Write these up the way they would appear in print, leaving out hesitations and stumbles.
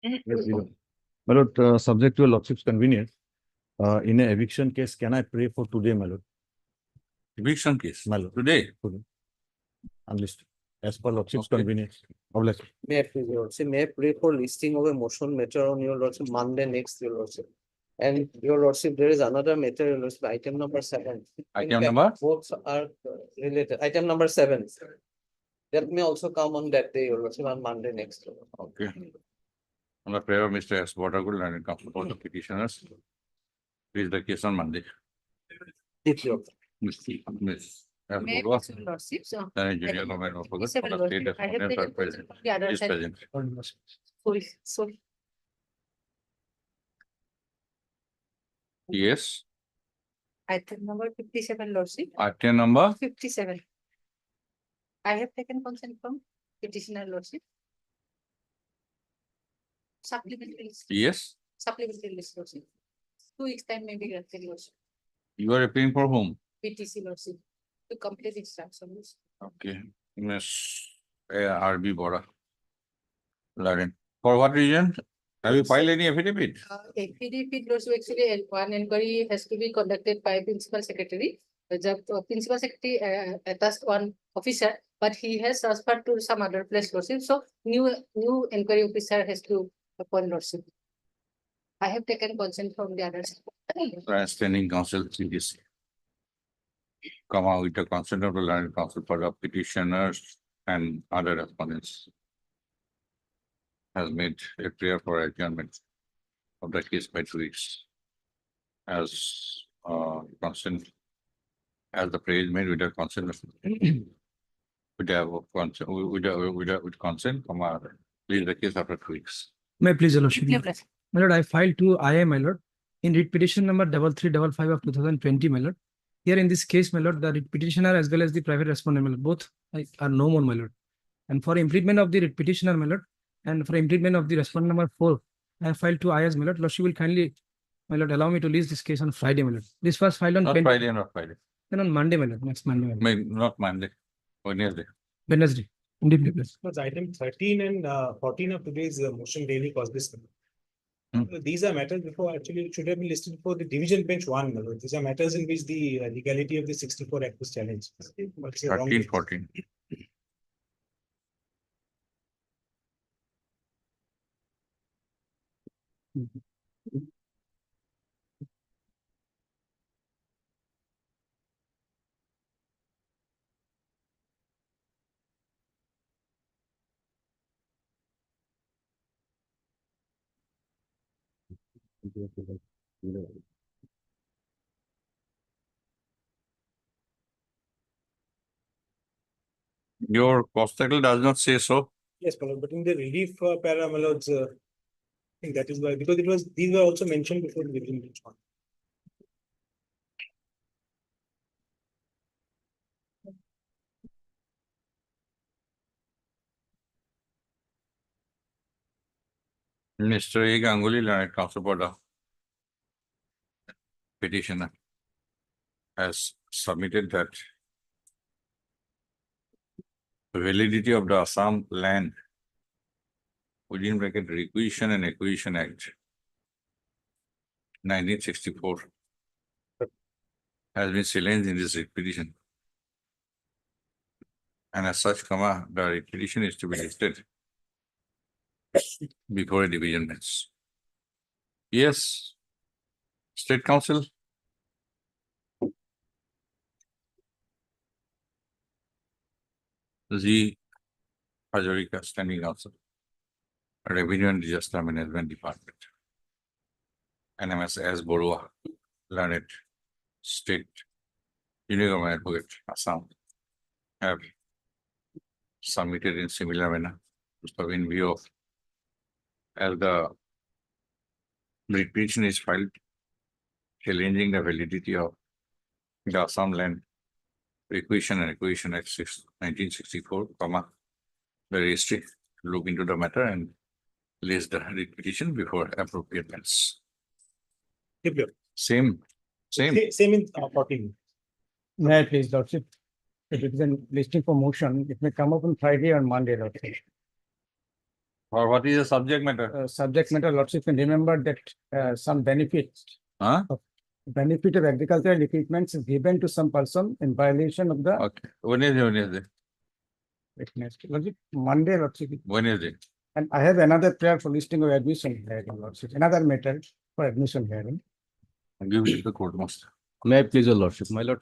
My lord, subject to your lordship's convenience, in an eviction case, can I pray for today, my lord? Eviction case. My lord. Today. Unlisted. As per lordship's Okay. convenience. Obliged. May I please, your lordship, may I pray for listing of a motion matter on your lordship Monday next, your lordship. And your lordship, there is another matter, your lordship, item number 7. Item In fact, number? both are related. Item number 7. That may also come on that day, your lordship, on Monday next. Your lordship. Okay. On the prayer of Mr. S. Watergood and council for the petitioners. Please the case on Monday. Yes, your lordship. Miss S. May I Borua, please, your lordships, then junior government officer, Yes, sir, for the Lord. state I have respondents are taken present. the other Is side. present. Sorry. Yes. Item number 57, lordship, Item number 57. I have taken consent from petitioner lordship. Supplementary list. yes. Supplementary list, lordship. 2 weeks time may be granted, lordship. You are appealing for whom? PTC lordship. To complete instructions. Okay. Miss R.B. Bora. Lauren. For what reason? Have you filed any affidavit? Affidavit lordship, actually, one inquiry has to be conducted by principal secretary. The principal secretary attached one officer, but he has transferred to some other place, lordship. So new inquiry officer has to appoint, lordship. I have taken consent from the others. Standing counsel CDC. Come out with the consent of the land council for the petitioners and other respondents. Has made a prayer for adjournment of the case by 2 weeks. As consent, as the prayer is made with the consent of with consent, please the case after 2 weeks. May I please, your lordship? Yeah, please. My lord, I filed to II, my lord, in writ petition number 3355 of 2020, my lord. Here in this case, my lord, the writ petitioner as well as the private respondent, my lord, both are no more, my lord. And for improvement of the writ petitioner, my lord, and for improvement of the respondent number 4, I have filed to I as my lord. Lordship will kindly, my lord, allow me to list this case on Friday, my lord. This was filed on Not Friday, not Friday. Then on Monday, my lord, next Monday, my lord. Not Monday, Wednesday. Wednesday. Indeed, please. Was item 13 and 14 of today's motion daily cause this. These are matters before actually it should have been listed before the division bench 1. my lord. These are matters in which the legality of the 64 Act was challenged. But it's a wrong 13, date. 14. Your cost title does not say so. Yes, my lord, but in the relief para, my lords, I think that is why, because it was, these were also mentioned before the division bench 1. Mr. A. Ganguly, Learned Counsel for the petitioner, has submitted that the validity of the Assam land within bracket Requisition and Acquisition Act 1964 has been challenged in this petition. And as such, the petition is to be listed before a division bench. Yes, State Council. Z. Hazarika, Standing Council, Revenue and Disaster Management Department. NMS S. Borua, Learned State Junior Government Advocate, Assam, have submitted in similar manner in view of as the petition is filed challenging the validity of the Assam Land Requisition and Acquisition Act 1964, the registry look into the matter and list the petition before appropriate bench. Same. Same in 14. May I please, lordship? If it is a listing for motion, it may come up on Friday or Monday, lordship. Or what is the subject matter? Subject matter, Lordship, can remember that some benefit Huh? of agricultural equipment is given to some person in violation of the Okay, Wednesday, Lordship, Monday, Lordship. Wednesday. And I have another prayer for listing of admission hearing, Lordship, another matter for admission hearing. Give it to the court master. May I please, your lordship, my lord.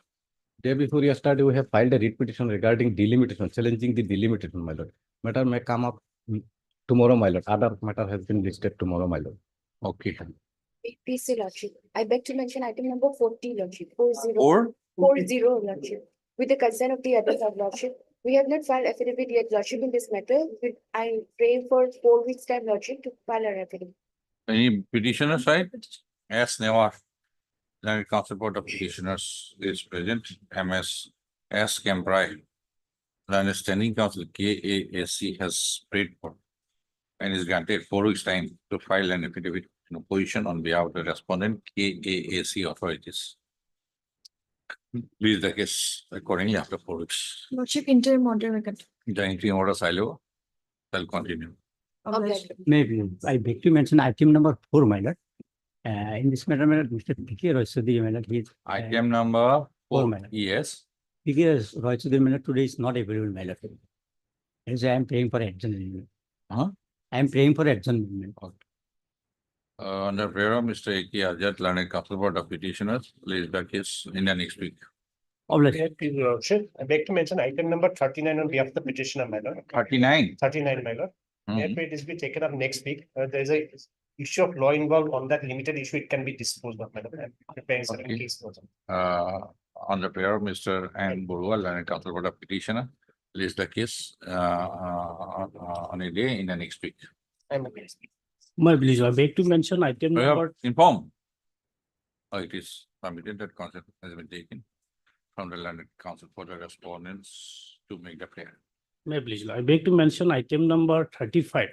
Day before yesterday, we have filed a writ petition regarding delimitation, challenging the delimitation, my lord. Matter may come up tomorrow, my lord. Other matter has been listed tomorrow, my lord. Okay. Please, your lordship. I beg to mention item number 40, lordship, 40. Or 40, lordship. With the consent of the others of lordship, we have not filed affidavit yet, lordship, in this matter. I pray for 4 weeks time, lordship, to file our affidavit. any petitioner side? Yes, never. Land Council Board of Petitioners is present. MS S. Kemprai. Land Standing Council KASC has prayed for and is granted 4 weeks time to file an affidavit in opposition on behalf of the respondent KASC authorities. Please the case accordingly after 4 weeks. Lordship, interim order, vacant. The interim order silo shall continue. Maybe I beg to mention item number 4, my lord. In this matter, my lord, Mr. P.K. Roysudhi, my lord, he is. Item number 4, madam. yes. P.K. Roysudhi, my lord, today is not available, my lord. Hence, I am praying for adjournment. Huh? I am praying for adjournment. Under prayer of Mr. A.K. Ajat, Learned Council Board of Petitioners, place the case in the next week. Obviously. Please, your lordship, I beg to mention item number 39 on behalf of the petitioner, my lord. 39. 39, my lord. Mhm. It is be taken up next week. There is a issue of law involved on that limited issue. It can be disposed of, madam. I'm preparing certain Okay. case notes. On the prayer of Mr. N. Burwal, Learned Council Board of Petitioner, place the case on a day in the next week. I'm against. My please, I beg to mention item number. Inform. It is permitted that consent has been taken from the Learned Council for the respondents to make the prayer. My please, I beg to mention item number 35.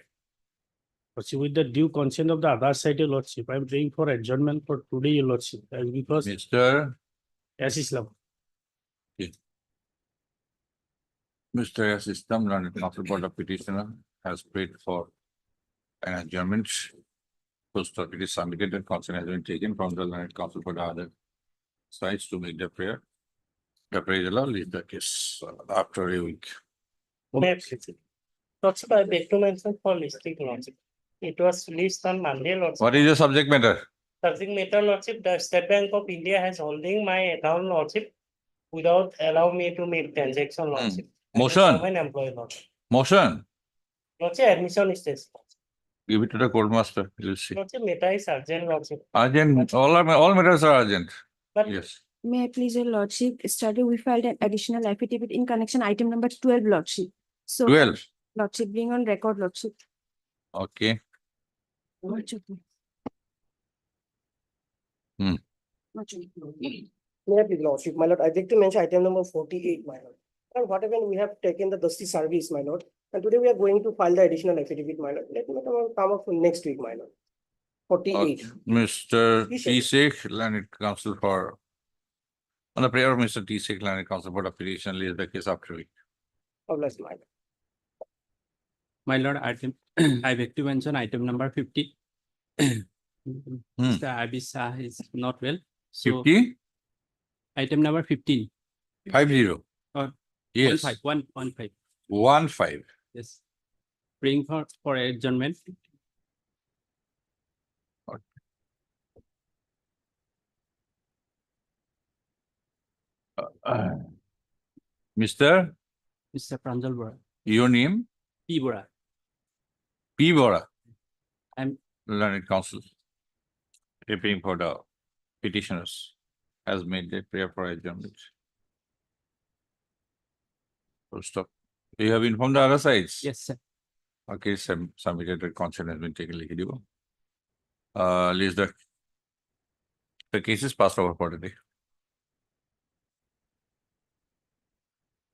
Lordship, with the due consent of the other side, your lordship, I am praying for adjournment for today, your lordship, and because Mr. as Islam. Mr. Assistant Learned Council Board of Petitioner has prayed for an adjournment. Post it is submitted and consent has been taken from the Learned Council for the other sides to make the prayer. The prayer is allowed, leave the case after a week. Lordship, I beg to mention for listing, lordship. It was released on Monday, lordship. What is the subject matter? Subject matter, lordship, the State Bank of India has holding my account, lordship, without allow me to make transaction, lordship. Motion. I'm an employee, lordship. Motion. Lordship, admission is this. Give it to the court master. We'll see. Lordship, matter is urgent, lordship. Urgent. All matters are urgent. But Yes. May I please, your lordship, started we filed an additional affidavit in connection item number 12, lordship. So, 12. lordship, bring on record, lordship. Okay. Lordship. Hmm. Lordship. May I please, lordship, my lord, I beg to mention item number 48, my lord. And whatever we have taken the dusty service, my lord, and today we are going to file the additional affidavit, my lord. Let me come up next week, my lord. 48. Mr. Yes, T. sir. Sheikh, Learned Council for. On the prayer of Mr. T. Sheikh, Learned Council Board of Petition, leave the case after a week. God bless, my lord. My lord, item, I beg to mention item number 50. Mr. Abisa is not well. So 50? item number 15. 50. Or Yes. 15. 15. Yes. Praying for adjournment. Mr. Mr. Pranjal Bora. Your name? P. Bora. P. Bora. I'm- Learned Council. Appealing for the petitioners has made the prayer for adjournment. Full stop. You have informed the other sides? Yes, sir. Okay, submitted the consent has been taken legally. List the case is passed over for today.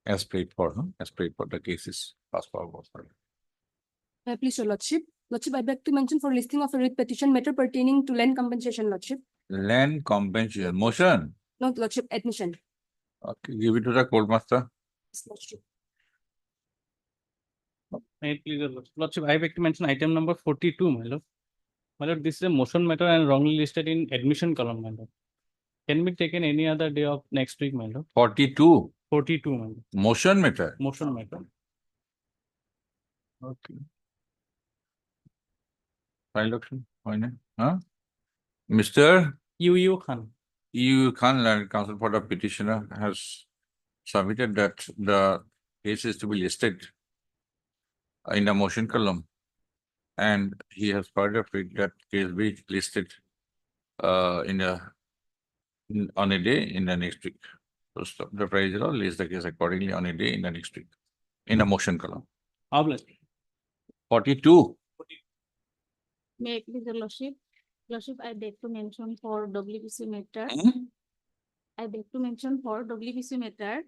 As prayed for, no? As prayed for, the case is passed forward. May I please, your lordship. Lordship, I beg to mention for listing of a writ petition matter pertaining to land compensation, lordship. Land compensation motion. No, lordship, admission. Okay, give it to the court master. Yes, lordship. May it please your lordship, I beg to mention item number 42, my lord. My lord, this is a motion matter and wrongly listed in admission column, my lord. Can be taken any other day of next week, my lord. 42, 42, my lord. motion matter. Motion matter. Okay. File document, huh? Mr. Yu Khan. EU Khan, Learned Counsel for the petitioner, has submitted that the case is to be listed in the motion column. And he has further picked that case be listed on a day in the next week. So stop the procedural, list the case accordingly on a day in the next week, in the motion column. Obliged. 42. May I please, your lordship? Lordship, I beg to mention for WBC matter. Hmm? I beg to mention for WBC matter,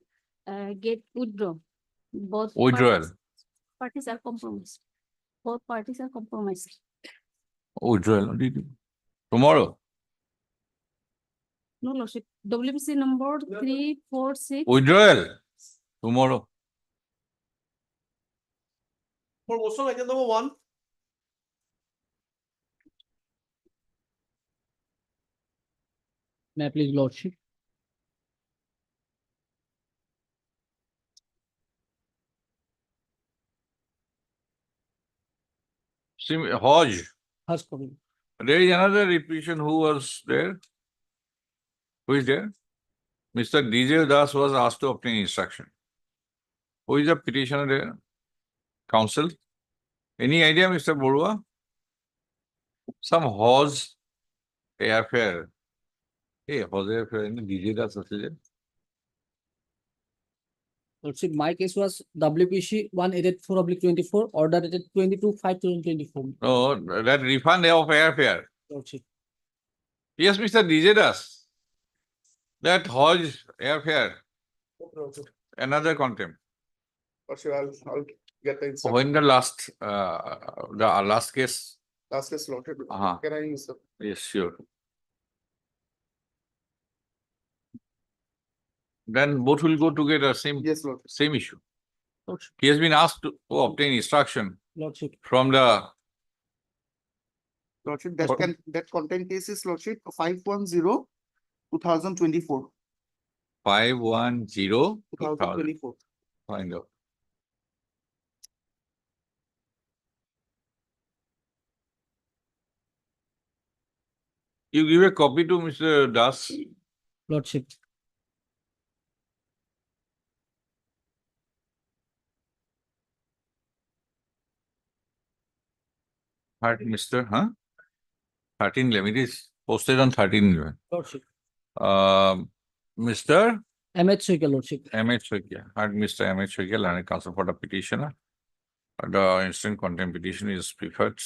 get withdraw. Both Withdrawal. parties are compromised. Both parties are compromised. Withdrawal. Tomorrow. No, lordship. WBC number 346. Withdrawal. Tomorrow. For motion item number 1. May I please lordship? Hodge. Has come. There is another repetition who was there. Who is there? Mr. DJ Das was asked to obtain instruction. Who is the petitioner there? Counsel? Any idea, Mr. Borua? Some Hawes airfare. Hey, Hawes airfare in DJ Das was there. Lordship, my case was WPC 184/24, order dated 22/5/2024. No, that refund of airfare. Lordship. Yes, Mr. DJ Das. That Hodge airfare, another contempt. I'll get the instruction. When the last case. Last case slotted. Uh-huh. Can I use the? Yes, sure. Then both will go together, Yes, Lord. same issue. Lordship. He has been asked to obtain instruction Lordship. from the, Lordship, What? that content case is Lordship 510/2024. 510. 2024. Find out. You give a copy to Mr. Das. Lordship. Mr. Huh? 1311. It is posted on 1311. Lordship. Mr. MH Soika, Lordship. M.H. Soikia. Mr. M.H. Soikia, Learned Counsel for the petitioner. The instant contempt petition is preferred,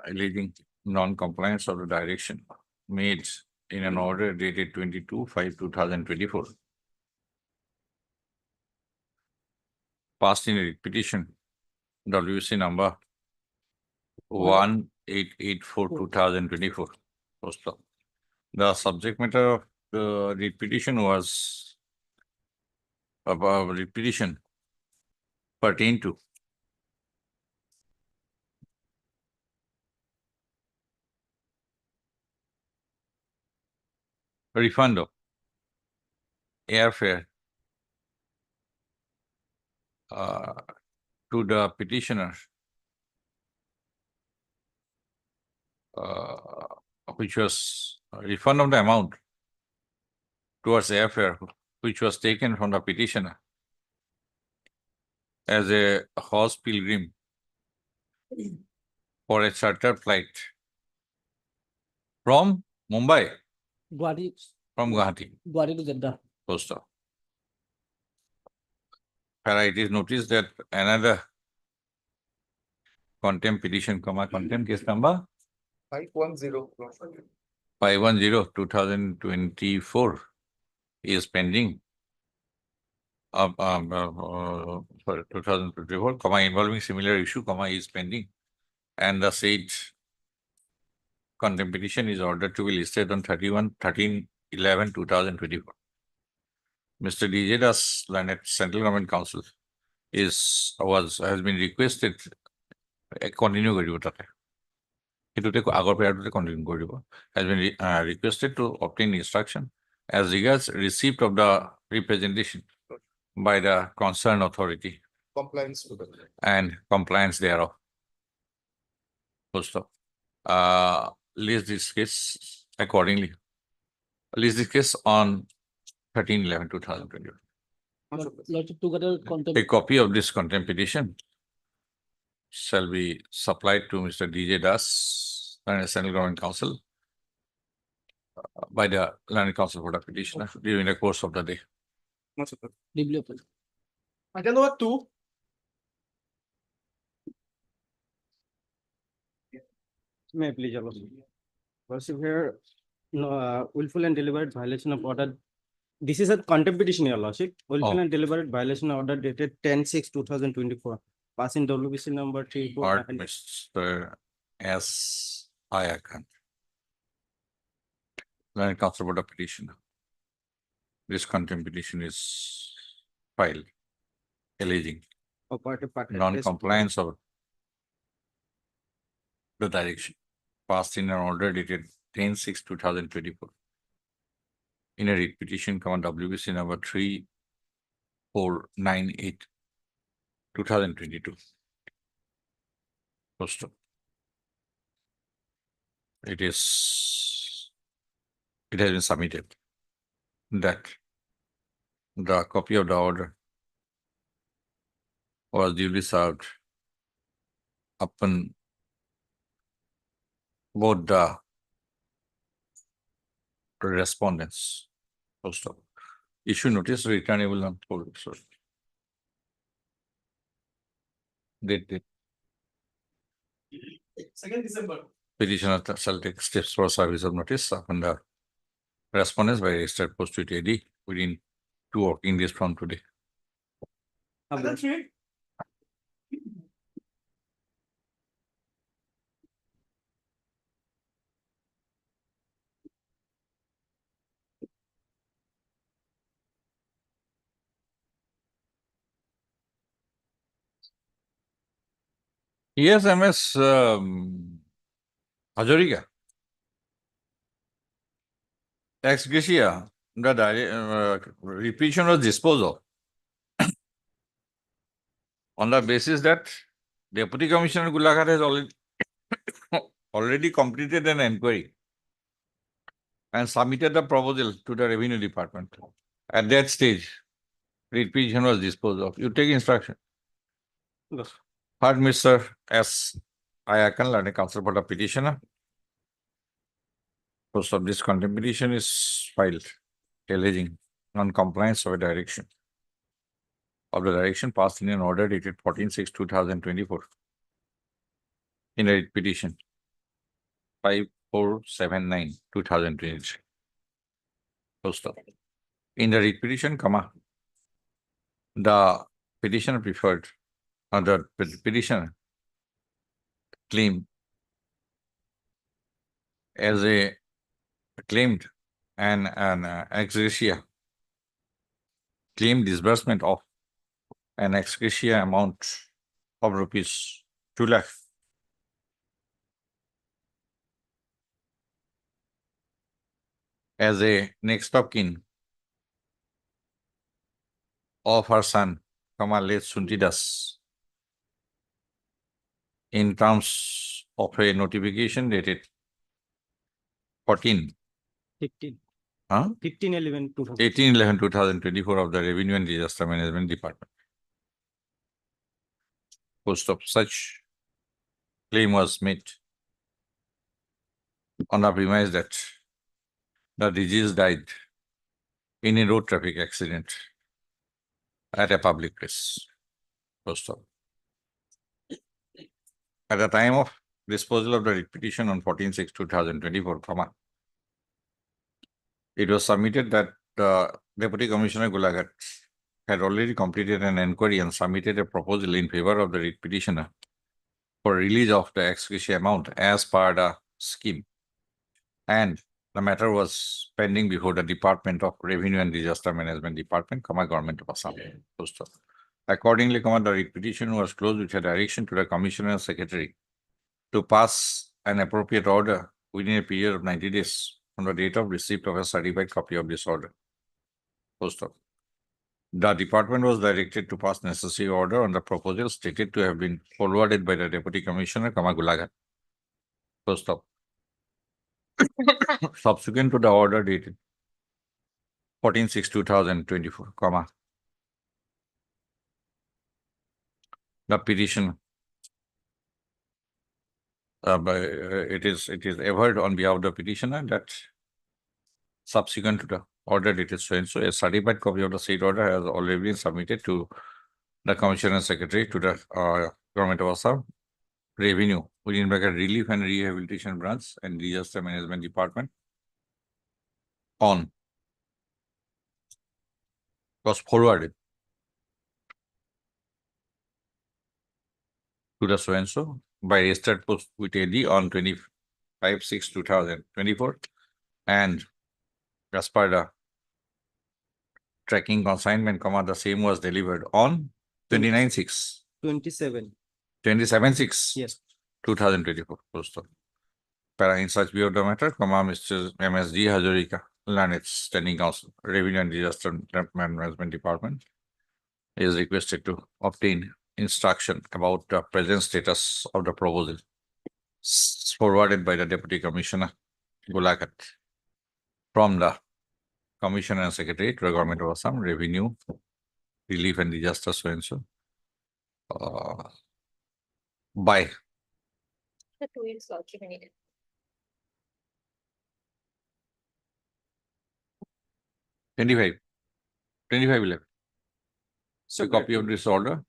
alleging non-compliance of the direction made in an order dated 22/5/2024. Passed in a petition, WC number 1884/2024. The subject matter of the petition was about the petition pertain to refund of airfare to the petitioner, which was a refund of the amount towards airfare, which was taken from the petitioner as a horse pilgrim for a charter flight from Mumbai, Guwahati. from Guwahati, Guwahati to Jeddah. post office. It is noticed that another contempt petition, contempt case number 510. 510/2024 is pending. For 2024, involving similar issue, is pending. And the said contempt petition is ordered to be listed on 13/11/2024. Mr. DJ Das, Learned Central Government Counsel, has been requested continue কৰিব তাতে সেইটোতে আগৰ পেয়াৰটোতে continue কৰিব has been requested to obtain instruction as regards receipt of the representation by the concerned authority Compliance with the. and compliance thereof. Full stop. List this case accordingly. List this case on 13/11/2020. Lordship, to get a contempt. A copy of this contempt petition shall be supplied to Mr. DJ Das, Central Government Council, by the Learned Council for the petitioner during the course of the day. Duly approved. Item number 2. May I please, Your Lordship? Lordship, here, no, willful and deliberate violation of order. This is a contempt petition, Your Lordship. Willful Oh. and deliberate violation of order dated 10/6/2024, passing WBC number 3. Part Mr. S. Ayakan. Learned Council for the petitioner. This contempt petition is filed alleging non-compliance of the direction passed in an order dated 10/6/2024 in a writ petition WBC number 3498/2022. Post. It has been submitted that the copy of the order was duly served upon both the respondents. Post stop. Issue notice returnable on full. Date. 2nd December. Petitioner shall take steps for service of notice upon the respondents by registered post with AD within 2 working days from today. Item 3. Yes, MS Adjournica. Ex-gratia, the repetition was disposed of on the basis that Deputy Commissioner Gulakat has already completed an inquiry and submitted the proposal to the Revenue Department. At that stage, repetition was disposed of. You take instruction. Yes. Heard Mr. S. Ayakan, Learned Counsel for the petitioner. Post of this contempt petition is filed alleging non-compliance of a direction passed in an order dated 14/6/2024 in a petition 5479/2023. Post of. In the writ petition, the petitioner preferred the petitioner claimed as a claimed an ex-gratia claimed disbursement of an ex-gratia amount of rupees 2 lakh as a next of kin of her son, late Sunti Das, in terms of a notification dated 15. 18/11/2024 of the Revenue and Disaster Management Department. Post of such claim was made on the premise that the deceased died in a road traffic accident at a public place. Post of. At the time of disposal of the writ petition on 14/6/2024, it was submitted that the Deputy Commissioner Gulagat had already completed an inquiry and submitted a proposal in favor of the writ petitioner for release of the ex-gratia amount as per the scheme. And the matter was pending before the Department of Revenue and Disaster Management Department, Government of Assam. Post of. Accordingly, the writ petition was closed with a direction to the Commissioner and Secretary to pass an appropriate order within a period of 90 days from the date of receipt of a certified copy of this order. Post stop. The department was directed to pass necessary order on the proposal stated to have been forwarded by the Deputy Commissioner, Gulagat. Post stop. Subsequent to the order dated 14/6/2024, the petition it is averred on behalf of the petitioner that subsequent to the order dated so and so, a certified copy of the said order has already been submitted to the Commissioner and Secretary to the Government of Assam Revenue within bracket Relief and Rehabilitation Branch and Disaster Management Department on was forwarded to the so and so by registered post with AD on 25/6/2024 and as per the tracking consignment, the same was delivered on 29/6. 27/6. Yes. 2024. Post. Para in such view of the matter, Mr. MSD Hazarika, Lanet's Standing Council, Revenue and Disaster Management Department, is requested to obtain instruction about the present status of the proposal forwarded by the Deputy Commissioner Gulagat from the Commissioner and Secretary to the Government of Assam Revenue, Relief and Disaster so and so by The 2 weeks lordship needed. 25/11. So a copy of this order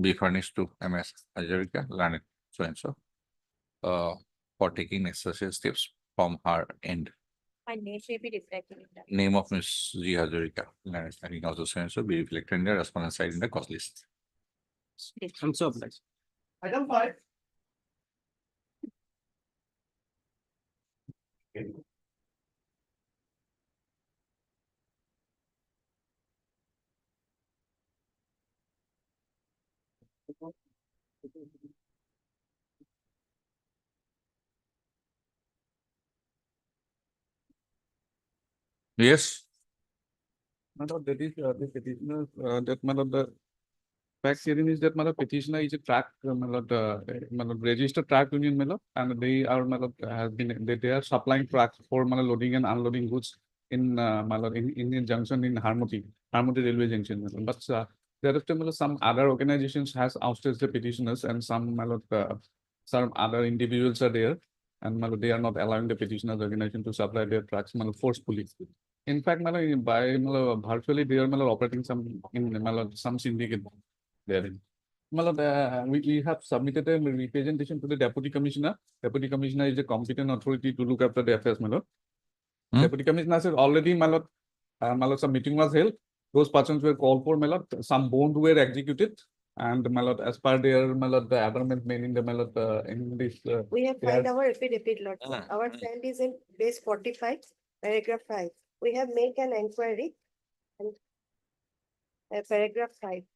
be furnished to MS Hazarika, Lanet, so and so, for taking necessary steps from her end. My name may be reflected in that. Name of Ms. G. Hazarika, Lanet, standing also so and so be reflected in the respondent side in the cost list. I'm so obliged. Item 5. Yes. That is the petitioner that the fact herein is that petitioner is a track registered track union and they are has been they are supplying tracks for loading and unloading goods in in junction in Harmoti railway junction. But there are some other organizations has ousted the petitioners and some some other individuals are there and they are not allowing the petitioners organization to supply their tracks forcefully. In fact, by virtually they are operating some in some syndicate there. We have submitted a representation to the Deputy Commissioner. Deputy Commissioner is a competent authority to look after the affairs. Deputy Commissioner said already some meeting was held. Those persons were called for some bonds were executed and as per their the adjournment made in the in this. We have they filed have- our affidavit, Lord. Our stand is in base 45, paragraph 5. We have made an inquiry and paragraph 5.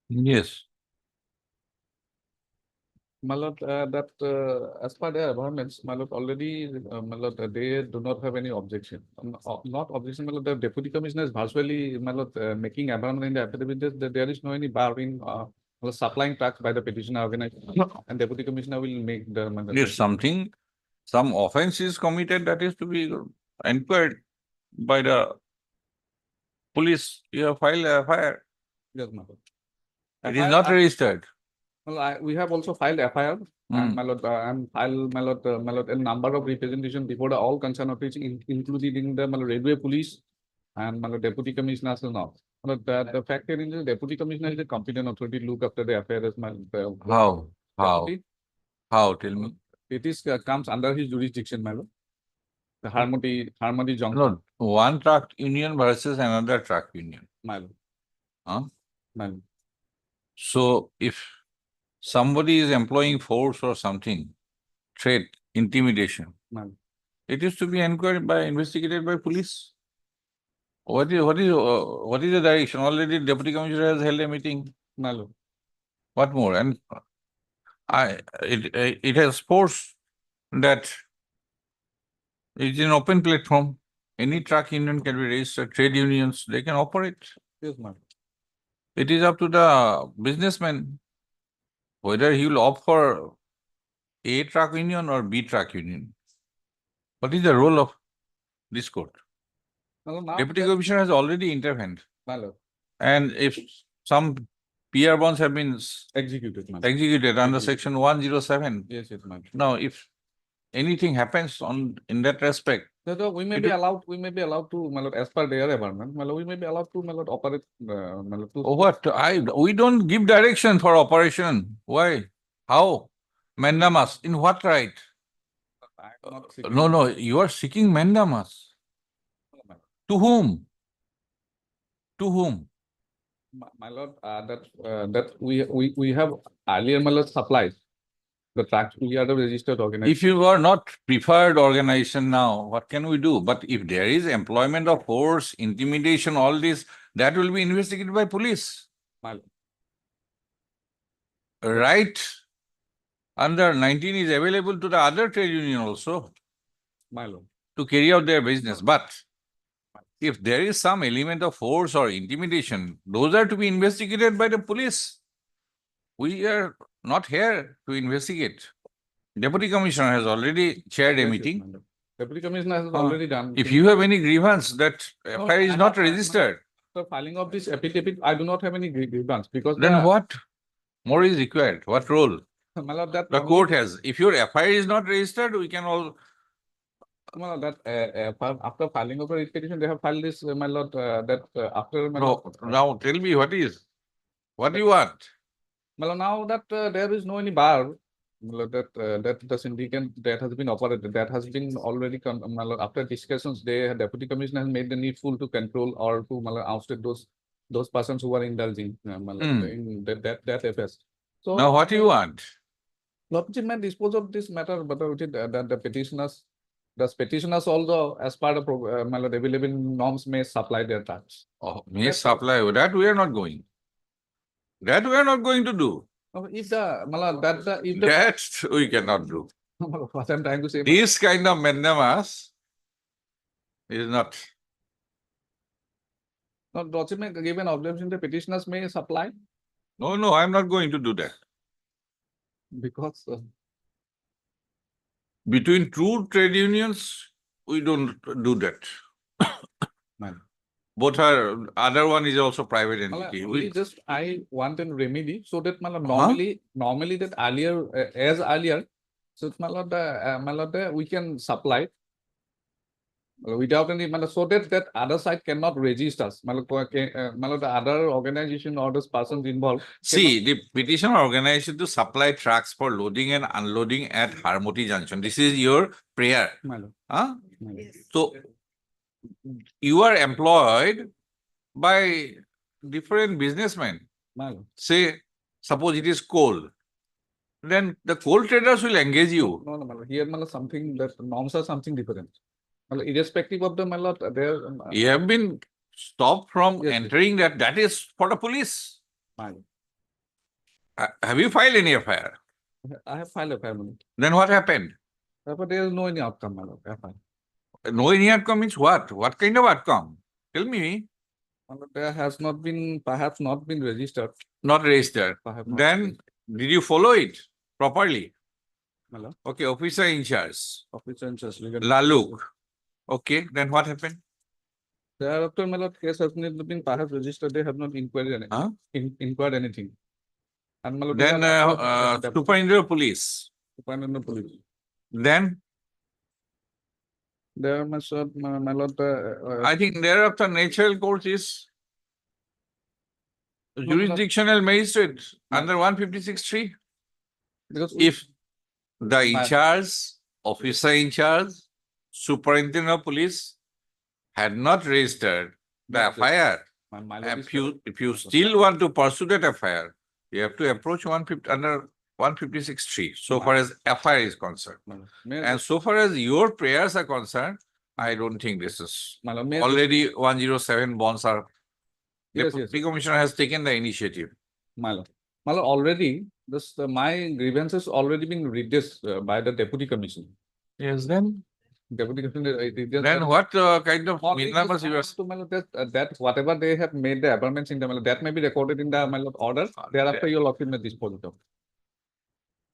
Yes. My lord, as per their requirements, my lord, already, my lord, they do not have any objection. Not objection, my lord, the deputy commissioner is virtually, my lord, making amendment in the affidavit that there is no any bar in supplying tracts by the petitioner organization, and deputy commissioner will make the. If some offense is committed, that is to be inquired by the police. You have filed a FIR. Yes, my lord. It is not registered. Well, we have also filed FIR, and Hmm. my lord, and filed, my lord, a number of representation before the all concerned authorities, including the, my lord, railway police and, my lord, deputy commissioner as well now. But the fact is, the deputy commissioner is a competent authority to look after the affairs, my lord. How? Deputy, How? Tell me. it is, comes under his jurisdiction, my lord. The Harmony Junction, No, one tract union versus another tract union. my lord. Huh? My lord. So if somebody is employing force or something, threat, intimidation, My lord. it is to be investigated by police. What is the direction? Already deputy commissioner has held a meeting. My lord. What more? And it has forced that it's an open platform. Any track union can be registered, trade unions, they can operate. Yes, my lord. It is up to the businessman whether he will opt for A track union or B track union. What is the role of this court? My lord, now Deputy that- commissioner has already intervened. My lord, And if some PR bonds have been executed, my lord. executed under Executed. section 107, Yes, yes, my lord. now if anything happens in that respect, So we may It be is- allowed to, my lord, as per their requirement, my lord, we may be allowed to, my lord, operate, my lord, to. what? We don't give direction for operation. Why? How? Mandamus. In what right? I'm not seeking- No, you are seeking mandamus. My lord. To whom? To whom? My lord, that we have earlier, my lord, supplied the tracts, we are the registered organization. If you are not preferred organization now, what can we do? But if there is employment of force, intimidation, all this, that will be investigated by police. My lord. Right under 19 is available to the other trade union also My lord. to carry out their business. But if there is some element of force or intimidation, those are to be investigated by the police. We are not here to investigate. Deputy Commissioner has already chaired a Yes, yes, meeting. my lord. Deputy commissioner has Uh, already done. If you have any grievance that No, FIR is I not have- registered, After filing of this affidavit, I do not have any grievance because. then what more is required? What role? My lord, that. The only- court has. If your FIR is not registered, we can all. My lord, that after filing of the petition, they have filed this, my lord, that after. My No, lord, now tell me what is. What do you want? my lord, now that there is no any bar, my lord, that the syndicate that has been operated, that has been already, my lord, after discussions, deputy commissioner has made the needful to control or to, my lord, ousted those persons who are indulging, my lord, Hmm. in that affairs. So. Now what do you want? Not which may dispose of this matter, but the petitioners, also as part of my lord, available norms may supply their tracts. Oh, may supply. That we are not going. That we are not going to do. If the, my lord, if the, That we cannot do. what I'm trying to say. This kind of mandamus is not. Not Lordship may give an objection, the petitioners may supply No, I'm not going to do that. because. Between true trade unions, we don't do that. Man. Both are, other one is also private entity. We just, I want a remedy so that, my lord, Uh-huh. normally that earlier, as earlier, so my lord, we can supply without any, my lord, so that other side cannot resist us. My lord, the other organization or those persons involved. See, the petitioner organization to supply trucks for loading and unloading at Harmoti Junction. This is your prayer. My lord. Huh? My lord. So you are employed by different businessmen. My lord. Say, suppose it is coal. Then the coal traders will engage you. No, my lord. Here, my lord, something that norms are something different. My lord, irrespective of the, my lord, there. You have been stopped from Yes, yes. entering that. That is for the police. My lord. Have you filed any FIR? I have filed a permanent, Then what happened? but there is no any outcome, my lord. FIR. No any outcome means what? What kind of outcome? Tell me. My lord, there has not been, perhaps not been registered. Not registered. Perhaps not Then did you follow it properly? my lord. Okay, officer in charge, Officer in charge regarding- Laluk. Okay, then what happened? Thereafter, my lord, case has not been perhaps registered. They have not inquired anything. Huh? Inquired anything. And my lord, Then superintendent of police. Superintendent of police. Then There, my sir, my lord, I think thereafter natural court is no, jurisdictional magistrate under 156(3). because If the in My- charge, officer in charge, superintendent of police had not registered the Yes, yes. FIR, my lord is if you still want to pursue that FIR, you have to approach 150 under 156(3). So far as FIR is concerned. my lord. May I And so far as your prayers are concerned, I don't think this is my lord, may I already 107 bonds are. The Yes, yes. Deputy Commissioner has taken the initiative. My lord. My lord, already, this, my grievances already been redressed by the deputy commissioner. Yes, then. Deputy commissioner. Then what kind of minimums you are? To my lord, that whatever they have made the amendments in the, my lord, that may be recorded in the, my lord, order. Thereafter, your lordship may dispose of.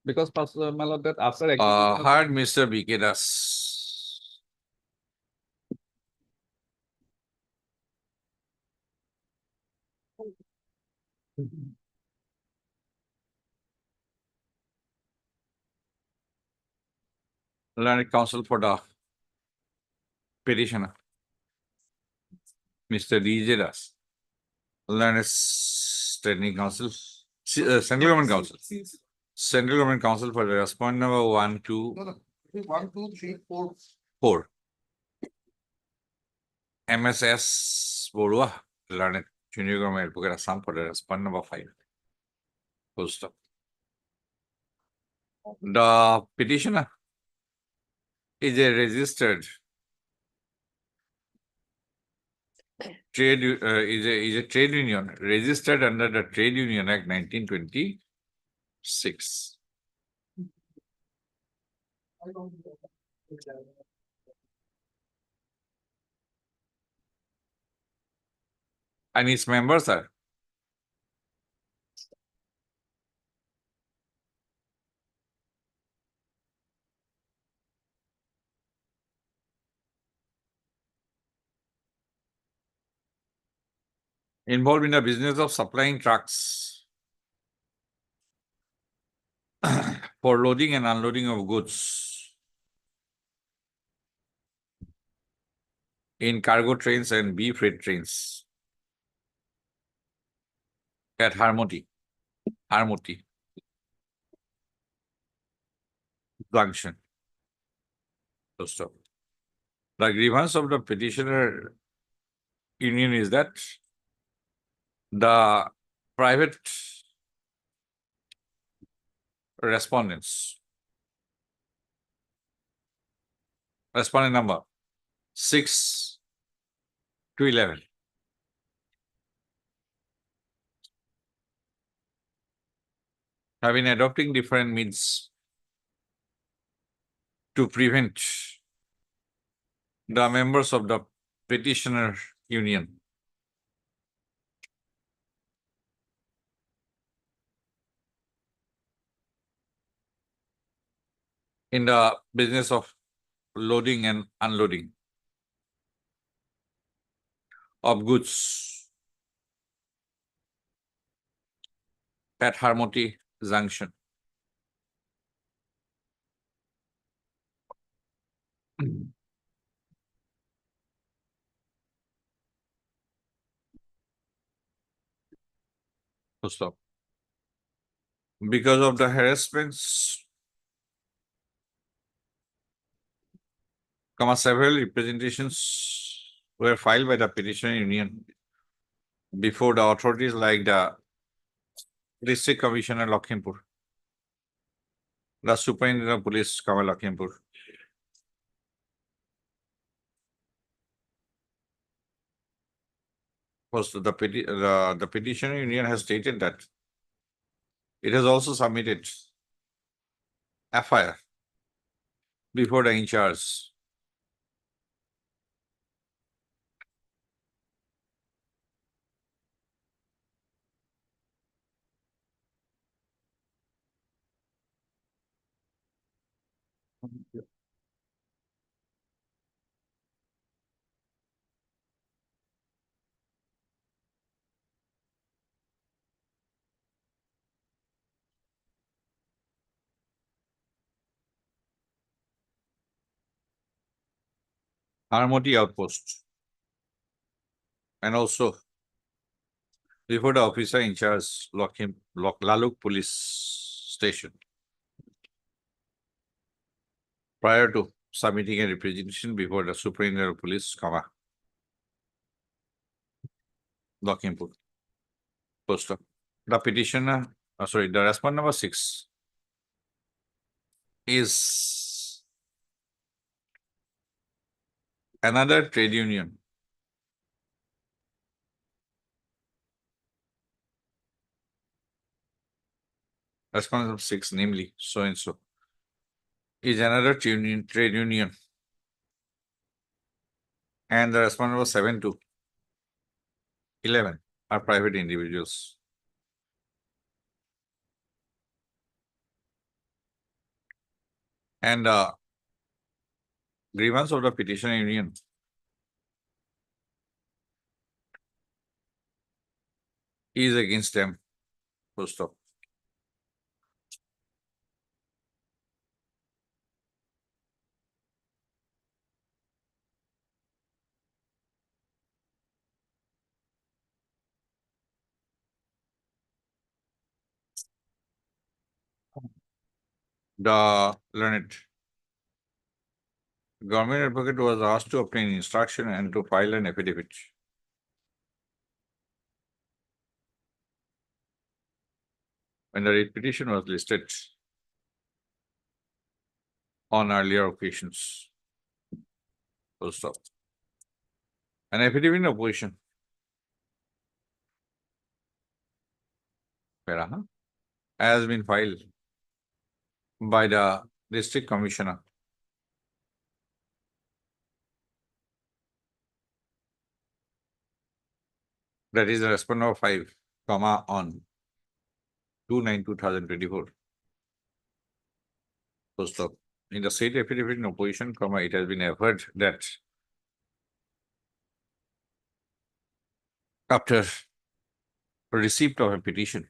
Because first, my lord, that after. Heard Mr. B.K. Das. Learned counsel for the petitioner. Mr. D.J. Das. Learned standing counsel, central government counsel. Central government counsel for the respondent number 1, 2, 1, 2, 3, 4. 4. MSS Borua, learned junior government advocate Assam for the respondent number 5. Full stop. The petitioner is a registered trade, is a trade union registered under the Trade Union Act 1926. And its members are involved in the business of supplying trucks for loading and unloading of goods in cargo trains and B freight trains at Harmoti Junction. So stop. The grievance of the petitioner union is that the private respondents, respondent number 6 to 11, have been adopting different means to prevent the members of the petitioner union in the business of loading and unloading of goods at Harmoti Junction. Full stop. Because of the harassments, several representations were filed by the petitioner union before the authorities like the District Commissioner Lakhimpur, the Superintendent of Police Kamal Lakhimpur. First, the petitioner union has stated that It has also submitted FIR before the in charge. Harmony outpost. And also before the officer in charge, Laluk police station. Prior to submitting a representation before the superintendent of police, Lakhimpur. Post. The petitioner, the respondent number 6 is another trade union. Respondent number 6, namely so and so, is another trade union. And the respondent number 7 to 11 are private individuals. And grievance of the petitioner union is against them. Full stop. The learned government advocate was asked to obtain instruction and to file an affidavit. When the writ petition was listed on earlier occasions. Full stop. An affidavit in opposition has been filed by the district commissioner. That is the respondent number 5, on 2/9/2024. Full stop. In the said affidavit in opposition, it has been averred that after receipt of a petition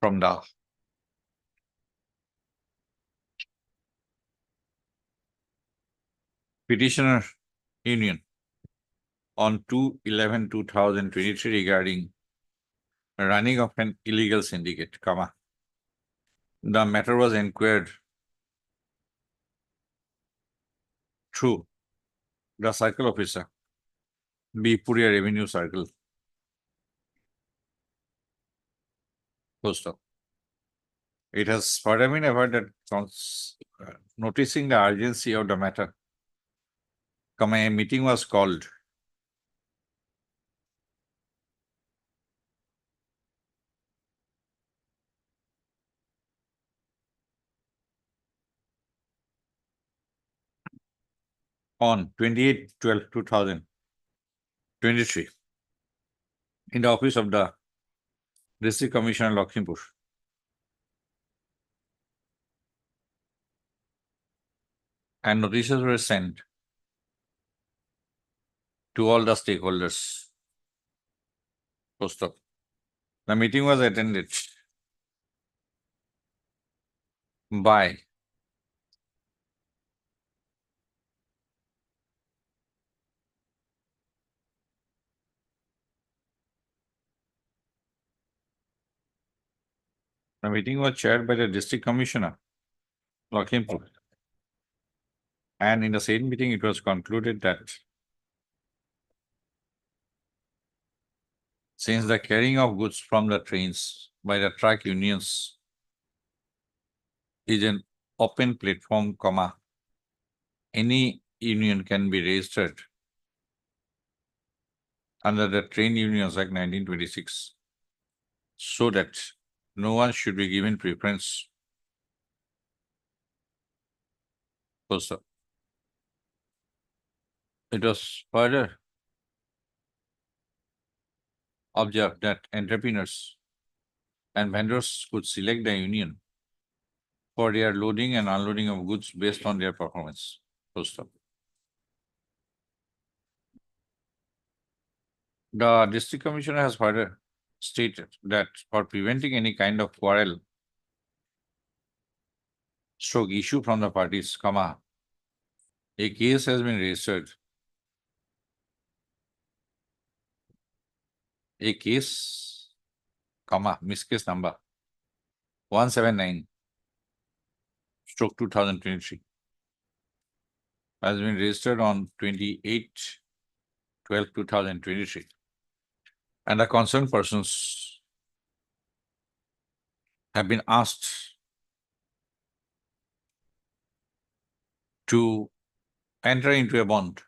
from the petitioner union on 2/11/2023 regarding running of an illegal syndicate, the matter was inquired through the circle officer, Bipuria Revenue Circle. Full stop. It has further been averred that noticing the urgency of the matter, a meeting was called on 28/12/2023 in the office of the District Commissioner Lakhimpur. And notices were sent to all the stakeholders. Full stop. The meeting was attended by the meeting was chaired by the District Commissioner, Lakhimpur. And in the same meeting, it was concluded that since the carrying of goods from the trains by the truck unions is an open platform, any union can be registered under the Trade Unions Act 1926, so that no one should be given preference. Also, it was further observed that entrepreneurs and vendors could select the union for their loading and unloading of goods based on their performance. Full stop. The district commissioner has further stated that for preventing any kind of quarrel stroke issue from the parties, a case has been registered. A case, miscase number 179 stroke 2023 has been registered on 28/12/2023. And the concerned persons have been asked to enter into a bond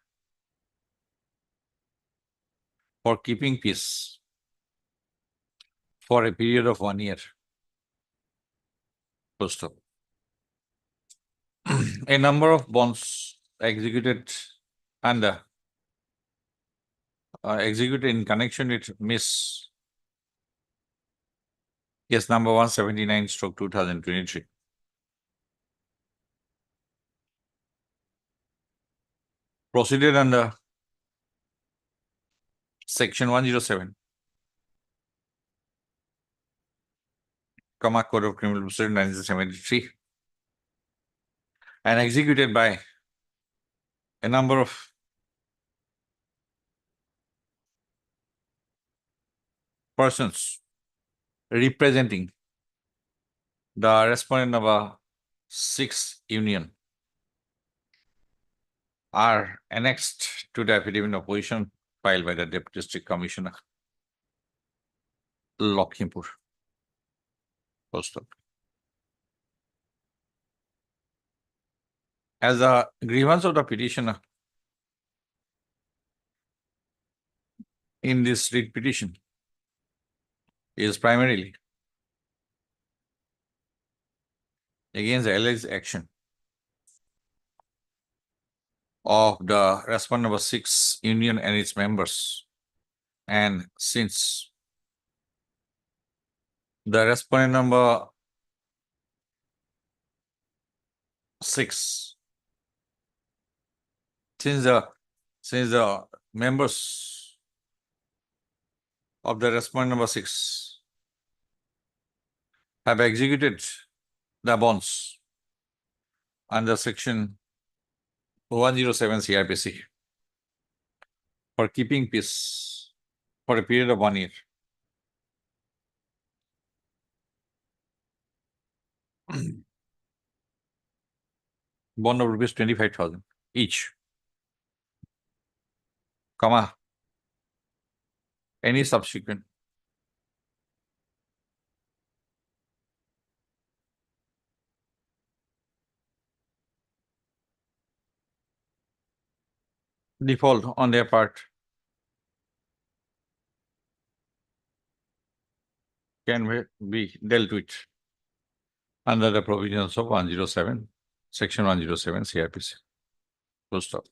for keeping peace for a period of 1 year. Full stop. A number of bonds executed and executed in connection with Miss case number 179 stroke 2023. Proceeded under Section 107, Code of Criminal Procedure 1973, and executed by a number of persons representing the respondent number 6 union are annexed to the affidavit of opposition filed by the Deputy District Commissioner, Lakhimpur. Full stop. As a grievance of the petitioner in this writ petition is primarily against the alleged action of the respondent number 6 union and its members. And since the respondent number 6, since the members of the respondent number 6 have executed the bonds under Section 107 CRPC for keeping peace for a period of 1 year. Bond of rupees 25,000 each, any subsequent default on their part can be dealt with under the provisions of 107, Section 107 CRPC. Full stop.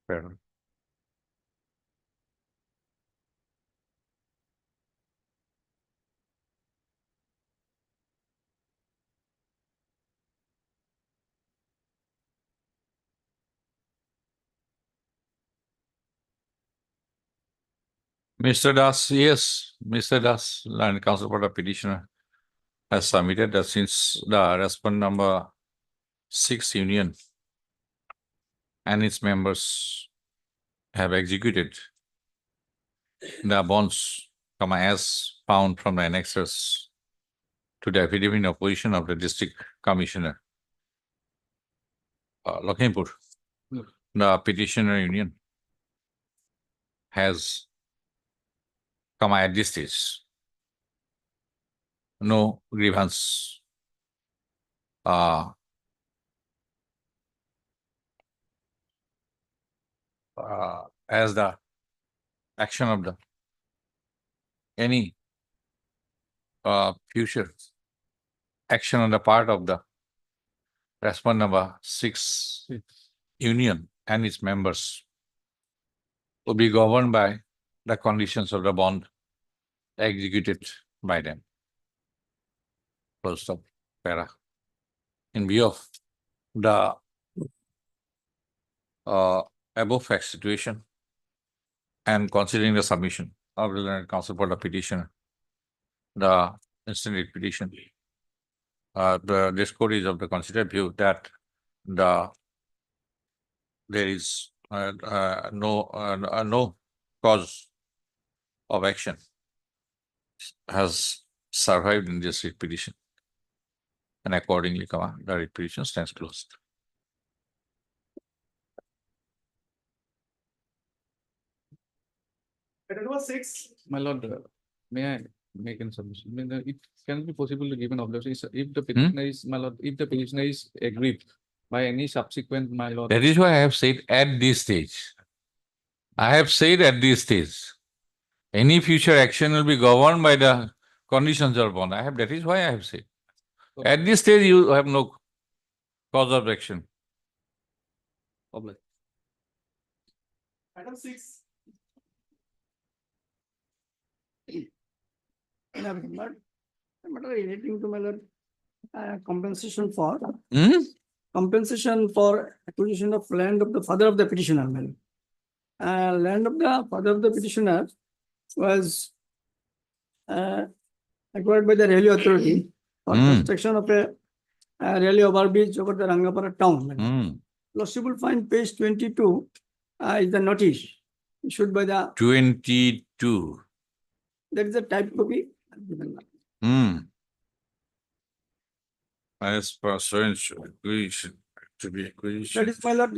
Fair enough. Mr. Das, yes, Mr. Das, Land Council for the petitioner has submitted that since the respondent number 6 union and its members have executed the bonds, as found from the annexes to the affidavit of opposition of the district commissioner, Lakhimpur, the petitioner union has at this stage no grievance as the action of the any future action on the part of the respondent number 6 union and its members will be governed by the conditions of the bond executed by them. Full stop. Para. In view of the above fact situation and considering the submission of the learned counsel for the petitioner, the instant writ petition, this court is of the considered view that there is no cause of action has survived in this writ petition, and accordingly, the writ petition stands closed. Item number 6. My lord, may I make a submission? I mean, it can be possible to give an observation if the Hmm? petitioner is, my lord, if the petitioner is aggrieved by any subsequent, my lord. That is why I have said at this stage. I have said at this stage, any future action will be governed by the conditions of bond. That is why I have said. At this stage, you have no cause of action. Obliged. Item 6. Matter relating to my lord, compensation for acquisition of land of the father of the petitioner. My lord. Land of the father of the petitioner was acquired by the railway authority for construction of a railway overbridge over the Rangapara town. My lord. Lordship will find page 22 is the notice issued by the 22. that is a type copy. As per certain acquisition, to be acquisition. That is my lord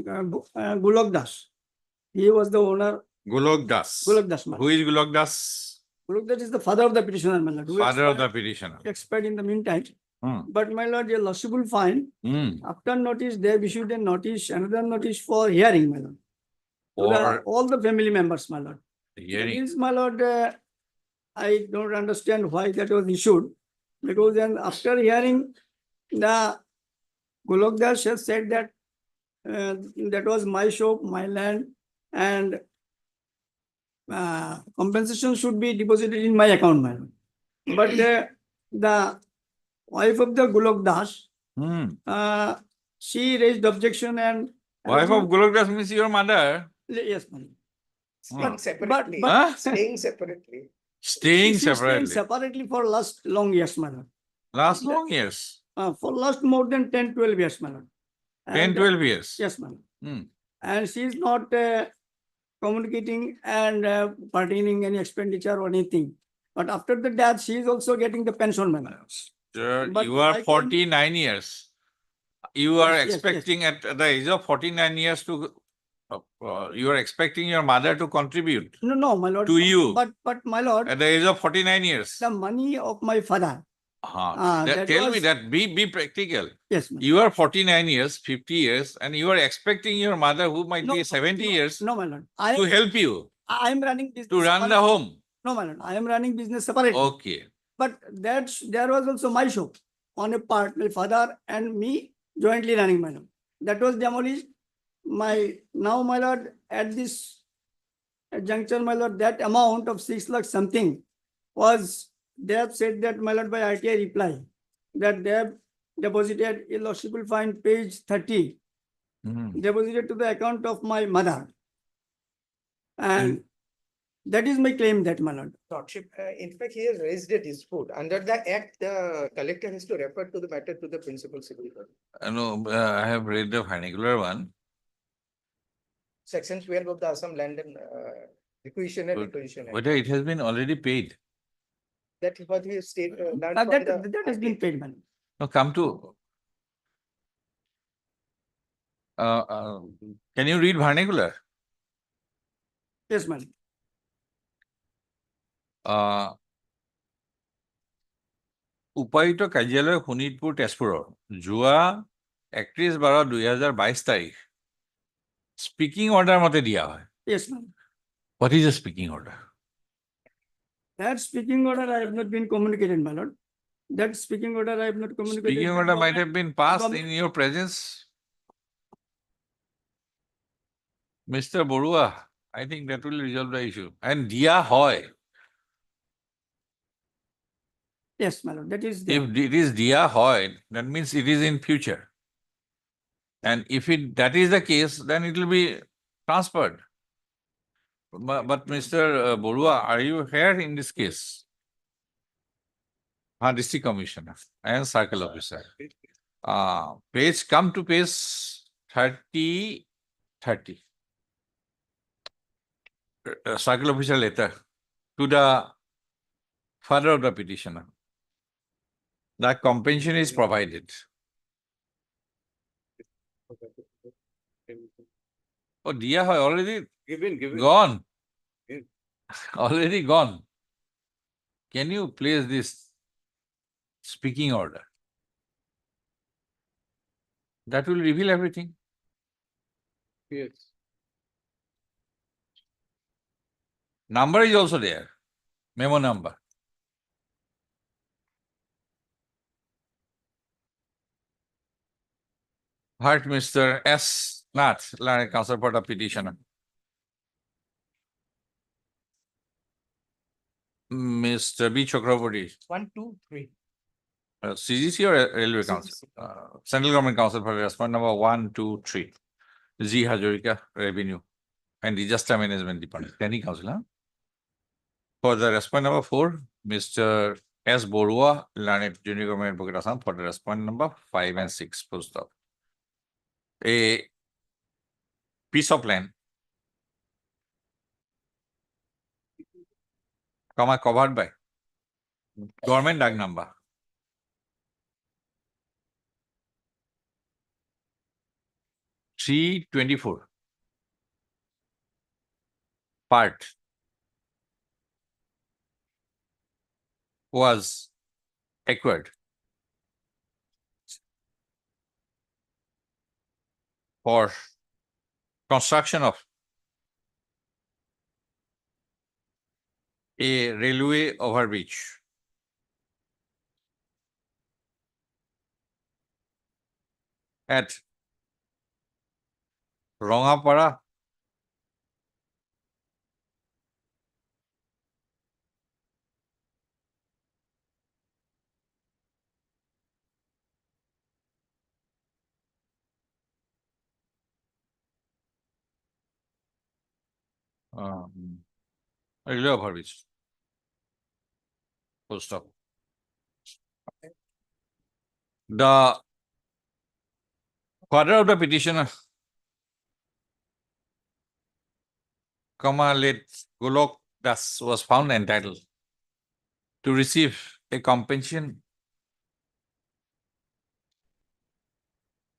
Gulok Das. He was the owner. Gulok Das. Gulok Das. My Who is Gulok Das? lord. Gulok Das is the father of the petitioner. My lord. Who Father of the petitioner. expired in the meantime. Hmm. But my lord, your lordship will find Hmm. after notice they have issued a notice, another notice for hearing, my lord. To Or all the family members, my lord. hearing. This, my lord, I don't understand why that was issued, because then after hearing, the Gulok Das has said that that was my shop, my land, and compensation should be deposited in my account, my lord. But the wife of the Gulok Das, she raised objection and Wife of Gulok Das means your mother. yes, my lord. But separately. Huh? Staying separately. Staying She's staying separately. separately for last long years, my lord. Last long years. For last more than 10, 12 years, my lord. 10, 12 years. Yes, ma'am. Hmm. And she is not communicating and pertaining any expenditure or anything. But after the death, she is also getting the pension, ma'am. Sir, But you are I can- 49 years. You are Yes, yes, expecting at the age of 49 years to, you are expecting your mother to contribute No, no, my lord. to you But my lord, at the age of 49 years. the money of my father. that Tell me was- that, be practical. Yes, ma'am. You are 49 years, 50 years, and you are expecting your mother, who might No, be 70 years, No, my lord. to help you I am running business. to run the separate- home. No, my lord. I am running business separately. Okay. But there was also my shop on a part, my father and me jointly running, my lord. That was demolished. Now, my lord, at this juncture, my lord, that amount of 6 lakh something was, they have said that, my lord, by RTI reply, that they have deposited, your lordship will find page 30, deposited to the account of my mother. And that is my claim, that, my lord. Lordship, in fact, he has raised a dispute. Under the act, the collector has to refer to the matter to the principal civil court. No, I have read the vernacular one. Section 12 of the Assam Land and Acquisition and But Acquisition Act. Whether it has been already paid. That is what we state. learned from That has been RTI. paid, my lord. Now come to. Can you read vernacular? Yes, my lord. উপায়ুক্ত কাৰ্যালয় শোণিতপুৰ তেজপুৰৰ যোৱা 31/12/2022 তাৰিখ speaking order মতে দিয়া হয়। Yes, ma'am. What is a speaking order? That speaking order I have not been communicated, my lord. That speaking order I have not communicated. Speaking order might have been passed in Government- your presence. Mr. Borua, I think that will resolve the issue. And dia hoy, Yes, my lord, that is there. if it is dia hoy, that means it is in future. And if that is the case, then it will be transferred. But Mr. Borua, are you here in this case? District Commissioner and Circle Officer. Come to page 30. Circle Officer letter to the father of the petitioner. That compensation is provided. Oh, dia hoy already gone. Already gone. Can you place this speaking order? That will reveal everything. Yes. Number is also there. Memo number. Heart Mr. S. Nath, Land Council for the petitioner. Mr. B. Chakraborty, 1, 2, 3. CGC or Railway Council? Central Government Council for response number 1, 2, 3. Z. Hazarika, Revenue and Disaster Management Department. Any council, huh? For the response number 4, Mr. S. Borua, Learned Junior Government Advocate Assam for the response number 5 and 6. Full stop. A piece of land, covered by government DAG number. (324) part was acquired for construction of a railway overbridge at Rongapara railway overbridge. Full stop. The father of the petitioner, late Golok Das, was found entitled to receive a compensation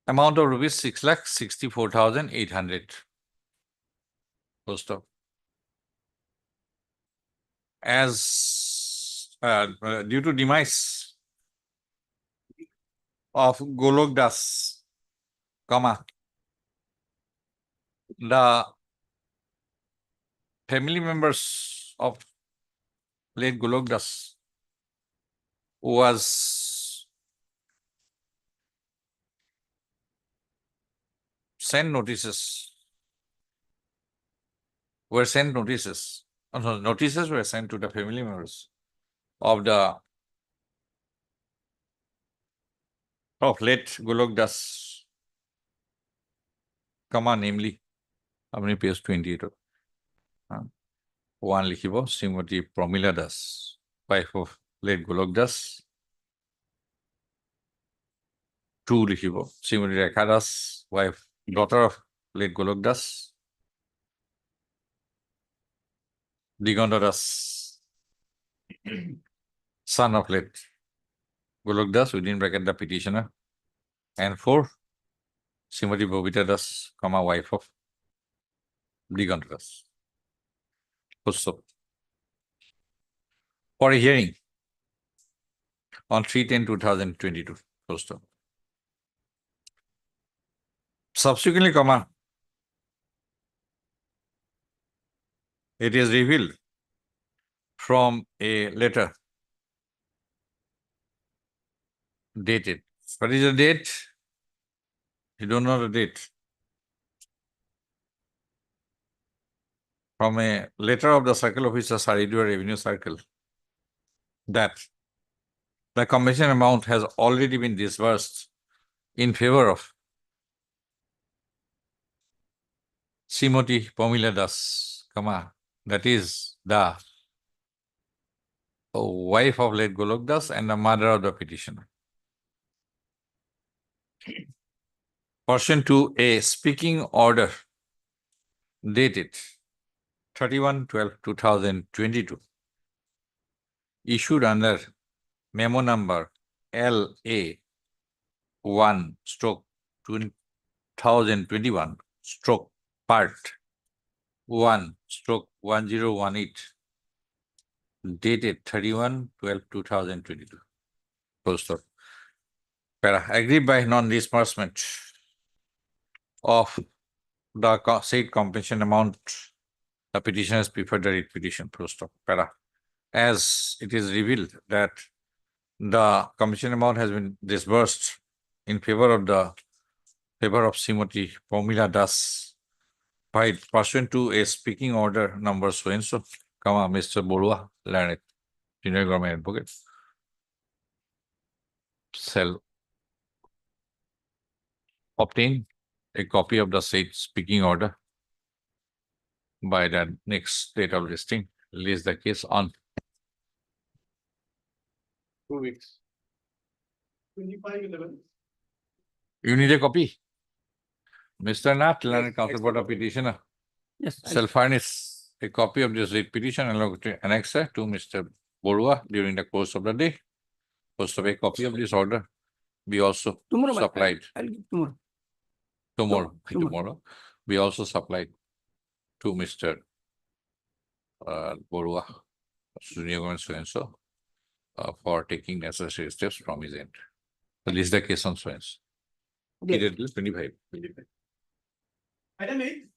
amount of rupees 6,64,800. Full stop. As due to demise of Golok Das, the family members of late Golok Das was sent notices. Notices were sent to the family members of late Golok Das, namely, apni page 28. One likhibo, Srimati Pramila Das, wife of late Golok Das. 2 likhibo, Srimati Rekha Das, daughter of late Golok Das. Diganta Das, son of late Golok Das, within bracket the petitioner. And 4, Srimati Bobita Das, wife of Diganta Das. For a hearing on 3/10/2022. Full stop. Subsequently, comma, it is revealed from a letter dated. What is the date? You don't know the date. From a letter of the circle officer, Saridua Revenue Circle, that the commission amount has already been disbursed in favor of Srimati Pomila Das, comma, that is the wife of late Golok Das and the mother of the petitioner. Pursuant to a speaking order dated 31/12/2022, issued under memo number LA 1/2021 part 1/1018, dated 31/12/2022. Full stop. Para, agreed by non-disbursement of the said compensation amount, the petitioner has preferred the writ petition. Full stop. Para, as it is revealed that the commission amount has been disbursed in favor of Srimati Pomila Das by pursuant to a speaking order number so and so, comma, Mr. Borua, learned junior government advocate, shall obtain a copy of the said speaking order by the next date of listing, release the case on 2 weeks. 25/11. You need a copy. Mr. Nath, learned counsel for the petitioner, Yes. shall furnish a copy of this writ petition along with annexer to Mr. Borua during the course of the day. First of a copy of this order be also Tomorrow. supplied I'll give tomorrow. tomorrow. We also supplied to Mr. Borua, junior government so and so, for taking necessary steps from his end. Release the case on so and so. Period 25. Item 8.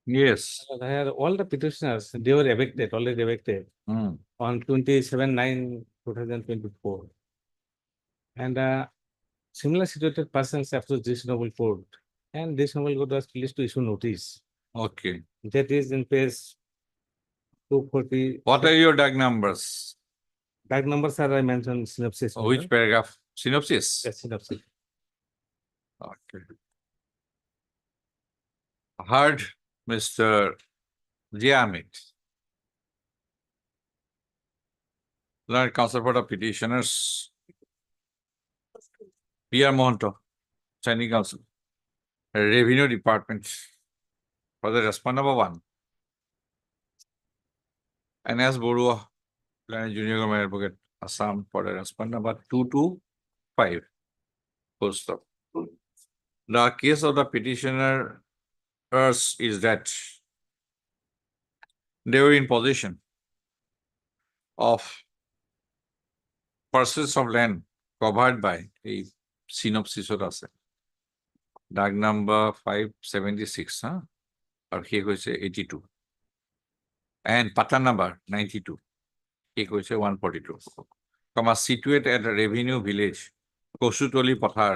Yes. All the petitioners, they were evicted, already evicted Hmm. on 27/9/2024. And similar situated persons approached this noble court, and this noble court was pleased to issue notice. Okay. That is in page 240. What are your DAG numbers? Tag numbers are I mentioned synopsis. Which paragraph? Synopsis? Yes, synopsis. Okay. Heard Mr. Jiamit, learned counsel for the petitioners, P.R. Mohanto, signing counsel, Revenue Department for the respondent number 1, and S. Borua, learned junior government advocate, Assam, for the respondent number 2 to 5. Full stop. The case of the petitioner is that they were in possession of parcels of land covered by a synopsis of আছে DAG number 576, or here goes 82, and pattern number 92, here goes 142, situated at a revenue village, Kosutoli Pathar,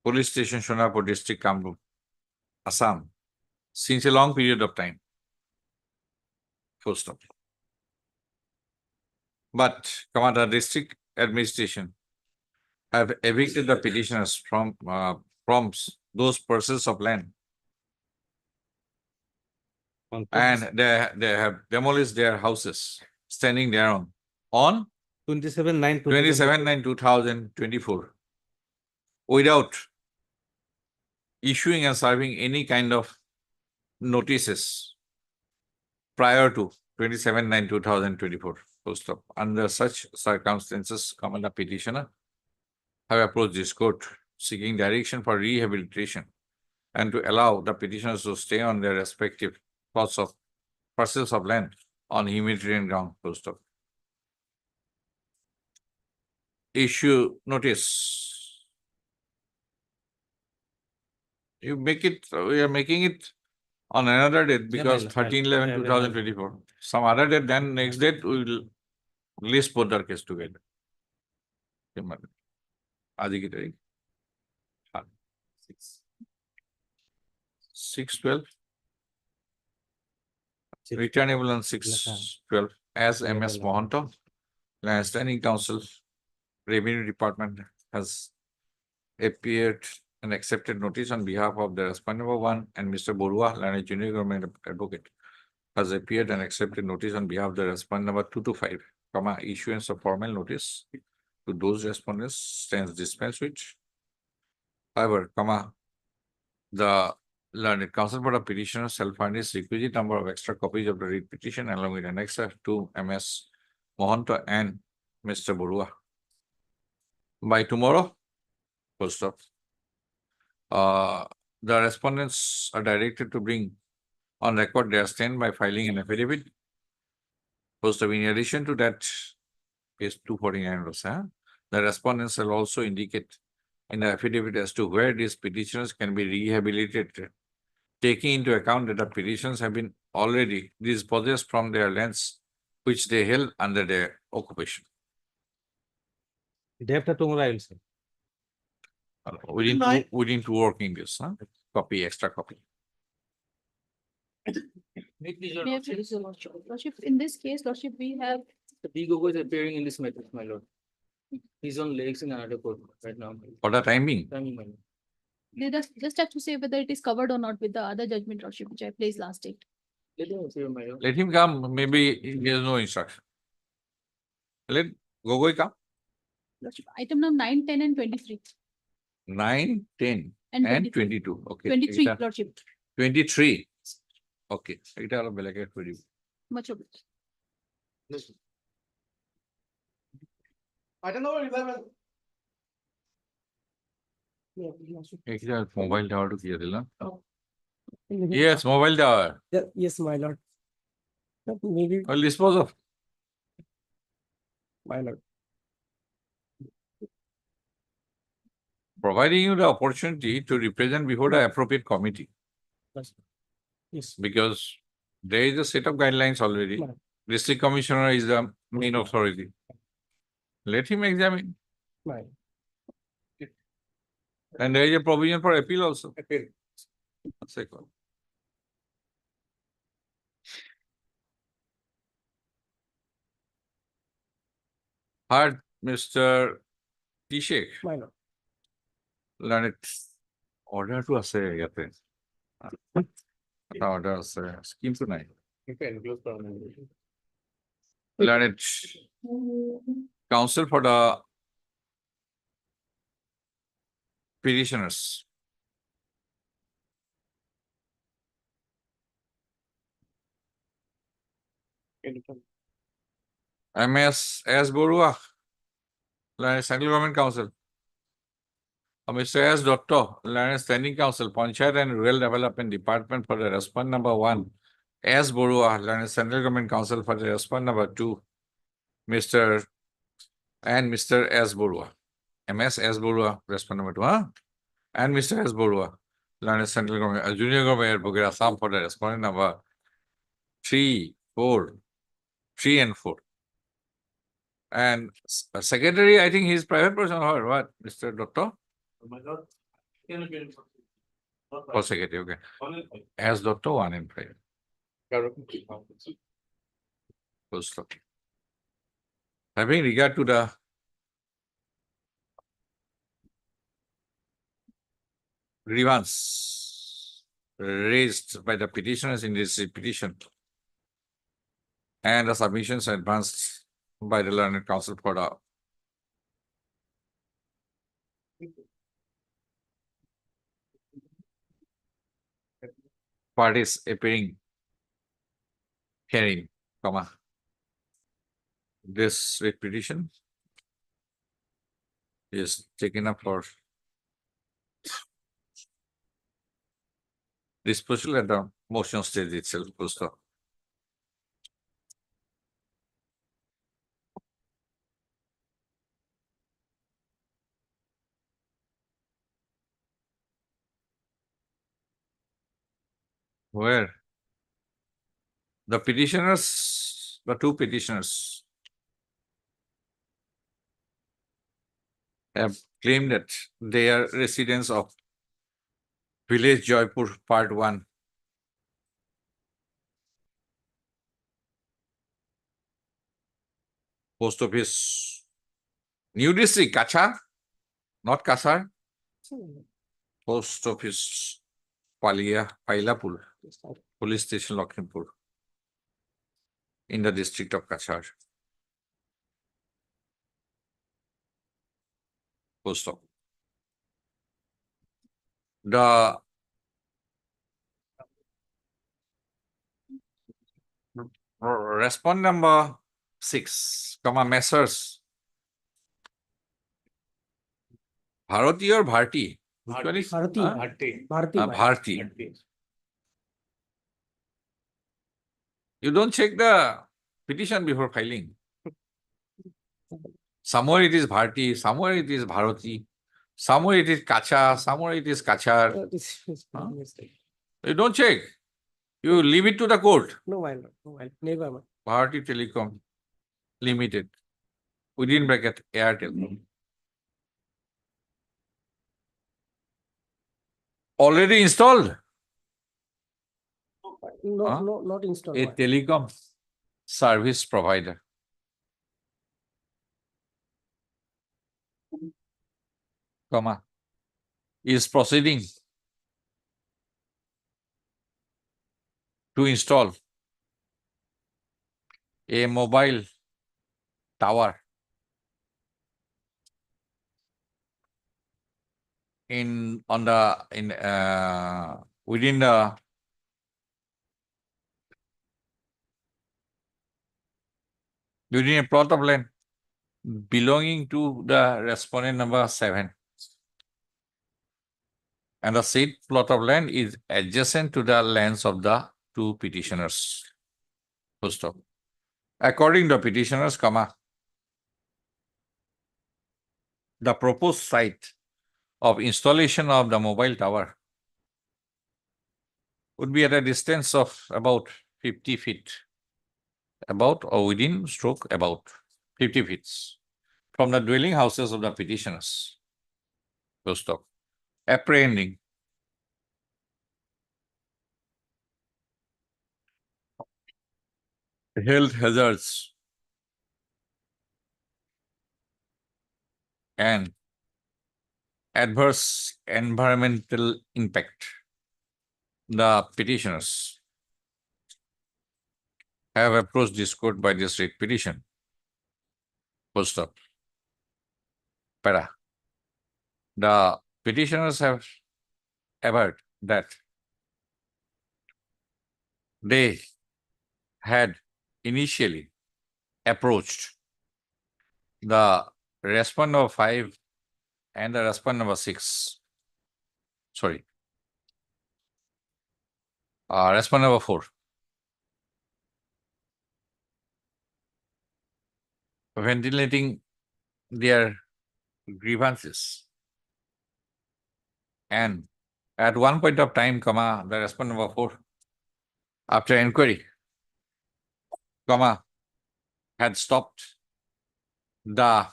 police station, Shonapur district, Kamrup, Assam, since a long period of time. Full stop. But the district administration have evicted the petitioners from those parcels of land, and they have demolished their houses standing there on 27/9/2024 without issuing and serving any kind of notices prior to 27/9/2024. Full stop. Under such circumstances, the petitioner have approached this court seeking direction for rehabilitation and to allow the petitioners to stay on their respective plots of parcels of land on humanitarian ground. Full stop. Issue notice. You make it, we are making it on another date because Lord. 13/11/2024. Some other date, then next date we will list both the case together. Adjudicating. 6/12. Returnable on 6/12 as MS Mohanto, Standing Council, Revenue Department has appeared and accepted notice on behalf of the respondent number 1 and Mr. Borua, Land Junior Government Advocate, has appeared and accepted notice on behalf of the respondent number 2 to 5, issuance of formal notice to those respondents stands dispensed with. However, the learned counsel for the petitioner shall furnish requisite number of extra copies of the writ petition along with annexure to MS Mohanto and Mr. Borua by tomorrow. Full stop. The respondents are directed to bring on record their stand by filing an affidavit. Full stop. In addition to that, page 249 also, the respondents shall also indicate in the affidavit as to where these petitioners can be rehabilitated, taking into account that the petitions have been already dispossessed from their lands which they held under their occupation. Day after tomorrow, I will say. We need to work in this, copy, extra copy. May I please, your lordship? Lordship, in this case, lordship, we have The Bigogo is appearing in this matter, my lord. He's on legs in another court right now. For the timing, Timing, my lord. they just have to say whether it is covered or not with the other judgment, lordship, which I placed last date. Let him see, my lord. let him come, maybe he has no instruction. Let Gogoi come, Lordship, item number 9, 10, and 23. 9, 10 And and 23. 22, okay. 23, Eta lordship. 23, okay. Eta holo belage for you. Much obliged. Item number 11. Ekta mobile tower to kiya dila. Yes, mobile tower, Yes, my lord. Maybe, well, dispose of. my lord. Providing you the opportunity to represent before the appropriate committee. Yes. Because there is a set of guidelines already. Right. District Commissioner is the main authority. Let him examine. My. And there is a provision for appeal also. Appeal. Second. Heard Mr. T-Sheikh, My lord. learned order to আছে ইয়াতে order আছে scheme to নাই learned counsel for the petitioners MS S. Borua, Central Government Council. Mr. S. Dotto, Standing Council, Panchayat and Rural Development Department for the respondent number 1. S. Borua, Central Government Council for the respondent number 2. Mr. S. Borua. MS S. Borua, respondent number 2. And Mr. S. Borua, Central Government, Junior Government Advocate Assam for the respondent number 3, 4, 3 and 4. And secretary, I think he's private person or what, Mr. Dotto? For secretary, okay. As Dotto, 1 and 5. Full stop. Having regard to the grievance raised by the petitioners in this petition and the submissions advanced by the learned counsel for the parties appearing hearing, this writ petition is taken up for disposal at the motion stage itself. Full stop. Where the petitioners, the two petitioners have claimed that they are residents of village Jaipur Part 1. Post office, new district, Kacha, not Kasar. Post office, Pailapur, police station, Lakhimpur, in the district of Kachar. Post office. The respond number 6, Messrs. Bharati or Bharti? Which one is? Bharati, Huh? Bharati, my lord. Bharti. You don't check the petition before filing. Somewhere it is Bharti, somewhere it is Bharati, somewhere it is Kacha, somewhere it is Kachar. This is my Huh? mistake. You don't check. You leave it to the court. No, my lord, no, never, my. Bharati Telecom Limited, within bracket Airtel. Already installed No, Huh? no, not installed. a my. telecom service provider. Is proceeding to install a mobile tower within a plot of land belonging to the respondent number 7. And the said plot of land is adjacent to the lands of the two petitioners. Full stop. According to petitioners, the proposed site of installation of the mobile tower would be at a distance of about 50 feet, about or within stroke about 50 feet from the dwelling houses of the petitioners. Full stop. Apprehending health hazards and adverse environmental impact. The petitioners have approached this court by this writ petition. Full stop. Para. The petitioners have averred that they had initially approached the respondent number 5 and the respondent number 6. Sorry. Respondent number 4. Ventilating their grievances. And at one point of time, the respondent number 4, after inquiry, had stopped the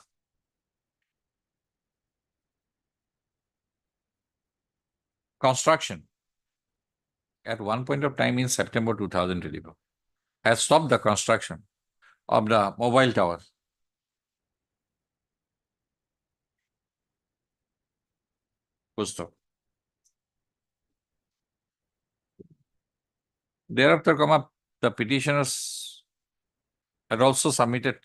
construction at one point of time in September 2024, has stopped the construction of the mobile tower. Full stop. Thereafter, the petitioners had also submitted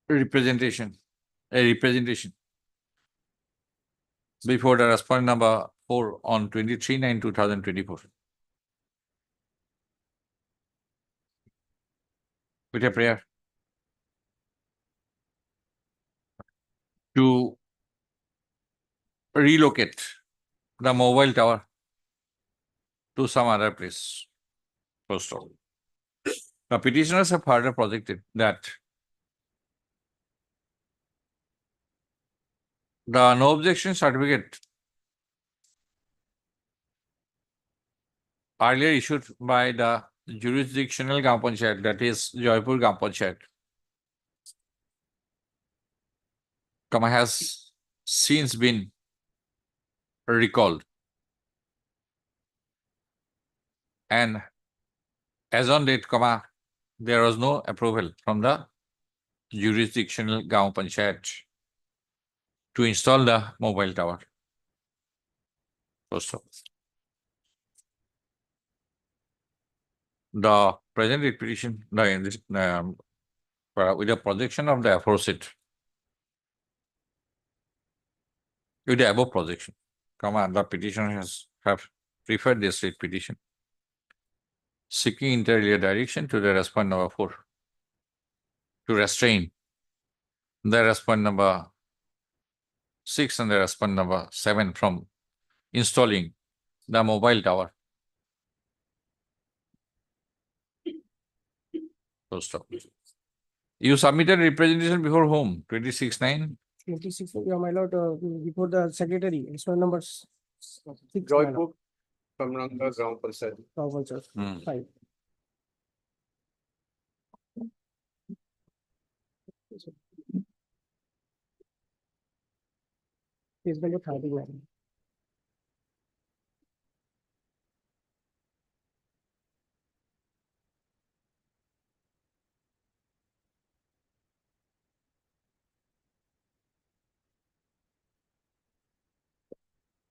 a representation before the respondent number 4 on 23/9/2024 with a prayer to relocate the mobile tower to some other place. First of all, the petitioners have further projected that the no objection certificate earlier issued by the jurisdictional Gram Panchayat, that is Jaipur Gram Panchayat, has since been recalled. And as on date, there was no approval from the jurisdictional Gram Panchayat to install the mobile tower. First of all, the present writ petition, with the projection of the aforesaid, with the above projection, the petitioner have referred this writ petition seeking inter alia direction to the respondent number 4 to restrain the respondent number 6 and the respondent number 7 from installing the mobile tower. First of all, you submitted representation before whom? 26/9. 26, yeah, my lord, before the secretary, instrument number 6. Joypur, Kamranga, Gram Panchayat. Hmm. 5. Case number 39.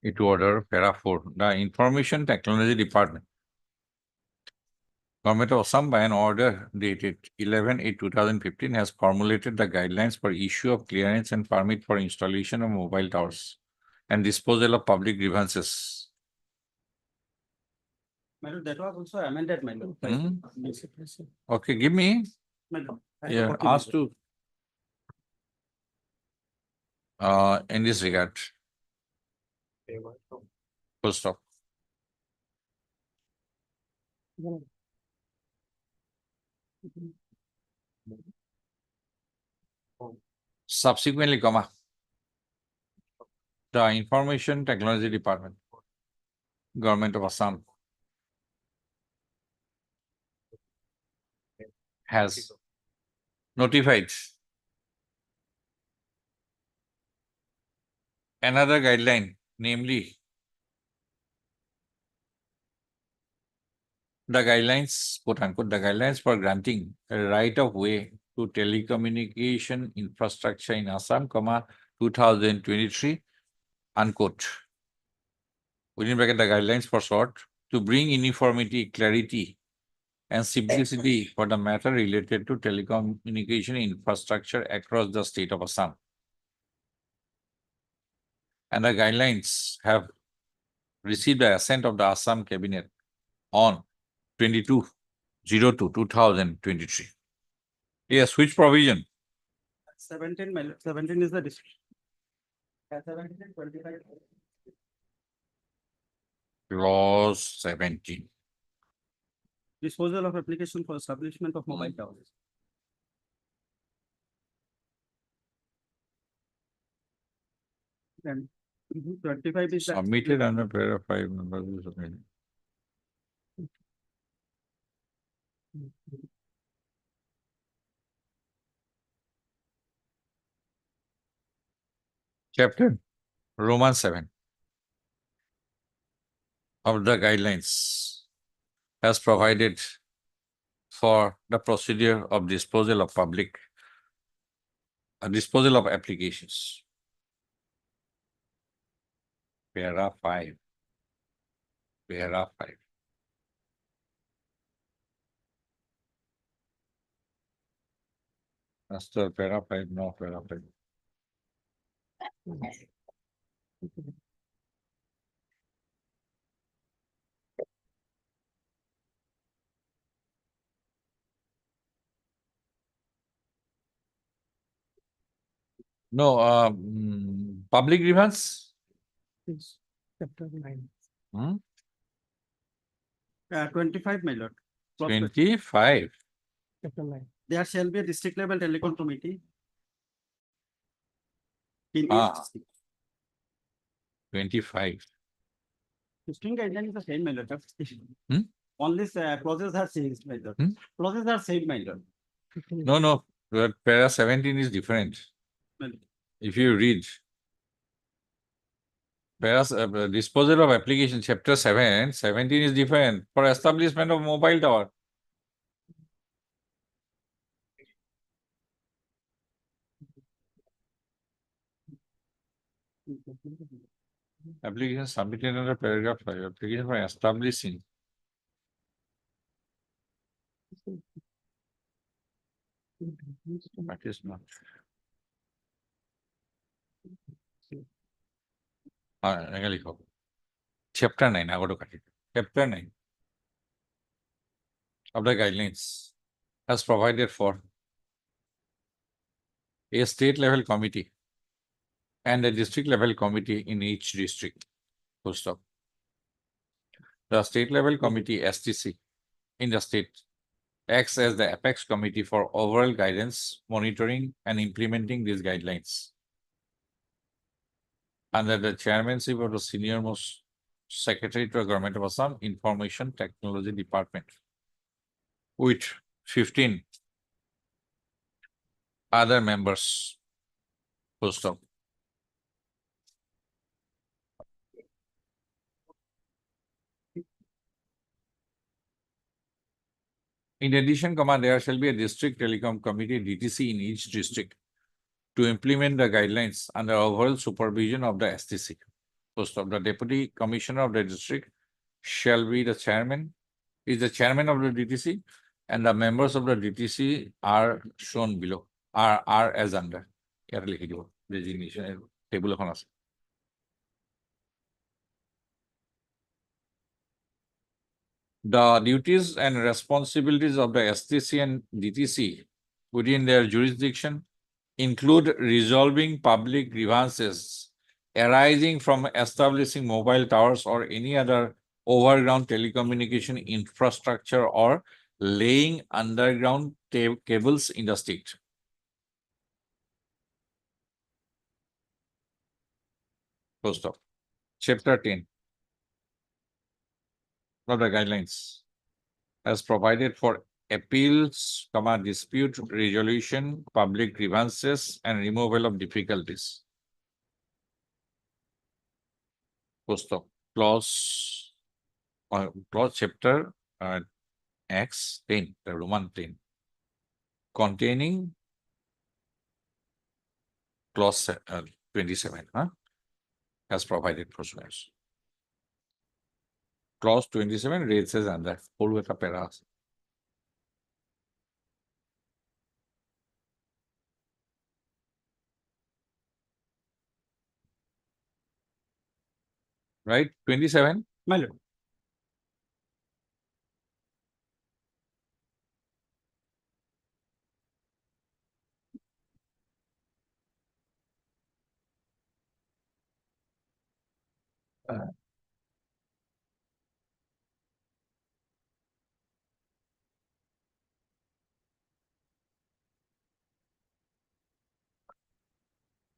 It order para 4. The Information Technology Department, Government of Assam, by an order dated 11/8/2015, has formulated the guidelines for issue of clearance and permit for installation of mobile towers and disposal of public grievances. Madam, that was also amended, madam. Okay, give me. Madam. Yeah, ask to. In this regard. Full stop. Subsequently, the Information Technology Department, Government of Assam, has notified another guideline, namely the guidelines, quote unquote, the guidelines for granting a right of way to telecommunication infrastructure in Assam, 2023, unquote. Within bracket, the guidelines for short, to bring uniformity, clarity, and simplicity for the matter related to telecommunication infrastructure across the state of Assam. And the guidelines have received the assent of the Assam Cabinet on 22/02/2023. Yes, which provision? 17, madam. 17 is the district. 17 and 25. Clause 17. Disposal of application for establishment of mobile towers. And 25 is that. Submitted under paragraph 5 numbers. Chapter Roman 7 of the guidelines has provided for the procedure of disposal of disposal of applications. Para 5. Para 5. Master, para 5, no, para 5. No, public grievance? Yes, chapter 9. Hmm? 25, my lord. Clause 25. Chapter 9. There shall be a district level telecom committee. In each Ah. district. 25. String guideline is the same, my lord. Hmm? Only clauses are changed, my lord. Hmm? Clauses are same, my lord. No, but para 17 is different. My lord. If you read disposal of application, chapter 7, 17 is different for establishment of mobile tower. Application submitted under paragraph 5, application for establishing. That is not. Chapter 9, I got to cut it. Chapter 9 of the guidelines has provided for a state level committee and a district level committee in each district. Full stop. The state level committee, STC, in the state acts as the apex committee for overall guidance, monitoring, and implementing these guidelines. Under the chairmanship of the senior most secretary to the Government of Assam Information Technology Department, with 15 other members. Full stop. In addition, there shall be a district telecom committee DTC in each district to implement the guidelines under overall supervision of the STC. Post of the deputy commissioner of the district shall be the chairman, is the chairman of the DTC, and the members of the DTC are shown below, are as under. Designation table. The duties and responsibilities of the STC and DTC within their jurisdiction include resolving public grievances arising from establishing mobile towers or any other overground telecommunication infrastructure or laying underground cables in the state. Full stop. Chapter 10 of the guidelines has provided for appeals, dispute resolution, public grievances, and removal of difficulties. Full stop. Clause chapter X10, the Roman 10, containing clause 27, has provided for source. Clause 27 raises under Purvata paras. Right? 27. My lord.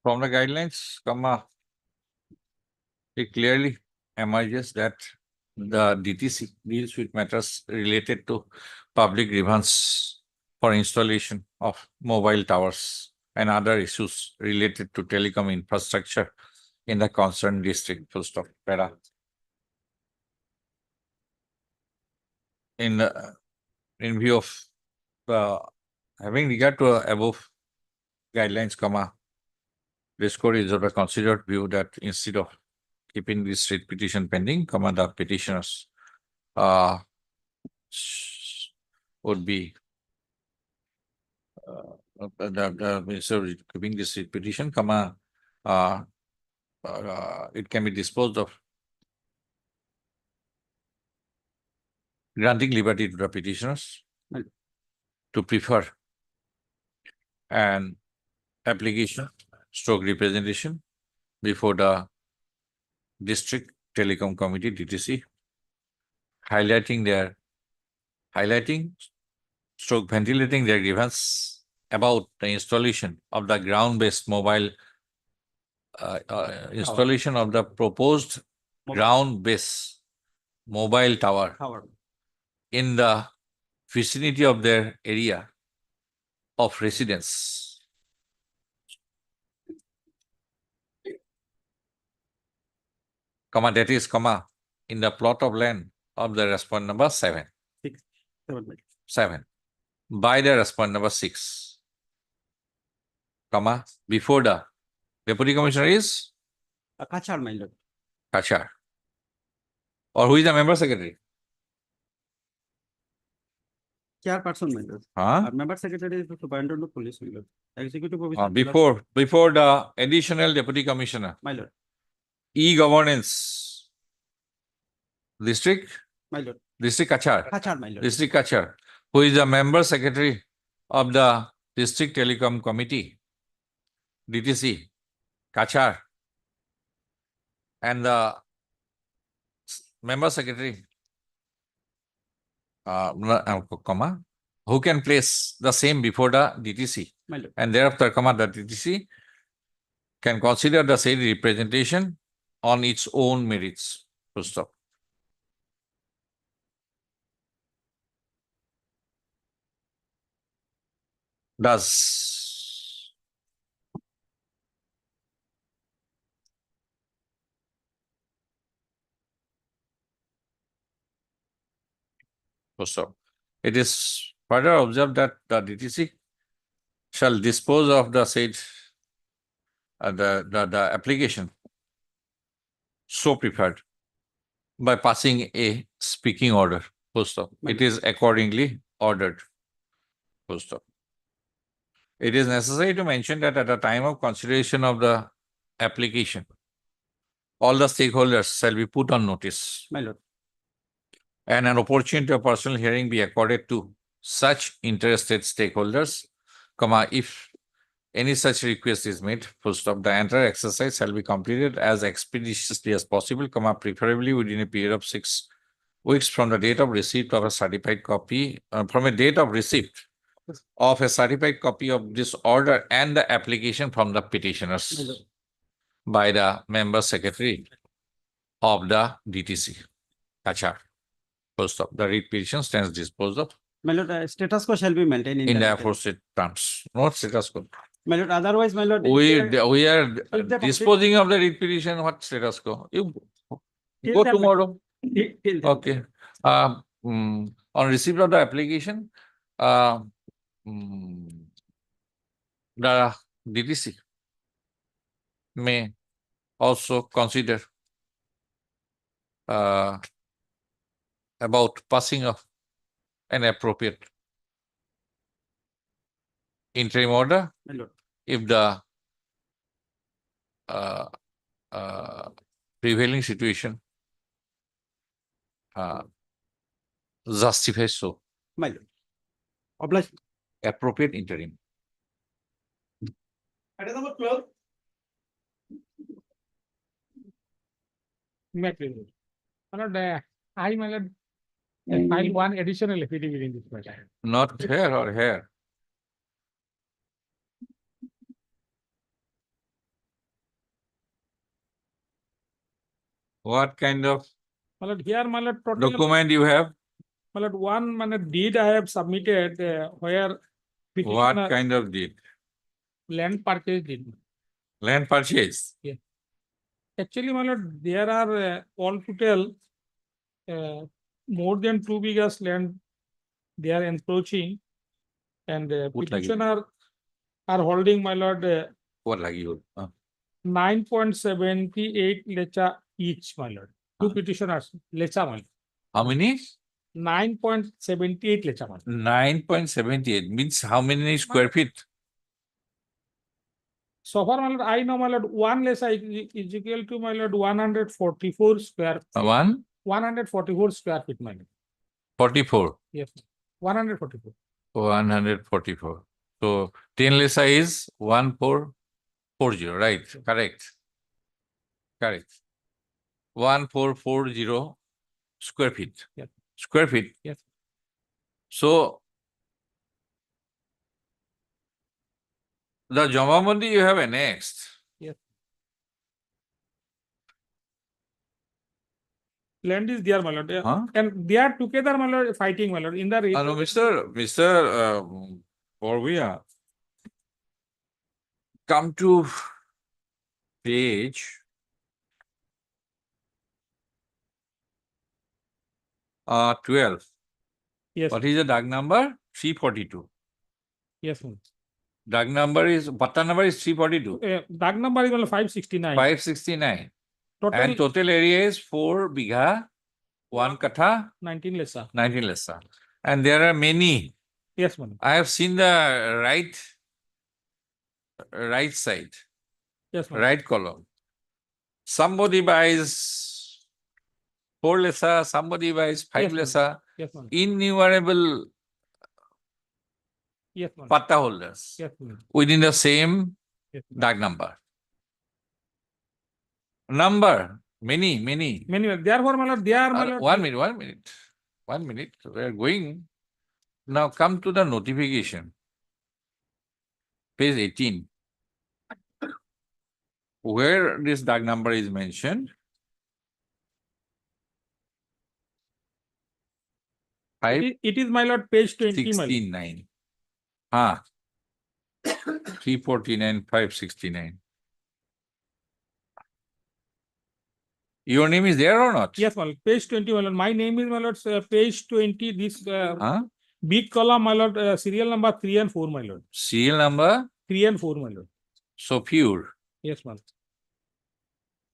From the guidelines, it clearly emerges that the DTC deals with matters related to public grievance for installation of mobile towers and other issues related to telecom infrastructure in the concerned district. Full stop. Para. In view of having regard to above guidelines, this court is of a considered view that instead of keeping this writ petition pending, the petitioners would be keeping this writ petition, it can be disposed of, granting liberty to the petitioners to prefer an application stroke representation before the District Telecom Committee, DTC, highlighting stroke ventilating their grievance about the installation of the ground-based mobile installation of the proposed ground-based mobile tower in the vicinity of their area of residence. Comma, that is, comma, in the plot of land of the respondent number 7. 7. By the respondent number 6. Comma, before the Deputy Commissioner is Kachar, my lord. Kachar. Or who is the member secretary? Chairperson, my lord. Huh? Member secretary is the superintendent of police, my lord. Executive officer. Before the additional Deputy Commissioner. My lord. E-governance. District? My lord. District Kachar. Kachar, my lord. District Kachar, who is the member secretary of the District Telecom Committee, DTC, Kachar, and the member secretary, comma, who can place the same before the DTC, My lord. and thereafter, comma, the DTC can consider the said representation on its own merits. Full stop. Does full stop. It is further observed that the DTC shall dispose of the said the application so preferred by passing a speaking order. Full stop. It is accordingly ordered. Full stop. It is necessary to mention that at the time of consideration of the application, all the stakeholders shall be put on notice, My lord. and an opportunity of personal hearing be accorded to such interested stakeholders, comma, if any such request is made, full stop, the entire exercise shall be completed as expeditiously as possible, comma, preferably within a period of 6 weeks from the date of receipt of a certified copy, from a date of receipt of a certified copy of this order and the application from the petitioners by the member secretary of the DTC. Kachar. Full stop. The read petition stands disposed of My lord, status quo shall be maintained in the aforesaid terms. Not status quo. My lord, otherwise, my lord. We are if the disposing of the read petition. What status quo? You go tomorrow. Okay. On receipt of the application, the DTC may also consider about passing of an appropriate interim order My lord. if the prevailing situation justifies so. My lord. Obliged. Appropriate interim. Item number 12. My lord, I, my lord, file one additional affidavit in this matter. Not here or here. What kind of My lord, here, my lord, total, document you have? my lord, one, my lord, deed I have submitted where What petitioner kind of deed? land purchase deed. Land purchase? Actually, my lord, there are all total more than 2 bighas land they are encroaching, and What like it? petitioner are holding, my lord, What like you? 9.78 lecha each, my lord. Two petitioners, lecha, my lord. How many? 9.78 lecha, my lord. 9.78 means how many square feet? So far, my lord, I know, my lord, one lecha is equal to, my lord, 144 square. 144 square feet, my lord. 44. Yes, 144. 144. So 10 lesa is 1/4. 40, right, correct. Correct. 1440 square feet. Yeah. Square feet. Yes. So the Jamamandi you have annexed. Land is there, my lord. Huh? And they are together, my lord, fighting, my lord, in the. No, Mr. Borvia, come to page 12. Yes, What is the Dag number? 342. yes, ma'am. Dag number is, Patta number is 342. Dag number is 569. 569. And total area is 4 bigha, 1 katha, 19 lessa. 19 lessa. And there are many. Yes, ma'am. I have seen the right side, Yes, ma'am. right column. Somebody buys 4 lessa, somebody buys 5 Yes, ma'am. lessa. Yes, ma'am. Innumerable Yes, ma'am. patta holders Yes, ma'am. within the same Yes, ma'am. Dag number. Number, many. Many, therefore, my lord, they are, my lord. 1 minute, 1 minute. 1 minute. We are going. Now come to the notification. Page 18. Where this Dag number is mentioned. 5, It is, my lord, page 20, my lord. 69. 349, 569. Your name is there or not? Yes, my lord, page 20, my lord. My name is, my lord, page 20, this Huh? big column, my lord, serial number 3 and 4, my lord. Serial number? 3 and 4, my lord. So pure. Yes, ma'am.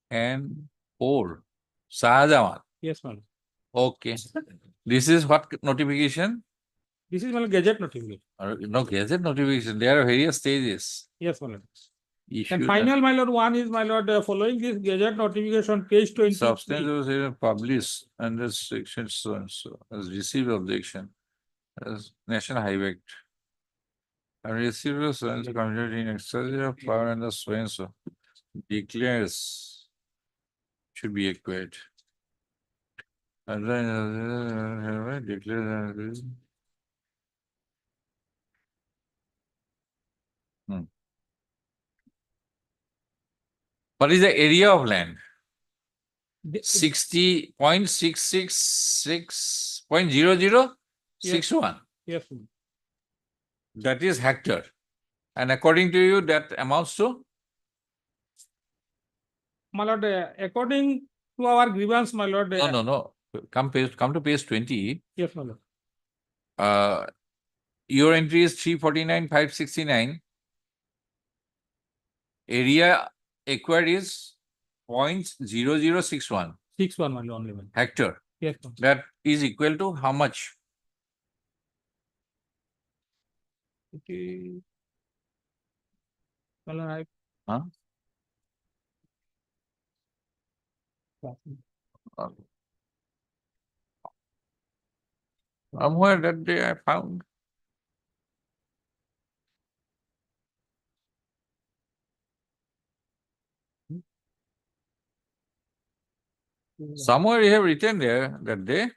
And 4. Sahajawan. Yes, ma'am. Okay. This is what notification? This is, my lord, gazette notification. No, gazette notification. There are various stages. Yes, my lord. Issue And final, my lord, one is, my lord, following this gazette notification, page 20. substance was published under section so and so as received objection as National Highway Act. And received a so and so committed in exercise of power and the so and so declares should be acquired. And then declares. What is the area of land? 60.666.0061. Yes, ma'am. That is hectare. And according to you, that amounts to? My lord, according to our grievance, my lord. No. Come to page 20. Yes, my lord. Your entry is 349,569. Area acquired is 0.0061 61, my lord, only one. hectare. Yes, ma'am. That is equal to how much? Okay. My lord, Huh? Somewhere that day I found. Somewhere you have written there that day.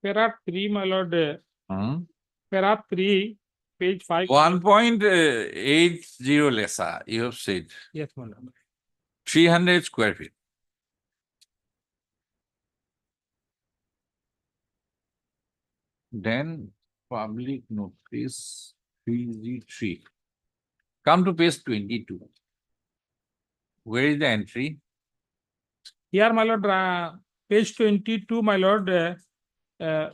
Para 3, my lord. Para 3, page 5. 1.80 lessa, you have said. Yes, my lord. 300 square feet. Then public notice 303. Come to page 22. Where is the entry? Here, my lord, page 22, my lord,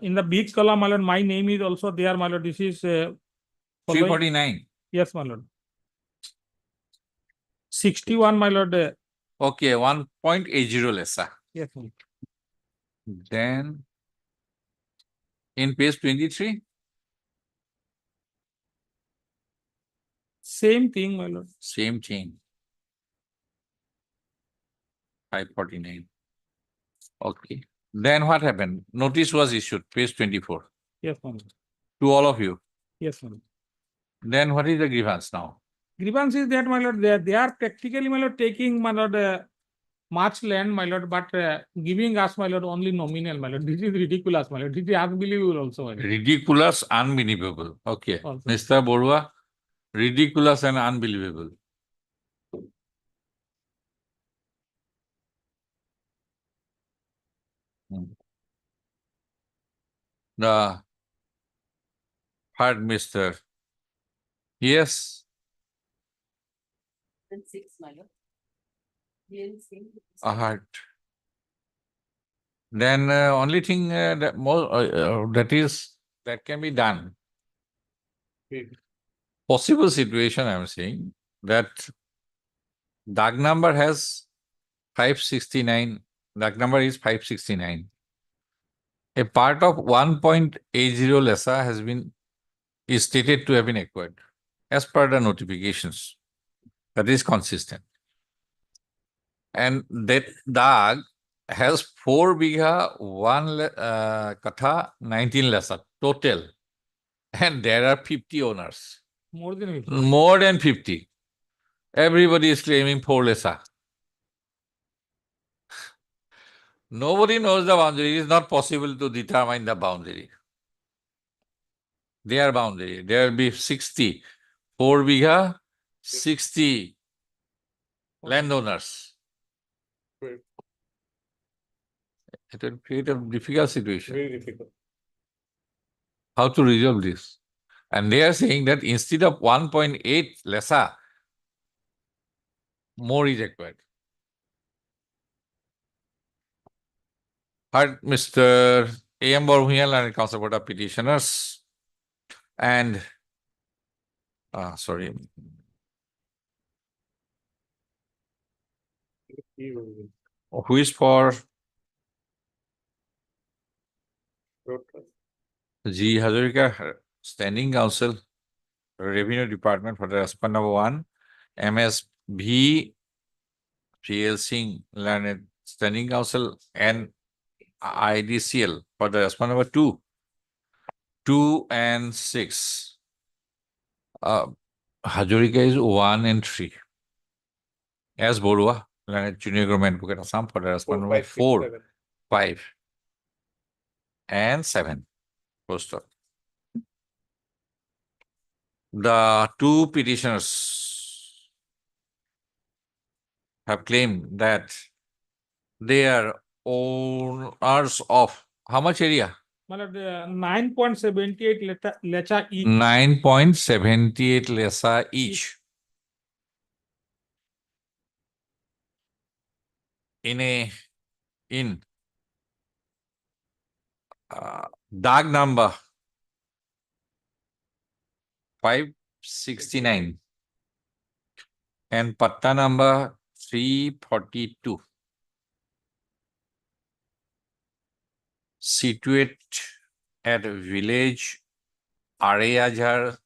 in the big column, my lord, my name is also there, my lord. This is 349. Yes, my lord. 61, my lord. Okay, 1.80 lessa. Yes, my lord. Then in page 23. Same thing, my lord. Same thing. 549. Okay. Then what happened? Notice was issued, page 24, Yes, my lord. to all of you. Yes, my lord. Then what is the grievance now? Grievance is that, my lord, they are practically, my lord, taking, my lord, much land, my lord, but giving us, my lord, only nominal, my lord. This is ridiculous, my lord. This is unbelievable also, my lord. Ridiculous, unbelievable. Okay. Also. Mr. Borua, ridiculous and unbelievable. The third Mr. Yes. Six, my lord. Yes, A heart. Then only thing that more that can be done. Possible situation I'm saying that DAG number has 569. DAG number is 569. A part of 1.80 LESA has been is stated to have been acquired as per the notifications. That is consistent. And that DAG has 4 bigha, 1 katha, 19 LESA total. And there are 50 owners. More than 50. More than 50. Everybody is claiming 4 LESA. Nobody knows the boundary. It is not possible to determine the boundary. Their boundary. There will be 60. 4 bigha, 60 landowners. It will create a difficult situation. Very difficult. How to resolve this? And they are saying that instead of 1.8 LESA, more is required. Heard Mr. A.M. Borhuial and Council Board of Petitioners and sorry. Who is for G. Hazarika, Standing Council, Revenue Department for the respondent number 1, MS V. P.L. Singh, Learned Standing Council, and IDCL for the respondent number 2, 2 and 6. Hazarika is 1 and 3. As Borua, Learned Junior Government Advocate Assam for the respondent number 4, 5, and 7. Poster. The 2 petitioners have claimed that they are owners of how much area? 9.78 lecha each. 9.78 LESA each. In DAG number 569 and patta number 342, situate at village Areyajar,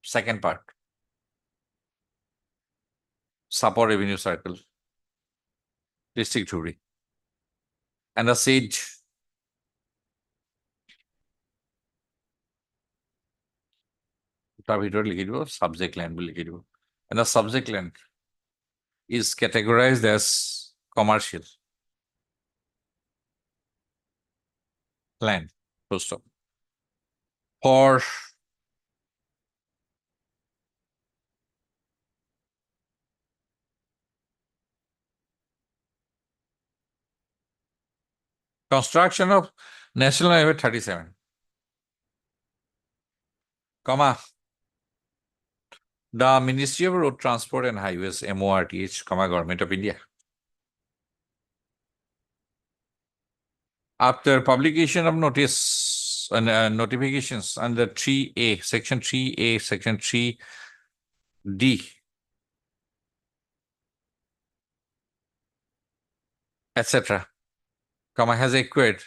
second part, Sapor Revenue Circle, District Dhuri. And the said subject land will liquid. And the subject land is categorized as commercial land. Full stop. For construction of National Highway 37, comma, the Ministry of Road Transport and Highways, MORTH, comma, Government of India. After publication of notice and notifications under 3A, Section 3A, Section 3D, etc., comma, has acquired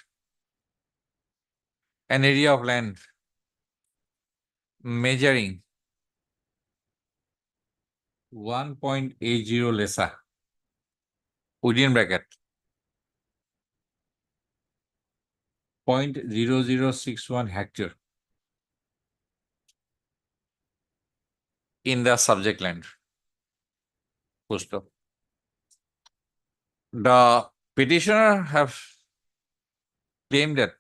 an area of land measuring 1.80 lesser within bracket 0.0061 hectare in the subject land. Full stop. The petitioner have claimed that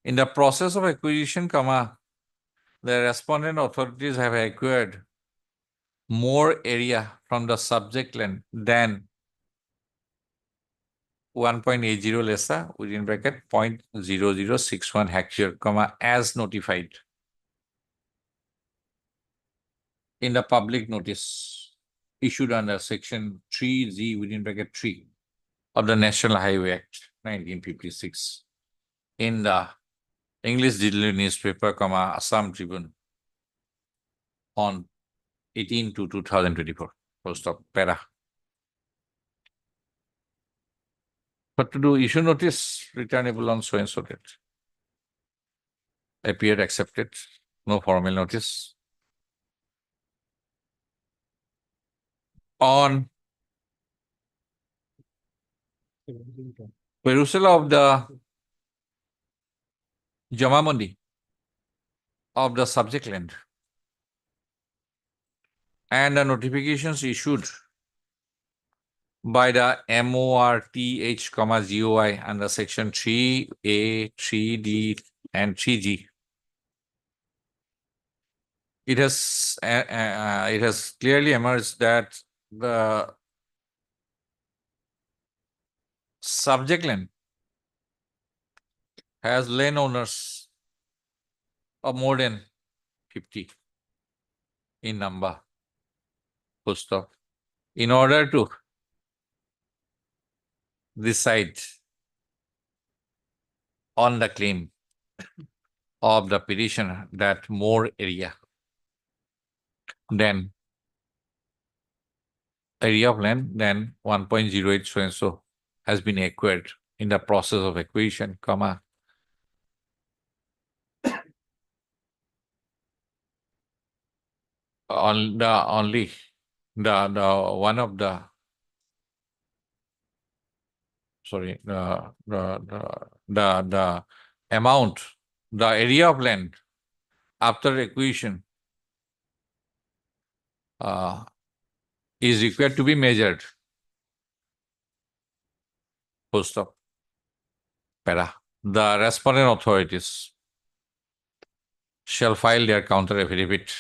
in the process of acquisition, the respondent authorities have acquired more area from the subject land than 1.80 lesser within bracket 0.0061 hectare, as notified in the public notice issued under section 3Z within bracket 3 of the National Highway Act 1956 in the English digital newspaper, Assam Tribune on 18/2/2024. Full stop. Para. What to do? Issue notice returnable on so and so date. Appeared accepted. No formal notice. On perusal of the Jamamandi of the subject land and the notifications issued by the MORTH, GOI under section 3A, 3D, and 3G. It has clearly emerged that the subject land has land owners of more than 50 in number. Full stop. In order to decide on the claim of the petitioner that more area of land than 1.08 so and so has been acquired in the process of acquisition, on the only the one of the sorry the amount, the area of land after acquisition is required to be measured. Full stop. Para. The respondent authorities shall file their counter affidavit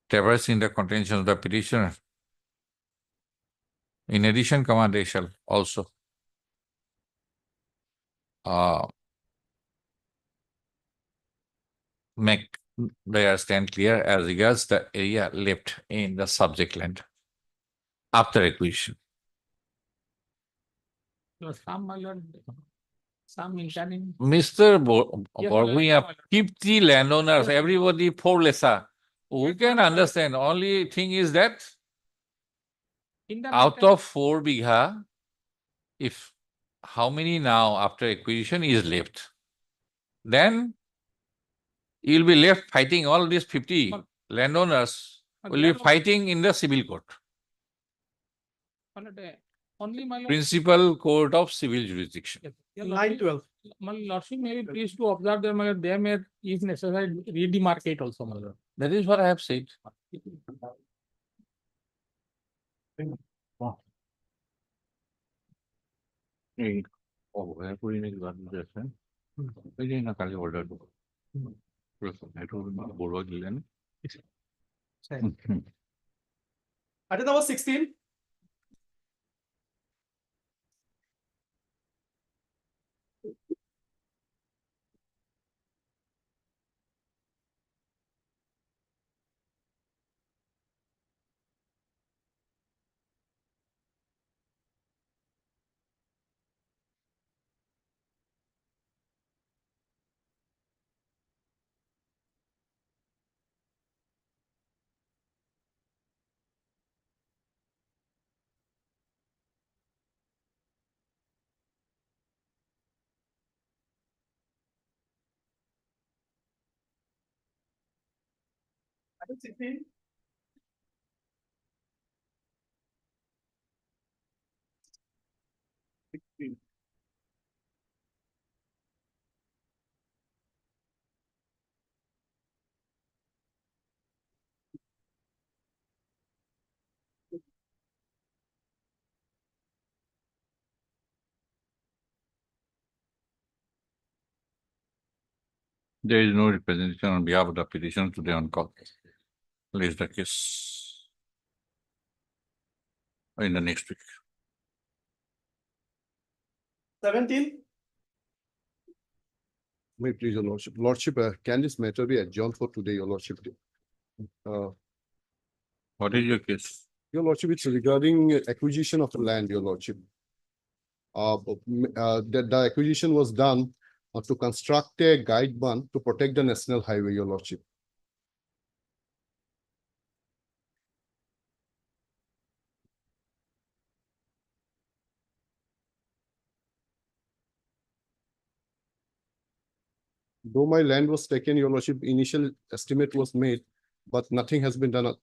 traversing the contention of the petitioner. In addition, they shall also make their stand clear as regards the area left in the subject land after acquisition. Mr. We have 50 landowners, everybody 4 lesser. We can understand. Only thing is that out of 4 bigha, if how many now after acquisition is left, then you'll be left fighting all these 50 landowners will be fighting in the civil court. Principal Court of Civil Jurisdiction. 9/12. My lordship may be pleased to observe that they may, if necessary, redemarcate also, my lord. That is what I have said. Item number 16. There is no representation on behalf of the petitioner today on call. Place the case in the next week. 17. May it please your lordship. Lordship, can this matter be adjourned for today, your lordship? What is your case? Your lordship, it's regarding acquisition of land, your lordship. That the acquisition was done to construct a guide bund to protect the national highway, your lordship. Though my land was taken, your lordship, initial estimate was made, but nothing has been done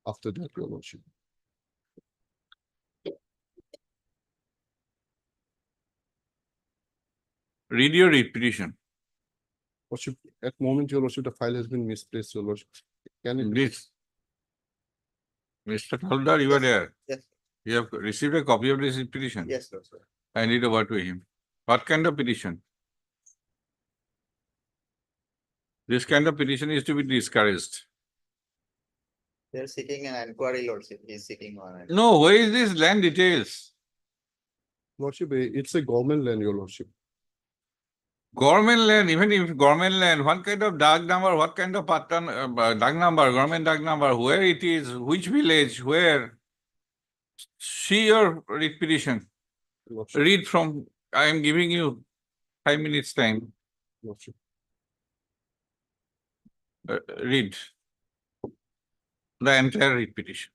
after that, your lordship. Read your petition. Lordship, at moment, your lordship, the file has been misplaced, your lordship. Can it? This. Mr. Taldar, you are there. Yes. You have received a copy of this petition. Yes, sir. I need a word with him. What kind of petition? This kind of petition is to be discouraged. They're seeking an inquiry, lordship. He's seeking one. No, where is this land details? Lordship, it's a government land, your lordship. Government land, even if government land, what kind of DAG number, what kind of pattern, DAG number, government DAG number, where it is, which village, where? See your petition. Lordship, Read from, I am giving you 5 minutes time. lordship. Read the entire petition.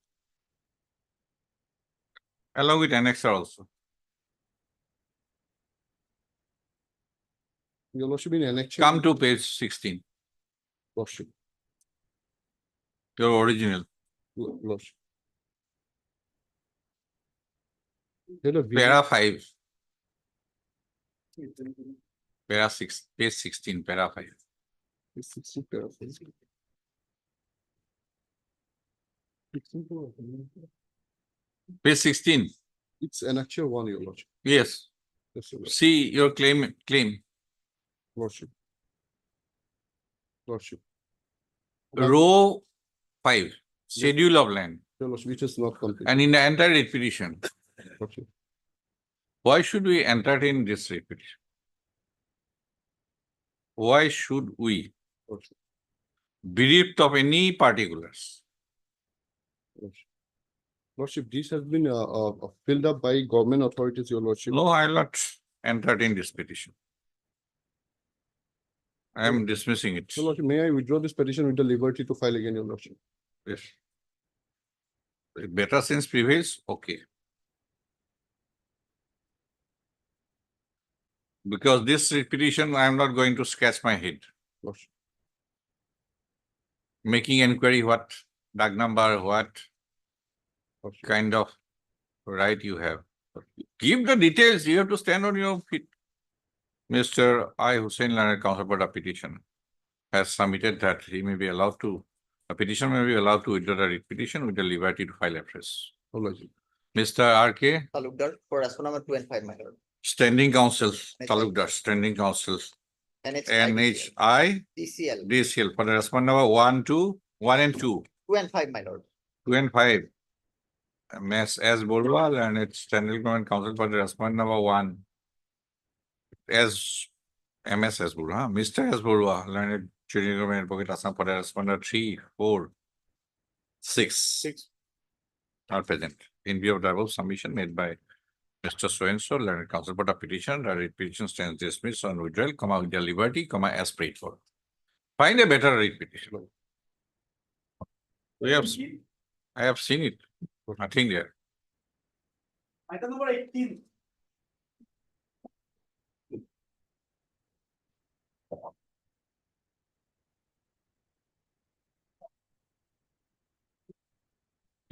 Along with annexer also. Your lordship, in annexure. Come to page 16, Lordship, your original. lordship. Hello, Para 5. Para 6, page 16, para 5. Page 16. It's annexure 1, your lordship. Yes. Yes, your lordship. See your claim. Lordship. Lordship. Row 5, schedule of land. Your lordship, which is not complete. And in the entire petition, Lordship. why should we entertain this petition? Why should we? Lordship. Bereft of any particulars? Lordship. Lordship, this has been filled up by government authorities, your lordship. No, I will not entertain this petition. I am dismissing it. Your lordship, may I withdraw this petition with the liberty to file again, your lordship? Yes. If better sense prevails, okay. Because this petition, I am not going to scratch my head. Lordship. Making inquiry what DAG number, what Lordship. kind of right you have. Give the details, you have to stand on your feet. Mr. I. Hussain, Learned Counsel for the petition, has submitted that he may be allowed to, a petitioner may be allowed to withdraw the petition with the liberty to file afresh. Lordship. Mr. R.K., Talukdar for response number 2 and 5, my lord. Standing Counsel, Talukdar, Standing Counsel, NHI, DCL DCL for the response number 1 and 2. 2 and 5, my lord. 2 and 5. Ms. S. Borwal and its Standing Government Council for the response number 1. As MS S. Borwal, Mr. S. Borwal, learned Judicial Government Advocate Assam for the response number 3, 4, 6. Are present. In view of the above submission made by Mr. So-and-so, learned counsel for the petition, the petition stands dismissed on withdrawal, with their liberty, as prayed for. Find a better petition. I have seen it. Nothing there. Item number 18.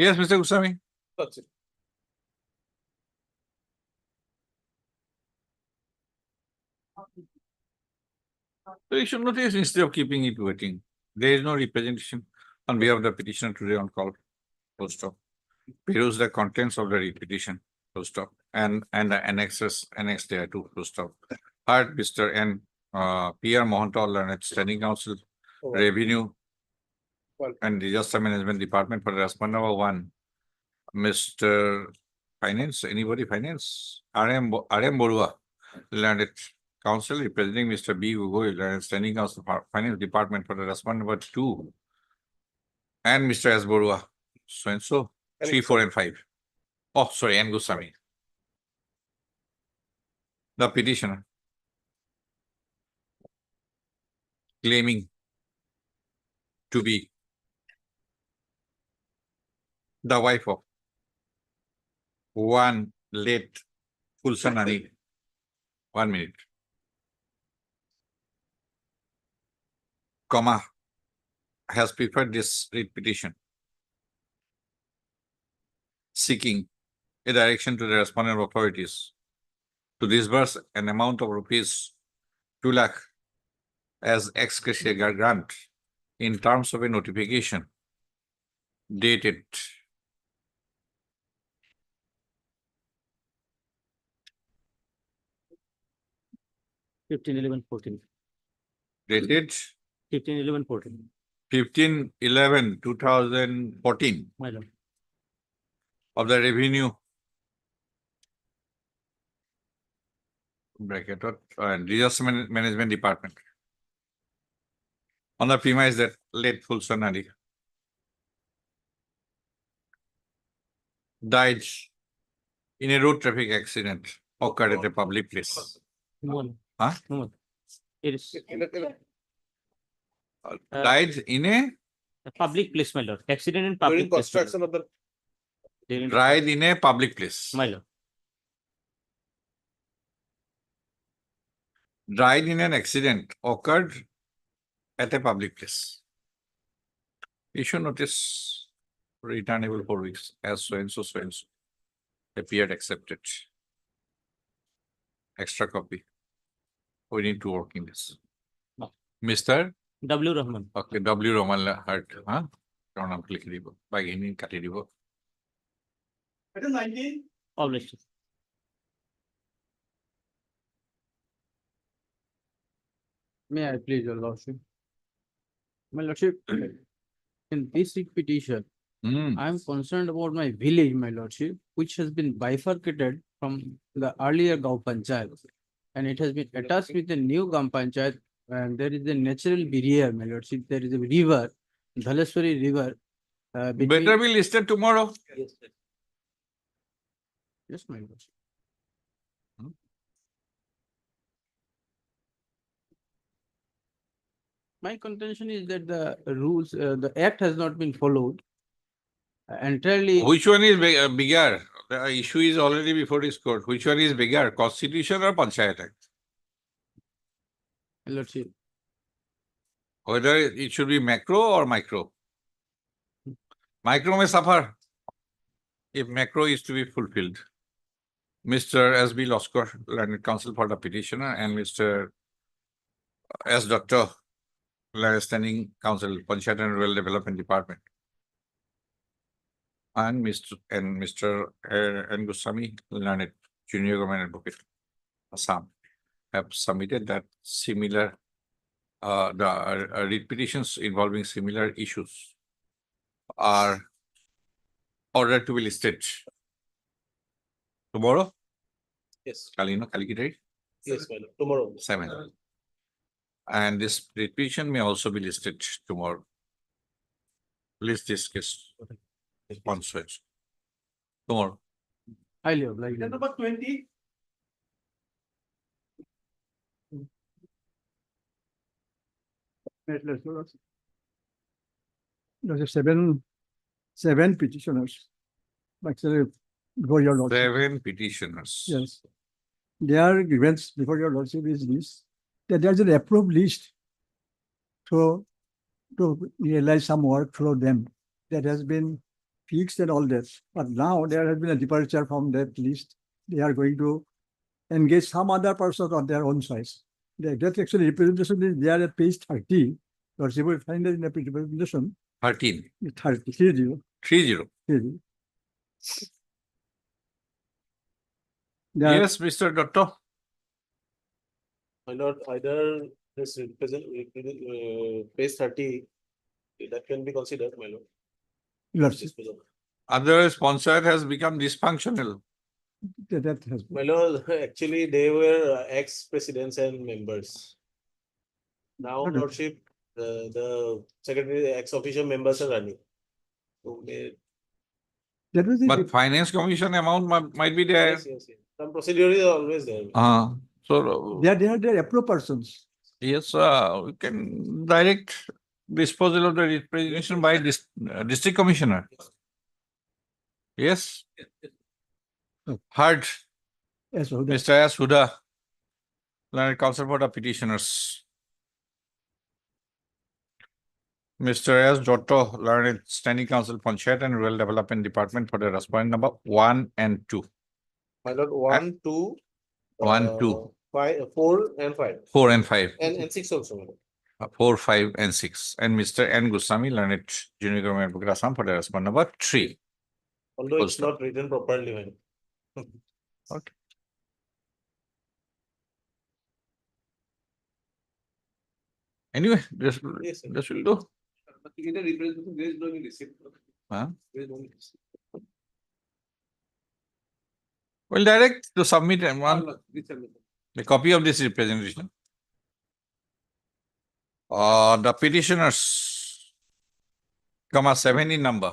Yes, Mr. Goswami. That's it. So you should notice instead of keeping it waiting, there is no representation on behalf of the petitioner today on call. Full stop. Peruse the contents of the petition. Full stop. And the annexes, annex there too. Full stop. Heard Mr. N. P.R. Mohantal and Standing Council, Revenue and Disaster Management Department for response number 1. Mr. Finance, anybody finance? R.M. Borua, Landed Council representing Mr. B. Gugoi, Landed Standing Council for Finance Department for the response number 2. And Mr. S. Borua, so and so, 3, 4, and 5. Oh, sorry, N. Goswami. The petitioner claiming to be the wife of one late Fulsanani. 1 minute. Comma has preferred this writ petition, seeking a direction to the respondent authorities to disburse an amount of rupees 2 lakh as ex-gratia grant in terms of a notification dated 15/11/14. dated 15/11/14. 15/11/2014 My lord. of the Revenue bracket and Disaster Management Department on the premise that late Fulsanani died in a road traffic accident occurred at a public place. No one. Huh? No one. It is Died in a public place, my lord. Accident in public During place. my lord. construction of the died in a public place. My lord. Died in an accident occurred at a public place. Issue notice returnable 4 weeks as so and so appeared accepted. Extra copy. We need 2 working days. No. Mr. W. Rahman. Okay, W. Roman heart, huh? Don't click ribo. By any cut ribo. Item 19. Published. May I please, your lordship? My lordship, in this writ petition, I am concerned about my village, my lordship, which has been bifurcated from the earlier Gaon Panchayat. And it has been attached with the new Gaon Panchayat, and there is a natural barrier, my lordship. There is a river, Dhaleswari River. Better be listed tomorrow. Yes, my lordship. My contention is that the rules, the act has not been followed. Entirely. Which one is bigger? The issue is already before this court. Which one is bigger, Constitution or Panchayat Act? Lordship. Whether it should be macro or micro. Micro may suffer if macro is to be fulfilled. Mr. S.B. Loskar, Landed Counsel for the petitioner, and Mr. S. Dr. Landed Standing Counsel, Panchayat and Rural Development Department. And Mr. N. Goswami, Learned Junior Government Advocate, Assam, have submitted that similar, writ petitions involving similar issues are ordered to be listed tomorrow. yes, Kalikidai, yes, my lord. Tomorrow. 7. And this writ petition may also be listed tomorrow. List this case. On switch. Tomorrow. Highly obliged. Item number 20. There's seven petitioners. Actually, before your lordship. 7 petitioners. Yes. Their grievance before your lordship is this, that there's an approved list to realize some work for them that has been fixed and all that. But now there has been a departure from that list. They are going to engage some other person on their own choice. The exact actually representation is there at page 30. Or you will find it in the representation 13, 30. 30. There- Yes, Mr. Dotto. My lord, either this page 30, that can be considered, my lord. Lordship, Otherwise, Panchayat has become dysfunctional. that has been. My lord, actually, they were ex-presidents and members. Now, Okay. lordship, the secretary, ex-official members are running. So they, That was the. But finance commission amount might be there. yes. Some procedure is always there. So, They are their approved persons. yes, we can direct disposal of the representation by district commissioner. Yes. Heard, Yes, so that- Mr. S. Huda, learned counsel for the petitioners. Mr. S. Dotto, learned standing counsel Panchayat and Rural Development Department for the respondent number 1 and 2. My lord, 1, 2. 1, 2. 5, 4 and 5. 4 and 5. And 6 also, my lord. 4, 5, and 6. And Mr. N. Goswami, learned junior government advocate Assam for the respondent number 3. Although Full it's stop. not written properly, my lord. Okay. Anyway, this Yes, sir. will do. Huh? Well, direct to submit a copy of this representation. The petitioners, 7 in number,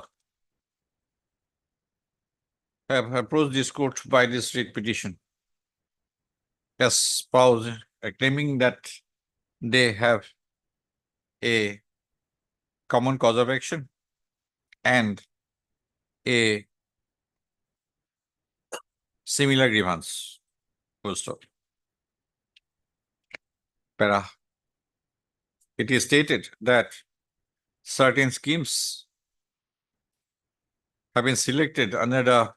have approached this court by this writ petition, espoused, claiming that they have a common cause of action and a similar grievance. Full stop. Para. It is stated that certain schemes have been selected under the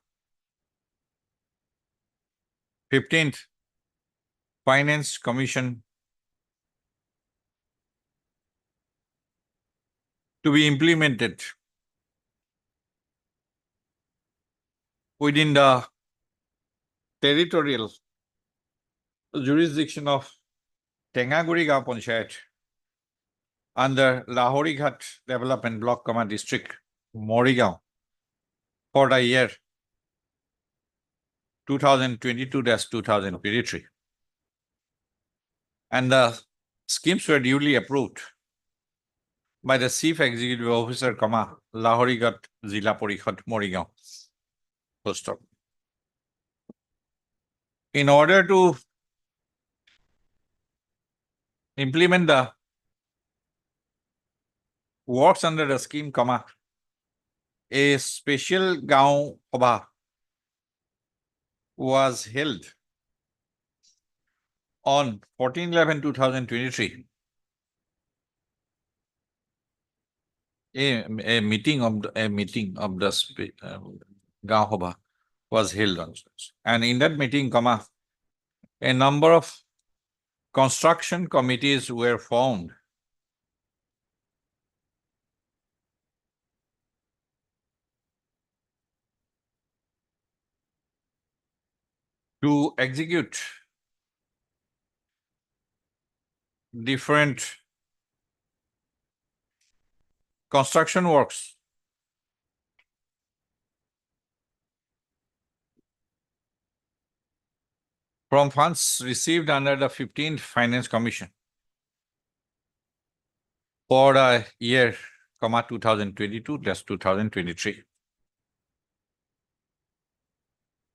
15th Finance Commission to be implemented within the territorial jurisdiction of Tengaguri Gaon Panchayat under Lahori Ghat Development Block, District, Morigaon, for the year 2022-2023. And the schemes were duly approved by the Chief Executive Officer, Lahori Ghat Zila Parishad, Morigaon. Full stop. In order to implement the works under the scheme, a special Gaon Sabha was held on 14/11/2023. A meeting of the Gaon Sabha was held on, and in that meeting, a number of construction committees were formed to execute different construction works from funds received under the 15th Finance Commission for the year, 2022-2023.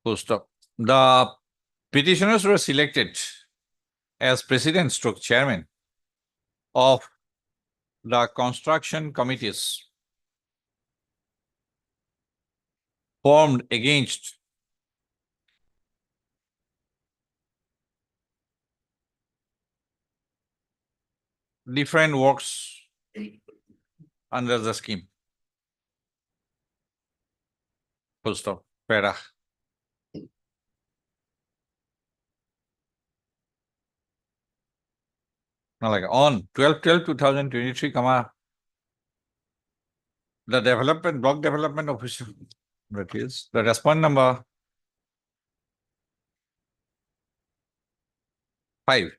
Full stop. The petitioners were selected as president stroke chairman of the construction committees formed against different works under the scheme. Full stop. Para. Now like on 12/12/2023, comma, the development, block development officer, that is, the respond number 5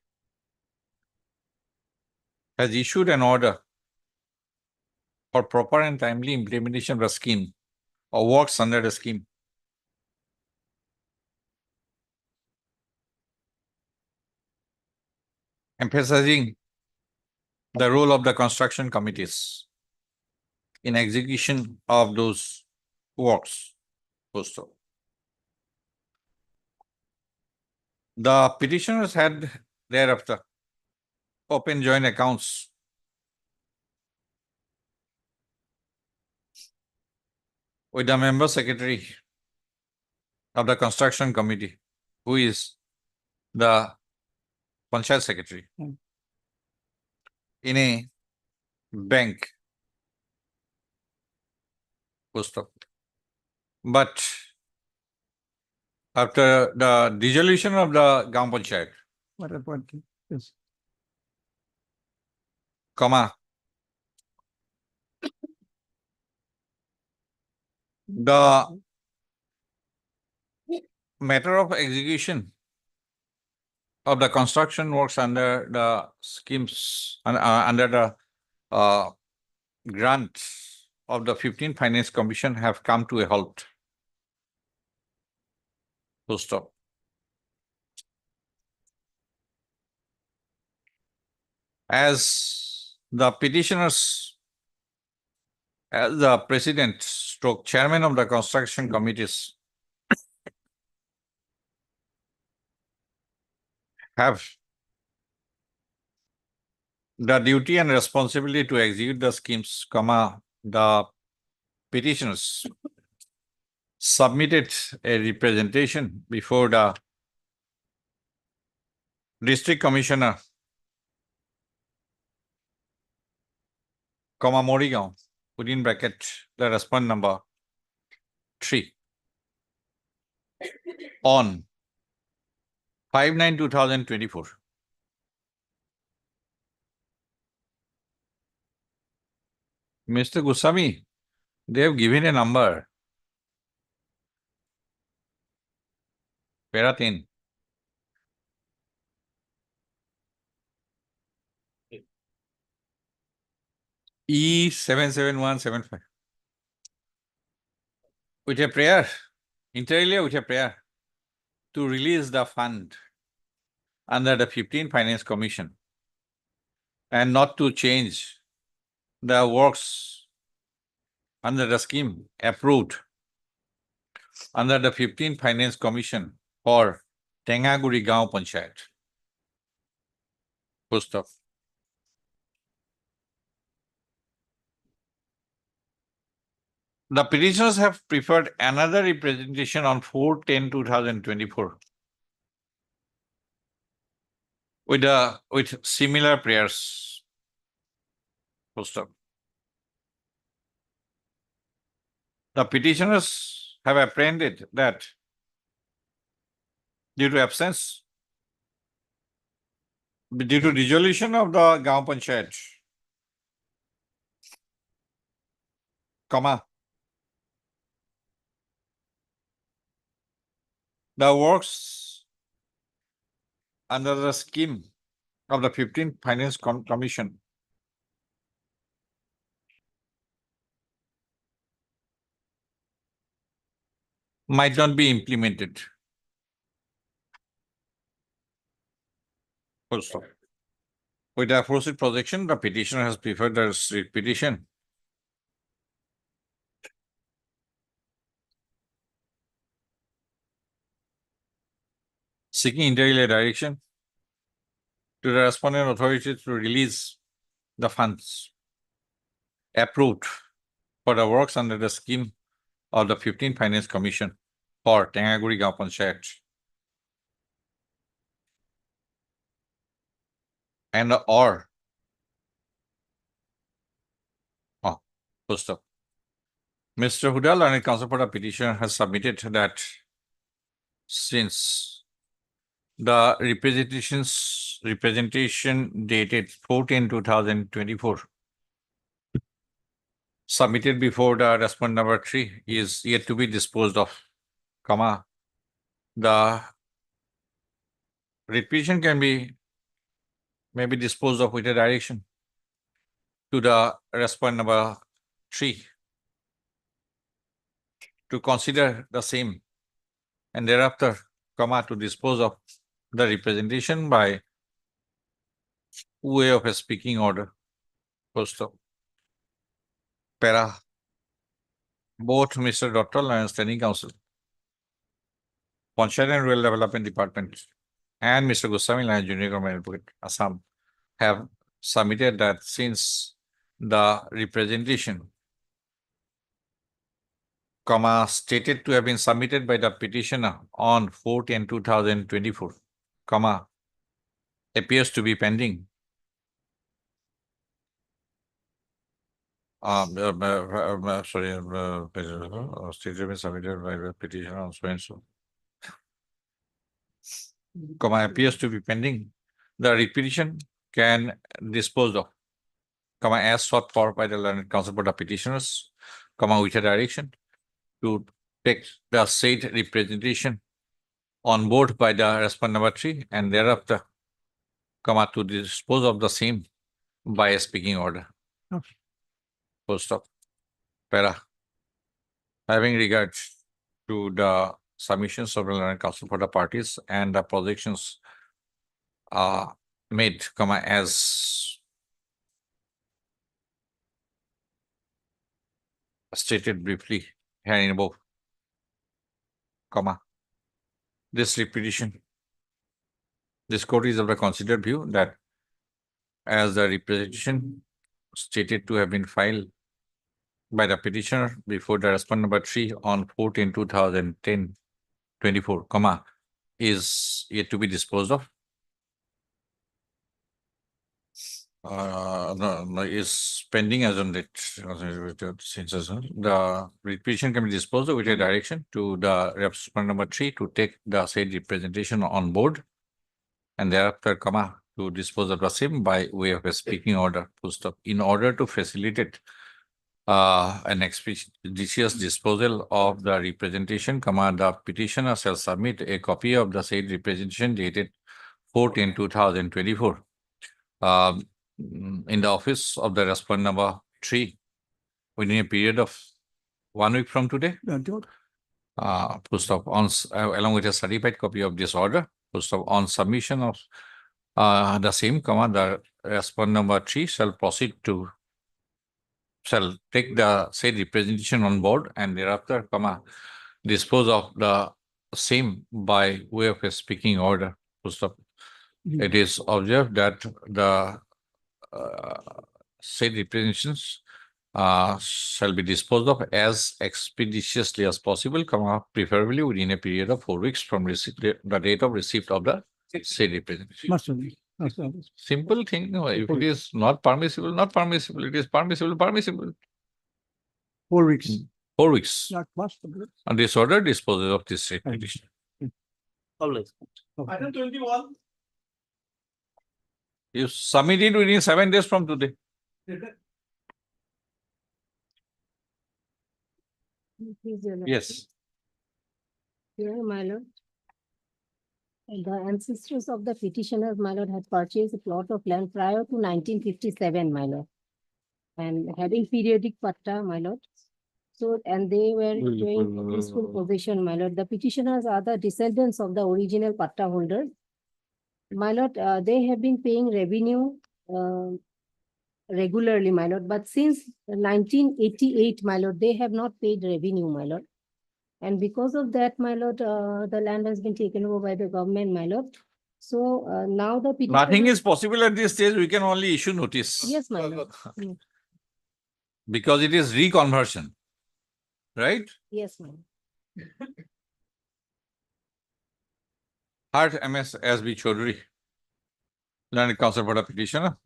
has issued an order for proper and timely implementation of the scheme or works under the scheme. Emphasizing the role of the construction committees in execution of those works. Full stop. The petitioners had thereafter open joint accounts with the member secretary of the construction committee, who is the Panchayat secretary, in a bank. Full stop. But after the dissolution of the Gram Panchayat, What about, yes, comma, the matter of execution of the construction works under the schemes, under the grant of the 15th Finance Commission have come to a halt. Full stop. As the petitioners, as the president stroke chairman of the construction committees have the duty and responsibility to execute the schemes, comma, the petitioners submitted a representation before the district commissioner, comma, Morigaon, within bracket, the respond number 3, on 5/9/2024. Mr. Goswami, they have given a number. Para 10. E77175. With a prayer, inter alia with a prayer, to release the fund under the 15th Finance Commission and not to change the works under the scheme approved under the 15th Finance Commission for Tengaguri Gaon Panchayat. Full stop. The petitioners have preferred another representation on 4/10/2024 with similar prayers. Full stop. The petitioners have apprehended that due to absence, due to dissolution of the Gaon Panchayat, comma, the works under the scheme of the 15th Finance Commission might not be implemented. Full stop. With the aforesaid projection, the petitioner has preferred the writ petition seeking inter alia direction to the respondent authority to release the funds approved for the works under the scheme of the 15th Finance Commission for Tengaguri Gaon Panchayat and or full stop. Mr. Huda, learned counsel for the petitioner, has submitted that since the representation dated 4/10/2024 submitted before the respondent number 3 is yet to be disposed of, comma, the petition may be disposed of with a direction to the respondent number 3 to consider the same and thereafter, comma, to dispose of the representation by way of a speaking order. Post of para. Both Mr. Dr. and Standing Counsel, Panchayat and Rural Development Department, and Mr. Goswami Lion Junior Government Advocate, Assam, have submitted that since the representation, comma, stated to have been submitted by the petitioner on 4/10/2024, comma, appears to be pending. Statement submitted by the petitioner on so and so, comma, appears to be pending. The repetition can dispose of, comma, as sought for by the learned counsel for the petitioners, comma, with a direction to take the said representation on board by the respondent number 3 and thereafter, comma, to dispose of the same by a speaking order. Okay. Full stop. Para. Having regard to the submissions of the learned counsel for the parties and the projections made, comma, as stated briefly herein above, comma, this repetition, this court is of the considered view that as the representation stated to have been filed by the petitioner before the respondent number 3 on 4/10/2024, comma, is yet to be disposed of. No, is pending as on date. Since the petition can be disposed of with a direction to the respondent number 3 to take the said representation on board and thereafter, comma, to dispose of the same by way of a speaking order, full stop, in order to facilitate an expeditious disposal of the representation, comma, the petitioner shall submit a copy of the said representation dated 4/10/2024 in the office of the respondent number 3 within a period of 1 week from today. Full stop, on along with a certified copy of this order, full stop, on submission of the same, comma, the respondent number 3 shall take the said representation on board and thereafter, comma, dispose of the same by way of a speaking order. Full stop. It is observed that the said representations shall be disposed of as expeditiously as possible, comma, preferably within a period of 4 weeks from the date of receipt of the said representation. Simple thing. No, if it is not permissible, not permissible. It is permissible, permissible. 4 weeks. 4 weeks. And this order disposes of this said petition. Always. Item 21. You submit it within 7 days from today. Yes. Here, my lord. The ancestors of the petitioners, my lord, had purchased a plot of land prior to 1957, my lord. And having periodic patta, my lord. So, and they were doing peaceful possession, my lord. The petitioners are the descendants of the original patta holders. My lord, they have been paying revenue regularly, my lord. But since 1988, my lord, they have not paid revenue, my lord. And because of that, my lord, the land has been taken over by the government, my lord. So now the Nothing is possible at this stage. We can only issue notice. Yes, my lord. Because it is reconversion. Right? Yes, my lord. Heart MS SB Chaudhary, learned counsel for the petitioner.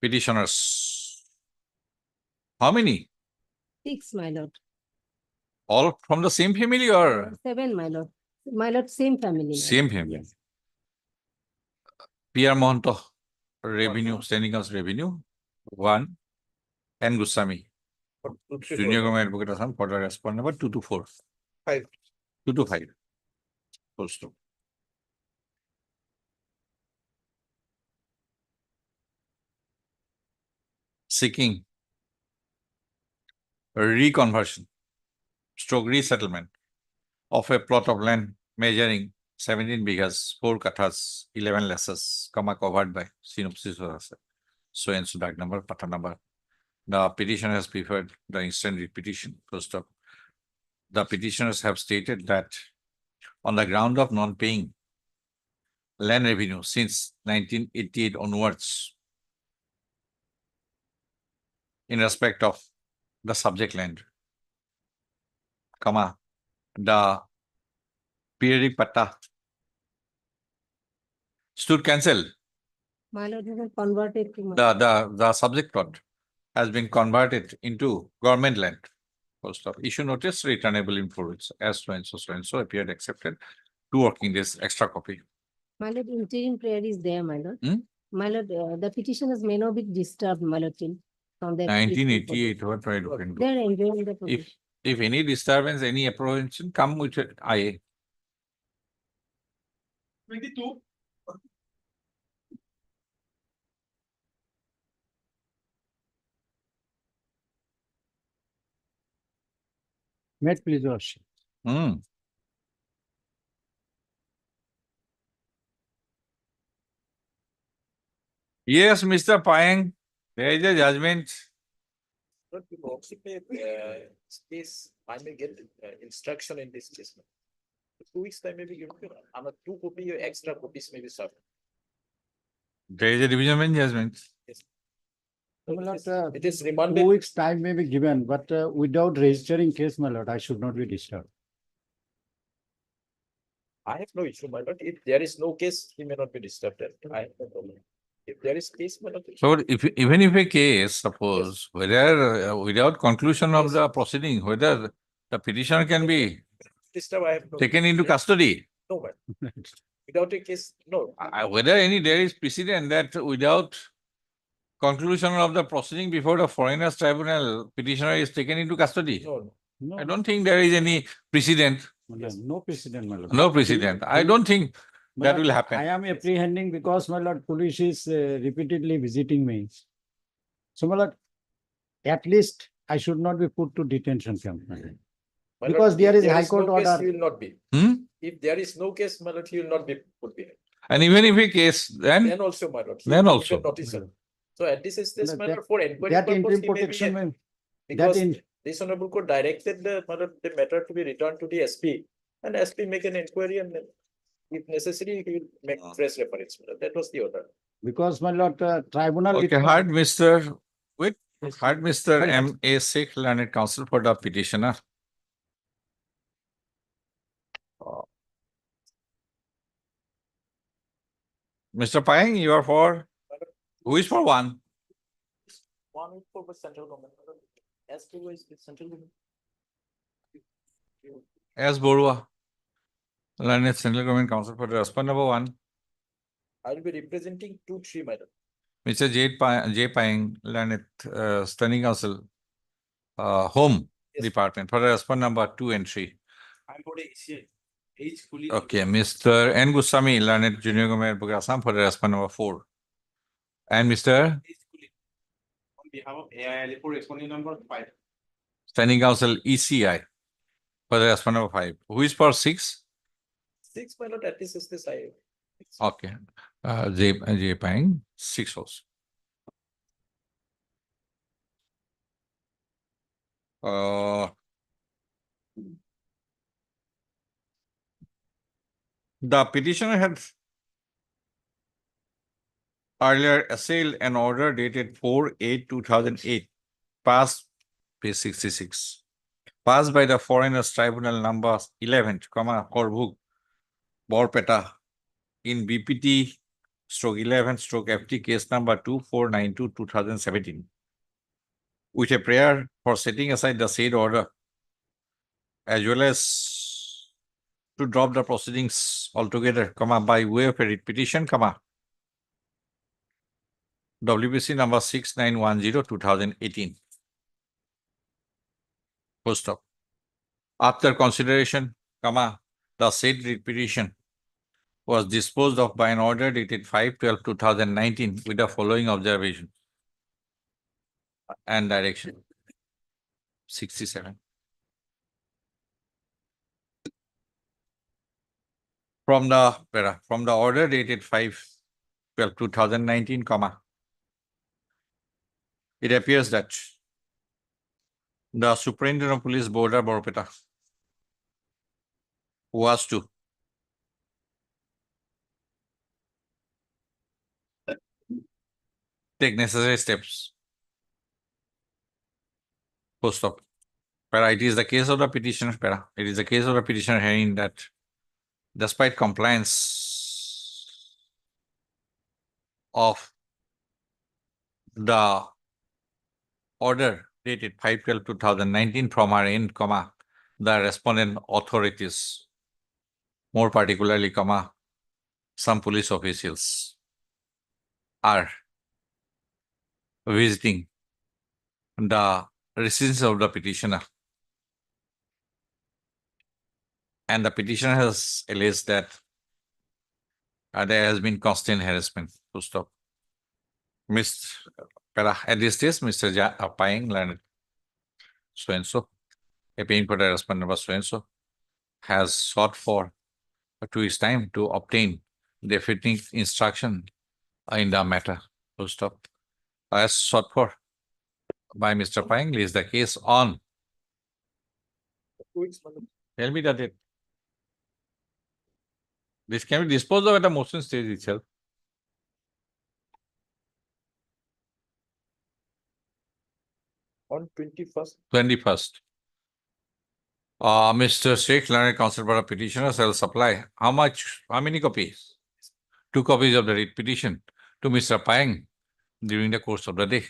Petitioners. How many? 6, my lord. All from the same family or 7, my lord. My lord, same family. my lord. same family? Yes. PR Mohanto, revenue, standing house revenue, 1. N. Goswami, Junior Government Advocate Assam, for the respond number 2 to 4. 5. 2 to 5. Close to. Seeking reconversion, stroke resettlement of a plot of land measuring 17 bighas, 4 kathas, 11 lasses, comma covered by synopsis of asset. So and so dark number, pata number. The petitioner has preferred the instant repetition. First stop. The petitioners have stated that on the ground of non-paying land revenue since 1988 onwards, in respect of the subject land, comma, the periodic patta stood cancelled. My lord, has been converted to. The subject plot has been converted into government land. First stop. Issue notice returnable in 4 weeks as so and so appeared accepted. 2 working days, extra copy. My lord, interim prayer is there, my lord. Hmm? My lord, the petitioners may not be disturbed, my lord, till from their. 1988, what I look into. They're enjoying the. If any disturbance, any apprehension, come with it, IA. 22. Met, please, your worship. Hmm. Yes, Mr. Payang, there is a judgment. Case, I may get instruction in this case. 2 weeks time maybe given, I'm a 2 copy extra copies maybe served. There is a division bench judgment. It is 2 remanded. weeks time may be given, but without registering case, my lord, I should not be disturbed. I have no issue, my lord. If there is no case, he may not be disturbed. I have no problem. If there is case, my lord. So even if a case, suppose, whether without conclusion of the proceeding, whether the petitioner can be Disturb, I have no. taken into custody, No, man. Without a case, no. whether there is precedent that without conclusion of the proceeding before the foreigners tribunal, petitioner is taken into custody. No, no. I don't think there is any precedent. No precedent, my lord. No precedent. I don't think My that lord, will happen. I am apprehending because my lord, police is repeatedly visiting me. So my lord, at least I should not be put to detention camp. my lord. My Because lord, there if is High Court no case, order. he will not be. Hmm? If there is no case, my lord, he will not be put behind. And even if a case, Then then also, my lord. he Then will be also. given notice, sir. So at this stage, That- my lord, for inquiry That purpose, interim he may be protection, here. may- Because in- this honorable court directed the matter to be returned to the SP, and SP make an inquiry, and then if necessary, he will make fresh reference. That was the order. because my lord, tribunal. okay, it- heard Mr. Wait, heard Mr. Sorry. M.A. Sheikh, learned counsel for the petitioner. Mr. Payang, you are for, who is for 1? One for the central government. SP is the central government. S. Borua, learned central government counsel for the respond number 1. I will be representing 2-3, madam. Mr. J. Payang, learned standing counsel, home Yes. department for the respond number 2 and 3. I'm for the H. Okay, Mr. N. Goswami, learned junior government advocate Assam for the respond number 4. And Mr. On behalf of AIL for responding number 5. Standing counsel ECI for the respond number 5. Who is for 6? 6, my lord, at least is this I. Okay. J. Payang, 6 also. The petitioner had earlier assailed an order dated 4/8/2008, passed page 66, passed by the Foreigners Tribunal number 11, Korbuk, Borpeta, in BPT/11/FT case number 2492/2017. with a prayer for setting aside the said order, as well as to drop the proceedings altogether, by way of a writ petition, WBC number 6910/2018. Full stop. After consideration, the said writ petition was disposed of by an order dated 5/12/2019 with the following observation and direction. 67. From the order dated 5/12/2019, it appears that the Superintendent of Police Border Borpeta was to take necessary steps. Full stop. It is the case of the petitioner, it is the case of the petitioner hearing that despite compliance of the order dated 5/12/2019 from our end, the respondent authorities, more particularly, some police officials, are visiting the residence of the petitioner. And the petitioner has alleged that there has been constant harassment. Full stop. At this stage, Mr. Paying learned so-and-so, appearing for the respondent was so-and-so, has sought for 2 weeks' time to obtain definitive instruction in the matter. Full stop. As sought for by Mr. Paying is the case on. Tell me that this can be disposed of at the motion stage itself. On 21st. 21st. Mr. Sheikh, learned counsel for a petitioner, shall supply how many copies? 2 copies of the writ petition to Mr. Paying during the course of the day.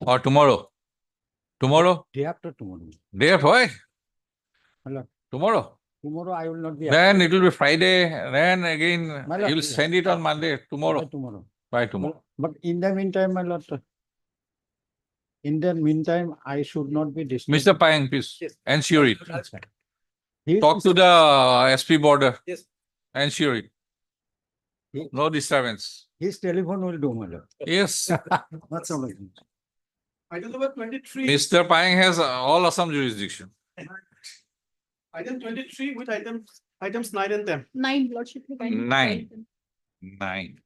Or tomorrow. Tomorrow? Day after tomorrow. Day after, why? Hello. Tomorrow. Tomorrow I will not be. Then it will be Friday. Then again, My lord, you will send it on Monday, tomorrow. Tomorrow. By tomorrow. But in the meantime, my lord, I should not be disturbed. Mr. Paying, please, Yes. ensure it. He- Talk to the SP border. Yes. Ensure it. He- No disturbance. His telephone will do, my lord. Yes. That's all. Item number 23. Mr. Paying has all Assam jurisdiction. Item 23 with items 9 and 10. 9, Lordship. 9. 9.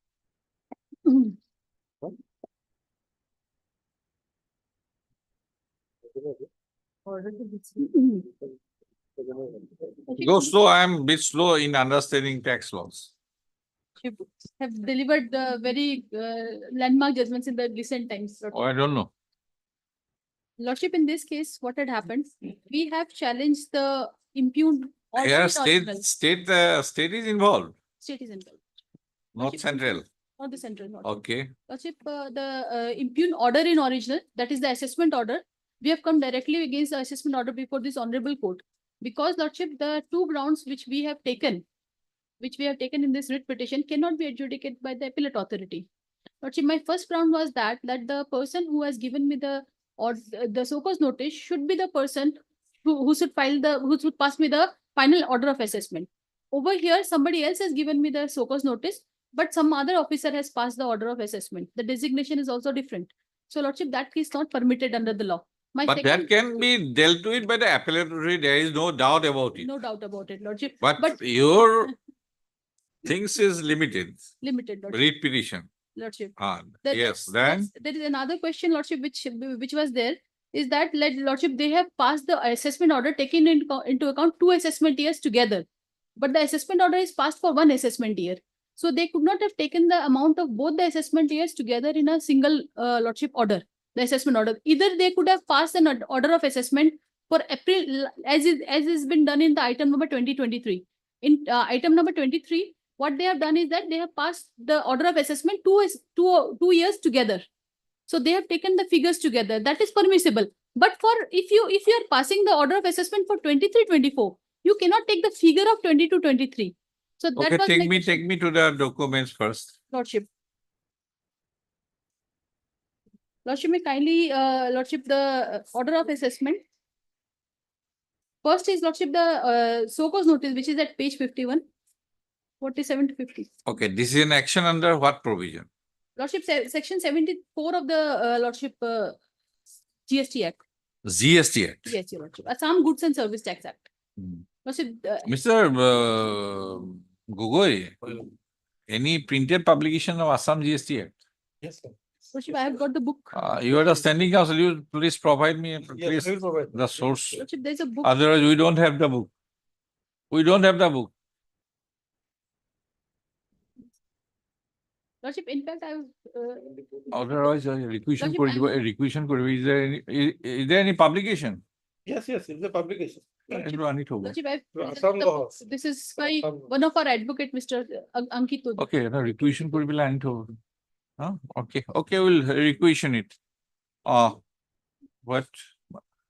Go slow. I am a bit slow in understanding tax laws. Have delivered the very landmark judgments in the recent times. Lordship. Oh, I don't know. Lordship, in this case, what had happened? We have challenged the impugned. Here, alternate original. state is involved, State is involved, not central. not the central. Not. Okay. Lordship, the impugned order in original, that is the assessment order, we have come directly against the assessment order before this honorable court. Because, Lordship, the 2 grounds which we have taken in this writ petition cannot be adjudicated by the appellate authority. Lordship, my first ground was that the person who has given me the so-called notice should be the person who should pass me the final order of assessment. Over here, somebody else has given me the so-called notice, but some other officer has passed the order of assessment. The designation is also different. So, Lordship, that is not permitted under the law. But that can be dealt with by the appellate authority. There is no doubt about it. No doubt about it, Lordship. But your things is limited. Limited, Lordship. Writ petition. Lordship. Yes, then There is another question, Lordship, which was there, is that, Lordship, they have passed the assessment order taking into account 2 assessment years together. But the assessment order is passed for 1 assessment year. So they could not have taken the amount of both the assessment years together in a single Lordship order, the assessment order. Either they could have passed an order of assessment for April, as is been done in the item number 2023. In item number 23, what they have done is that they have passed the order of assessment 2 years together. So they have taken the figures together. That is permissible. But for if you are passing the order of assessment for 23-24, you cannot take the figure of 22-23. So that Okay, was my question. take me to the documents first. Lordship. Lordship, may kindly, Lordship, the order of assessment. First is Lordship, the so-cause notice, which is at page 51, 47 to 50. Okay, this is an action under what provision? Lordship, section 74 of the Lordship GST Act. GST Act. Yes, Your Lordship. Assam Goods and Service Tax Act. Lordship, Mr. Gogoi, any printed publication of Assam GST Act? Yes, sir. Lordship, I have got the book. You are the standing counsel, you please provide me Yes, please I will provide. the source. Lordship, there is a book. Otherwise, we don't have the book. We don't have the book. Lordship, in fact, I have. Otherwise, requisition Lordship, is there any publication? Yes, it's a publication. Lordship, I have Assam the law. book. This is by Assam law. one of our advocate, Mr. Ankit. Todi. Okay, no, requisition could be line to. Okay, we'll requisition it. What?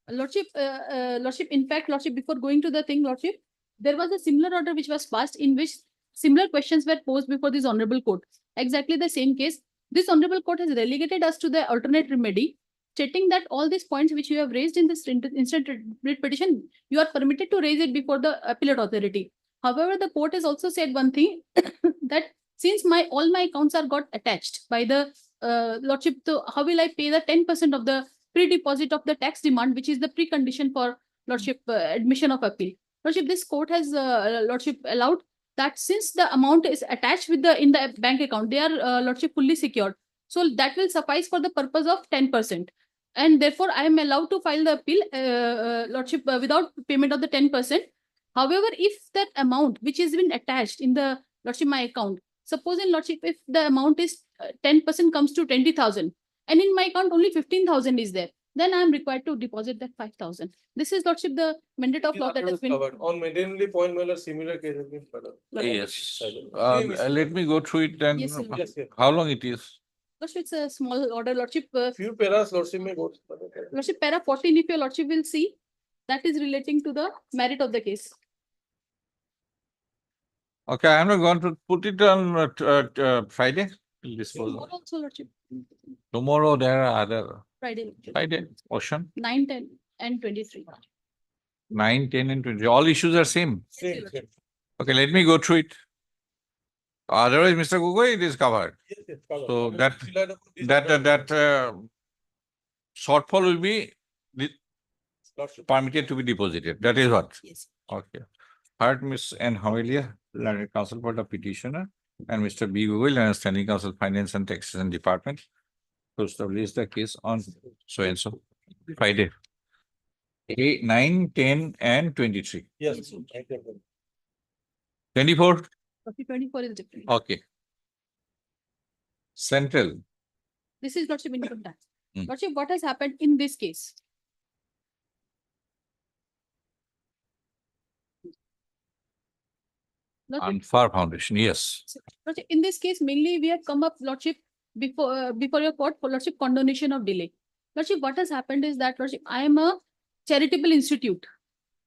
Lordship, Lordship, in fact, Lordship, before going to the thing, Lordship, there was a similar order which was passed in which similar questions were posed before this honorable court. Exactly the same case. This honorable court has relegated us to the alternate remedy, stating that all these points which you have raised in this instant writ petition, you are permitted to raise it before the appellate authority. However, the court has also said one thing that since all my accounts are got attached by the Lordship, so how will I pay the 10% of the pre-deposit of the tax demand, which is the precondition for Lordship admission of appeal. Lordship, this court has Lordship allowed that since the amount is attached with in the bank account, they are Lordship fully secured. So that will suffice for the purpose of 10%. And therefore, I am allowed to file the appeal, Lordship, without payment of the 10%. However, if that amount which has been attached in the Lordship my account, suppose in Lordship, if the amount is 10% comes to 20,000 and in my account only 15,000 is there, then I am required to deposit that 5,000. This is Lordship the mandate of law that has been covered. On maintenance point, well, a similar case has been covered. Yes. Let me go through it and Yes, sir. Yes. how long it is? Lordship, it's a small order, Lordship. Few paras, Lordship may go. Lordship, para 14, if your Lordship will see, that is relating to the merit of the case. Okay, I'm not going to put it on Friday. We'll dispose of Tomorrow also, Lordship. Tomorrow there are other Friday. Friday portion 9, 10, and 23. 9, 10, and 20. All issues are same. Same. Okay, let me go through it. Otherwise, Mr. Gogoi, it is covered. Yes, covered. So I that mean, that shortfall will be Lordship. permitted to be deposited. That is what? Yes. Okay. Heard Ms. N. Hamelia, learned counsel for the petitioner, and Mr. B. Gogoi, learned standing counsel, finance and taxation department, to establish the case on so and so Friday. 8, 9, 10, and 23. Yes. 24? 24 is different. Okay. Central. This is Lordship income tax. Hmm. Lordship, what has happened in this case? Lordship, And Far Foundation, yes. Lordship, in this case, mainly we have come up, Lordship, before your court for Lordship condonation of delay. Lordship, what has happened is that, Lordship, I am a charitable institute.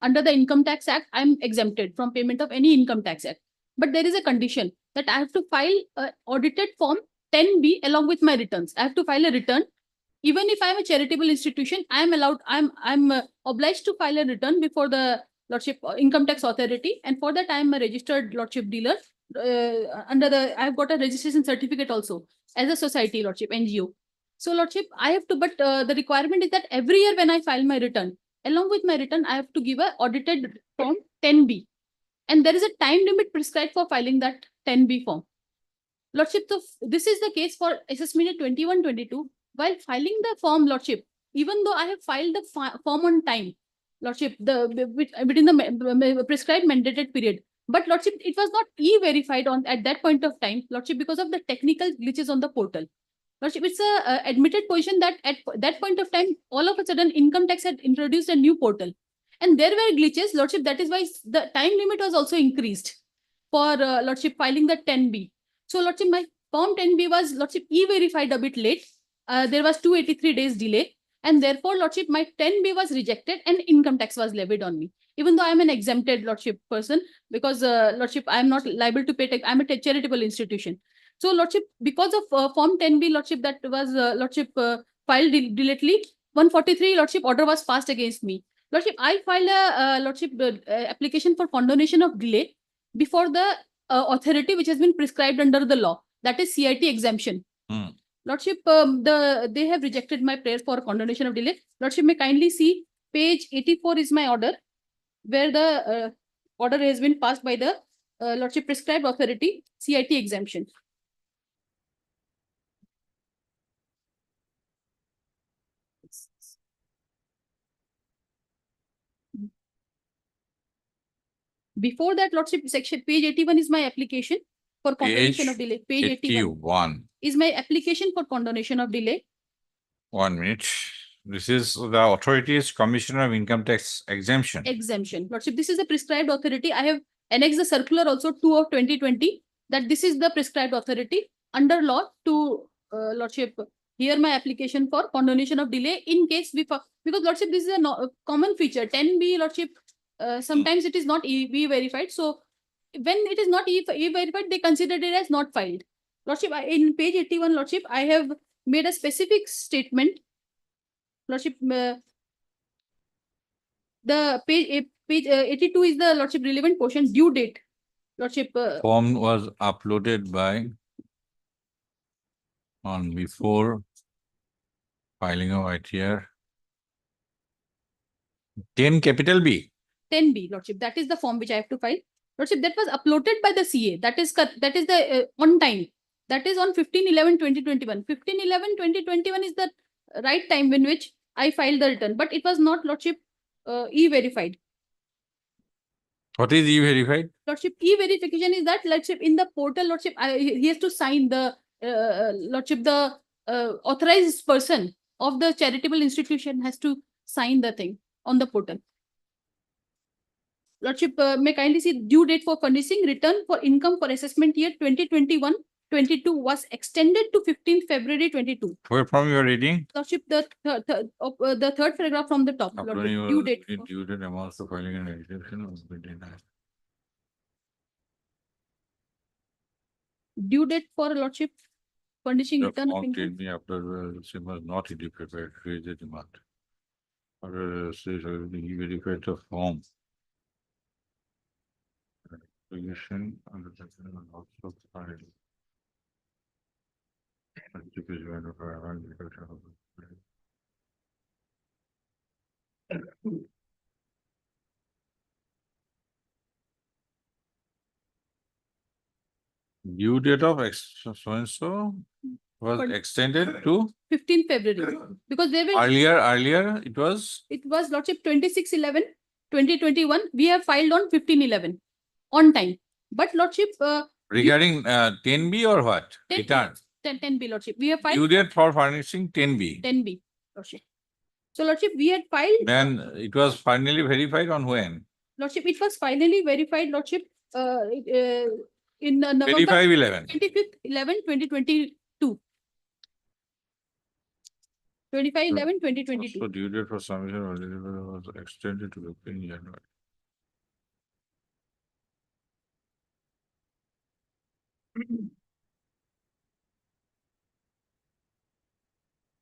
Under the Income Tax Act, I am exempted from payment of any Income Tax Act. But there is a condition that I have to file an audited form 10B along with my returns. I have to file a return. Even if I am a charitable institution, I am allowed, I'm obliged to file a return before the Lordship Income Tax Authority. And for that, I am a registered Lordship dealer. I've got a registration certificate also as a society, Lordship, NGO. So, Lordship, I have to, but the requirement is that every year when I file my return, along with my return, I have to give a audited form 10B. And there is a time limit prescribed for filing that 10B form. Lordship, so this is the case for assessment 21-22. While filing the form, Lordship, even though I have filed the form on time, Lordship, within the prescribed mandated period, but Lordship, it was not e-verified at that point of time, Lordship, because of the technical glitches on the portal. Lordship, it's a admitted position that at that point of time, all of a sudden, income tax had introduced a new portal. And there were glitches, Lordship, that is why the time limit was also increased for Lordship filing the 10B. So, Lordship, my form 10B was, Lordship, e-verified a bit late. there was 283 days delay, and therefore, Lordship, my 10B was rejected and income tax was levied on me. Even though I'm an exempted Lordship person, because Lordship, I'm not liable to pay tax, I'm a charitable institution. So Lordship, because of Form 10B, Lordship, that was Lordship filed delately, 143 Lordship order was passed against me. Lordship, I filed a Lordship application for condonation of delay before the authority which has been prescribed under the law, that is CIT exemption. Lordship, they have rejected my prayer for condonation of delay. Lordship, may kindly see page 84 is my order, where the order has been passed by the Lordship prescribed authority, CIT exemption. Before that, Lordship, section page 81 is my application for condonation of delay. Page 81 is my application for condonation of delay. 1 minute. This is the authorities Commissioner of Income Tax Exemption. Exemption. Lordship, this is the prescribed authority. I have annexed the circular also 2 of 2020 that this is the prescribed authority under law to Lordship hear my application for condonation of delay in case because Lordship, this is a common feature. 10B, Lordship, sometimes it is not e-verified. So when it is not e-verified, they consider it as not filed. Lordship, in page 81, Lordship, I have made a specific statement. Lordship, the page 82 is the Lordship relevant portion, due date. Lordship. Form was uploaded by on before filing of ITR. 10 capital B. 10B, Lordship, that is the form which I have to file. Lordship, that was uploaded by the CA. That is the on time. That is on 15/11/2021. 15/11/2021 is the right time in which I filed the return, but it was not, Lordship, e-verified. What is e-verified? Lordship, e-verification is that, Lordship, in the portal, Lordship, he has to sign the Lordship, the authorized person of the charitable institution has to sign the thing on the portal. Lordship, may kindly see due date for furnishing return for income for assessment year 2021-22 was extended to 15th February 22. Where from you are reading? Lordship, the third paragraph from the top. Lordship, due date. Due date amounts to filing an exemption was denied. Due date for Lordship furnishing The return of form income. told me after she was not e-verified, raise the demand. Or says e-verified the form. Application under the also filed. Due date of so-and-so was For- extended to 15th February. Because there were earlier it was Lordship 26/11/2021. We have filed on 15/11 on time. But Lordship regarding 10B or what? 10 Return. 10B, Lordship. We have filed Due date for furnishing 10B. 10B, Lordship. So Lordship, we had filed. Then it was finally verified on when? Lordship, it was finally verified, Lordship, in November 25/11. 25/11/2022. 25/11/2022. So due date for submission was extended to 15 January.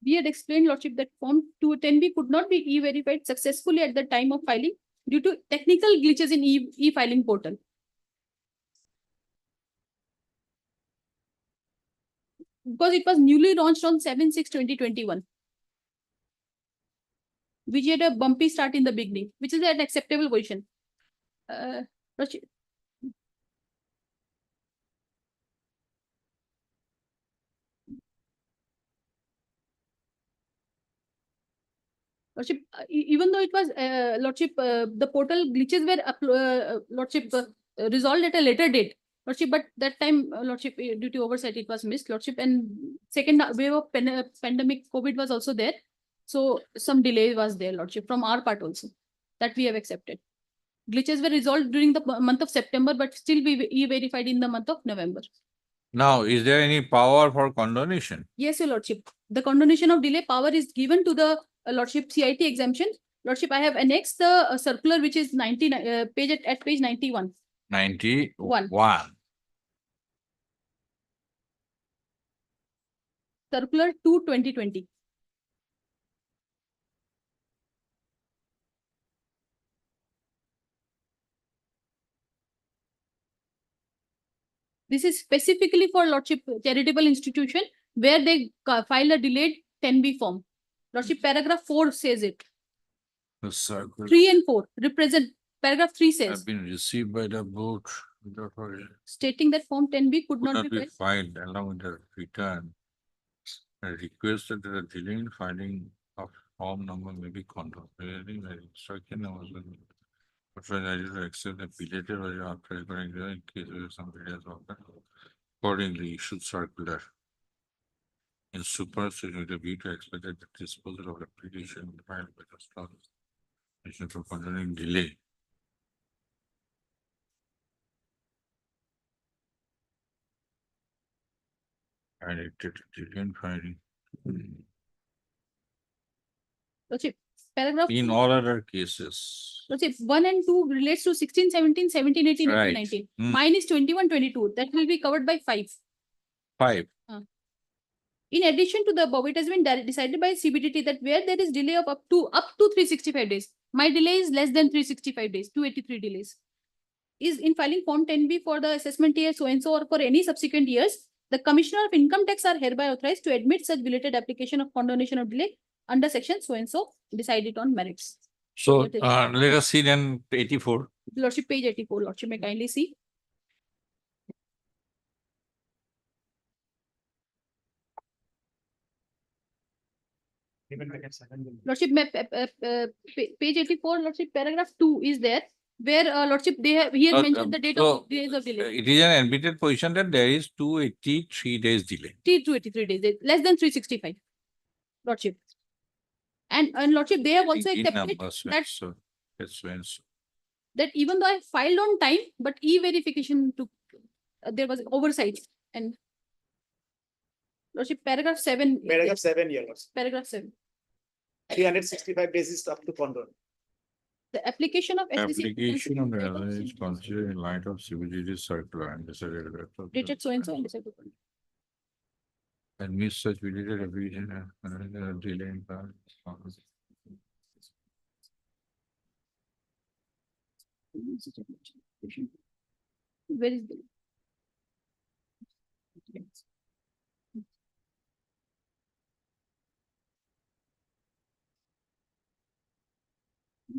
We had explained, Lordship, that Form 210B could not be e-verified successfully at the time of filing due to technical glitches in e-filing portal. Because it was newly launched on 7/6/2021. Which had a bumpy start in the beginning, which is an acceptable position. Lordship, Lordship, even though it was Lordship, the portal glitches were Lordship resolved at a later date. Lordship, but that time, Lordship, due to oversight, it was missed, Lordship, and second wave of pandemic COVID was also there. So some delay was there, Lordship, from our part also, that we have accepted. Glitches were resolved during the month of September, but still we e-verified in the month of November. Now, is there any power for condonation? Yes, Your Lordship. the condonation of delay power is given to the Lordship CIT exemption. Lordship, I have annexed the circular which is 99 page at page 91. 91. Circular 2/2020. This is specifically for Lordship charitable institution where they file a delayed 10B form. Lordship paragraph 4 says it. The circle 3 and 4 represent, paragraph 3 says, have been received by the board. Therefore, it stating that form 10B could could not be filed. filed along with the return. I request that the delay in filing of form number may be contemplating the instruction was ready to accept the belated or after in case of some areas of that. Accordingly, issued circular. In superseding with the view to expedite the disposal of the petition filed by the staff. Petition for condoning delay. And it did delay in filing. Lordship, paragraph In all other cases. Lordship, 1 and 2 relates to 16, 17, 17, 18, Right. 18, 19. Hmm. Mine is 21, 22. That will be covered by 5. 5. In addition to the above, it has been decided by CBDT that where there is delay of up to 365 days, my delay is less than 365 days, 283 delays, is in filing form 10B for the assessment year so-and-so or for any subsequent years, the Commissioner of Income Tax are hereby authorized to admit such belated application of condonation of delay under section so-and-so, decide it on merits. So That is- let us see then 84. Lordship, page 84, Lordship may kindly see. Lordship, page 84, Lordship, paragraph 2 is there, where Lordship, they have here mentioned the date of days of delay. It is an admitted position that there is 283 days delay. 283 days, less than 365. Lordship. And Lordship, they have also In accepted numbers, that, so that's when so. that even though I filed on time, but e-verification took, there was oversight. And Lordship, paragraph 7. Paragraph 7 here, Lordship. Paragraph 7. 365 days is up to condon. The application of SCC Application of the LA is considered in light of CBDT circular and decided that. dated so-and-so and decided. And miss such belated application delay in filing. Where is the?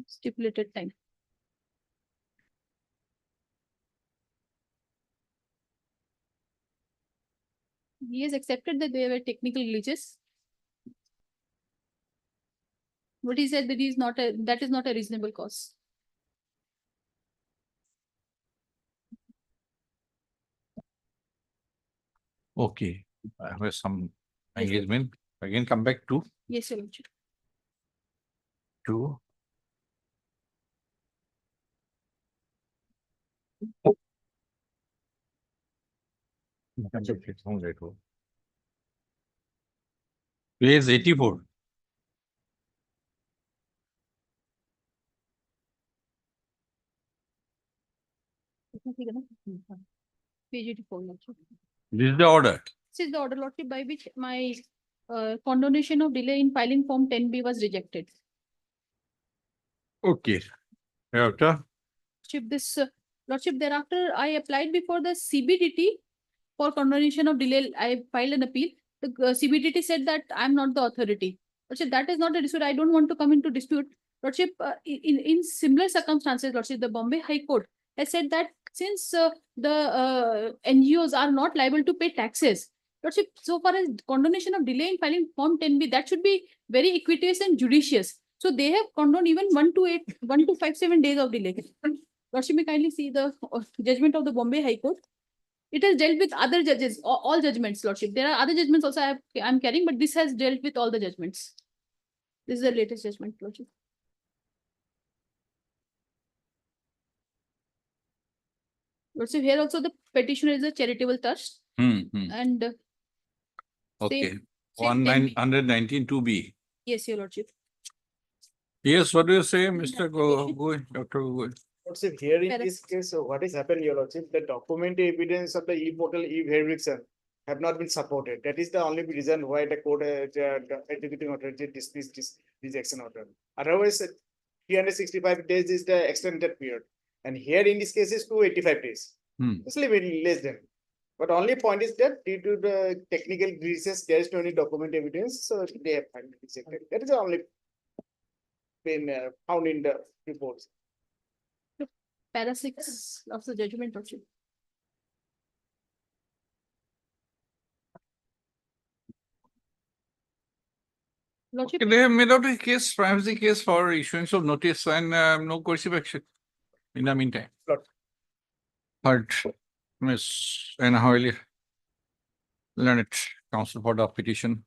Stipulated time. He has accepted that there were technical glitches. But he said that that is not a reasonable cause. Okay, I have some Yes, sir. engagement. Again, come back to Yes, Your Lordship. 2. Page 84. Page 84, Lordship. This is the order. This is the order, Lordship, by which my condonation of delay in filing form 10B was rejected. Okay. After Lordship, thereafter, I applied before the CBDT for condonation of delay. I filed an appeal. The CBDT said that I'm not the authority. Lordship, that is not a dispute. I don't want to come into dispute. Lordship, in similar circumstances, Lordship, the Bombay High Court has said that since the NGOs are not liable to pay taxes, Lordship, so far as condonation of delay in filing form 10B, that should be very equitous and judicious. So they have condoned even 1 to 57 days of delay. Lordship, may kindly see the judgment of the Bombay High Court. It has dealt with other judges, all judgments, Lordship. There are other judgments also I'm carrying, but this has dealt with all the judgments. This is the latest judgment, Lordship. Lordship, here also the petitioner is a charitable trust. And okay. Same 10B. 119 2B. Yes, your lordship. Yes, what do you say, Mr. Gogoi, Dr. Gogoi? Lordship, here in Correct. this case, so what is happened, your lordship, the document evidence of the e-portal, e-verification have not been supported. That is the only reason why the court, the executing authority dismissed this rejection order. Otherwise, 365 days is the extended period. And here in this case is 285 days. It's a little bit less than. But only point is that due to the technical reasons, there is no any document evidence, so they have finally rejected. That is the only been found in the reports. Para 6 of the judgment, lordship. Lordship, They have made out a case, privacy case for issuance of notice and no coercive action in the meantime. Lord. But Ms. Anna Hoyle, learned counsel for the petition.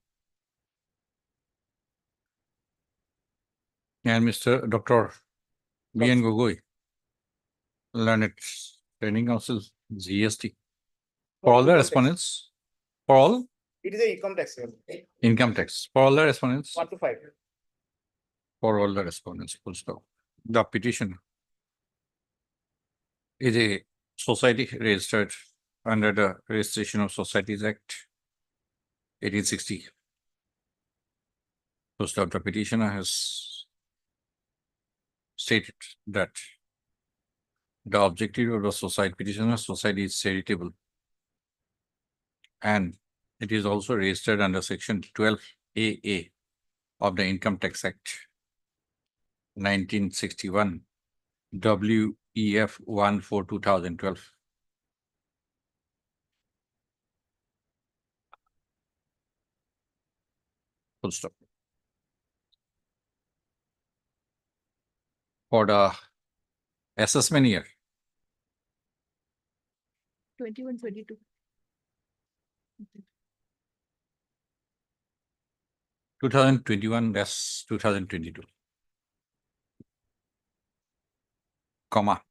And Mr. Dr. B.N. Gogoi, learned training counsel, GST. For all the respondents, for all It is a income tax. income tax, for all the respondents, 1 to 5. for all the respondents, full stop. The petition is a society registered under the Registration of Societies Act 1860. Full stop. The petitioner has stated that the objective of the society is charitable, and it is also registered under section 12AA of the Income Tax Act 1961 WEF 1/4/2012. Full stop. For the assessment year 21-22. 2021-2022, comma,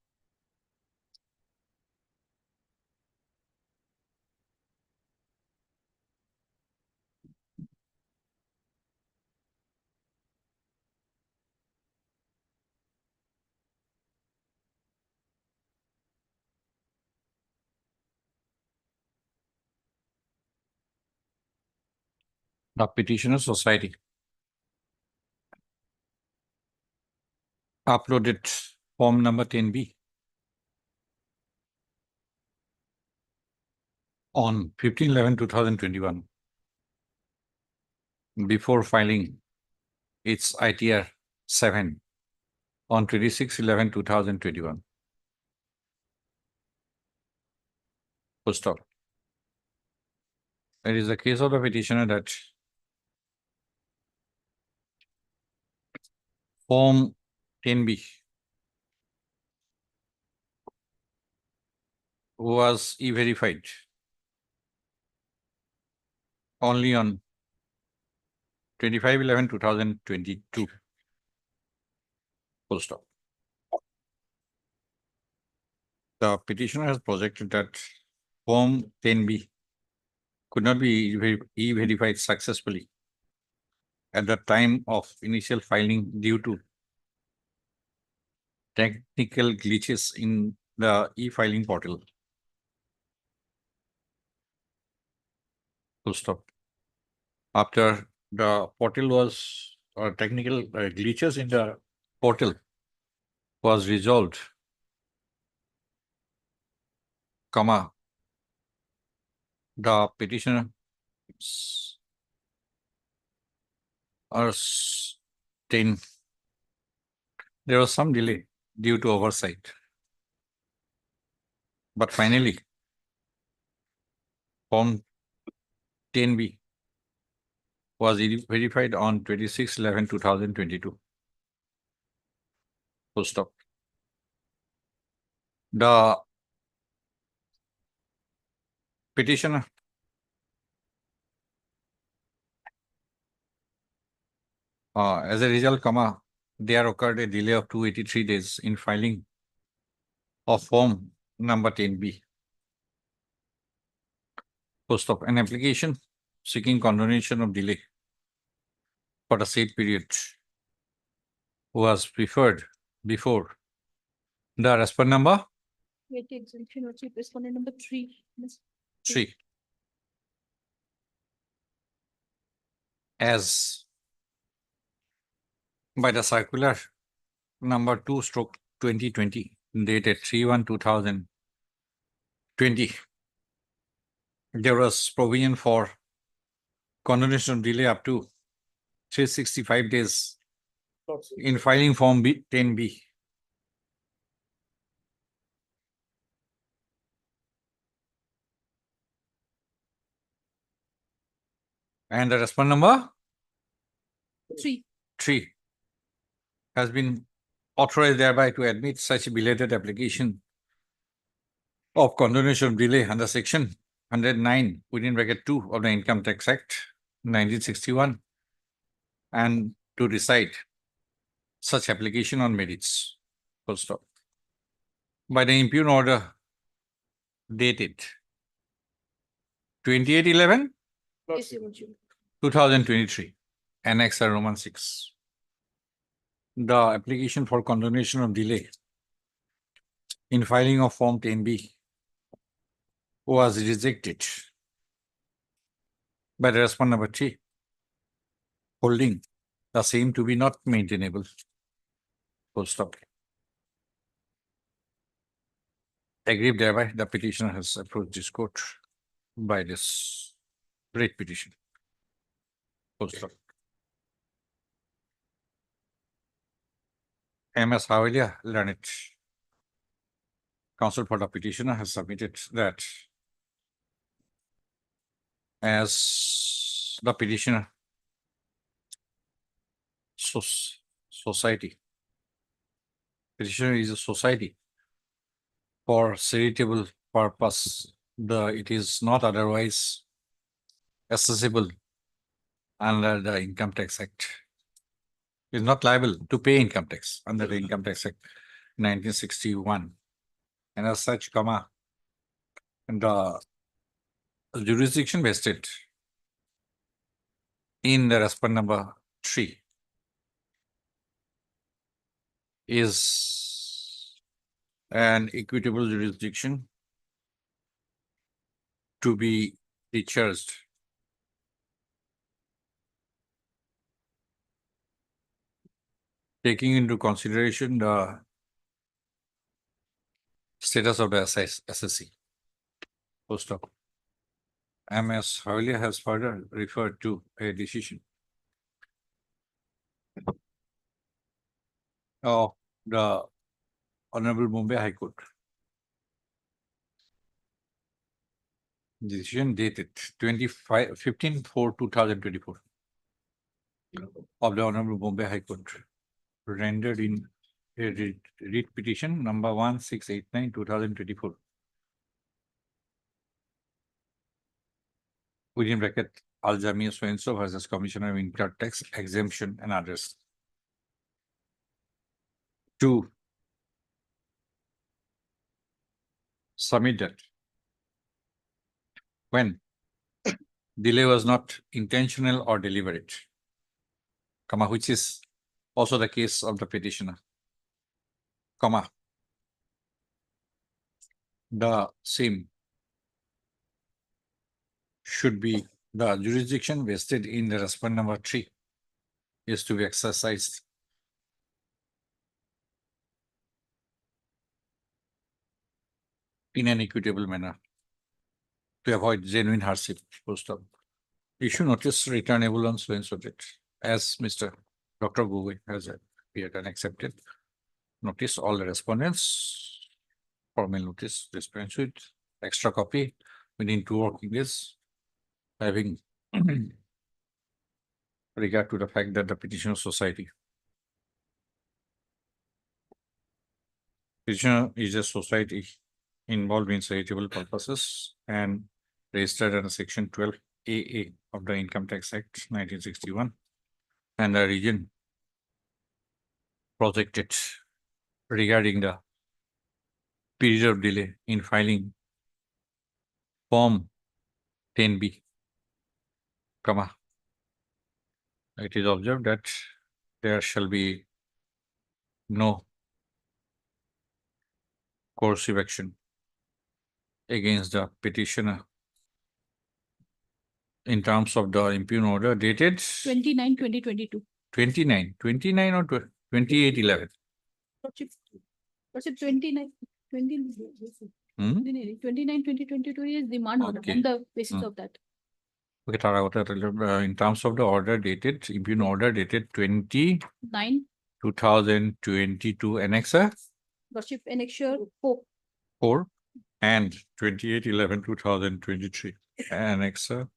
the petitioner society uploaded form number 10B on 15/11/2021 before filing its ITR 7 on 26/11/2021. Full stop. It is the case of the petitioner that Form 10B was e-verified only on 25/11/2022. Full stop. The petitioner has projected that Form 10B could not be e-verified successfully at the time of initial filing due to technical glitches in the e-filing portal. Full stop. After the portal was, or technical glitches in the portal was resolved, comma, the petitioner there was some delay due to oversight. But finally, Form 10B was verified on 26/11/2022. Full stop. The petitioner as a result, comma, there occurred a delay of 283 days in filing of form number 10B. Full stop. An application seeking condonation of delay for the said period was preferred before the respondent number Wait, exemption lordship, respondent number 3. 3 as by the circular number 2/2020 dated 3/1/2020. There was provision for condonation of delay up to 365 days in filing form 10B. And the respondent number 3. 3 has been authorized thereby to admit such belated application of condonation of delay under section 109 within bracket 2 of the Income Tax Act 1961 and to decide such application on merits. Full stop. By the impugn order dated 28/11/2023, Yes, your lordship. Annex Roman 6. The application for condonation of delay in filing of Form 10B was rejected by the respondent number 3, holding the same to be not maintainable. Full stop. Aggrieved thereby, the petitioner has approached this court by this writ petition. Full stop. MS Hawilia learned counsel for the petitioner has submitted that as the petitioner society, petitioner is a society for charitable purpose, it is not otherwise accessible under the Income Tax Act. Is not liable to pay income tax under the Income Tax Act 1961. And as such, and the jurisdiction vested in the respondent number 3 is an equitable jurisdiction to be discharged taking into consideration the status of the SSC. Full stop. MS Hawilia has further referred to a decision of the Honorable Bombay High Court. Decision dated 15/4/2024 of the Honorable Bombay High Court, rendered in a writ petition number 1689/2024. Within bracket Al-Jamia so-and-so versus Commissioner of Income Tax, Exemption and others. 2. Submit that when delay was not intentional or deliberate, which is also the case of the petitioner, the same should be the jurisdiction vested in the respondent number 3 is to be exercised in an equitable manner to avoid genuine hardship. Full stop. Issue notice returnable on so-and-so date, as Mr. Dr. Gugoi has appeared and accepted. Notice all the respondents, formal notice dispensed with, extra copy within 2 working days, having regard to the fact that the petitioner society. Petitioner is a society involved in charitable purposes and registered under Section 12AA of the Income Tax Act 1961, and the region projected regarding the period of delay in filing Form 10B comma. It is observed that there shall be no coercive action against the petitioner in terms of the impugn order dated 29/2022. 29 or 28/11. Lordship, 29, 2022 is demand order Okay. on the basis Hmm. of that. Okay, Tara, in terms of the order dated, impugn order dated 9, 2022 annexer Lordship, annexure 4. 4 and 28/11/2023 annexer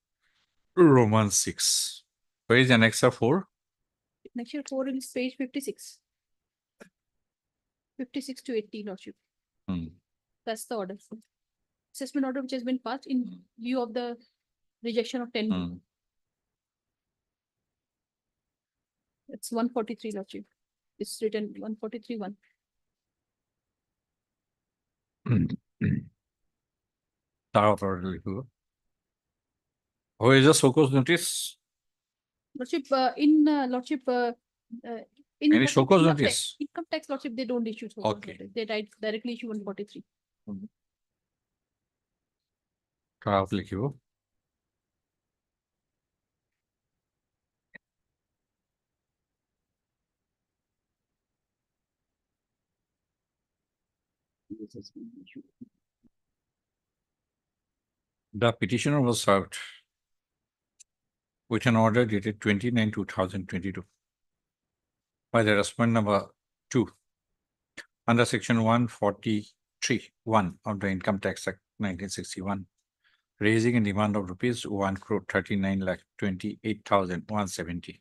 Roman 6. Where is annexer 4? Annexure 4 is page 56. 56 to 80, Lordship. Hmm. That's the order. Assessment order which has been passed in view of the rejection of 10. Hmm. It's 143, Lordship. It's written 143-1. Tara, where is the so-called notice? Lordship, in Lordship, in Any the show-cause income notice? tax- Income tax, Lordship, they don't issue show-cause Okay. notice. They directly issue 143. Tara, लिखियो. The petitioner was served with an order dated 29/2022 by the respondent number 2 under section 143(1) of the Income Tax Act 1961, raising a demand of rupees 1,39,28,170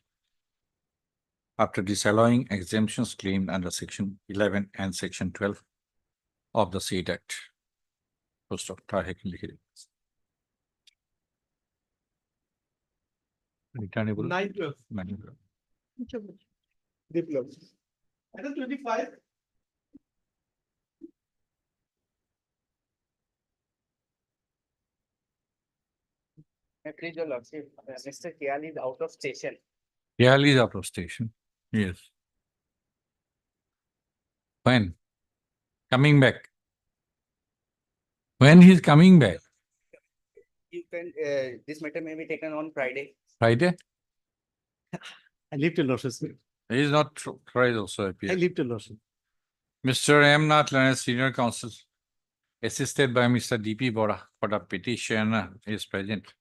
after disallowing exemptions claimed under section 11 and section 12 of the said Act. Full stop. Tara, लिखिए. Returnable. 9/12. manual. Diploma. Item 25. Please, your lordship, Mr. Kial is out of station. Yeah, he's out of station. Yes. When? Coming back. When he's coming back? You can, this matter may be taken on Friday. Friday? I leave to lordship. He is not Friday also I appear. leave to lordship. Mr. M. Nath Leonard, Senior Counsel, assisted by Mr. D.P. Bora for the petition is present.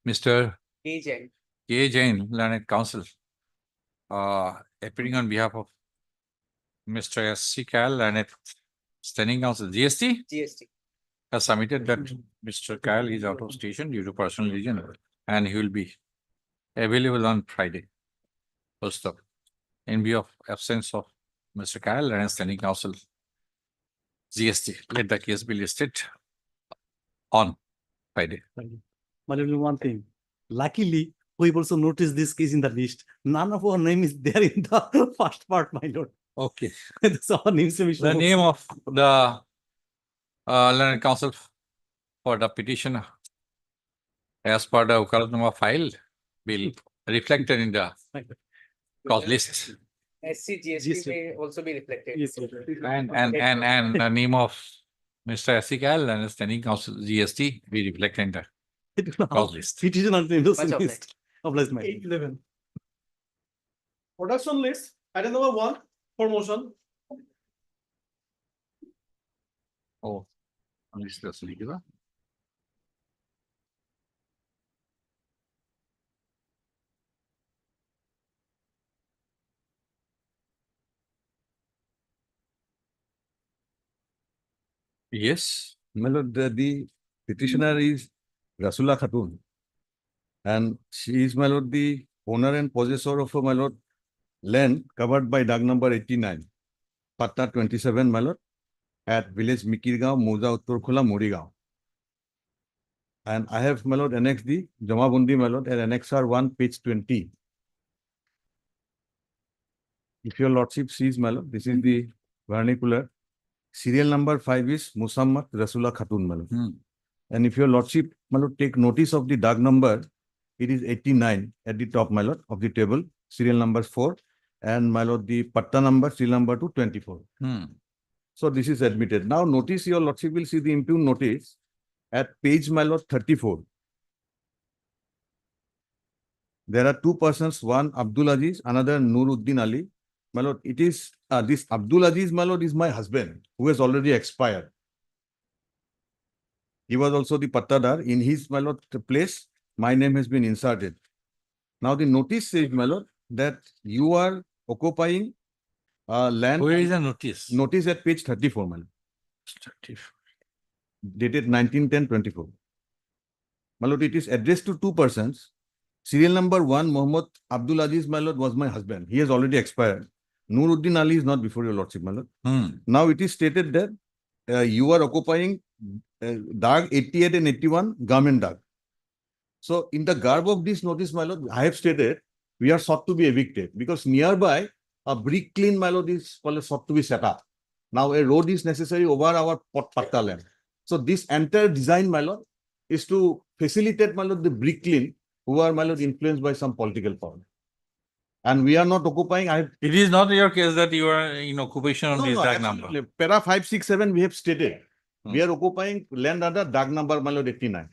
Mr. Agent. K. Jain, Learned Counsel, appearing on behalf of Mr. S.C. Kal, Learned Standing Counsel, GST, GST. has submitted that Mr. Kyle is out of station due to personal reason and he will be available on Friday. First up, in view of absence of Mr. Kyle and Standing Counsel, GST, let the case be listed on Friday. My lord, one thing. Luckily, we've also noticed this case in the list. None of our name is there in the first part, my lord. Okay. That's our name. The name of the Learned Counsel for the petitioner as per the Ukalatnama file will reflected in the cause list. SC GST may also be reflected. Yes, sir. And the name of Mr. Asikal and Standing Counsel GST be reflected in the cause list. Petition and name also Much missed. Obliged, my lord. 8/11. Production list, item number 1 for motion. Oh, list doesn't give up. Yes, my lord, the petitioner is Rasula Khatun. And she is, my lord, the owner and possessor of, my lord, land covered by DAG number 89, Patta 27, my lord, at village Mikirgaon, Moja Uttorkhola, Morigaon. And I have, my lord, annexed the Jamabundi, my lord, and annexer 1, page 20. If your lordship sees, my lord, this is the vernacular. Serial number 5 is Musammat Rasula Khatun, my lord. And if your lordship, my lord, take notice of the DAG number it is 89 at the top, my lord, of the table, serial number 4, and my lord, the patta number, serial number 224. So this is admitted. Now notice, your lordship will see the impugned notice at page, my lord, 34. There are two persons, one Abdul Aziz, another Nuruddin Ali. My lord, it is this Abdul Aziz, my lord, is my husband who has already expired. He was also the pattadar. In his, my lord, place, my name has been inserted. Now the notice says, my lord, that you are occupying land. Where is the notice? Notice at page 34, my lord. 34. Dated 19/10/24. My lord, it is addressed to two persons. Serial number 1, Muhammad Abdul Aziz, my lord, was my husband. He has already expired. Nuruddin Ali is not before your lordship, my lord. Now it is stated that you are occupying Dag 88 and 81, garment Dag. So in the garb of this notice, my lord, I have stated we are sought to be evicted because nearby a brick clean, my lord, is sought to be set up. Now a road is necessary over our patta land. So this entire design, my lord, is to facilitate, my lord, the brick clean who are, my lord, influenced by some political power. And we are not occupying. It is not your case that you are in occupation on No, this no, Dag absolutely. number. Para 567, we have stated we are occupying land under Dag number, my lord, 89.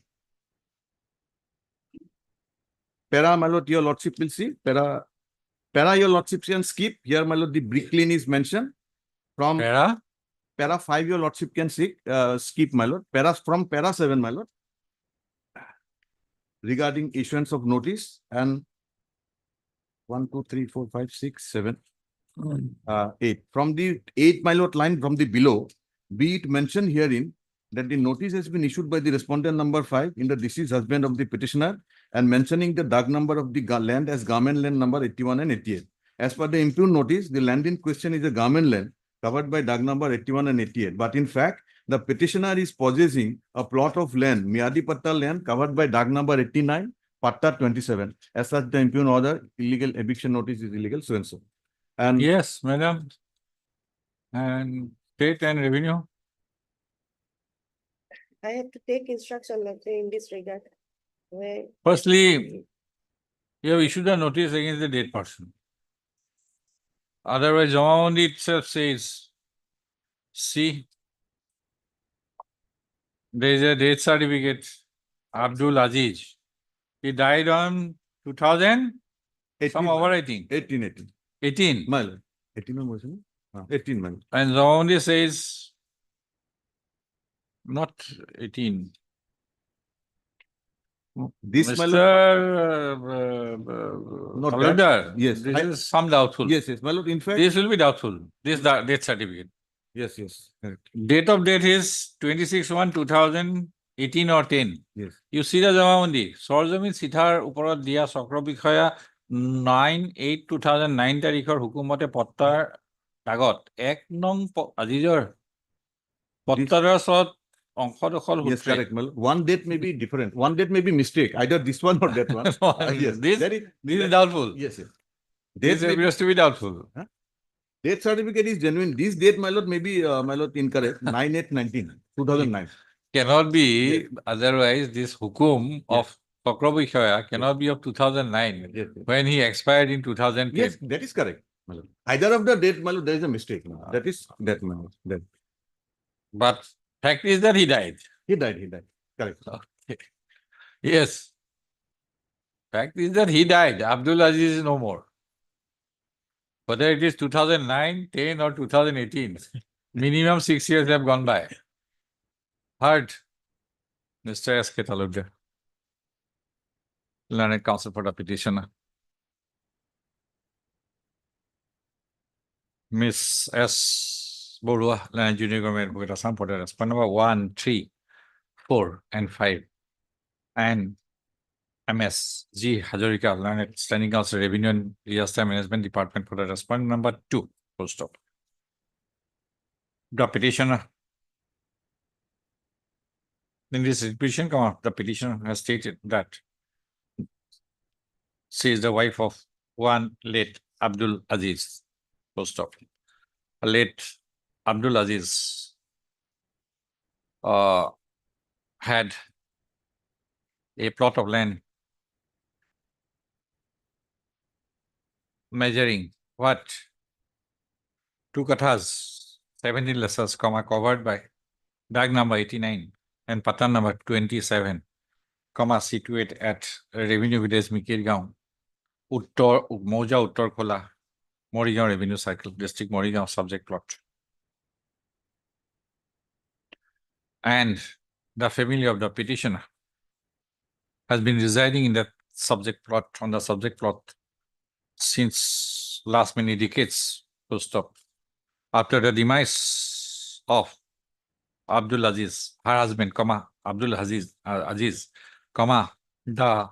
Para, my lord, your lordship will see. Para, your lordship can skip. Here, my lord, the brick clean is mentioned. From para 5, your lordship can see, skip, my lord. From para 7, my lord, regarding issuance of notice, and 1, 2, 3, 4, 5, 6, 7, 8. From the 8, my lord, line from the below, be it mentioned herein that the notice has been issued by the respondent number 5 in the deceased husband of the petitioner and mentioning the Dag number of the land as garment land number 81 and 88. As per the impugned notice, the land in question is a garment land covered by Dag number 81 and 88. But in fact, the petitioner is possessing a plot of land, Miadi Patta land, covered by Dag number 89, Patta 27. As such, the impugned order, illegal eviction notice is illegal, so and so. And yes, madam. And state and revenue. I have to take instruction, let's say, in this regard. Where Firstly, you have issued a notice against the dead person. Otherwise, Jamamandi itself says, see, there is a death certificate, Abdul Aziz. He died on 2000, some overwriting. 18. 18. Mile. 18 was 18 mile. And Jamamandi says, not 18. This Mr. Not Talukdar, yes, this is some doubtful. Yes, yes, my lord. In fact, This will be doubtful. This death certificate. yes, yes, correct. Date of death is 26/1/2018 or 10. Yes. You see the Jamamandi. Sorjamin Sithar Uparat Dia Sakrabikhoya 9/8/2009 তাৰিখৰ হুকুমতে পত্তাৰ কাগত 1 নং আজিজৰ পত্তাৰৰ সত অংশ দখল Yes, correct. Mal. One date may be different. One date may be mistake. Either this one or that one. Yes. This is doubtful. Yes, yes. This appears to be doubtful. Date certificate is genuine. This date, my lord, may be, my lord, incorrect. 9/8/19, 2009. Cannot be, otherwise this hukum of Sakrabikhoya cannot be of 2009 Yes, when he expired in 2010. yes, that is correct. My lord. Either of the date, my lord, there is a mistake. That is that, my lord. That. But fact is that he died. He died. Correct. Okay. Yes. Fact is that he died. Abdul Aziz is no more. Whether it is 2009, 10 or 2018, minimum 6 years have gone by. Heard, Mr. S.K. Talukdar, learned counsel for the petitioner. Miss S. Borua, learned junior government advocate Assam for the response number 1, 3, 4, and 5. And MS G. Hazarika, learned standing counsel revenue and disaster management department for the response number 2. Full stop. The petitioner. In this petition, the petitioner has stated that she is the wife of one late Abdul Aziz. Full stop. Late Abdul Aziz had a plot of land measuring what? 2 kathas, 17 lessons, covered by dag number 89 and pattern number 27, situate at revenue village Mikirgaon, Moja Uttar Khola, Morigaon Revenue Cycle, District Morigaon, subject plot. And the family of the petitioner has been residing in that subject plot, on the subject plot, since last many decades, full stop. After the demise of Abdul Aziz, her husband, Abdul Aziz, the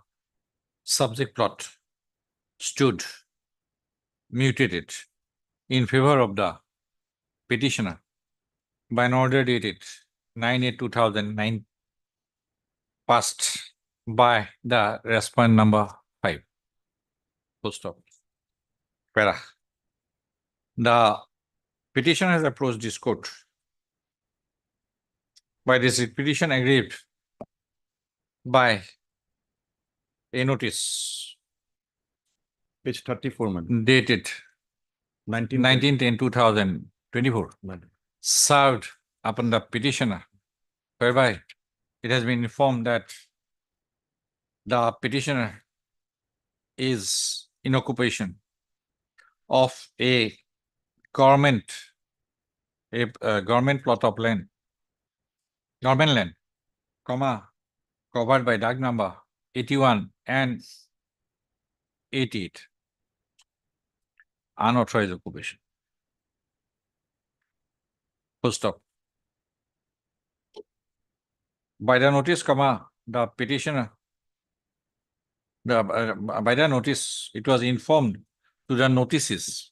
subject plot stood mutated in favor of the petitioner by an order dated 9/8/2009, passed by the respondent number 5. Full stop. Para. The petitioner has approached this court by this petition aggrieved by a notice Page 34, madam. dated 19/10/2024, served upon the petitioner, whereby it has been informed that the petitioner is in occupation of a government plot of land, government land, covered by dag number 81 and 88, unauthorized occupation. Full stop. By the notice, the petitioner, by the notice, it was informed to the notices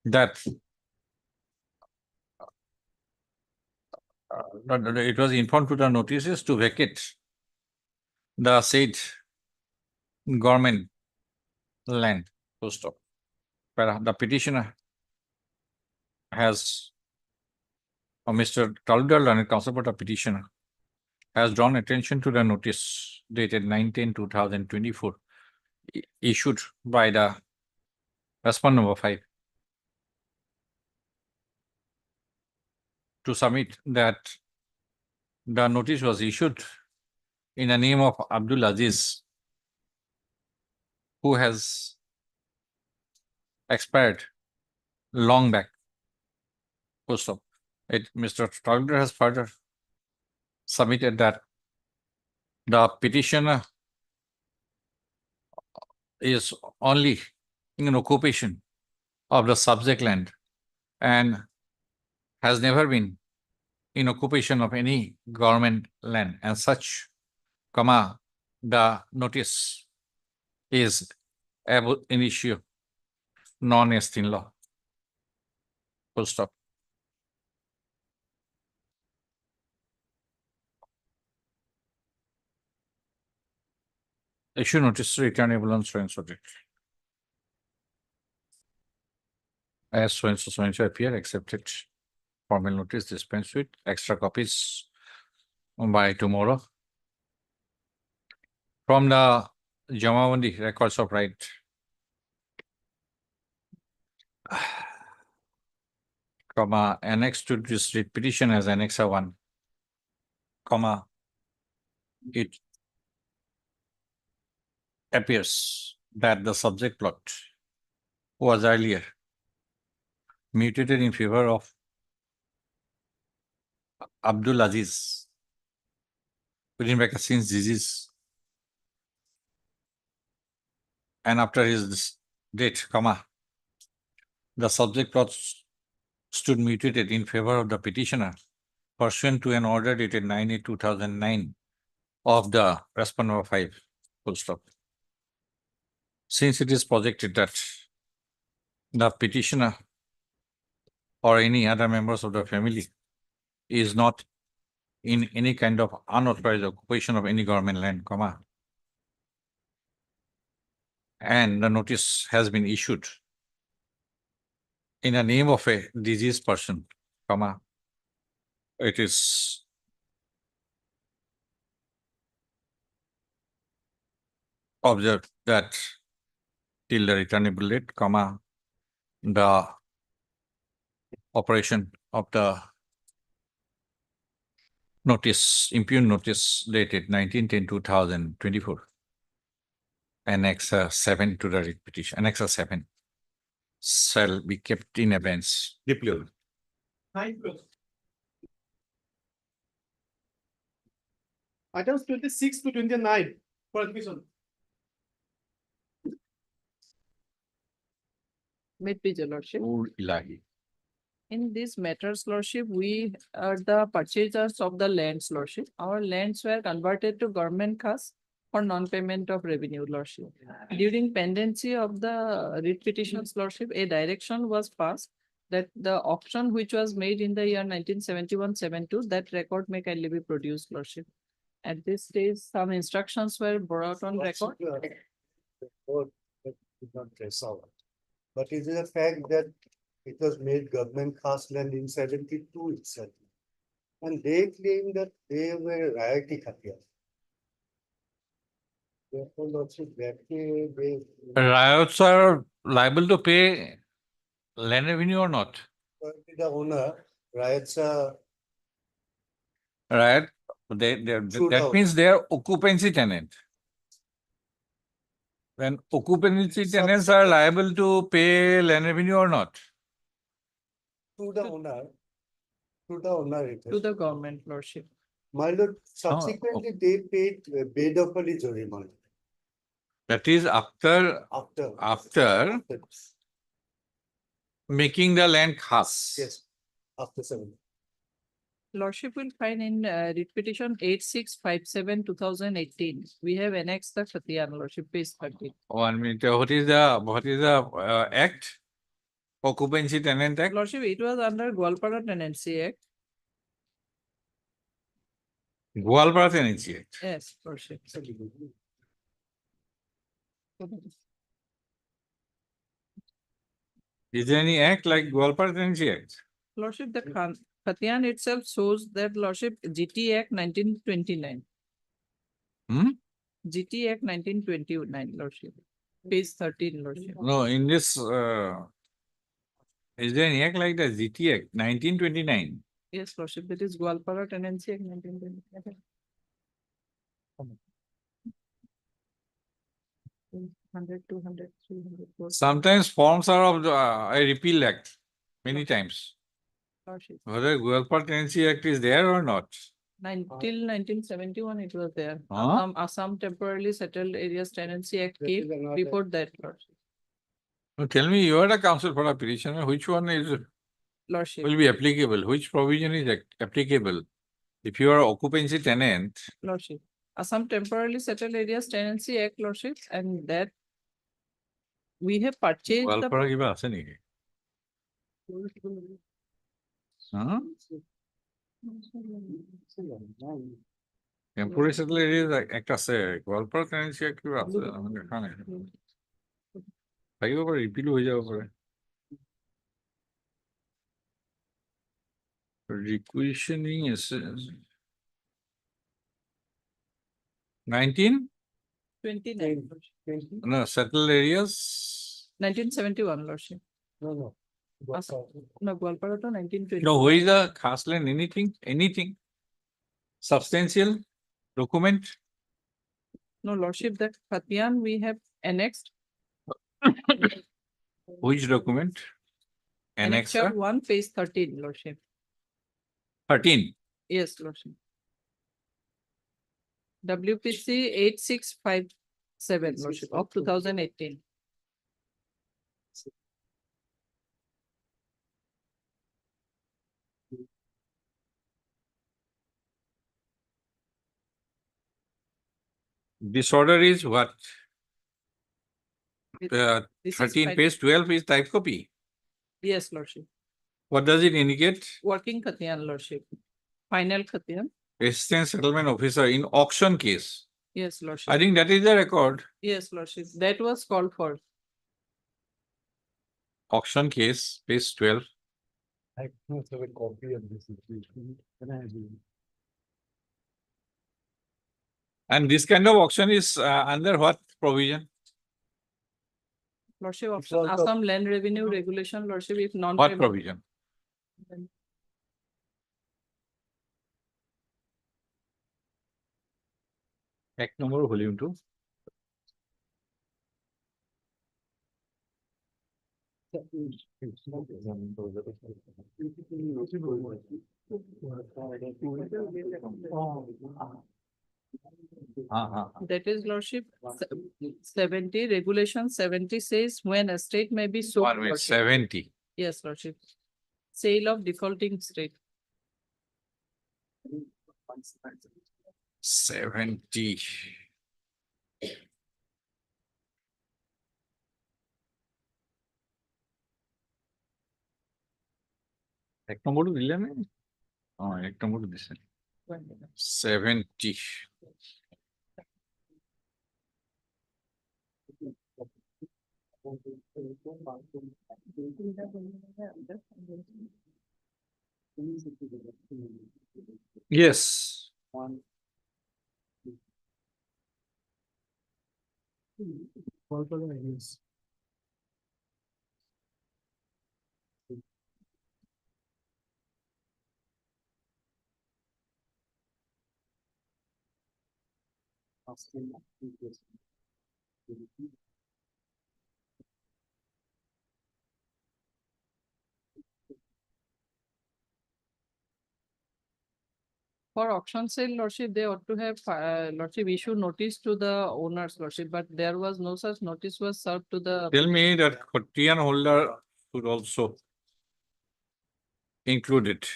that it was informed to the notices to vacate the said government land. Full stop. The petitioner has, Mr. Taludar, and counsel for the petitioner, has drawn attention to the notice dated 9/10/2024, issued by the respondent number 5, to submit that the notice was issued in the name of Abdul Aziz, who has expired long back. Full stop. Mr. Taludar has further submitted that the petitioner is only in occupation of the subject land and has never been in occupation of any government land, and such, the notice is ab initio non est in law. Full stop. Issue notice returnable on so and so date. As so and so appear, accepted. Formal notice dispensed with. Extra copies by tomorrow. From the Jamawandi records of right. Annexed to this petition as Annexa 1, it appears that the subject plot was earlier mutated in favor of Abdul Aziz, within brackets since disease, and after his date, the subject plot stood mutated in favor of the petitioner pursuant to an order dated 9/8/2009 of the respondent number 5. Full stop. Since it is projected that the petitioner or any other members of the family is not in any kind of unauthorized occupation of any government land, and the notice has been issued in the name of a deceased person, it is observed that till the returnable date, comma, the operation of the notice, impugn notice dated 19/10/2024. Annex 7 to the writ petition, Annex 7 shall be kept in abeyance. Deeply. Items 26 to 29 for admission. May it please your lordship. Oh, Ilahi. In these matters, lordship, we are the purchasers of the lands, lordship. Our lands were converted to government caste for non-payment of revenue, lordship. During pendency of the writ petitions, lordship, a direction was passed that the auction which was made in the year 1971-72, that record may kindly be produced, lordship. At this stage, some instructions were brought on record. But it is a fact that it was made government caste land in 72 itself. And they claim that they were rioty khatia. Therefore, lordship, that they. Riots are liable to pay land revenue or not? The owner, riots are. Right? That means they are occupancy tenant. When occupancy tenants are liable to pay land revenue or not? To the owner. To the owner. it To is. the government, lordship. My lord, subsequently they paid Bedokali Joriman. That is after After. making the land khas. Yes, after 7. Lordship will find in writ petition 8657/2018. We have annexed the Khatiyan, lordship, page 13. 1 minute. What is the act? Occupancy tenant act? Lordship, it was under Gwalpara Tenancy Act. Gwalpara Tenancy Act. Yes, lordship. Is there any act like Gwalpara Tenancy Act? Lordship, the Khatiyan itself shows that, lordship, GT Act 1929. GT Act 1929, lordship. Page 13, lordship. No, in this, is there any act like the GT Act 1929? Yes, lordship, that is Gwalpara Tenancy Act 1929. 100, 200, 300, 400. Sometimes forms are of the, I repeal act many times. Lordship. Whether Gwalpara Tenancy Act is there or not. Till 1971, it was there. Huh? Assam Temporarily Settled Areas Tenancy Act came before that, lordship. Now tell me, you are the counsel for a petitioner, which one is Lordship. will be applicable? Which provision is applicable? If you are occupancy tenant, Lordship. Assam Temporarily Settled Areas Tenancy Act, lordship, and that we have purchased Gwalpara kiba ase niki? Huh? Temporary settled areas act ase. Gwalpara Tenancy Act kiba ase? আমি দেখা নাই। থাকিব পাৰে, repeal হৈ যাব পাৰে। Requisitioning is 29. no, settled areas. 1971, lordship. No. No, Gwalpara to 1920. No, who is the khas land? Anything? Substantial document? No, lordship, that Khatiyan we have annexed. Which document? Annexure Annexure 1, page 13, lordship. 13. Yes, lordship. WPC 8657, lordship, of 2018. This order is what? This is 13 fine. page 12 is type copy. Yes, lordship. What does it indicate? Working Khatiyan, lordship. Final Khatiyan. Assistant settlement officer in auction case. Yes, lordship. I think that is the record. Yes, lordship. That was called for. Auction case, page 12. I must have a copy of this. Can I have it? And this kind of auction is under what provision? Lordship of It's also- Assam Land Revenue Regulation, Lordship, if non. What provision? Act number volume 2. That is, Lordship, 70, Regulation 70 says when a state may be sold. 1 minute, Lordship. 70. Yes, Lordship. Sale of defaulting state. 70. এক নম্বরও দিলে না? এক নম্বরও দিছে 70. Yes. For auction sale, Lordship, they ought to have, Lordship, issue notice to the owners, Lordship, but there was no such notice was served to the. Tell me that Khatiyan holder should also include it.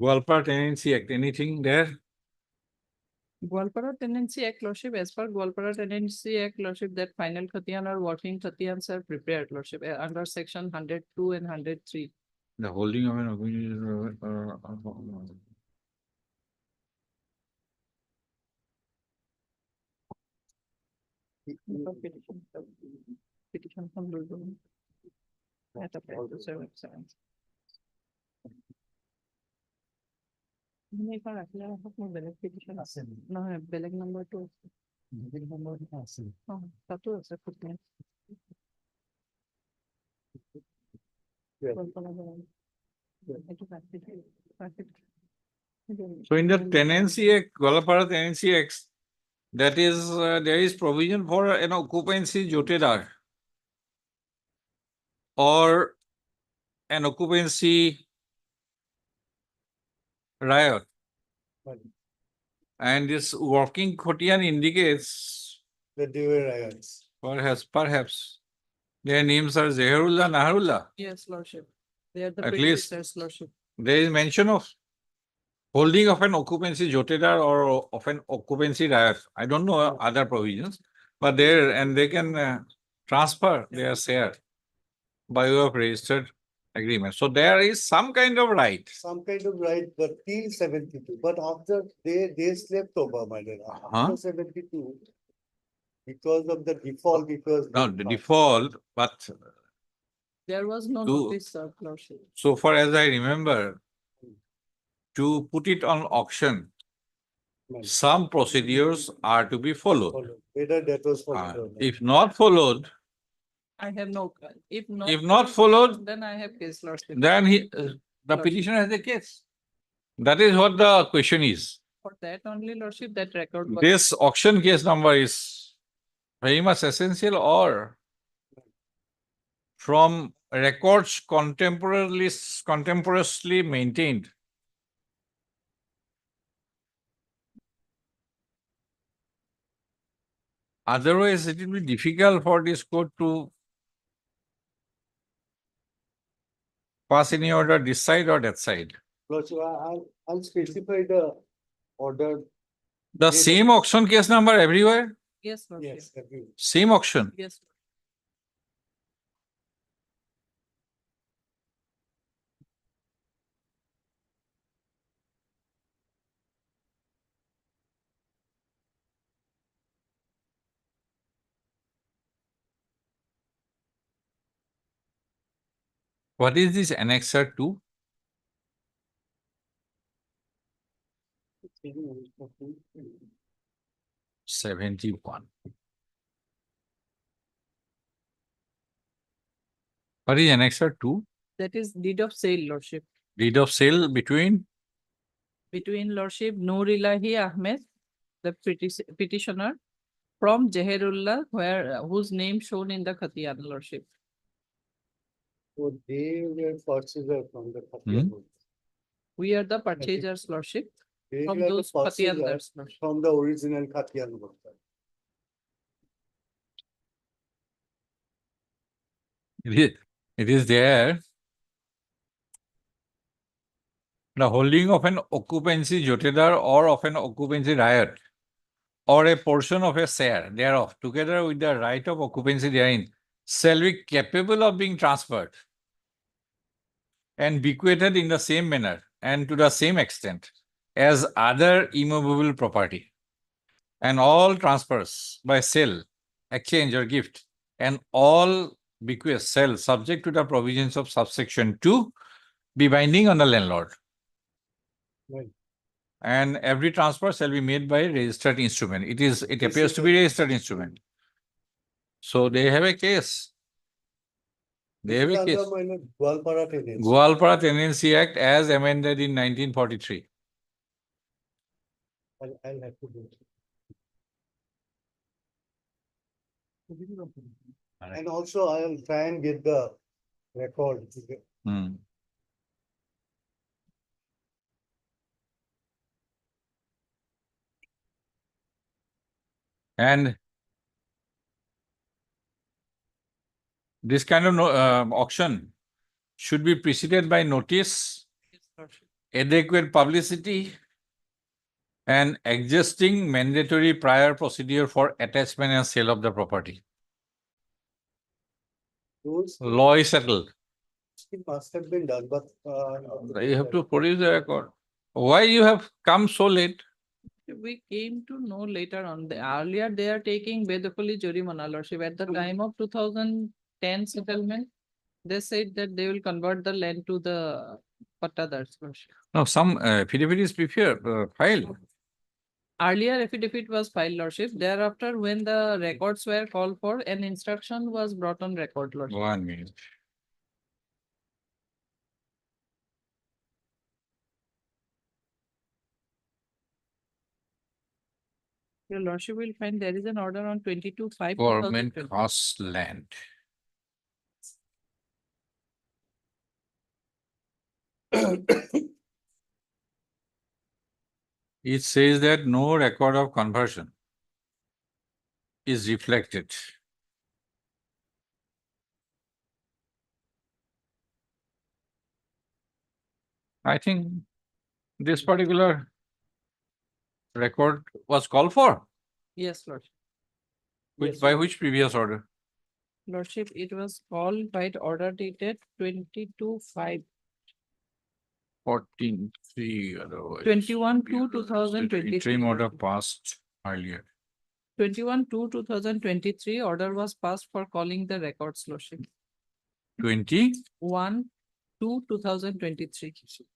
Gwalpar Tenancy Act, anything there? Gwalpara Tenancy Act, Lordship, as per Gwalpara Tenancy Act, Lordship, that final Khatiyan or working Khatiyans are prepared, Lordship, under section 102 and 103. The holding of an Petition from Lulzon. At a price of 7. Petition. No, beleg number 2. Oh, that was a footnote. So in the Tenancy Act, Gwalpara Tenancy Act, that is, there is provision for an occupancy jotedar or an occupancy riot. And this working Khatiyan indicates The dual riots. perhaps their names are Zeherullah, Naharullah. Yes, Lordship. They are the At least predecessors, Lordship. there is mention of holding of an occupancy jotedar or of an occupancy riot. I don't know other provisions, but there, and they can transfer their share by way of registered agreement. So there is some kind of right. Some kind of right, but till 72, but after they slept over, my dear. Uh-huh. After 72, because of the default, because. Now the default, but There was no To- notice served, Lordship. so far as I remember, to put it on auction, some procedures are to be followed. Whether that was. If not followed, I have no, if not. if not followed, Then I have case, Lordship. then the petitioner has a case. That is what the question is. For that only, Lordship, that record. was- This auction case number is very much essential, or from records contemporaneously maintained. Otherwise, it will be difficult for this court to pass any order this side or that side. So I'll specify the order. The same auction case number everywhere, Yes, Lordship. Yes, agree. same auction. Yes. What is this annexer 2? $71. What is annexure 2? That is deed of sale, lordship. Deed of sale between Between lordship Noor Ilahi Ahmed, the petitioner, from Jaherullah, whose name shown in the Khatiyan, lordship. So they were purchaser from the Hmm? We are the purchasers, lordship, They from were the those purchaser Khatiyandars, lordship. from the original Khatiyan. it is there. The holding of an occupancy jotedar or of an occupancy riot or a portion of a share thereof, together with the right of occupancy therein, shall be capable of being transferred and bequeathed in the same manner and to the same extent as other immovable property. And all transfers by sale, exchange or gift, and all bequests shall, subject to the provisions of subsection 2, be binding on the landlord. Right. And every transfer shall be made by registered instrument. It appears to be registered instrument. So they have a case. They have a case. Gwalpara tenants. Gwalpara Tenancy Act as amended in 1943. I'll have to do it. And also I'll try and get the record. Hmm. And this kind of auction should be preceded by notice, adequate publicity, and existing mandatory prior procedure for attachment and sale of the property. Those Law is settled. it must have been done, but You have to produce the record. Why you have come so late? We came to know later on. Earlier, they are taking Bedapali Jorimana, lordship. At the time of 2010 settlement, they said that they will convert the land to the Pattadars, lordship. No, some affidavit is filed. Earlier affidavit was filed, lordship. Thereafter, when the records were called for, an instruction was brought on record, lordship. 1 minute. Your lordship will find there is an order on 22/5. Government cost land. It says that no record of conversion is reflected. I think this particular record was called for. Yes, lordship. By which previous order? Lordship, it was called by the order dated 22/5. 14(3) otherwise. 21/2/2023. Interim order passed earlier. 21/2/2023 order was passed for calling the records, lordship. 21/2/2023.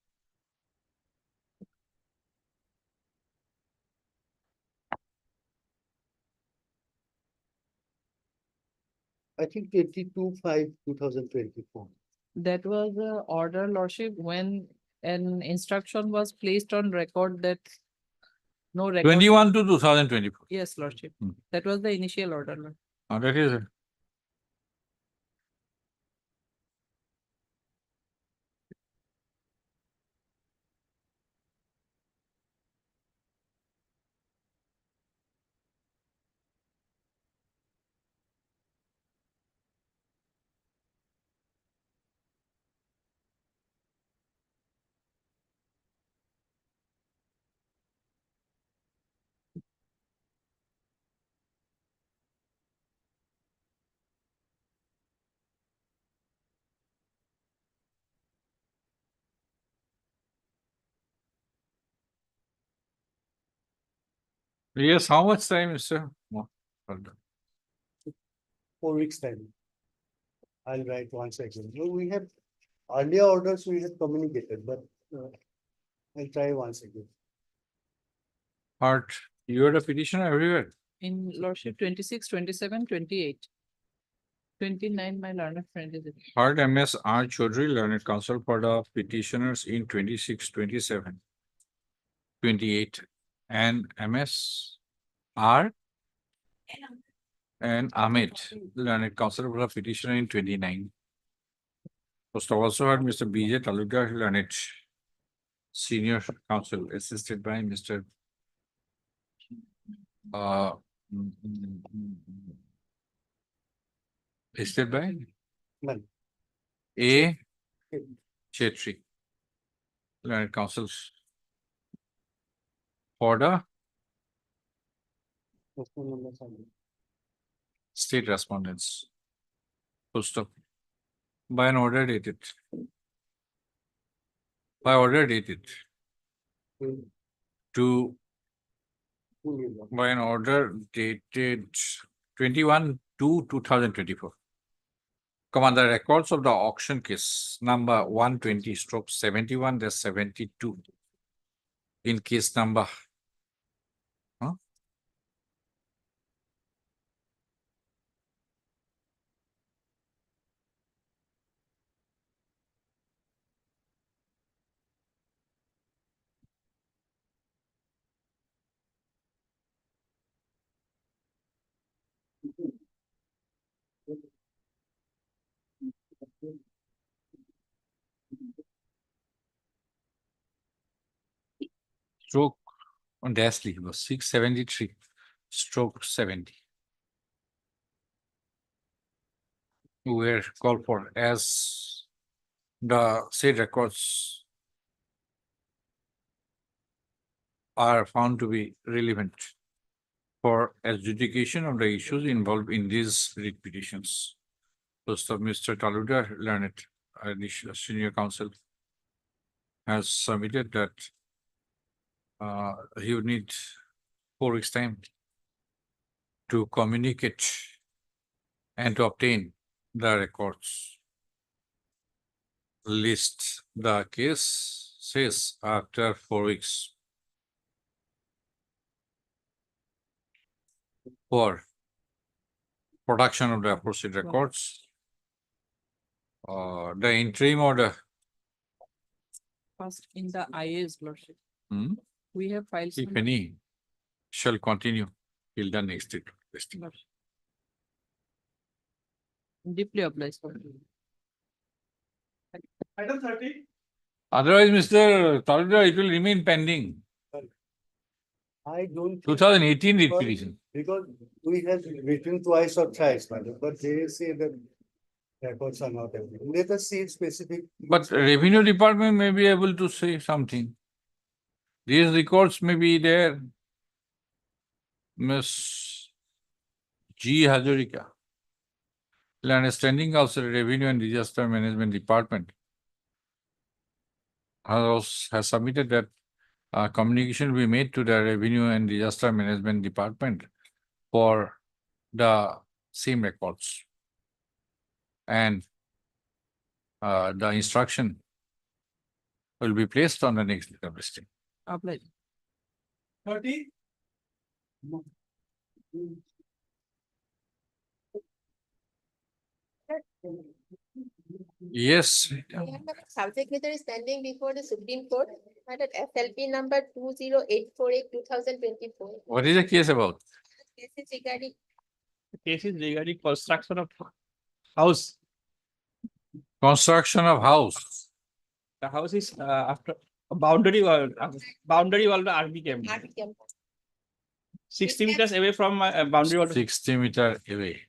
I think 22/5/2024. That was the order, lordship, when an instruction was placed on record that no record. 21 to 2024. Yes, lordship. Hmm. That was the initial order, lord. That is it. Yes, how much time, sir? 4 weeks time. I'll write once again. No, we have earlier orders we have communicated, but I'll try once again. Part, you are the petitioner everywhere. In lordship 26, 27, 28. 29, my learned friend is it. Heard MS R. Chaudhary, learned counsel for the petitioners in 26, 27, 28, and MS R. and Ahmed, learned counsel for the petitioner in 29. Post also heard Mr. B.J. Talukdar, learned senior counsel, assisted by Mr. Uh, assisted by None. A. Chetri, learned counsel for the state respondents. Full stop. By an order dated. By order dated. To. By an order dated 21/2/2024. Command the records of the auction case number 120/71-72 in case number. Stroke on Dasley was 673/70. Were called for as the said records are found to be relevant for adjudication of the issues involved in these writ petitions. First of Mr. Talukdar, learned senior counsel, has submitted that he would need 4 weeks time to communicate and to obtain the records. List the case says after 4 weeks for production of the aforesaid records. The interim order. First, in the IA's lordship, Hmm? we have filed. If some- any, shall continue till the next date. Lordship. Deeply obliged. Item 30. Otherwise, Mr. Talukdar, it will remain pending. I don't. think- 2018 writ because- petition. Because we have written twice or thrice, madam, but they say that records are not available. Let us see specific. But revenue department may be able to say something. These records may be there. Miss G. Hazarika, Land Standing Council, Revenue and Disaster Management Department, has submitted that communication will be made to the Revenue and Disaster Management Department for the same records. And the instruction will be placed on the next letter of listing. Obliged. 30. Yes. Subject matter is standing before the Supreme Court at SLP number 20848/2024. What is the case about? This is regarding The case is regarding construction of house. Construction of house. The house is after a boundary wall the army camp. art camp. 60 meters away from my boundary wall. 60 meter away.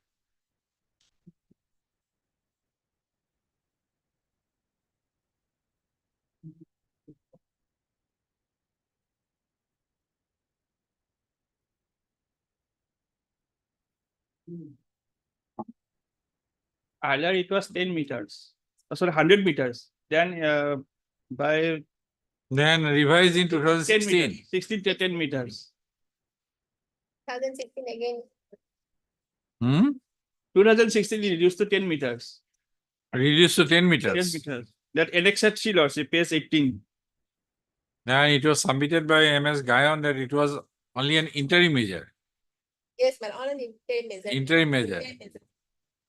Earlier it was 10 meters. Sorry, 100 meters. Then by Then revised in 10 2016. meters, 16 to 10 meters. 2016 again. 2016 reduced to 10 meters. Reduced to 10 10 meters. meters. That annexed she lordship, page 18. Then it was submitted by MS Gayon that it was only an interim measure. Yes, but on an interim measure. Interim measure.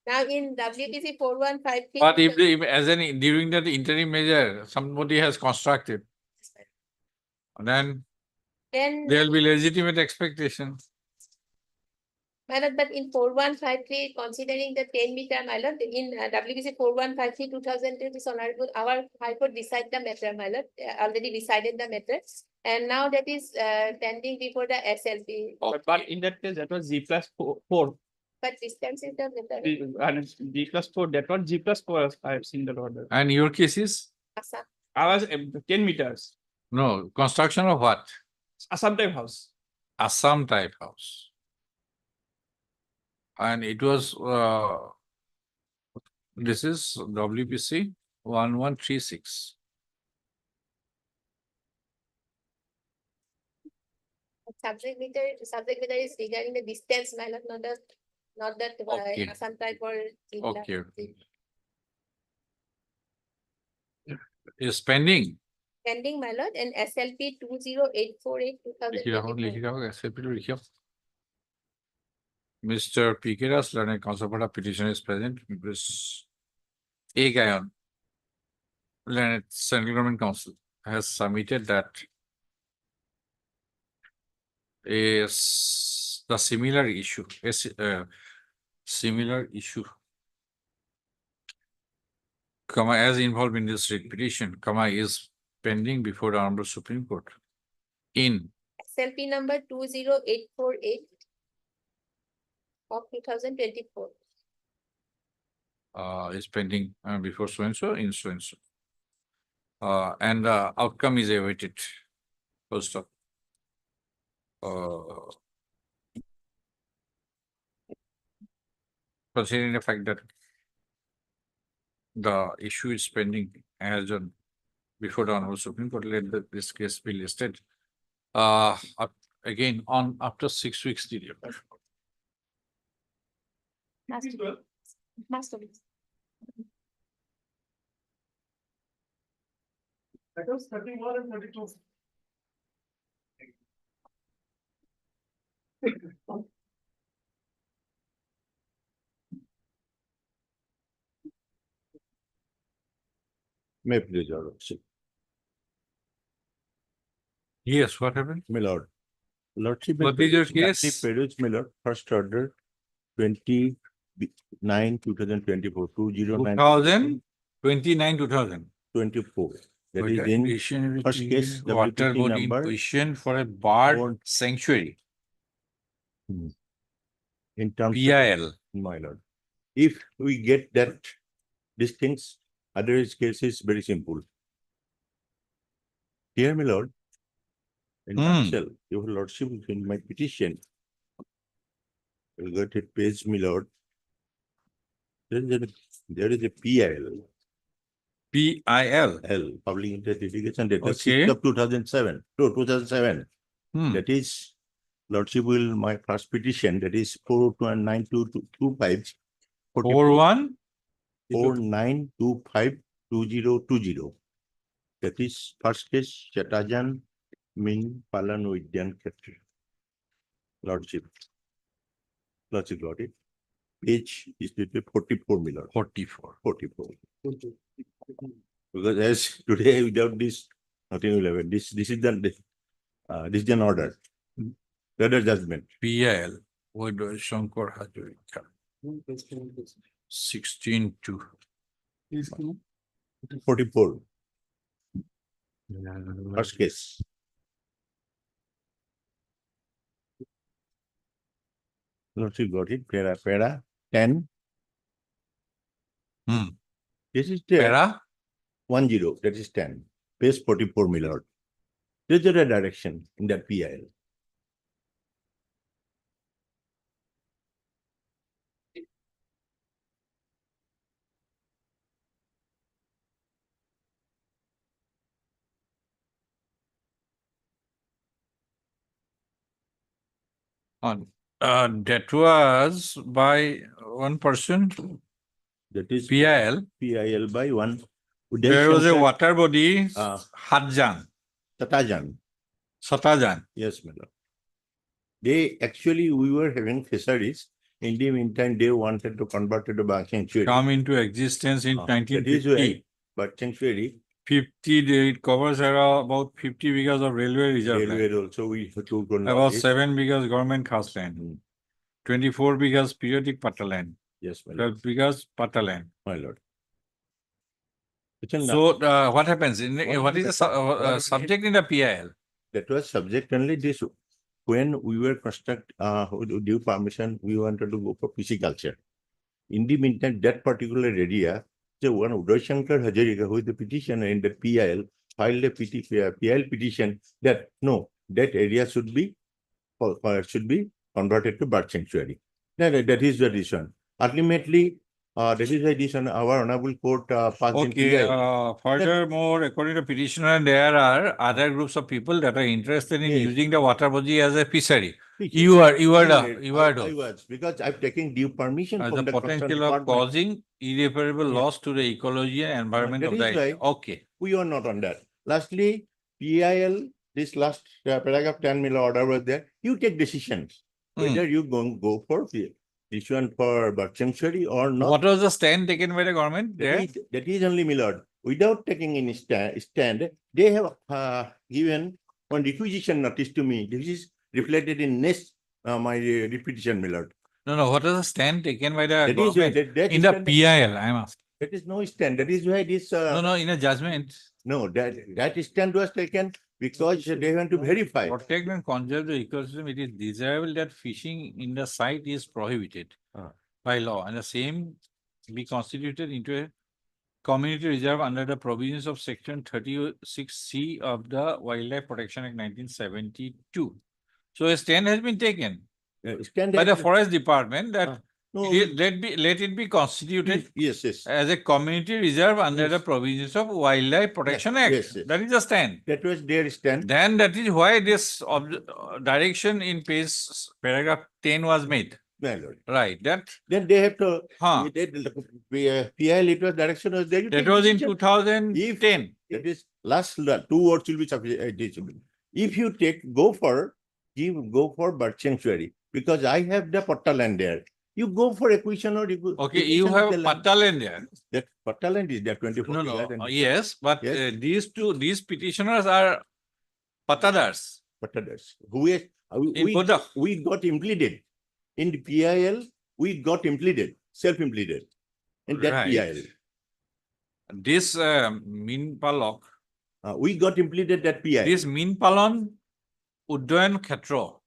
Now in WPC 4153. But if as an, during that interim measure, somebody has constructed, then Then, there will be legitimate expectation. my lord, but in 4153, considering the 10-meter, my lord, in WPC 4153 2002, this honorable, our High Court decided the matter, my lord, already decided the matter. And now that is pending before the SLP. But in that case, that was G plus four. But distance is the matter. And G plus four, that was G plus four, I have seen that order. And your case is? Assam. I was 10 meters, No, construction of what? Assam type house. Assam type house. And it was, this is WPC 1136. Subject matter is regarding the distance, my lord, not that Okay. Assam type or. Okay. Is pending. Pending, my lord, and SLP 20848 লিখি রাখুন, 2024. SLP টো লিখি রাখুন। Mr. Pikiras, learned counsel for the petition is present. Ms. A. Gayon, learned Central Government Council, has submitted that the similar issue, comma, as involved in this writ petition, comma, is pending before the Honorable Supreme Court in SLP number 20848 of 2024. Is pending before so and so in so and so. And the outcome is awaited. Full stop. Considering the fact that the issue is pending as on before the Honorable Supreme Court, let this case be listed. Again on after 6 weeks period. Master. That was 31 and 32. May I please, your lordship. Yes, what happened? My lord. Lordship. What is your case? Perus, my lord, first order 29, 2024, 209. 2029, 2000. 24. That Wait, is in petition first case, water WPC board in number. position for a bird Four. sanctuary. In terms PIL. of, my lord, if we get that, these things, otherwise case is very simple. Here, my lord, in nutshell, your lordship, in my petition, you got a page, my lord. There is a PIL. PIL. L, Public Interest Litigation Data, Okay. 6th of 2007, no, 2007. That is, lordship will, my first petition, that is 42925. 41? 49252020. That is first case, Chatajan Min Palan Vidyan Khetri. Lordship. Lordship got it. Page is 44 million. 44. 44. Because as today without this, nothing will happen. This is an order. Order judgment. PIL. What was Shankar Hazarika? 16-2. 44. First case. Lordship got it. Para 10. This is Para 10. That is 10. Page 44, my lord. There is a direction in that PIL. on. That was by one person. That is PIL. PIL by one. There was a water body, Hadjan. Satajan. Satajan. Yes, my lord. They actually, we were having fisheries In the meantime, they wanted to convert it to bank sanctuary. Come into existence in That is 1950. why, but sanctuary, 50, it covers about 50 bighas of railway reserve land. railway also we took on About notice. 7 bighas government Caste land. 24 bighas periodic patta land. Yes, my lord. 12 bighas patta land. My lord. So what happens? What is the subject in the PIL? That was subject only this. When we were with due permission, we wanted to go for pisciculture. In the meantime, that particular area, so one Uday Shankar Hazarika, who is the petitioner in the PIL, filed a PIL petition that no, that area should be converted to bird sanctuary. That is the reason. Ultimately, that is the reason our honorable court passed in PIL. Furthermore, according to petitioner, there are other groups of people that are interested in using the water body as a fishery. You are I was, because I'm taking due permission from the potential of causing irreparable loss to the ecology and environment of the area. Okay. We are not on that. Lastly, PIL, this last paragraph 10 mil order was there. You take decisions whether you go for this one for bird sanctuary or not. What was the stand taken by the government there? That is only Millard. Without taking any stand, they have given one requisition notice to me. This is reflected in next my repetition, Millard. No. What was the stand taken by the That is government that in the stand- PIL? I'm asking. That is no stand. That is why this. No, in a judgment. No, that stand was taken because they want to verify. Protect and conserve the ecosystem. It is desirable that fishing in the site is prohibited by law, and the same be constituted into a community reserve under the provisions of Section 36C of the Wildlife Protection Act 1972. So a stand has been taken by the Forest Department that let it be constituted as a community reserve under the provisions of Wildlife Protection Act. That is the stand. That was their stand. Then that is why this direction in paragraph 10 was made. Right. That then they have to. PIL, it was direction was there. That was in 2010. That is last 2 words will be sufficient. If you go for bird sanctuary, because I have the patta land there. You go for acquisition or you have patta land there. That patta land is there 24. No. Yes, but these petitioners are pattadars. We got implemented. In the PIL, we got implemented, self-implemented in that PIL. This Min Palok. We got implemented that PIL. This Min Palon Uddayan Khetro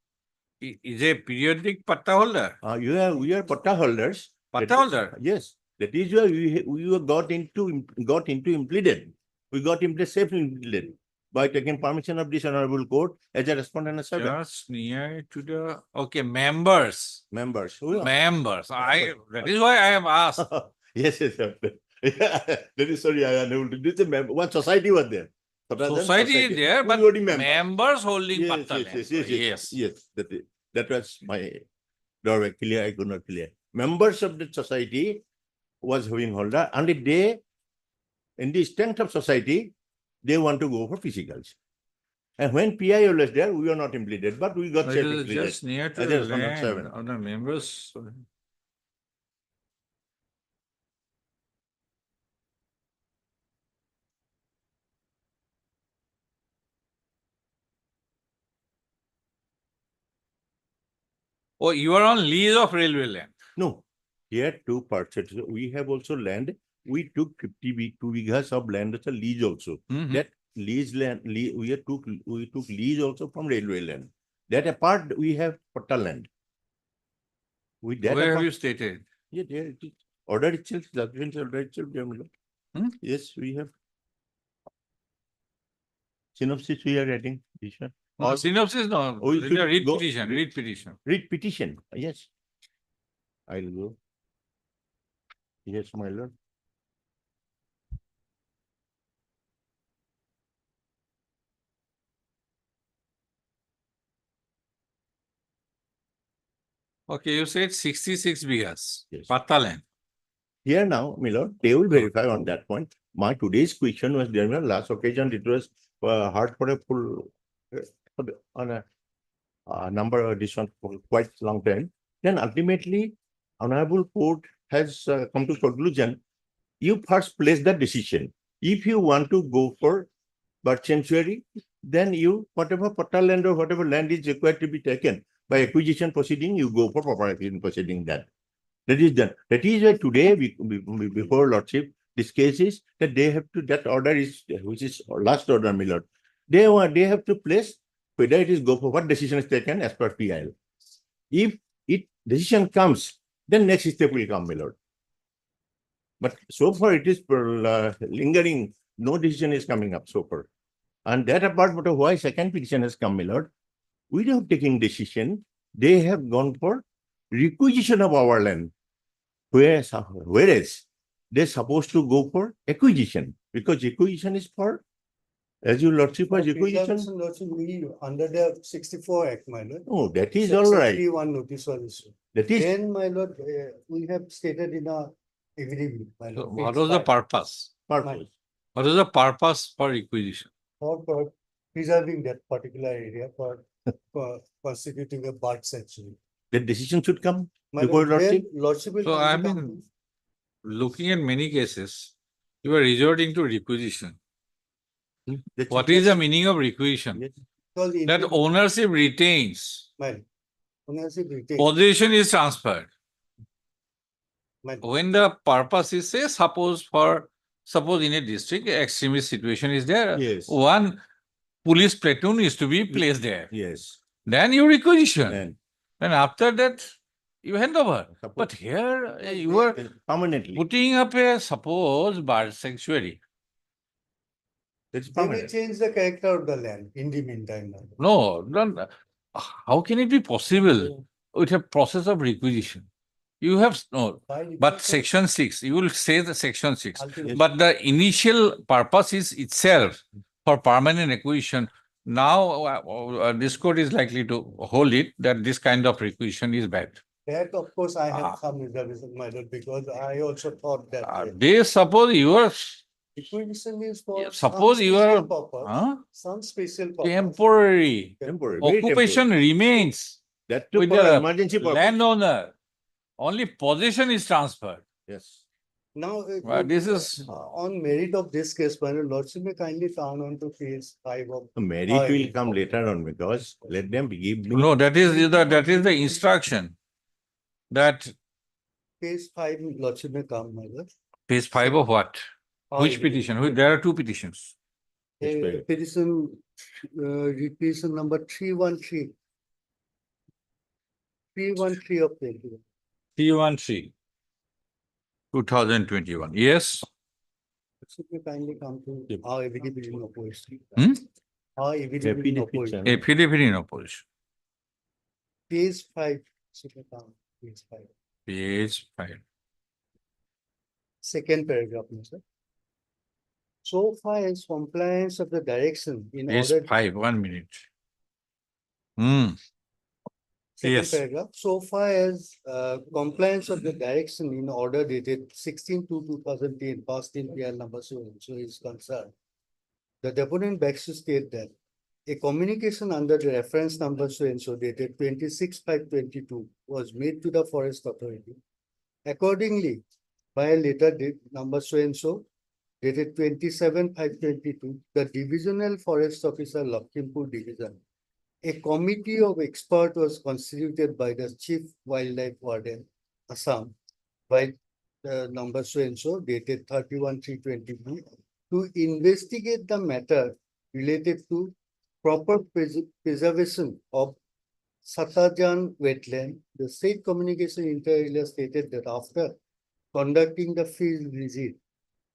is a periodic patta holder. We are patta holders. Patta holder? Yes. That is why we got into implemented. We got into self-implemented by taking permission of this honorable court as a respondent and servant. Just near to the members. Members. That is why I have asked. Yes. That is sorry, I am unable to. This is one society was there. Society is there, but members holding patta land. Yes. That was my drawback. Clear, I could not clear. Members of the society was having holder, and they, in the strength of society, they want to go for physicals. And when PIL was there, we were not implemented, but we got just near to the land of the members. Oh, you are on lease of railway land? No, here 2 parts. We have also land. We took 2 bighas of land as a lease also. That lease land, we took lease also from railway land. That apart, we have patta land. Where have you stated? Yeah, there it is. Order itself, judgment order itself. Yes, we have. Synopsis we are writing. This one. Synopsis, no. Read petition. Read petition. Yes. I'll go. Yes, my lord. Okay, you said 66 bighas. Yes. Patta land. Here now, my lord, they will verify on that point. My today's question was there. Last occasion, it was hard for a full on a number of this one for quite long time. Then ultimately, Honorable Court has come to conclusion, you first place the decision. If you want to go for birth sanctuary, then you, whatever patah land or whatever land is required to be taken by acquisition proceeding, you go for proper acquisition proceeding done. That is done. That is why today, before Lordship, this case is that they have to, that order is, which is last order, my lord. They have to place whether it is go for what decision is taken as per PIL. If decision comes, then next step will come, my lord. But so far it is lingering, no decision is coming up so far. And that apart from why second petition has come, my lord, without taking decision, they have gone for requisition of our land. Whereas they're supposed to go for acquisition, because acquisition is for, as you lordship was acquisition. Lordship, we under the 64 Act, my lord. Oh, that is Section all right. 3(1) notice was issued. That is, Then, my lord, we have stated in our agreement, my So lord. what page was the 5, purpose? purpose. What is the purpose for requisition? for preserving that particular area for constituting a bird sanctuary. The decision should come My before lord, then lordship. lordship will So come I to mean, come- looking at many cases, you are resorting to requisition. That's What it. is the meaning of requisition? Yes. because in That the- ownership retains, my lord, ownership retains. possession is transferred. My lord, When the purpose is, say, suppose in a district, extremist situation is there. Yes. One police platoon is to be placed there. Yes. Then you requisition. And And after that, you hand over. Suppose- But here you are permanently. putting up a suppose bird sanctuary. That's they may permanent. change the character of the land in the meantime. my lord. No, don't. How can it be possible with a process of requisition? You have no, By but requisition, section 6, you will say the section 6. ultimately- But the initial purpose is itself for permanent acquisition. Now, this court is likely to hold it that this kind of requisition is bad. That, of course, I Ah. have some reservation, my lord, because I also thought that They suppose you are, acquisition is for some suppose you are special purpose, huh? some special purpose. temporary. Temporary. very Occupation temporary. remains That too with for the emergency purpose. landowner. Only possession is transferred. Yes. Now, Well, this is on merit of this case, my lordship may kindly turn on to page 5 of. The merit will come later on because let them give me. no. That is the instruction. That Page 5, lordship may come, my lord. page 5 of what? Our Which petition? There are two petitions. Petition, petition number 313. 313 of 21. 313. 2021. Yes. Lordship may kindly come to our affidavit in opposition. Hmm? Our affidavit in opposition. Affidavit in opposition. Page 5. Lordship may come, Page 5. Page 5. Second paragraph, no, sir. So far as compliance of the direction in Page order. 5. 1 minute. Hmm. Second Yes. paragraph, so far as compliance of the direction in order dated 16/2/2010 passed in PL number so is concerned. The deponent begs to state that a communication under the reference number so and so dated 26/5/22 was made to the forest authority. Accordingly, by a letter date number so and so dated 27/5/22, the divisional forest officer Lakhimpur division. A committee of experts was constituted by the Chief Wildlife Warden, Assam, by the number so and so dated 31/3/22 to investigate the matter related to proper preservation of Satajan wetland. The state communication inter alia stated that after conducting the field visit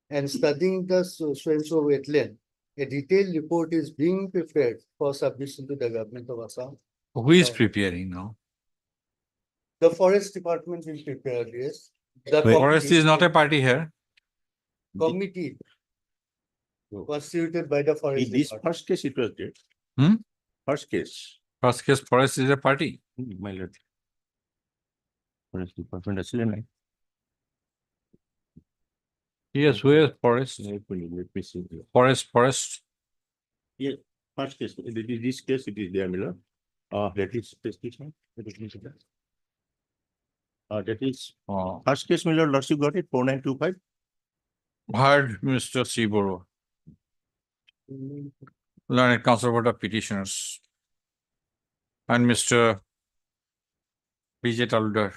and studying the so and so wetland, a detailed report is being prepared for submission to the government of Assam. Who is preparing now? The forest department will prepare this. The Forest is not a party here. committee constituted by the forest In this department. first case, it was there. Hmm? First case. First case, forest is a party. My lord. Forest department is still in. Yes, where is forest? Let me see. here. Forest. Yeah, first case, this case, it is there, my lord. That is specification. That is, first case, my lordship got it, 4925. Heard Mr. Siboro. Learned Counsel for the Petitioners. And Mr. BJ Taludar.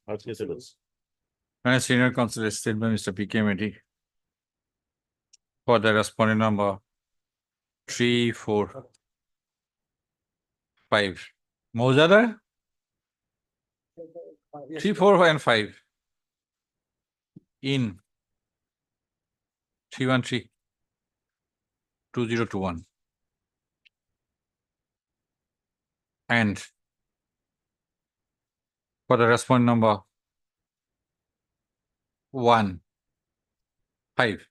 First case was. And Senior Counsel is by Mr. PK Mehdi. For the respondent number 345. Mojada? 3, 4, and 5. In 313 2021. And for the respondent number 1, 5,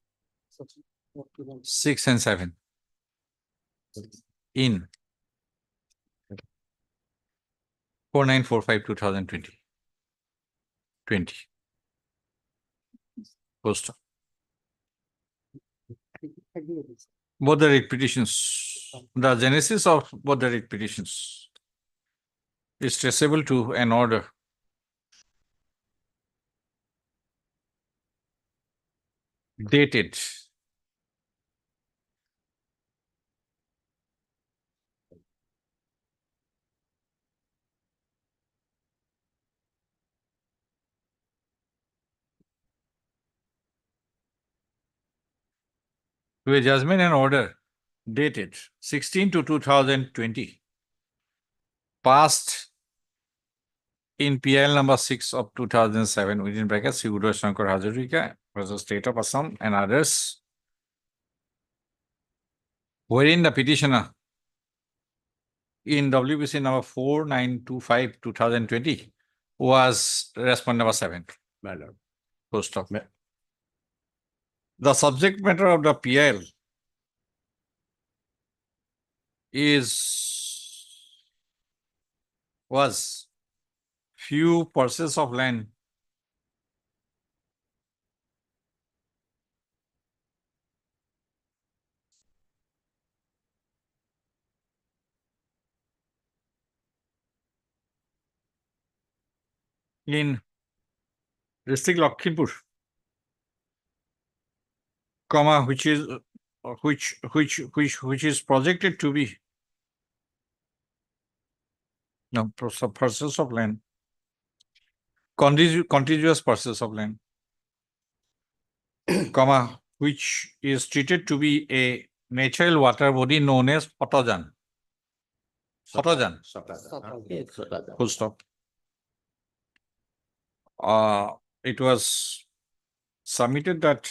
6, and 7. In 4945 2020. Post. Both the writ petitions, the genesis of both the writ petitions is traceable to an order dated to a judgment and order dated 16 to 2020, passed in PL number 6 of 2007 within brackets Udo Shankar Hazarika versus State of Assam and others, wherein the petitioner in WBC number 4925 2020 was respondent number 7. Full stop. The subject matter of the PL was few parcels of land in district Lakhimpur, comma, which is projected to be parcels of land, contiguous parcels of land, comma, which is treated to be a natural water body known as Patajan. Patajan. Full stop. It was submitted that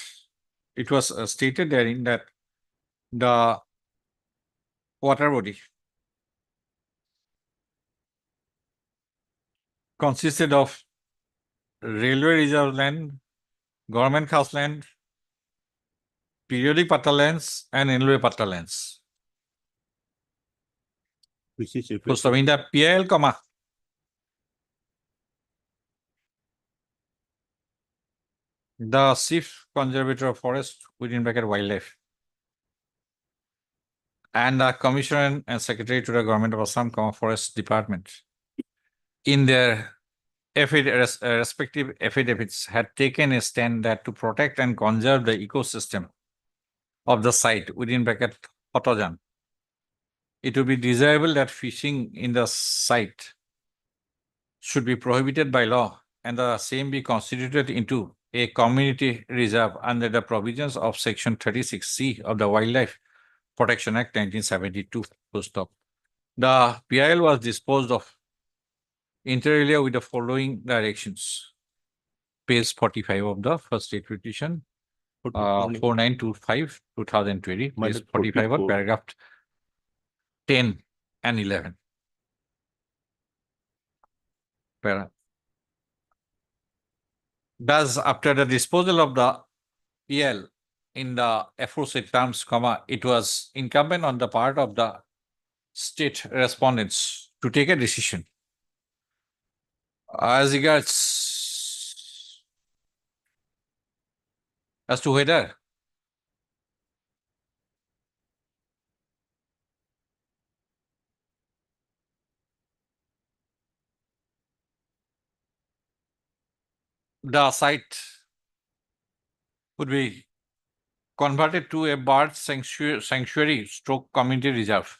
it was stated therein that the water body consisted of railway reserve land, government house land, periodic patta lands, and railway patta lands. Which is So in the PL, comma, the chief conservator of forest within bracket wildlife and the commissioner and secretary to the government of Assam, forest department in their respective affidavits had taken a stand that to protect and conserve the ecosystem of the site within bracket Patajan, it would be desirable that fishing in the site should be prohibited by law and the same be constituted into a community reserve under the provisions of Section 36C of the Wildlife Protection Act 1972. Full stop. The PIL was disposed of inter alia with the following directions. Page 45 of the first state petition, 4925 2020, page 45 of paragraph 10 and 11. Thus, after the disposal of the PL in the aforesaid terms, comma, it was incumbent on the part of the state respondents to take a decision as regards as to whether the site would be converted to a bird sanctuary stroke community reserve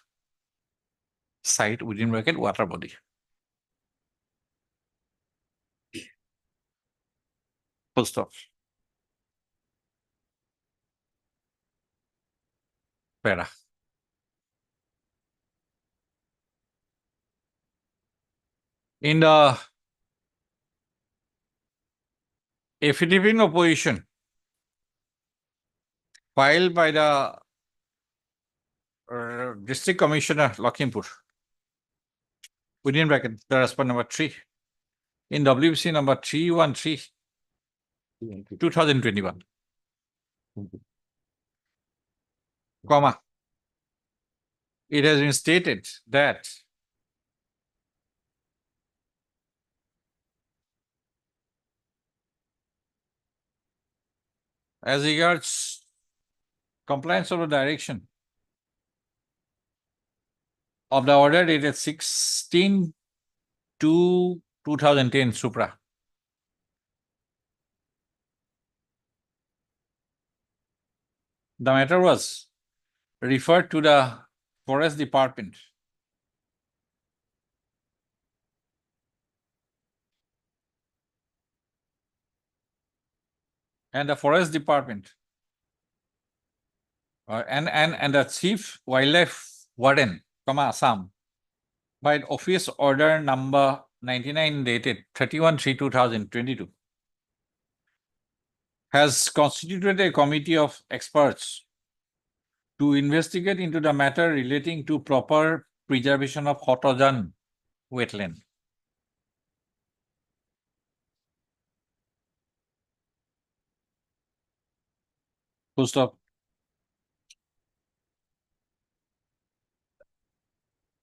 site within bracket water body. Full stop. Para. In the affidavit in opposition filed by the District Commissioner Lakhimpur, within bracket, the respondent number 3, in WBC number 313, 2021, comma, it has been stated that as regards compliance of the direction of the order dated 16/2/2010 Supra, the matter was referred to the Forest Department and the Forest Department and the Chief Wildlife Warden, Assam, by Office Order number 99 dated 31/3/2022, has constituted a committee of experts to investigate into the matter relating to proper preservation of Hotojan wetland. Full stop.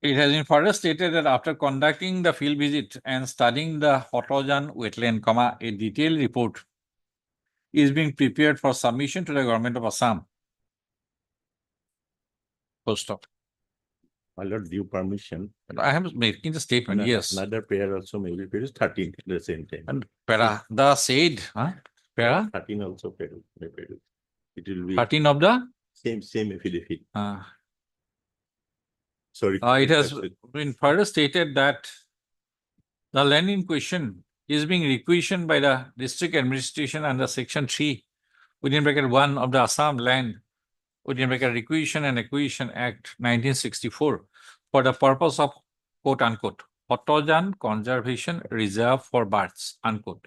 It has been further stated that after conducting the field visit and studying the Hotojan wetland, a detailed report is being prepared for submission to the government of Assam. Full stop. My lord, due permission. I am making the statement, yes. Another pair also may be paid 13 at the same time. And para, the said, para? 13 also paid. It will be 13 of the? same affidavit. Sorry. It has been further stated that the land in question is being requisitioned by the district administration under Section 3 within bracket 1 of the Assam Land within bracket Requisition and Acquisition Act 1964 for the purpose of quote unquote Hotojan Conservation Reserve for Birds unquote.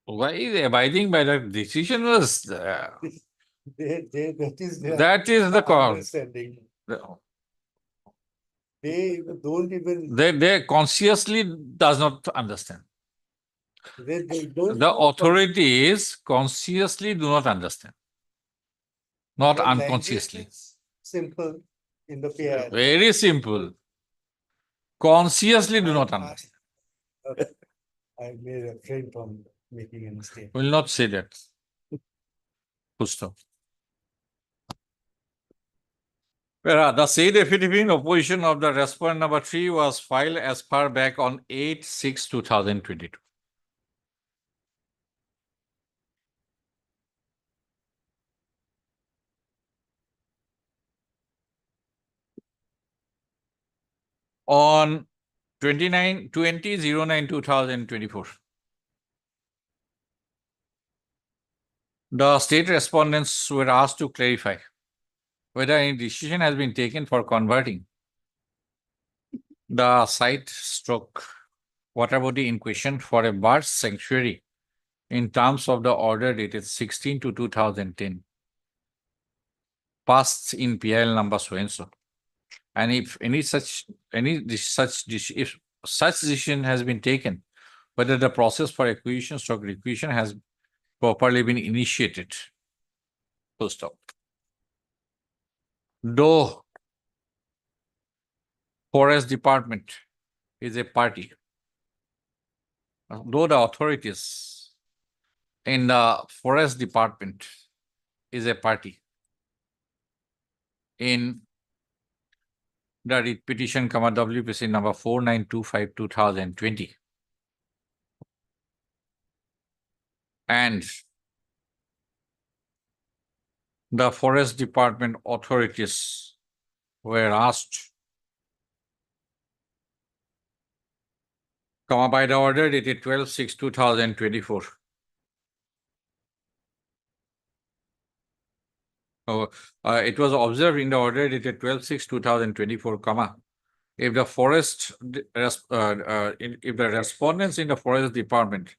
Why is abiding by the decision was That is their that is the cause. understanding. They don't even, They consciously does not understand. they don't. The authorities consciously do not understand, not their language unconsciously. is Simple in the PIR. Very simple. Consciously do not understand. I may refrain from making a mistake. Will not say that. Full stop. The said affidavit in opposition of the respondent number 3 was filed as far back on 8/6/2022. On 20/09/2024. The state respondents were asked to clarify whether any decision has been taken for converting the site stroke water body in question for a bird sanctuary in terms of the order dated 16/2010 passed in PIL number so and so. And if such decision has been taken, whether the process for acquisition stroke requisition has properly been initiated. Full stop. Though Forest Department is a party, though the authorities in the Forest Department is a party in the writ petition, WPC number 4925/2020. And the Forest Department authorities were asked, by the order dated 12/6/2024. It was observed in the order dated 12/6/2024, if the if the respondents in the Forest Department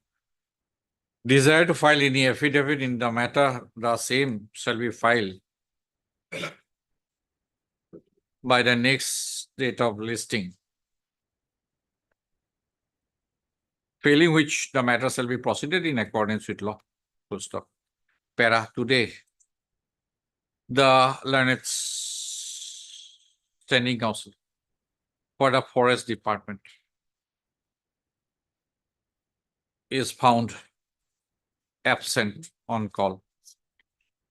desire to file any affidavit in the matter, the same shall be filed by the next date of listing. Failing which, the matter shall be proceeded in accordance with law. Full stop. Para today, the learned standing counsel for the Forest Department is found absent on call.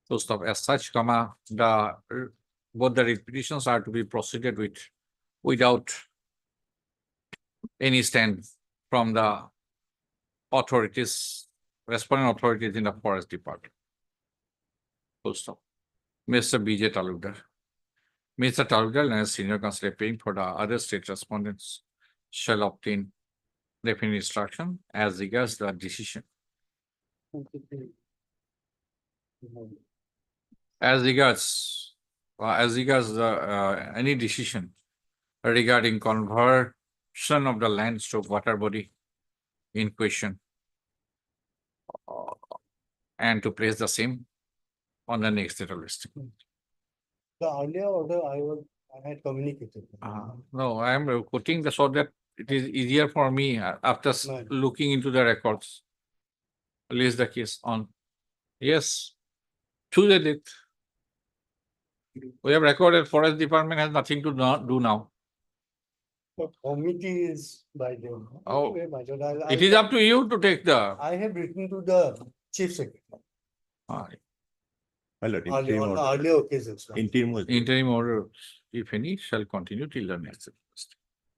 Full stop. As such, both the writ petitions are to be proceeded with without any stand from the authorities, responding authorities in the Forest Department. Full stop. Mr. B.J. Talukdar. Mr. Talukdar and senior counsel appearing for the other state respondents shall obtain definite instruction as regards the decision. As regards the any decision regarding conversion of the land to water body in question, and to place the same on the next date of listing. The earlier order I had communicated. No, I am quoting so that it is easier for me after looking into the records. List the case on. Yes, choose a date. We have recorded Forest Department has nothing to do now. The committee is by them. Oh, Anyway, my lord, it is up to you to take the. I have written to the chief secretary. Well, On the earlier occasions. Interim order, if any, shall continue till the next.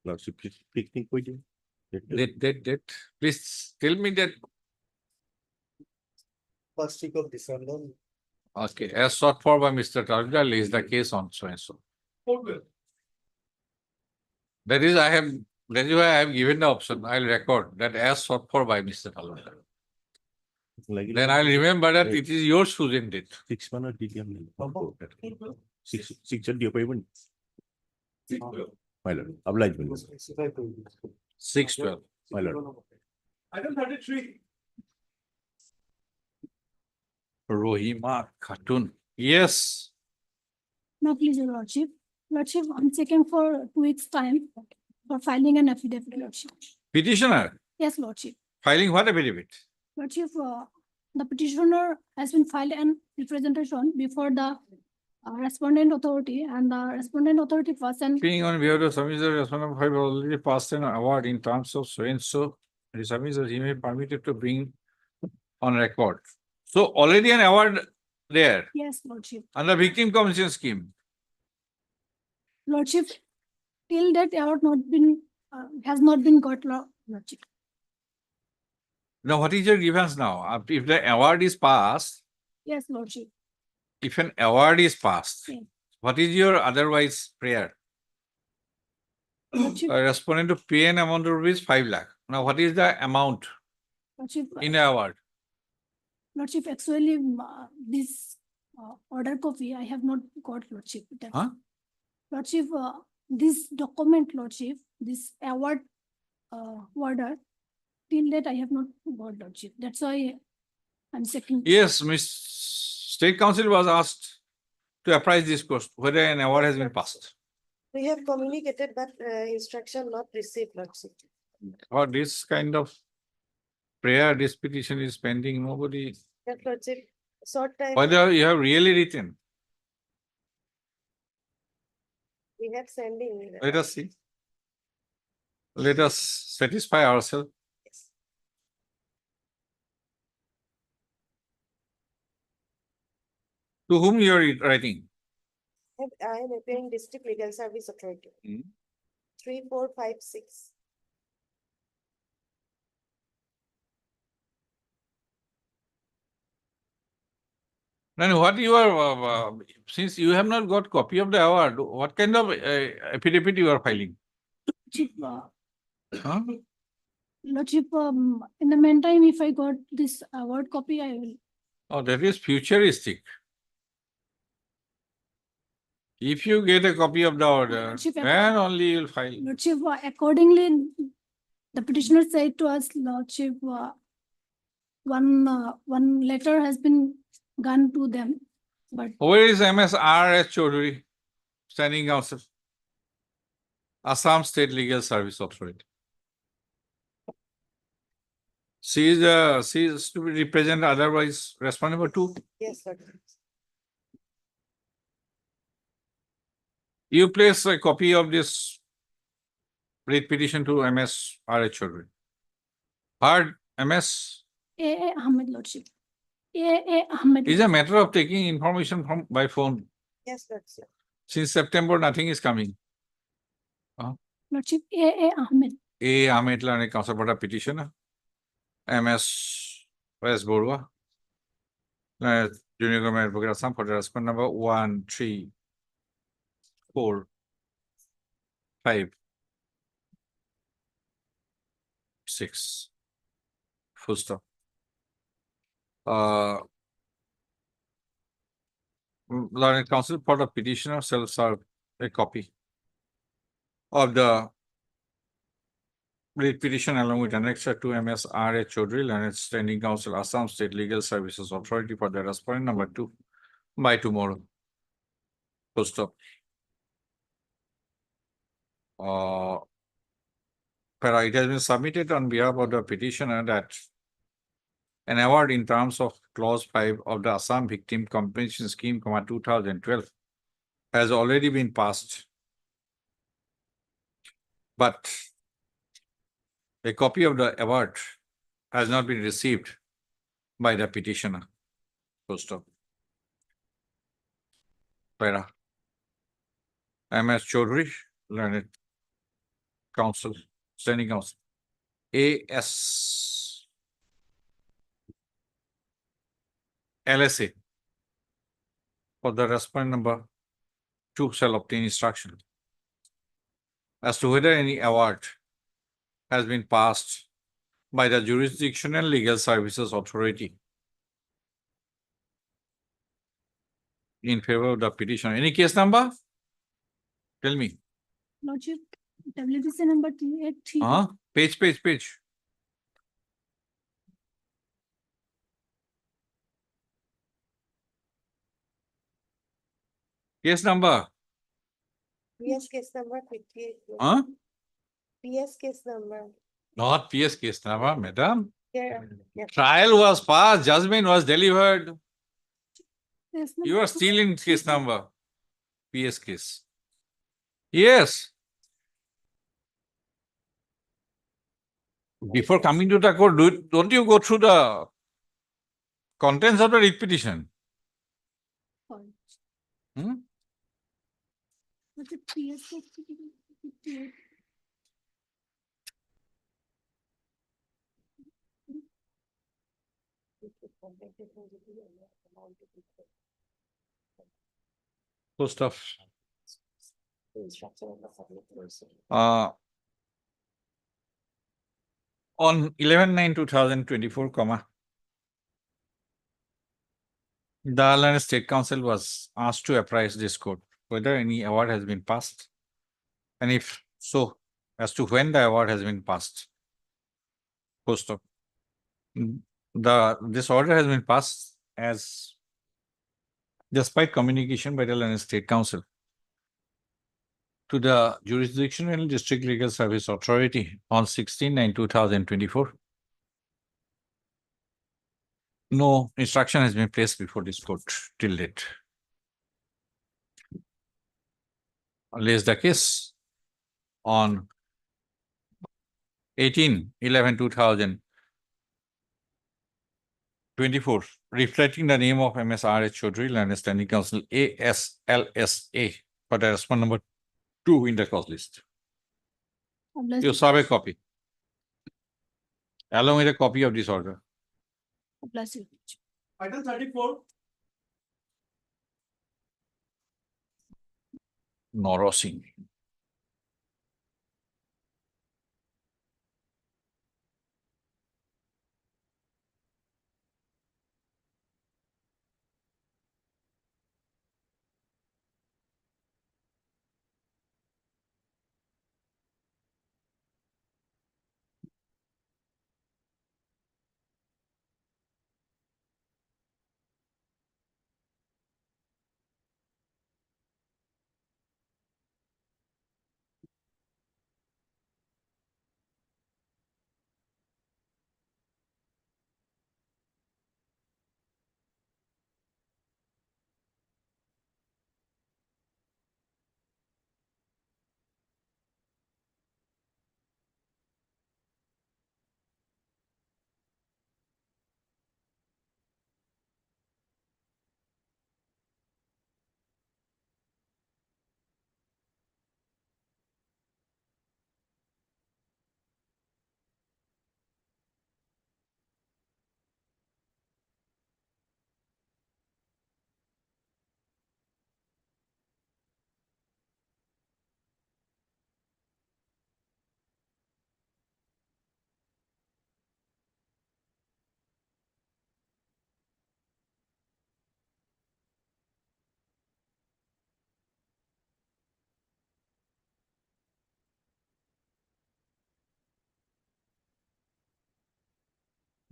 Lordship, picnic with you. That. Please tell me that. First week of December. Okay, as sought for by Mr. Talukdar, lays the case on so and so. That is why I have given the option. I'll record that as sought for by Mr. Talukdar. Then I'll remember that it is yours who sent it. 6 months or DTM. 6 payment. My lord, obligement. 6/12. My lord. Item 33. Rohima Khatun. Yes. Now, please, your lordship. Lordship, I'm checking for 2 weeks' time for filing an affidavit, lordship. Petitioner. Yes, lordship. Filing what affidavit? Lordship, the petitioner has been filed an representation before the respondent authority, and the respondent authority person. Being on behalf of the submitter, respondent have already passed an award in terms of so and so. The submitter he may be permitted to bring on record. So already an award there. Yes, lordship. Under victim compensation scheme. Lordship, till that award has not been got, lordship. Now, what is your grievance now? If the award is passed, Yes, lordship. if an award is passed, Yes. what is your otherwise prayer? Lordship, Respondent to pay an amount of rupees 5 lakh. Now, what is the amount lordship, in the award? lordship, actually, this order copy I have not got, lordship. Huh? Lordship, this document, lordship, this award order, till that I have not got, lordship. That's why I'm checking. Yes, Miss State Council was asked to apprise this course whether an award has been passed. We have communicated, but instruction not received, lordship. For this kind of prayer, this petition is pending, nobody. Yes, lordship, short time. Whether you have really written, We have sending. let us see. Let us satisfy ourselves. To whom you are writing? I am appearing District Legal Service Authority. 3456. Then what you are, since you have not got copy of the award, what kind of affidavit you are filing? Chief, Huh? Lordship, in the meantime, if I got this award copy, I will. Oh, that is futuristic. If you get a copy of the order, Lordship, then only you will file. Lordship, accordingly, the petitioner said to us, Lordship, one letter has been gone to them, but Where is MS.R.S. Chaudhary, standing counsel? Assam State Legal Service Authority. She is to be represented, otherwise responsible too. Yes, sir. You place a copy of this writ petition to MS.R.S. Chaudhary. Hard MS A. Ahmed, Lordship. A. Ahmed. is a matter of taking information from by phone. Yes, Lordship. Since September, nothing is coming. Lordship, A. Ahmed. A. Ahmed Lane, counsel for the petitioner. MS West Borua. Junior Government Advocate Assam for the response number 1, 3, 4, 5, 6. Full stop. Learned counsel for the petitioner shall serve a copy of the writ petition along with annexure to MS.R.S. Chaudhary, Learned Standing Counsel, Assam State Legal Services Authority for the respondent number 2 by tomorrow. Full stop. It has been submitted on behalf of the petitioner that an award in terms of clause 5 of the Assam Victim Compensation Scheme, 2012 has already been passed. But a copy of the award has not been received by the petitioner. Full stop. Para. MS Chaudhary, Learned Counsel, Standing Counsel. AS LSA for the respondent number 2 shall obtain instruction as to whether any award has been passed by the Jurisdictional Legal Services Authority in favor of the petitioner. Any case number? Tell me. Lordship, WBC number 283. Page. Case number. PS case number 58. PS case number. Not PS case number, madam. Yeah. Trial was passed, judgment was delivered. Yes, You are still in case number. PS case. Yes. Before coming to the court, don't you go through the contents of the writ petition? Hmm? Lordship, PS case 58. Good stuff. On 11/9/2024, the Learned State Council was asked to apprise this court whether any award has been passed, and if so, as to when the award has been passed. Post of this order has been passed as despite communication by the Learned State Council to the Jurisdictional District Legal Service Authority on 16/9/2024. No instruction has been placed before this court till date. Lays the case on 18/11/2024 reflecting the name of MSRA Chaudhary, Land Standing Council ASLSA for the response number 2 in the cause list. You serve a copy. Along with a copy of this order. Item 34. Noro Singh.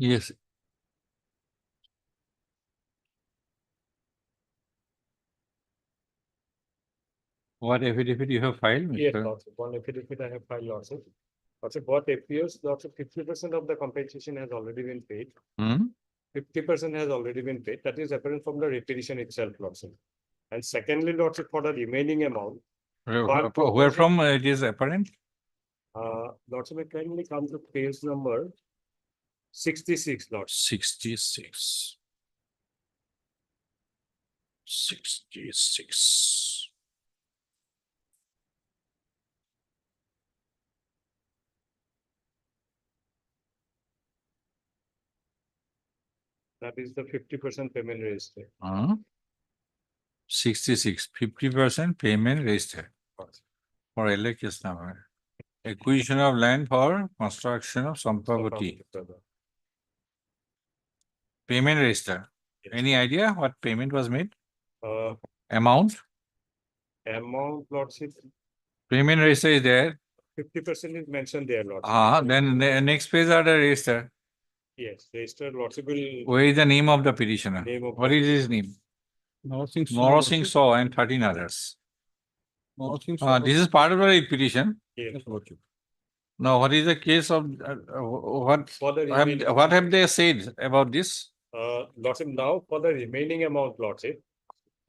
Yes. What affidavit you have filed, Yes, Mr.? Lordship, one affidavit I have filed, Lordship. Lordship, what appears, Lordship, 50% of the compensation has already been paid. Hmm? 50% has already been paid. That is apparent from the repetition itself, Lordship. And secondly, Lordship, for the remaining amount. Where from it is apparent? Lordship, it kindly come to page number 66, Lordship. 66. 66. That is the 50% payment register. 66, 50% payment registered for LA case number. Acquisition of land for construction of Sampavati. Payment register. Any idea what payment was made? Amount? Amount, Lordship, Payment register is there. 50% is mentioned there, Lordship. Then the next page are the register. Yes, register, Lordship will. Where is the name of the petitioner? Name of What is his name? Noro Singh Noro Singh Saw and 13 others. This is part of the petition. Yes. Now, what is the case of what For the have, remaining. what have they said about this? Lordship, now for the remaining amount, Lordship,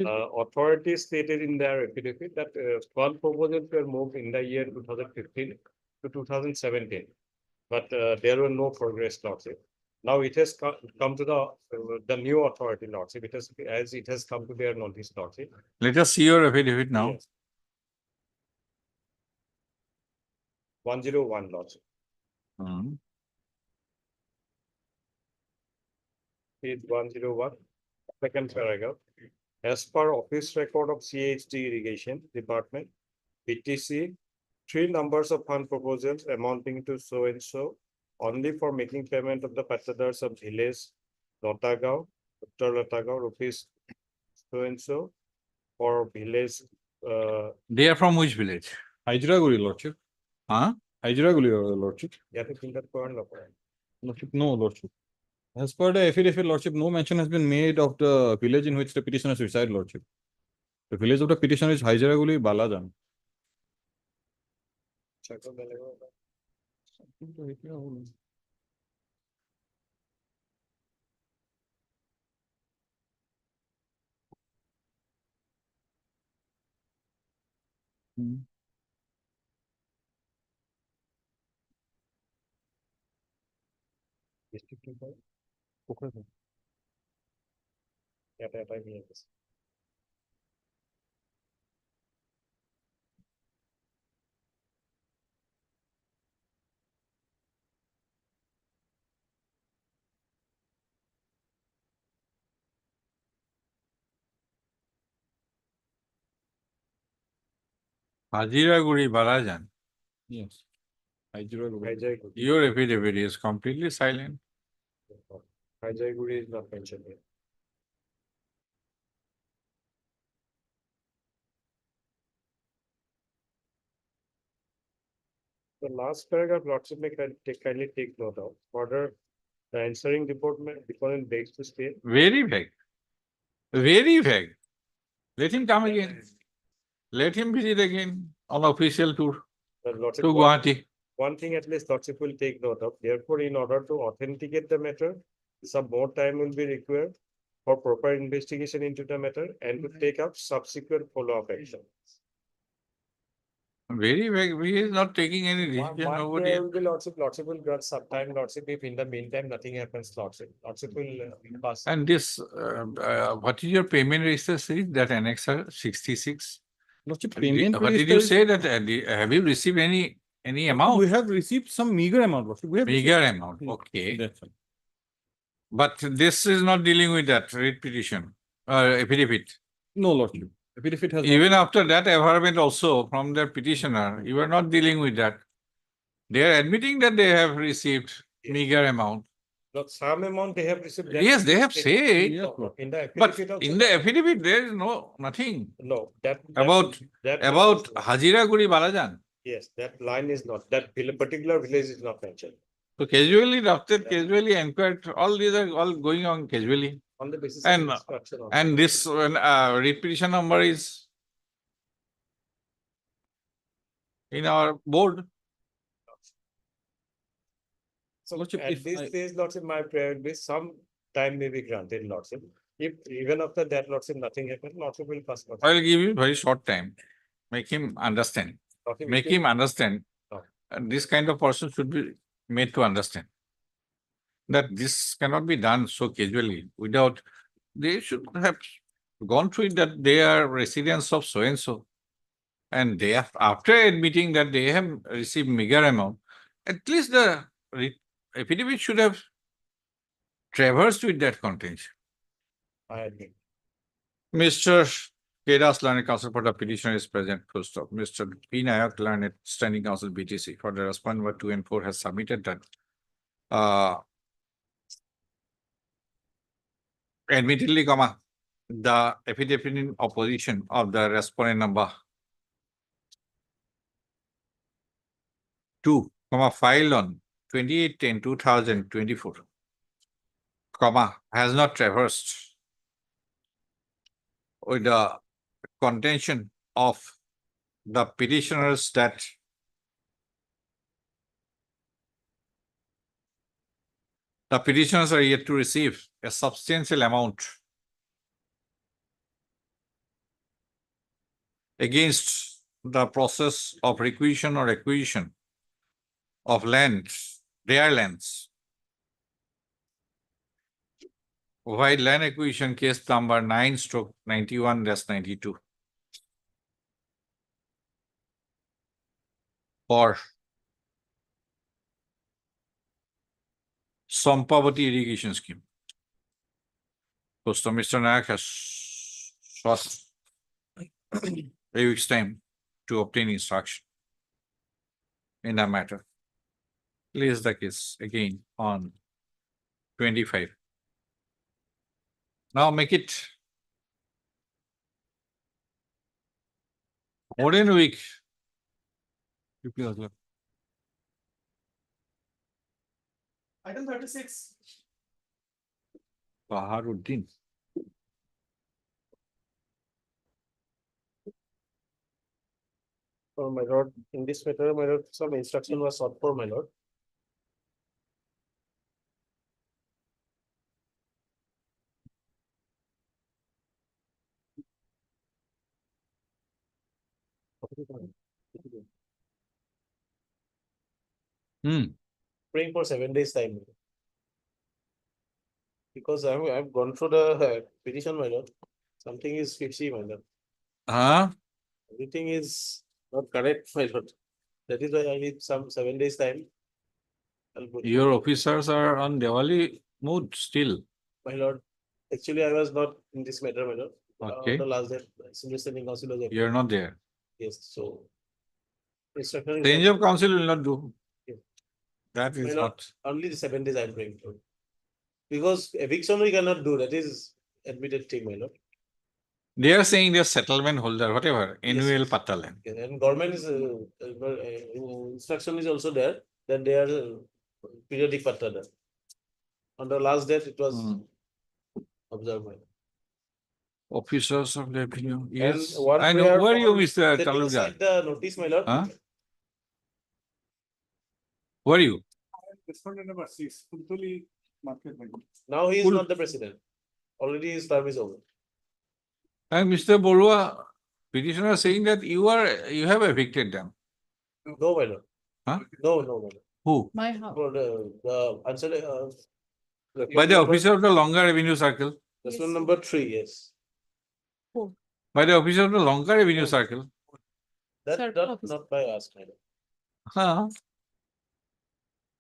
authorities stated in their affidavit that 12 proposals were moved in the year 2015 to 2017. But there were no progress, Lordship. Now it has come to the new authority, Lordship. As it has come to their notice, Lordship. Let us see your affidavit now. Yes. 101, Lordship. Page 101, second paragraph. As per office record of CHD Irrigation Department, PTC, 3 numbers of fund proposals amounting to so and so only for making payment of the patadars of village Lotagao, Uttar Lotagao, rupees so and so for village. They are from which village? Hyderaguri, Lordship. Hyderaguri, Lordship. Lordship, no, Lordship. As per the affidavit, Lordship, no mention has been made of the village in which the petitioners reside, Lordship. The village of the petitioner is Hyderaguri, Balajan. এটা নিয়ে গেছে। Hajiraguri Balajan, Yes. Hyderabad. Hajaiguri. your affidavit is completely silent. Hajaiguri is not mentioned here. The last paragraph, Lordship may kindly take note of. Further, the answering department begs to state. Very vague. Very vague. Let him come again. Let him visit again on official tour The Lordship, to Guwahati. one thing at least Lordship will take note of. Therefore, in order to authenticate the matter, some more time will be required for proper investigation into the matter and to take up subsequent follow-up action. Very vague. He is not taking any decision. One Nobody. day will be Lordship will grant some time, Lordship, if in the meantime nothing happens, Lordship will pass. And this, what is your payment register series? That annexer 66? Lordship, What payment did you register is- say that, have you received any amount? We have received some meager amount, Lordship. We have Meager received- amount, okay. That's all. But this is not dealing with that writ petition, affidavit. No, Lordship. Affidavit has. not- Even after that averment also from the petitioner, you are not dealing with that. They are admitting that they have received meager amount. Not some amount they have received. that Yes, they have is- said, In the but affidavit also. in the affidavit, there is nothing No, that. about that- Hajiraguri Balajan. Yes, that line is not, that particular village is not mentioned. So casually drafted, casually inquired, all these are all going on casually. On the basis. And- of instruction also. And this writ petition number is in our board. So Lordship, at if this I- stage, Lordship, my prayer will be some time may be granted, Lordship. If even after that, Lordship, nothing happens, Lordship will pass. Lordship. I will give you very short time. Make him understand. Lordship, Make if you- him understand. No. And this kind of person should be made to understand that this cannot be done so casually without, they should have gone through it that they are residents of so and so. And they have, after admitting that they have received meager amount, at least the affidavit should have traversed with that contention. I agree. Mr. Kedas, Learned Counsel for the petitioner is present, full stop. Mr. P. Nayak, Learned Standing Counsel BTC for the respondent number 2 and 4 has submitted that. Admittedly, the affidavit in opposition of the respondent number 2, filed on 28/10/2024, has not traversed with the contention of the petitioners that the petitioners are yet to receive a substantial amount against the process of requisition or acquisition of land, their lands. While land acquisition case number 9/91-92 for Sampavati irrigation scheme. So Mr. Nayak has sought a week's time to obtain instruction in that matter. Place the case again on 25. Now make it more than a week. Item 36. Baharuddin. Oh, my lord, in this matter, my lord, some instruction was sought for, my lord. Praying for 7 days time. Because I've gone through the petition, my lord. Something is fishy, my lord. Everything is not correct, my lord. That is why I need some 7 days time. Your officers are on Diwali mood still. My lord, actually, I was not in this matter, my lord. Okay. The last day, Senior Standing Council was. You're not there. Yes, so. Instruction is Change not- of council will not do. Yeah. That My is lord, not. only the 7 days I'm praying for. Because eviction we cannot do, that is admitted thing, my lord. They are saying they're settlement holder, whatever, Yes, annual yes. patalan. Yeah, and government is, instruction is also there, that they are periodic patta. On the last date, it was observed. by- Officers of revenue, yes. And one I know, prayer where you, for Mr. setting Taluja? aside the notice, my lord. Huh? Where are you? Now he is Full- not the president. Already his term is over. And Mr. Borua, petitioner saying that you have evicted them. No, my lord. Huh? No, my lord. Who? My house. For the answer, By the officer of the longer revenue circle. This one number 3, yes. By the officer of the longer revenue circle. That, not by us, my lord. Huh?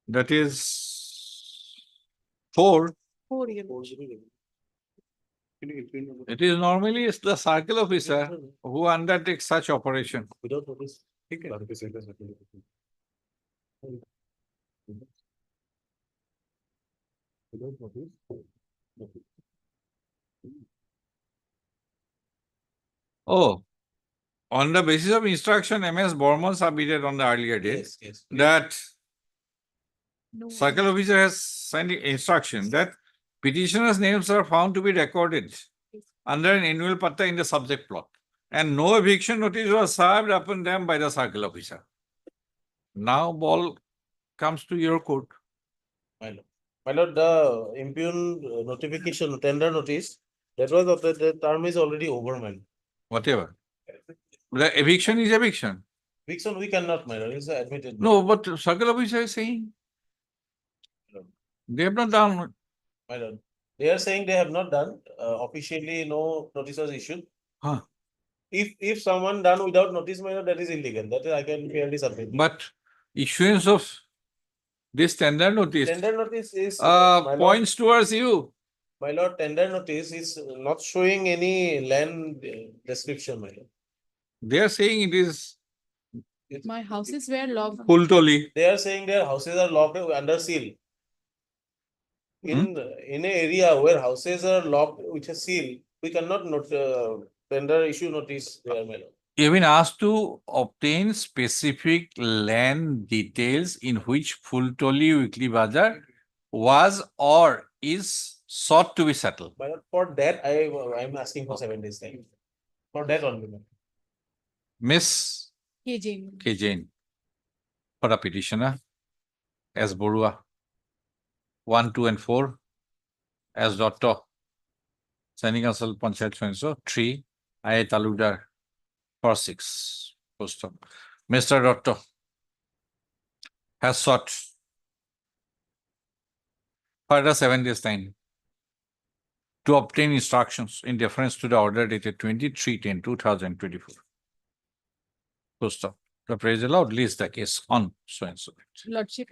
That is 4. 4 years. It is normally it's the circle officer who undertakes such operation. Without notice. Without notice. Oh, on the basis of instruction, MS Borman submitted on the earlier date Yes, yes. that No. circle officer has signed instruction that petitioner's names are found to be recorded under an annual patta in the subject plot, and no eviction notice was served upon them by the circle officer. Now ball comes to your court. My lord, the impugn notification, tender notice, that was of the term is already over, man. Whatever. The eviction is eviction. Eviction we cannot, my lord, it's admitted. No, but circle officer is saying they have not done. My lord, they are saying they have not done, officially no notice was issued. Huh. If someone done without notice, my lord, that is illegal, that is I can fairly submit. But issuance of this tender notice Tender notice is, my lord, points towards you. my lord, tender notice is not showing any land description, my lord. They are saying it is My houses were locked. Pultoli. They are saying their houses are locked under seal. In an area where houses are locked with a seal, we cannot tender issue notice there, my lord. You have been asked to obtain specific land details in which Pultoli Weekly Bazaar was or is sought to be settled. My lord, for that, I am asking for 7 days time. For that only, my lord. Miss KJ. K. Jain, for a petitioner, as Borua, 1, 2, and 4, as Dotto, Standing Council Panchayat so 3, I. Taludar, for 6. Post of Mr. Dotto has sought further 7 days time to obtain instructions in deference to the order dated 23/10/2024. Post of the praise allowed leaves the case on so and so. Lordship,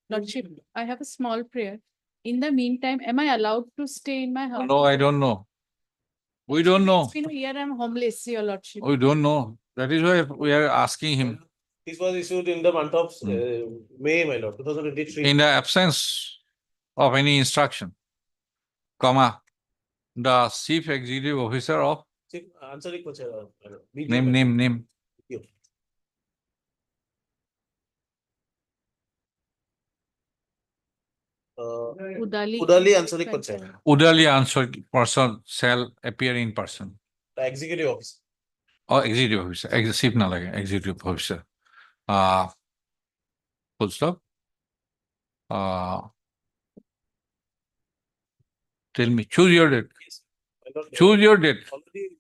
Lordship, I have a small prayer. In the meantime, am I allowed to stay in my house? No, I don't know. We don't know. It's been a year I'm homeless, your Lordship. We don't know. That is why we are asking him. This was issued in the month of May, my lord, 2023. In the absence of any instruction, comma, the chief executive officer of Answer it, my lord. name. Udali answering Panchayat. Udali answered person shall appear in person. The executive officer. Or executive officer, chief na lage, executive officer. Full stop. Tell me, choose your date. My lord, Choose your date. already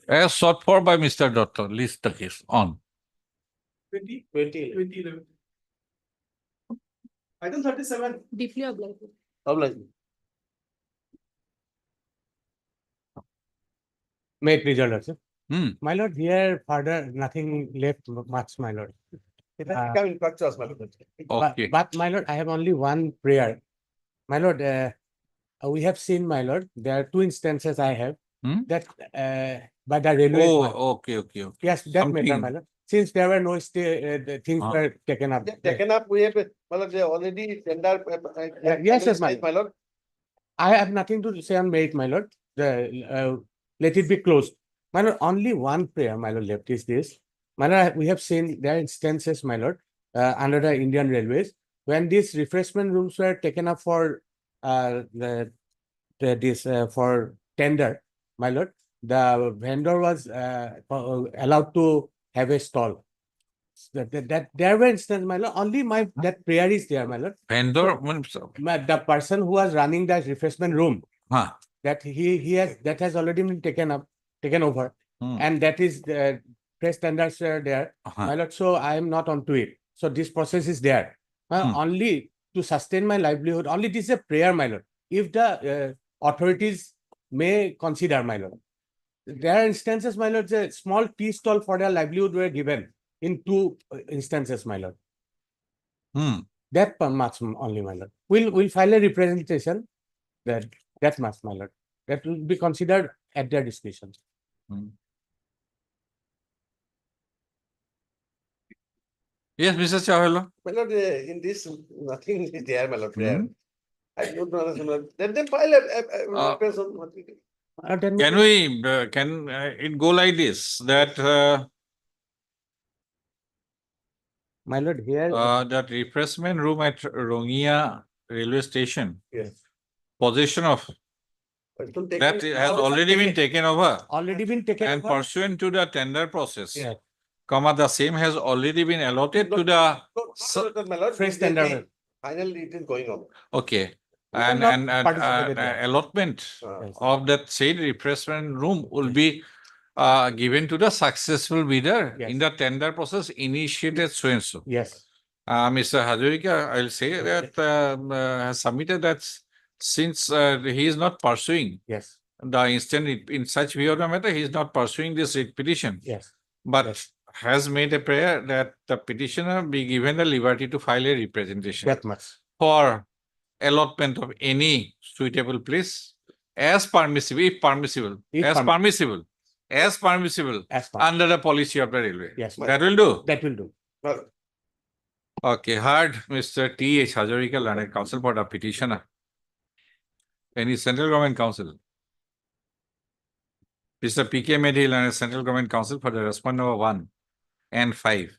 As sought for by Mr. Dotto, list the case on. 2011. Item 37. Deeply obliged. Obliged. May it please your lordship. Hmm. My lord, here further nothing left much, my lord. Come in back to us, my lord. Okay. But my lord, I have only one prayer. My lord, we have seen, my lord, there are two instances I have Hmm? that by the railway. Oh, okay, okay, okay. Yes, that matter, Something. my lord. Since there were no stay, the things Ah. were taken up. Taken up, we have, my lord, they already tender. Yes, yes, my My lord. I have nothing to say on merit, my lord. Let it be closed. My lord, only one prayer, my lord, left is this. My lord, we have seen there are instances, my lord, under the Indian Railways, when these refreshment rooms were taken up for for tender, my lord, the vendor was allowed to have a stall. That there were instances, my lord. Only that prayer is there, my lord. Vendor, The person who was running that refreshment room, huh. that that has already been taken over, Hmm. and that is the fresh standards are there, my lord. So I am not onto it. So this process is there. Only to sustain my livelihood. Only this is a prayer, my lord. If the authorities may consider, my lord. There are instances, my lord, a small tea stall for their livelihood were given in two instances, my lord. That much only, my lord. We'll file a representation. That much, my lord. That will be considered at their discretion. Yes, Mr. Chawela. My lord, in this, nothing is there, my lord, there. I don't know, my lord. Let them file a Can we, can it go like this, that my lord, here that refreshment room at Rongia railway station, yes, possession of that has already been taken over. Already been taken and over. pursuant to the tender process, Yes. comma, the same has already been allotted to the my lord. Fresh tender. Finally, it is going on. okay, We have and not participated there. allotment Yes. of that said refreshment room will be given to the successful bidder in the tender process initiated so and so. Yes. Mr. Hazarika, I'll say that has submitted that since he is not pursuing Yes. the instant in such view of the matter, he is not pursuing this writ petition. Yes. But has made a prayer that the petitioner be given the liberty to file a representation. That much. For allotment of any suitable place as permissible, if permissible, as permissible under the policy of the railway. Yes. That will do. That will do. Okay, heard Mr. T.H. Hazarika, Learned Counsel for the petitioner. Any central government counsel? Mr. P.K. Medhi, Learned Central Government Counsel for the respondent number 1 and 5.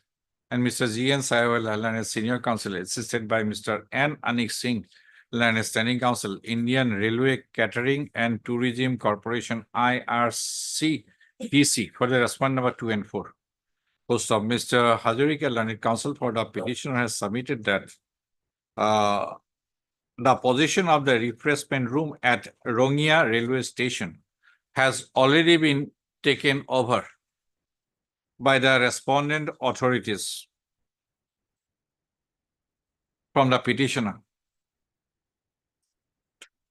And Mr. G.N. Sayawala, Learned Senior Counsel, assisted by Mr. N. Anik Singh, Learned Standing Counsel, Indian Railway Catering and Tourism Corporation, IRCTC, for the respondent number 2 and 4. Post of Mr. Hazarika, Learned Counsel for the petitioner has submitted that the position of the refreshment room at Rongia railway station has already been taken over by the respondent authorities from the petitioner.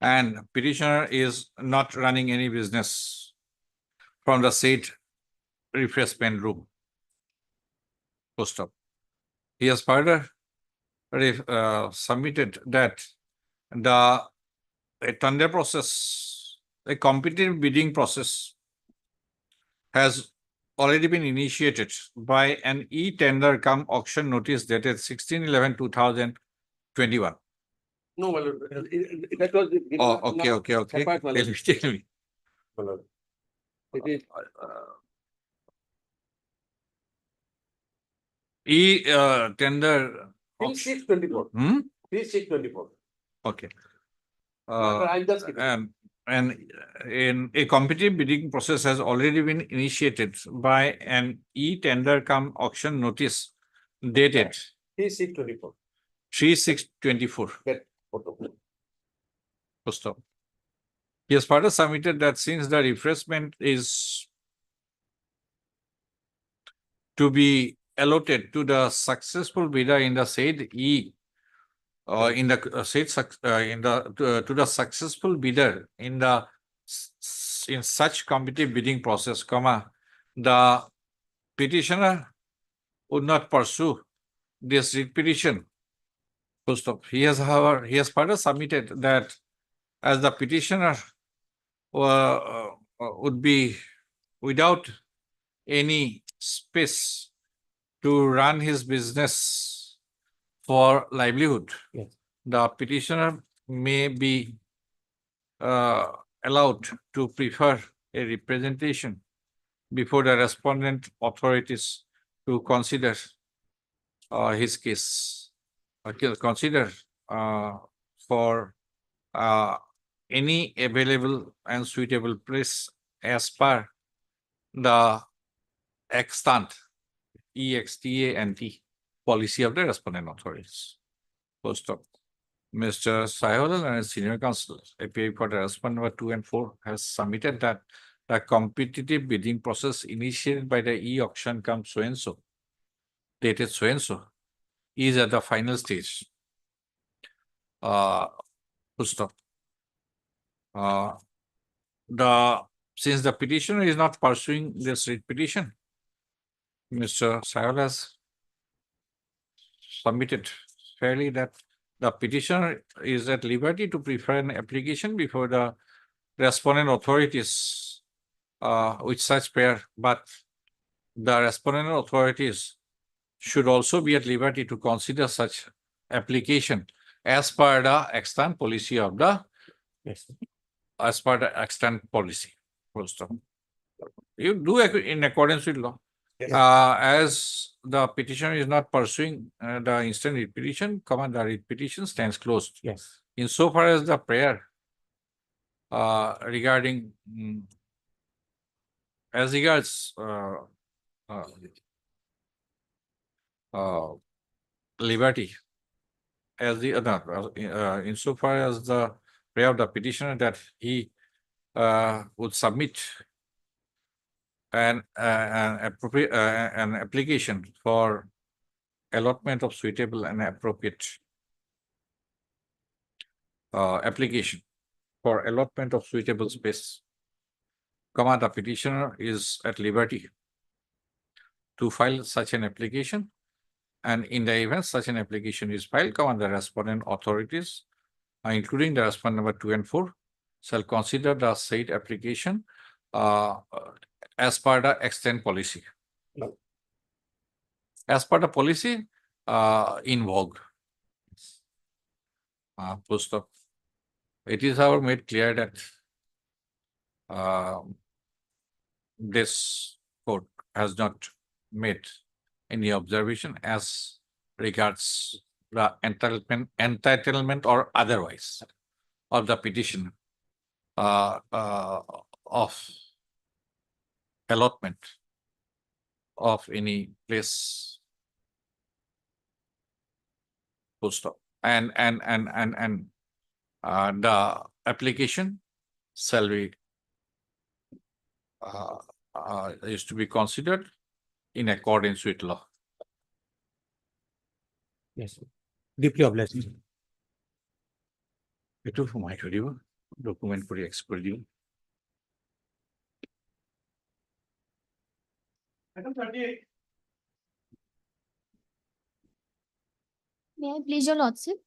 And petitioner is not running any business from the said refreshment room. Post up. He has further submitted that the tender process, a competitive bidding process, has already been initiated by an e-tender come auction notice dated 16/11/2021. No, my lord. That was. Oh, okay. Apart, my lord. Tell me. My lord. It is. Tender. 3624. Hmm? 3624. Okay. I'm just kidding. And in a competitive bidding process has already been initiated by an e-tender come auction notice dated 3624. 3/6/24. Get photo. Post up. He has further submitted that since the refreshment is to be allotted to the successful bidder in the said to the successful bidder in the in such competitive bidding process, the petitioner would not pursue this writ petition. Full stop. He has, however, further submitted that as the petitioner would be without any space to run his business for livelihood, the petitioner may be allowed to prefer a representation before the respondent authorities to consider his case, consider for any available and suitable place as per the extant EXTA policy of the respondent authorities. Post stop. Mr. Sahiwal and his senior counsel, API for the respondent number 2 and 4 has submitted that the competitive bidding process initiated by the e-auction come so and so, dated so and so, is at the final stage. Full stop. Since the petitioner is not pursuing this writ petition, Mr. Sahiwal has submitted fairly that the petitioner is at liberty to prefer an application before the respondent authorities with such prayer, but the respondent authorities should also be at liberty to consider such application as per the extant policy of the as per the extant policy. First of all, you do in accordance with law. As the petitioner is not pursuing the instant writ petition, the writ petition stands closed. Yes. Insofar as the prayer regarding as regards liberty, as the insofar as the prayer of the petitioner that he would submit an appropriate an application for allotment of suitable and appropriate application for allotment of suitable space, the petitioner is at liberty to file such an application, and in the event such an application is filed, the respondent authorities, including the respondent number 2 and 4, shall consider the said application as per the extant policy. As per the policy in vogue. Post stop. It is however made clear that this court has not made any observation as regards the entitlement or otherwise of the petition of allotment of any place. Full stop. And the application shall be is to be considered in accordance with law. Yes. Deeply obliged. Itu সময় ধৰিব document কৰি export দিম. May I please your lordship?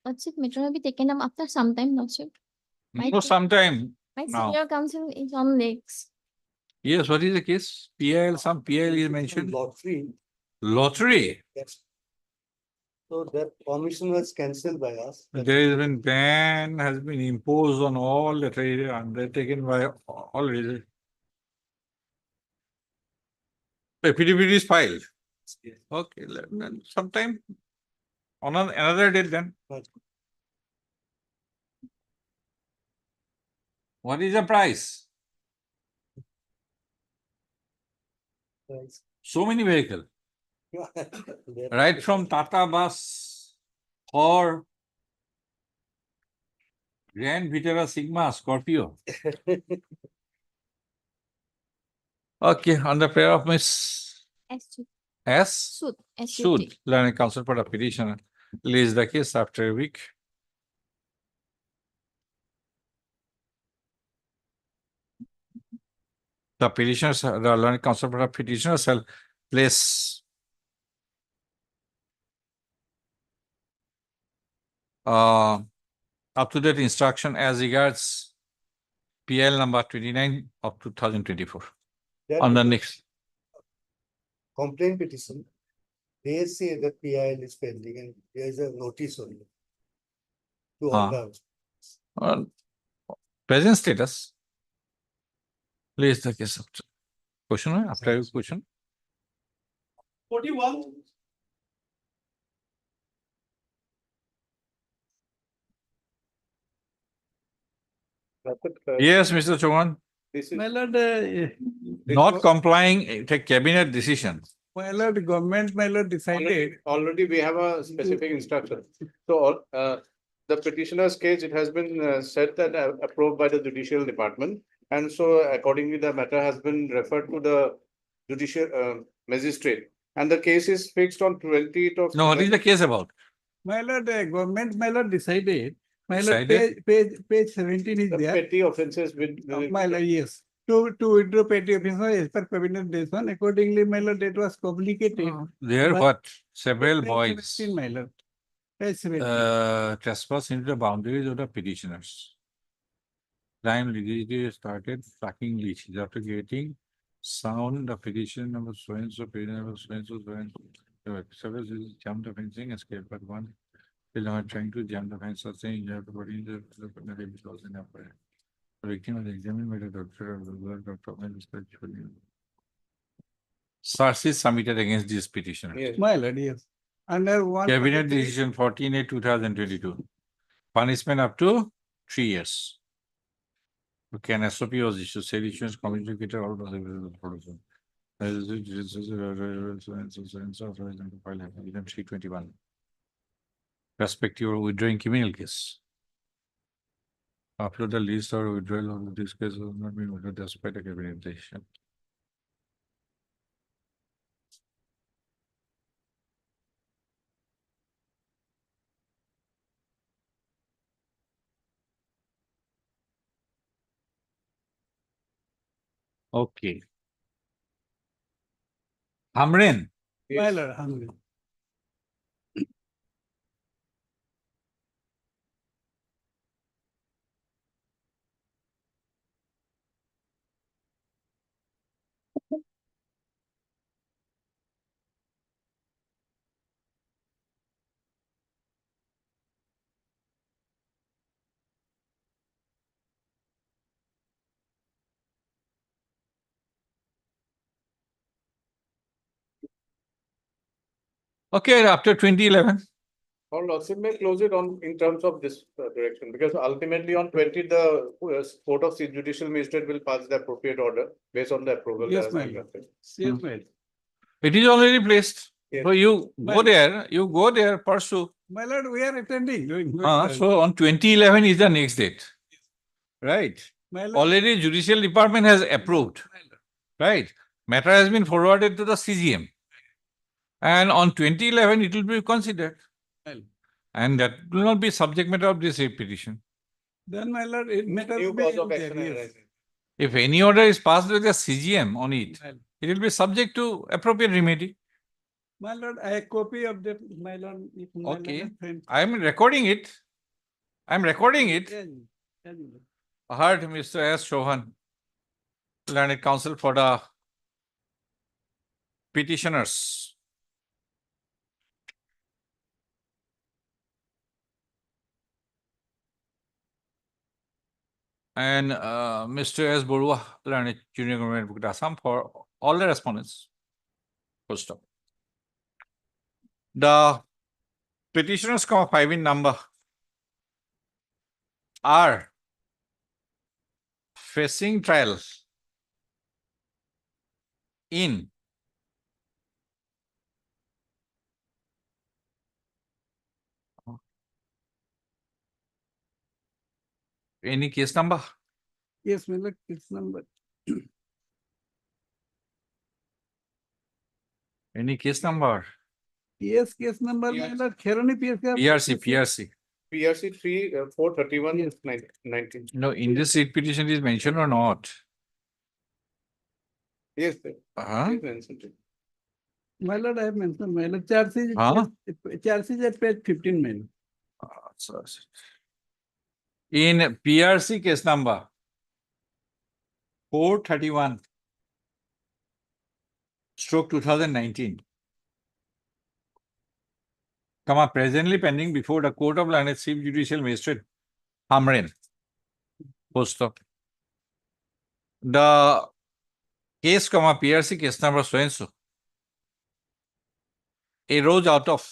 Lordship, matter will be taken up after some time, lordship. No, sometime My now. senior counsel is on legs. Yes, what is the case? PIL, some PIL is mentioned. Lottery. Lottery. Yes. So that permission was cancelled by us. There has been ban has been imposed on all the trade undertaken by all. Affidavit is filed. Okay, then sometime on another date then. What is the price? So many vehicles. Right from Tata bus or Grand Vitara Sigma Scorpio. Okay, on the prayer of Miss S. Sood, learning counsel for the petitioner, leaves the case after a week. the petitioners, the learned counsel for the petitioner shall place up to date instruction as regards PL number 29 of 2024 on the next. Complaint petition, they say that PIL is pending and there is a notice only. To all the. Present status. Please the case of question after your question. 41. Yes, Mr. Chauhan. My lord, Not complying, take cabinet decision. my lord, government, my lord decided. Already we have a specific instruction. So, the petitioner's case, it has been said that approved by the judicial department. And so accordingly, the matter has been referred to the judicial magistrate. And the case is fixed on 20th of. No, what is the case about? My lord, government, my lord decided. My lord, Decided? page 17 is The there. petty offences with. My lord, yes. To withdraw petty offences as per cabinet decision. Accordingly, my lord, it was communicated. There But- what? Several Page boys 17, my lord. Page 17. trespass into the boundaries of the petitioners. Crime legally started tracking leases after getting sound the petition number so and so, petition number so and so, so and so. Several jumped the fencing, escaped, but one still not trying to jump the fence, or saying you have to put in the clause in the victim was examined by the doctor of the work of Charges submitted against this petitioner. Yes. My lord, yes. Under one. Cabinet decision 14/8/2022. Punishment up to 3 years. Okay, an SOP was issued, said issuance communicator all was available for the. 321. Respective or withdrawing criminal case. Upload the list or withdrawal of this case has not been withdrawn despite a cabinet decision. Okay. Hamrin. My lord, hungry. Okay, after 2011. Or Lordship may close it on in terms of this direction, because ultimately on 20, the Court of Judicial Magistrate will pass the appropriate order based on the approval. Yes, that has my been lord. granted. Yes, my lord. It is already placed. Yes. So you go there, pursue. My lord, we are attending. Doing good. So on 2011 is the next date. Right. My lord. Already judicial department has approved. Right. Matter has been forwarded to the CGM. And on 2011, it will be considered. Well. And that will not be subject matter of this petition. Then my lord, it matters. New cause of action Yes. arising. If any order is passed with the CGM on it, Well. it will be subject to appropriate remedy. My lord, I have copy of that, my lord. If my lord Okay. has friend- I am recording it. I am recording it. Yes, yes, my lord. I heard Mr. S. Chauhan, learned counsel for the petitioners. And Mr. S. Borua, learned junior government book Assam for all the respondents. Full stop. The petitioners come 5 in number are facing trial in any case number. Yes, my lord, it's number. Any case number. Yes, case number, my Yes. lord, Kherani PSC. PRC. PRC 3 431 19. No, in this writ petition is mentioned or not? Yes, sir. Uh-huh. Please mention it. My lord, I have mentioned, my lord, charge is, Huh? charge is at page 15, my lord. In PRC case number 431 stroke 2019, presently pending before the Court of Learned Chief Judicial Magistrate Hamren. Post up. The case, PRC case number so and so arose out of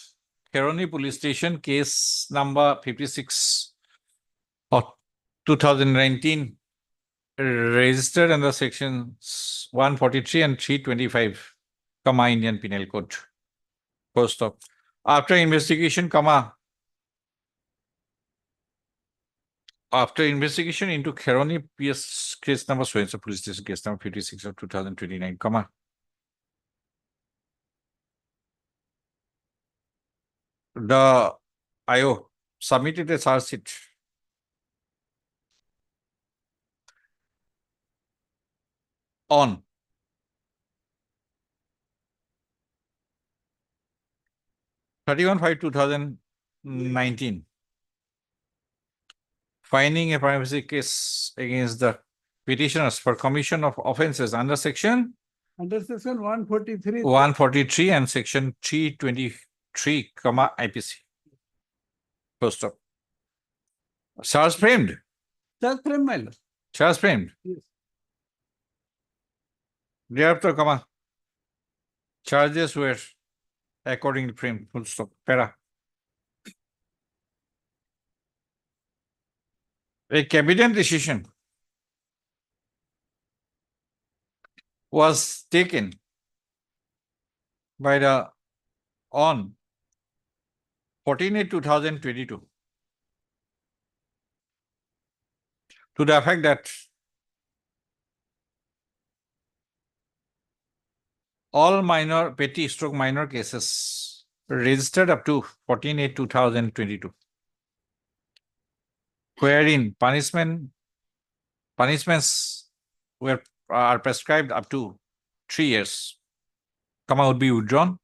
Kheroni Police Station case number 56 of 2019, registered under sections 143 and 325, Indian Penal Code. Post up. After investigation, into Kheroni PS case number so and so police station case number 56 of 2029, the IO submitted a charge sheet on (31/5/2019), finding a prima facie case against the petitioners for commission of offences under section Under section 143. 143 and section 323, IPC. Post up. Charge framed. Charge frame, my lord. Charge framed. Yes. Thereafter, charges were accordingly framed. Full stop. Para. A cabinet decision was taken by the on 14/8/2022 to the effect that all petty stroke minor cases registered up to 14/8/2022, wherein punishments are prescribed up to 3 years, would be withdrawn,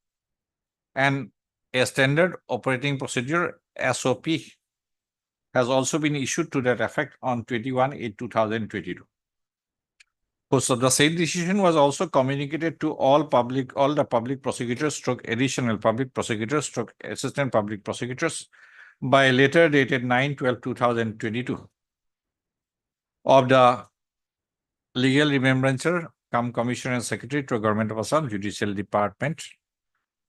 and a standard operating procedure SOP has also been issued to that effect on 21/8/2022. So the same decision was also communicated to all the public prosecutors stroke additional public prosecutors stroke assistant public prosecutors by a letter dated 9/12/2022 of the legal remembrancer Commissioner and Secretary to Government of Assam Judicial Department,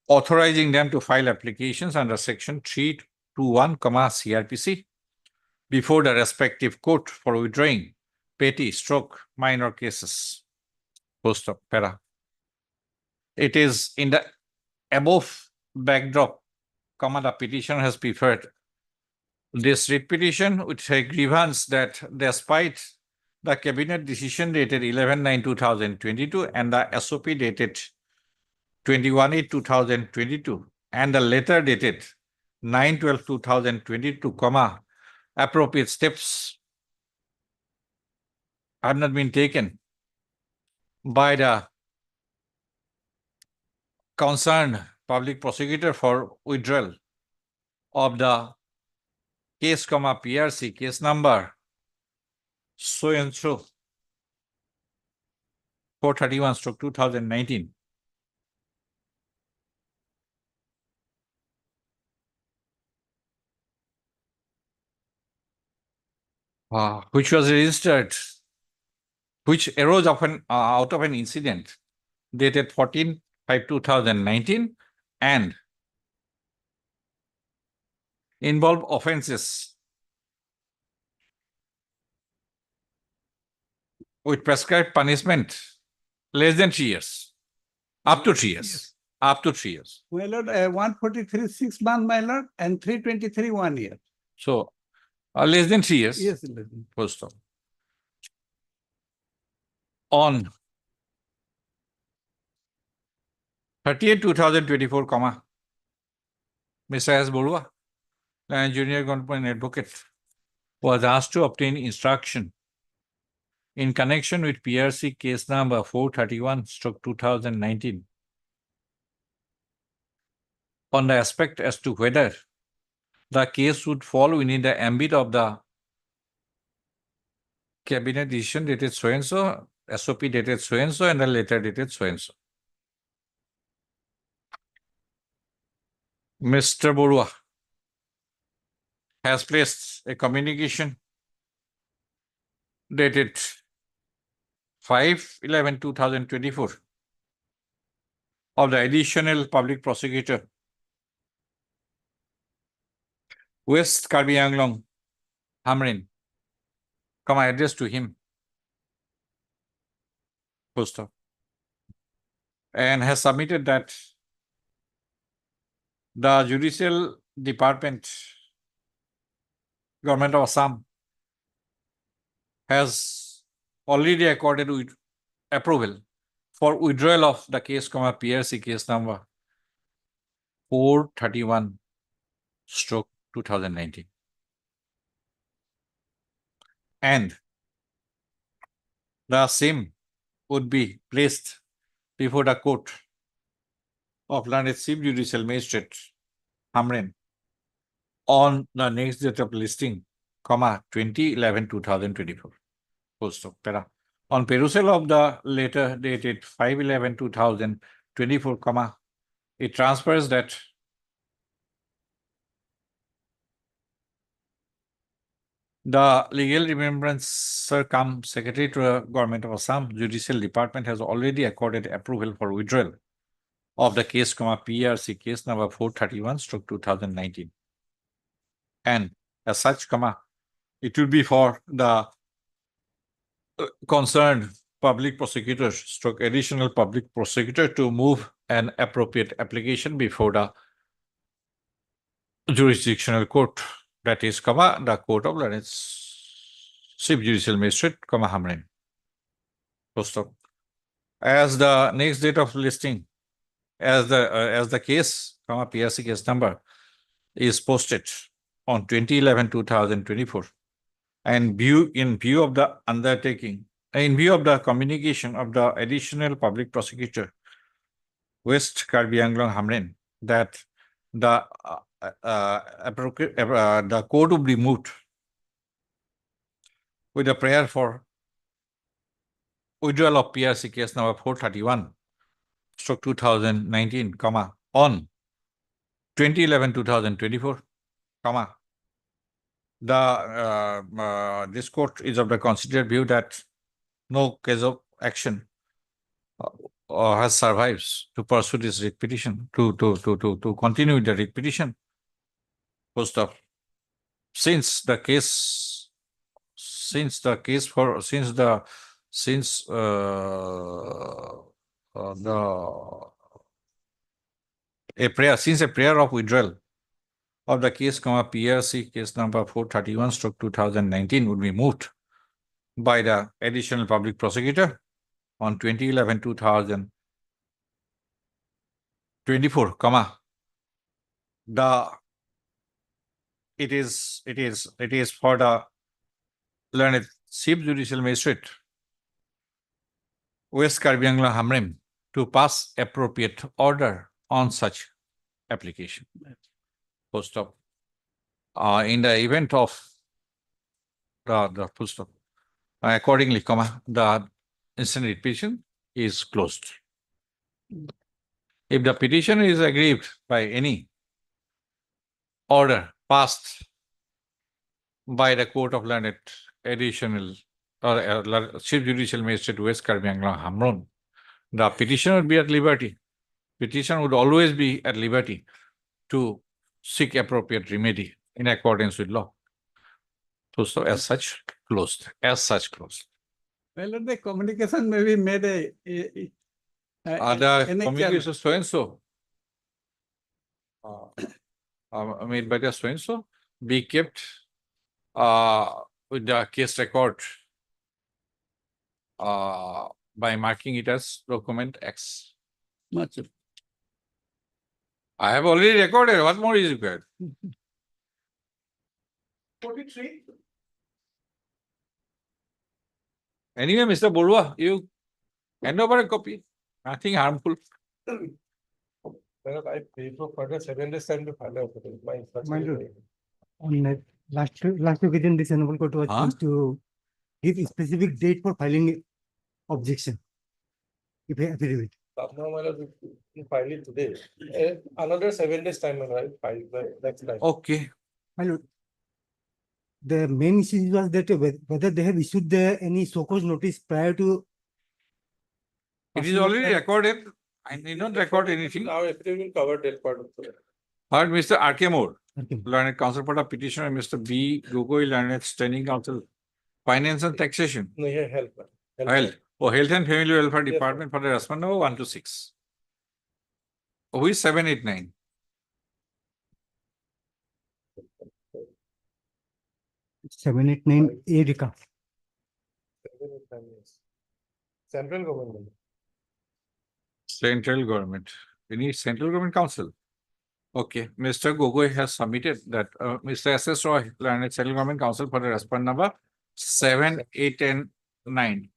authorizing them to file applications under section 321, CRPC before the respective court for withdrawing petty stroke minor cases. Post up. Para. It is in the above backdrop, the petitioner has preferred this writ petition with a grievance that despite the cabinet decision dated 11/9/2022 and the SOP dated 21/8/2022 and the letter dated 9/12/2022, appropriate steps have not been taken by the concerned public prosecutor for withdrawal of the case, PRC case number so and so 431/2019. Which was registered, which arose out of an incident dated 14/5/2019 and involved offences with prescribed punishment less than 3 years, up to 3 years, up to 3 years. My lord, 143 6 months, my lord, and 323 1 year. So, less than 3 years. Yes, less than. First off. On 30/8/2024, Mr. S. Borua, a junior government advocate, was asked to obtain instruction in connection with PRC case number 431/2019 on the aspect as to whether the case would fall within the ambit of the cabinet decision dated so and so, SOP dated so and so, and the letter dated so and so. Mr. Borua has placed a communication dated 5/11/2024 of the additional public prosecutor, West Karbi Anglong, Hamrin, addressed to him, post and has submitted that the Judicial Department, Government of Assam, has already accorded with approval for withdrawal of the case, PRC case number 431/2019. And the same would be placed before the court of learned Chief Judicial Magistrate Hamrin on the next date of listing, 20/11/2024. Post of para. On perusal of the letter dated 5/11/2024, it transfers that the legal remembrancer cum Secretary to the Government of Assam Judicial Department has already accorded approval for withdrawal of the case, PRC case number 431/2019. And as such, it will be for the concerned public prosecutor / additional public prosecutor to move an appropriate application before the jurisdictional court, that is, the court of learned Chief Judicial Magistrate, Hamrin. Post of. As the next date of listing, as the case, PRC case number is posted on 20/11/2024, and in view of the undertaking, in view of the communication of the additional public prosecutor, West Karbi Anglong Hamrin, that the court would be moved with a prayer for withdrawal of PRC case number 431/2019, on 20/11/2024, this court is of the considered view that no case of action has survives to pursue this writ petition, to continue with the writ petition. Post of. Since a prayer of withdrawal of the case, PRC case number 431/2019 would be moved by the additional public prosecutor on 20/11/2024, it is for the learned Chief Judicial Magistrate, West Karbi Anglong Hamrin, to pass appropriate order on such application. Post of. In the event of the full stop, accordingly, the instant writ petition is closed. If the petition is aggrieved by any order passed by the Court of Learned Additional or Chief Judicial Magistrate West Karbi Anglong Hamrin, the petitioner would be at liberty. Petitioner would always be at liberty to seek appropriate remedy in accordance with law. So as such, closed. Well, the communication may be made the communication so and so made by the so and so be kept with the case record by marking it as document X. I have already recorded. What more is required? 43. Anyway, Mr. Borua, you hand over a copy. Nothing harmful. Well, I pay for further 7 days time to file out. My instruction My is lord. very- On that last occasion, this honorable court was Huh? supposed to give a specific date for filing objection. If I affidavit. Now, my lord, we file it today. Another 7 days time, my lord, I file, but that's like. Okay. My lord. The main issue was that whether they have issued any so-called notice prior to. It is already recorded. I need not record anything. Our affidavit will cover that part of the. Heard Mr. R.K. Moore, learned counsel for the petitioner, Mr. B. Gogoi, learned standing counsel, finance and taxation. No, here, help. Health. Oh, Health and Family Welfare Yes, Department for the response number 1 to 6. Who is 7, 8, 9? Seven, eight, nine, Erika. Central government. Central government. Any central government council? Okay, Mr. Gogoi has submitted that Mr. S.S. Roy, learned central government council for the response number 7, 8, and 9.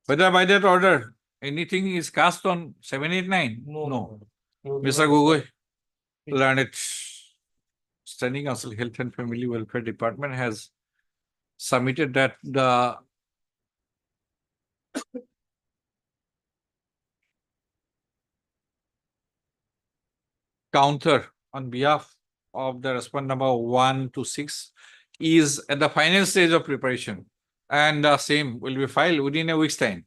Whether by that order, anything is cast on 7, 8, 9? No. Mr. Gogoi, learned standing council Health and Family Welfare Department has submitted that the counter on behalf of the respondent number 1 to 6 is at the final stage of preparation, and the same will be filed within a week's time.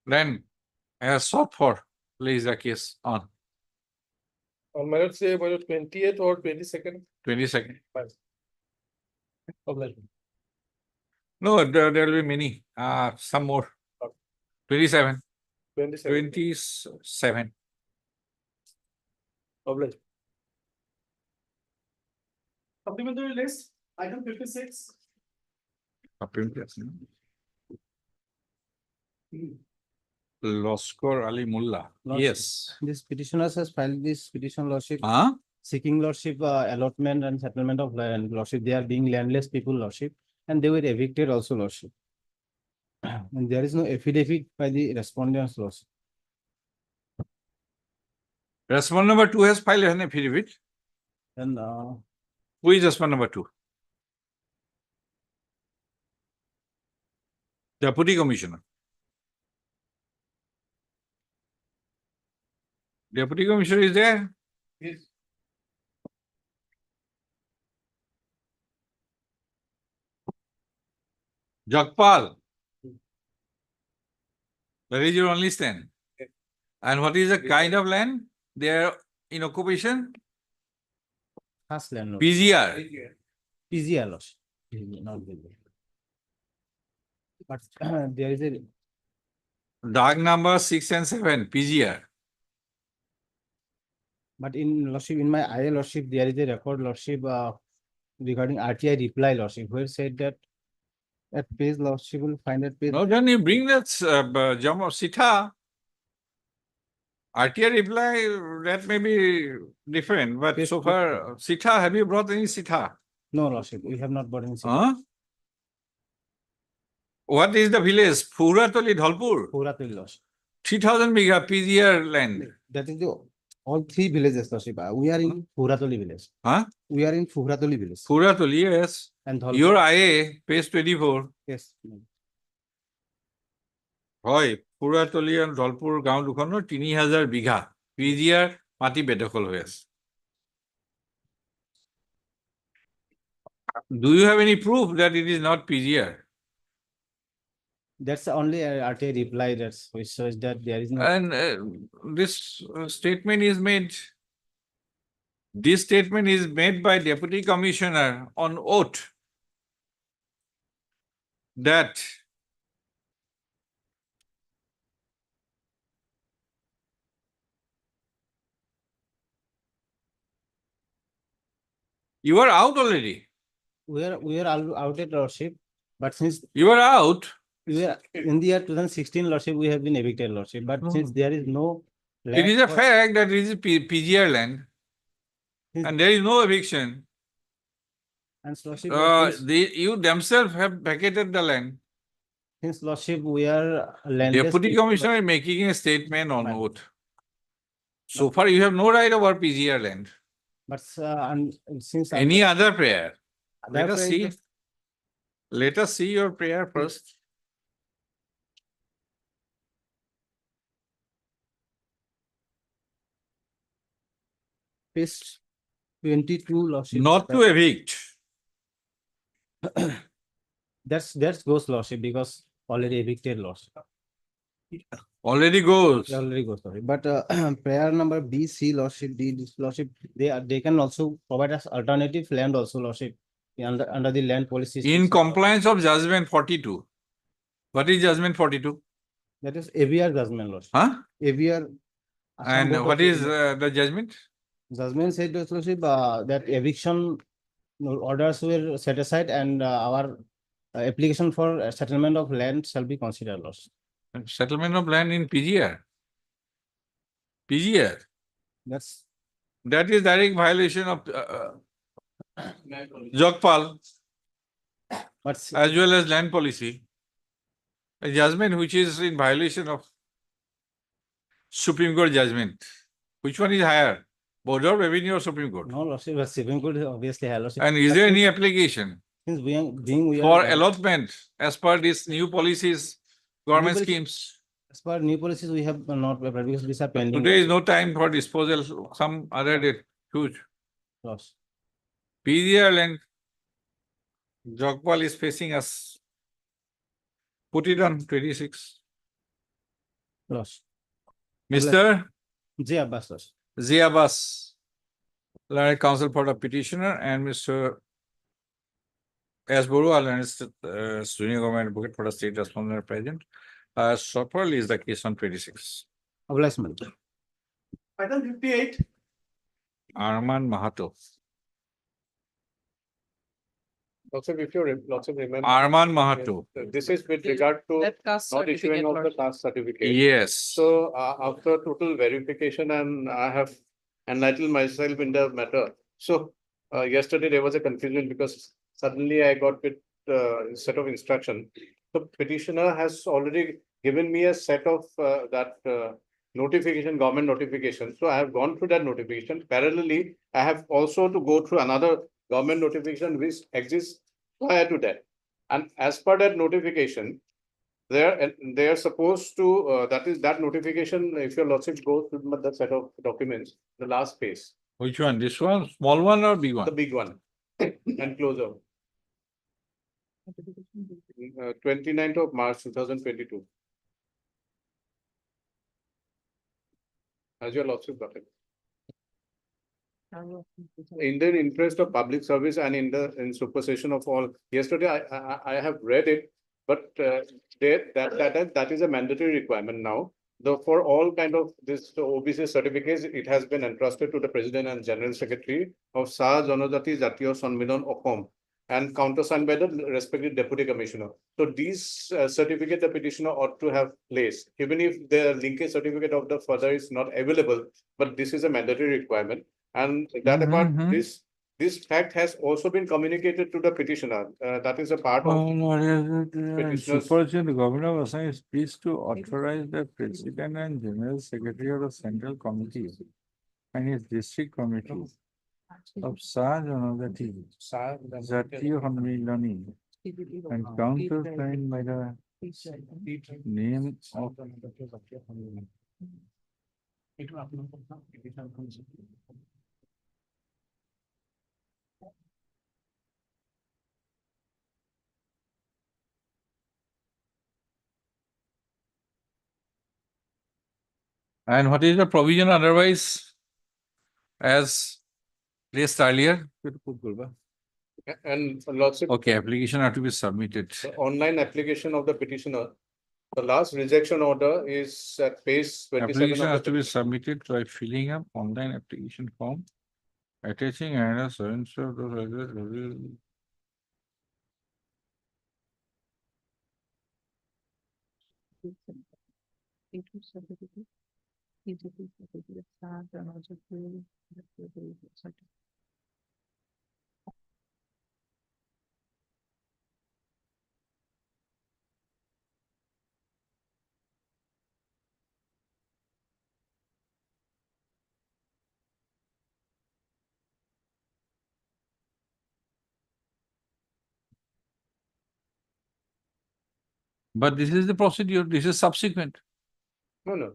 Then, as sought for, lays the case on On my lord, say, my lord, 20th or 22nd? 22nd. Fine. Obligation. No, there will be many, some more. 27. 27. 27. Obligation. Supplementary list, item 56. Loskor Ali Mullah. Lordship. Yes. This petitioners has filed this petition lordship. Huh? Seeking lordship allotment and settlement of land lordship. They are being landless people lordship, and they were evicted also lordship. And there is no affidavit by the respondents lordship. Respondent number 2 has filed an affidavit. And Who is respondent number 2? Deputy Commissioner. Deputy Commissioner is there? Yes. Jakpal. That is your only stand. And what is the kind of land they are in occupation? Has land lordship. PGR. PGR lordship. Not PGR. But there is a Dark number 6 and 7, PGR. but in lordship, in my IL lordship, there is a record lordship regarding RTI reply lordship, where said that at page lordship will find that page. No, then you bring that jump of Sita. RTI reply, that may be different, but so far, Sita, have you brought any Sita? No lordship, we have not brought any. Huh? What is the village? Puratoli, Dhalpur? Puratoli lordship. 3,000 bigha PGR land. That is the all three villages lordship. We are in Puratoli village. Huh? We are in Puratoli village. Puratoli, yes. And Dhalpur. Your IA, page 24. Yes. Hoy, Puratoli and Dhalpur গাঁও দুখনৰ 3,000 বিঘা PGR মাটি বেদখল হৈ আছে। Do you have any proof that it is not PGR? That's only RTI reply that's which shows that there is no. And this statement is made. This statement is made by Deputy Commissioner on oath that you are out already. We are out at lordship, but since you are out, we are in the year 2016 lordship, we have been evicted lordship, but since there is no. It is a fact that it is PGR land, and there is no eviction. And lordship, You themselves have vacated the land. Since Lordship, we are landless. Deputy people, Commissioner is making a statement on oath. So far, you have no right over PGR land. But since Any other prayer? Let us prayer see. is Let us see your prayer first. page 22, Lordship. Not to evict. That's goes, Lordship, because already evicted, Lordship. Already goes. Already goes, sorry. But prayer number B, C, Lordship, D, this, Lordship, they can also provide us alternative land also, Lordship, under the land policy. In compliance of judgment 42. What is judgment 42? That is AVR judgment, Lordship. Huh? AVR. Assam And Board what of is the judgment? Judgment said, Lordship, that eviction orders were set aside and our application for settlement of land shall be considered, Lordship. Settlement of land in PGR. PGR. That is direct violation of Jogpal as well as land policy. A judgment which is in violation of Supreme Court judgment. Which one is higher? Board of Revenue or Supreme Court? No, Lordship, but Supreme Court is obviously higher, Lordship. And is there any application Since we are for allotment as per these new policies, government policy- schemes? As per new policies, we have not prepared because these are pending. Today is no time for disposal, some other day, huge. Loss. PGR land, Jogpal is facing us. Put it on 26. Loss. Mr. J. Abbas, loss. Z. Abbas, learned counsel for the petitioner, and Mr. S. Burua, learned junior government advocate for the state respondent present. Properly is the case on 26. Obligement. Item 58. Arman Mahato. Also, if you remember. Arman Mahato. This is with regard to That caste not issuing certificate, of the Lordship. caste certificate. Yes. So after total verification, and I have enlightened myself in the matter. So yesterday there was a confusion because suddenly I got with set of instruction. The petitioner has already given me a set of that notification, government notification. So I have gone through that notification. Parallelly, I have also to go through another government notification which exists prior to that. And as per that notification, they are supposed to, that notification, if your lordship goes through the set of documents, the last page. Which one? This one? Small one or big one? The big one. And closer. 29th of March 2022. As your lordship got it. In the interest of public service and in supersession of all, yesterday I have read it, but that is a mandatory requirement now. Though for all kind of this OBC certificates, it has been entrusted to the President and General Secretary of Sa Janojati Jatiyo Sanmidhan Okom and countersigned by the respective Deputy Commissioner. So these certificate the petitioner ought to have placed, even if the linkage certificate of the father is not available, but this is a mandatory requirement. And that apart, this fact has also been communicated to the petitioner. That is a part of Superintendent, the Governor of Assam is pleased to authorize the President and General Secretary of the Central Committee and his District Committee of Sa Janojati Jatiyo Sanmidhan and countersigned by the name of and what is the provision otherwise as placed earlier? and lordship. Okay, application have to be submitted. The online application of the petitioner. The last rejection order is at page 27. Application of has the to be submitted by filling up online application form, attaching and a so But this is the procedure, this is subsequent. No.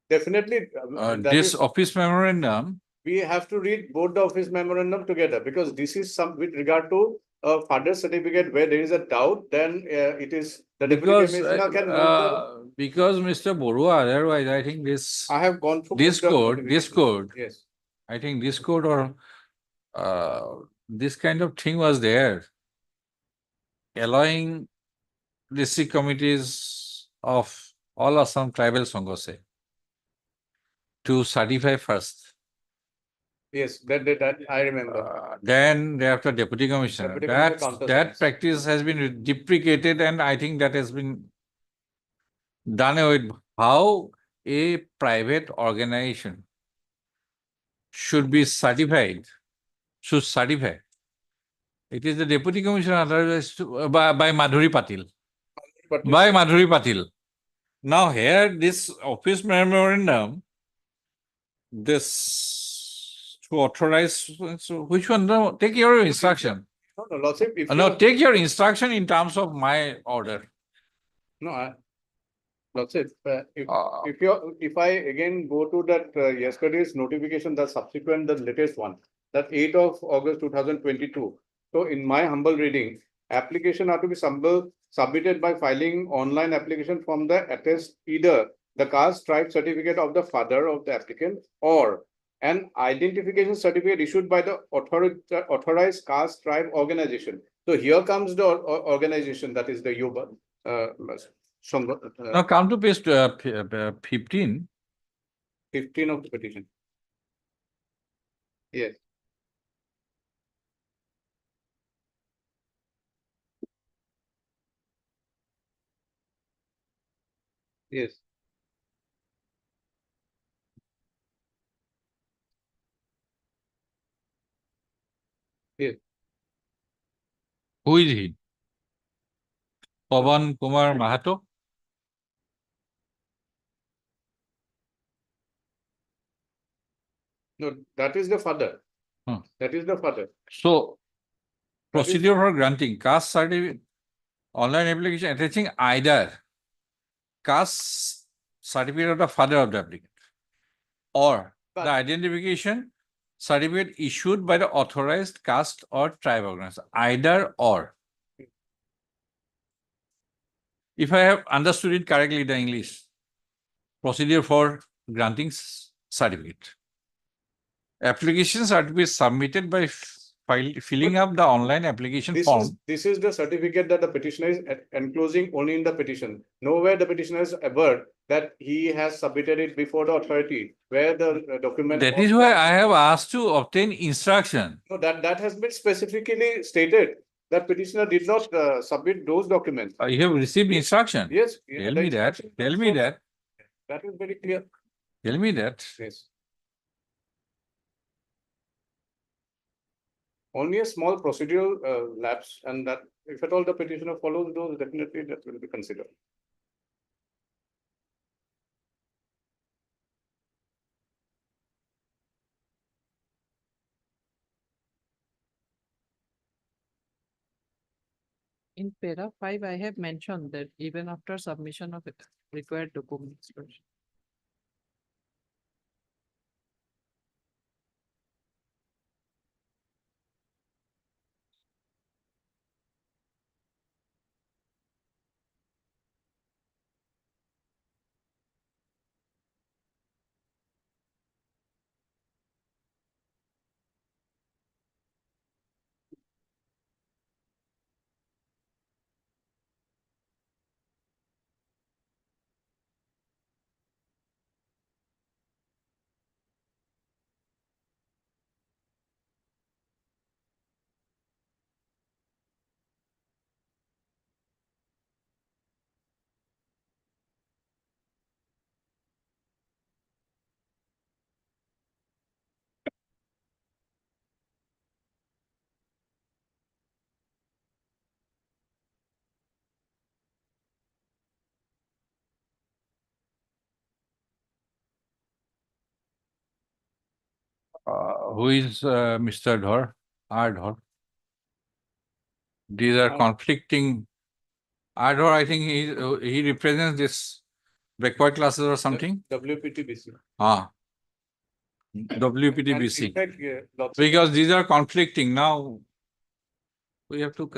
Definitely. that This is- office memorandum, we have to read both the office memorandum together because this is some with regard to a father certificate where there is a doubt, then it is the deputy because, commissioner can note because Mr. Borua, otherwise I think this, I have gone through this both the code, this notifications. code, Yes. I think this code or this kind of thing was there, allowing district committees of all Assam tribal Sangose to certify first. Yes, that I remember. Then thereafter deputy commissioner. Deputy commissioner counter That signs. practice has been deprecated, and I think that has been done away with. How a private organization should be certified, should certify. It is the deputy commissioner authorized by Madhuri Patil. By Madhuri Patil. Now here, this office memorandum, this to authorize, so which one? No, take your instruction. No, Lordship, if No, you- take your instruction in terms of my order. No, Lordship, if I again go to that yesterday's notification, the subsequent, the latest one, that 8th of August 2022. So in my humble reading, application are to be submitted by filing online application from the attest either the caste tribe certificate of the father of the applicant or an identification certificate issued by the authorized caste tribe organization. So here comes the organization, that is the Yuba. Now come to page 15. 15 of the petition. Yes. Yes. Yes. Who is he? Pavan Kumar Mahato? No, that is the father. That is the father. So, That is- procedure for granting caste certificate, online application attaching either caste certificate of the father of the applicant or the identification certificate issued by the authorized caste or tribe organization, either or. If I have understood it correctly, the English procedure for granting certificate. Applications are to be submitted by filling up the online application form. This is the certificate that the petitioner is enclosing only in the petition. Nowhere the petitioner is averred that he has submitted it before the authority, where the document. That is why I have asked to obtain instruction. No, that has been specifically stated that petitioner did not submit those documents. You have received instruction. Yes. Tell me that. Tell me that. That is very clear. Tell me that. Yes. Only a small procedural lapse, and that if at all the petitioner follows those, definitely that will be considered. In para 5, I have mentioned that even after submission of required documents. Who is Mr. Dhar? R. Dhar. These are conflicting Ardhar, I think he represents this backward classes or something. WPTBC. Ah. And WPTBC. in fact, lots of- Because these are conflicting now. We have to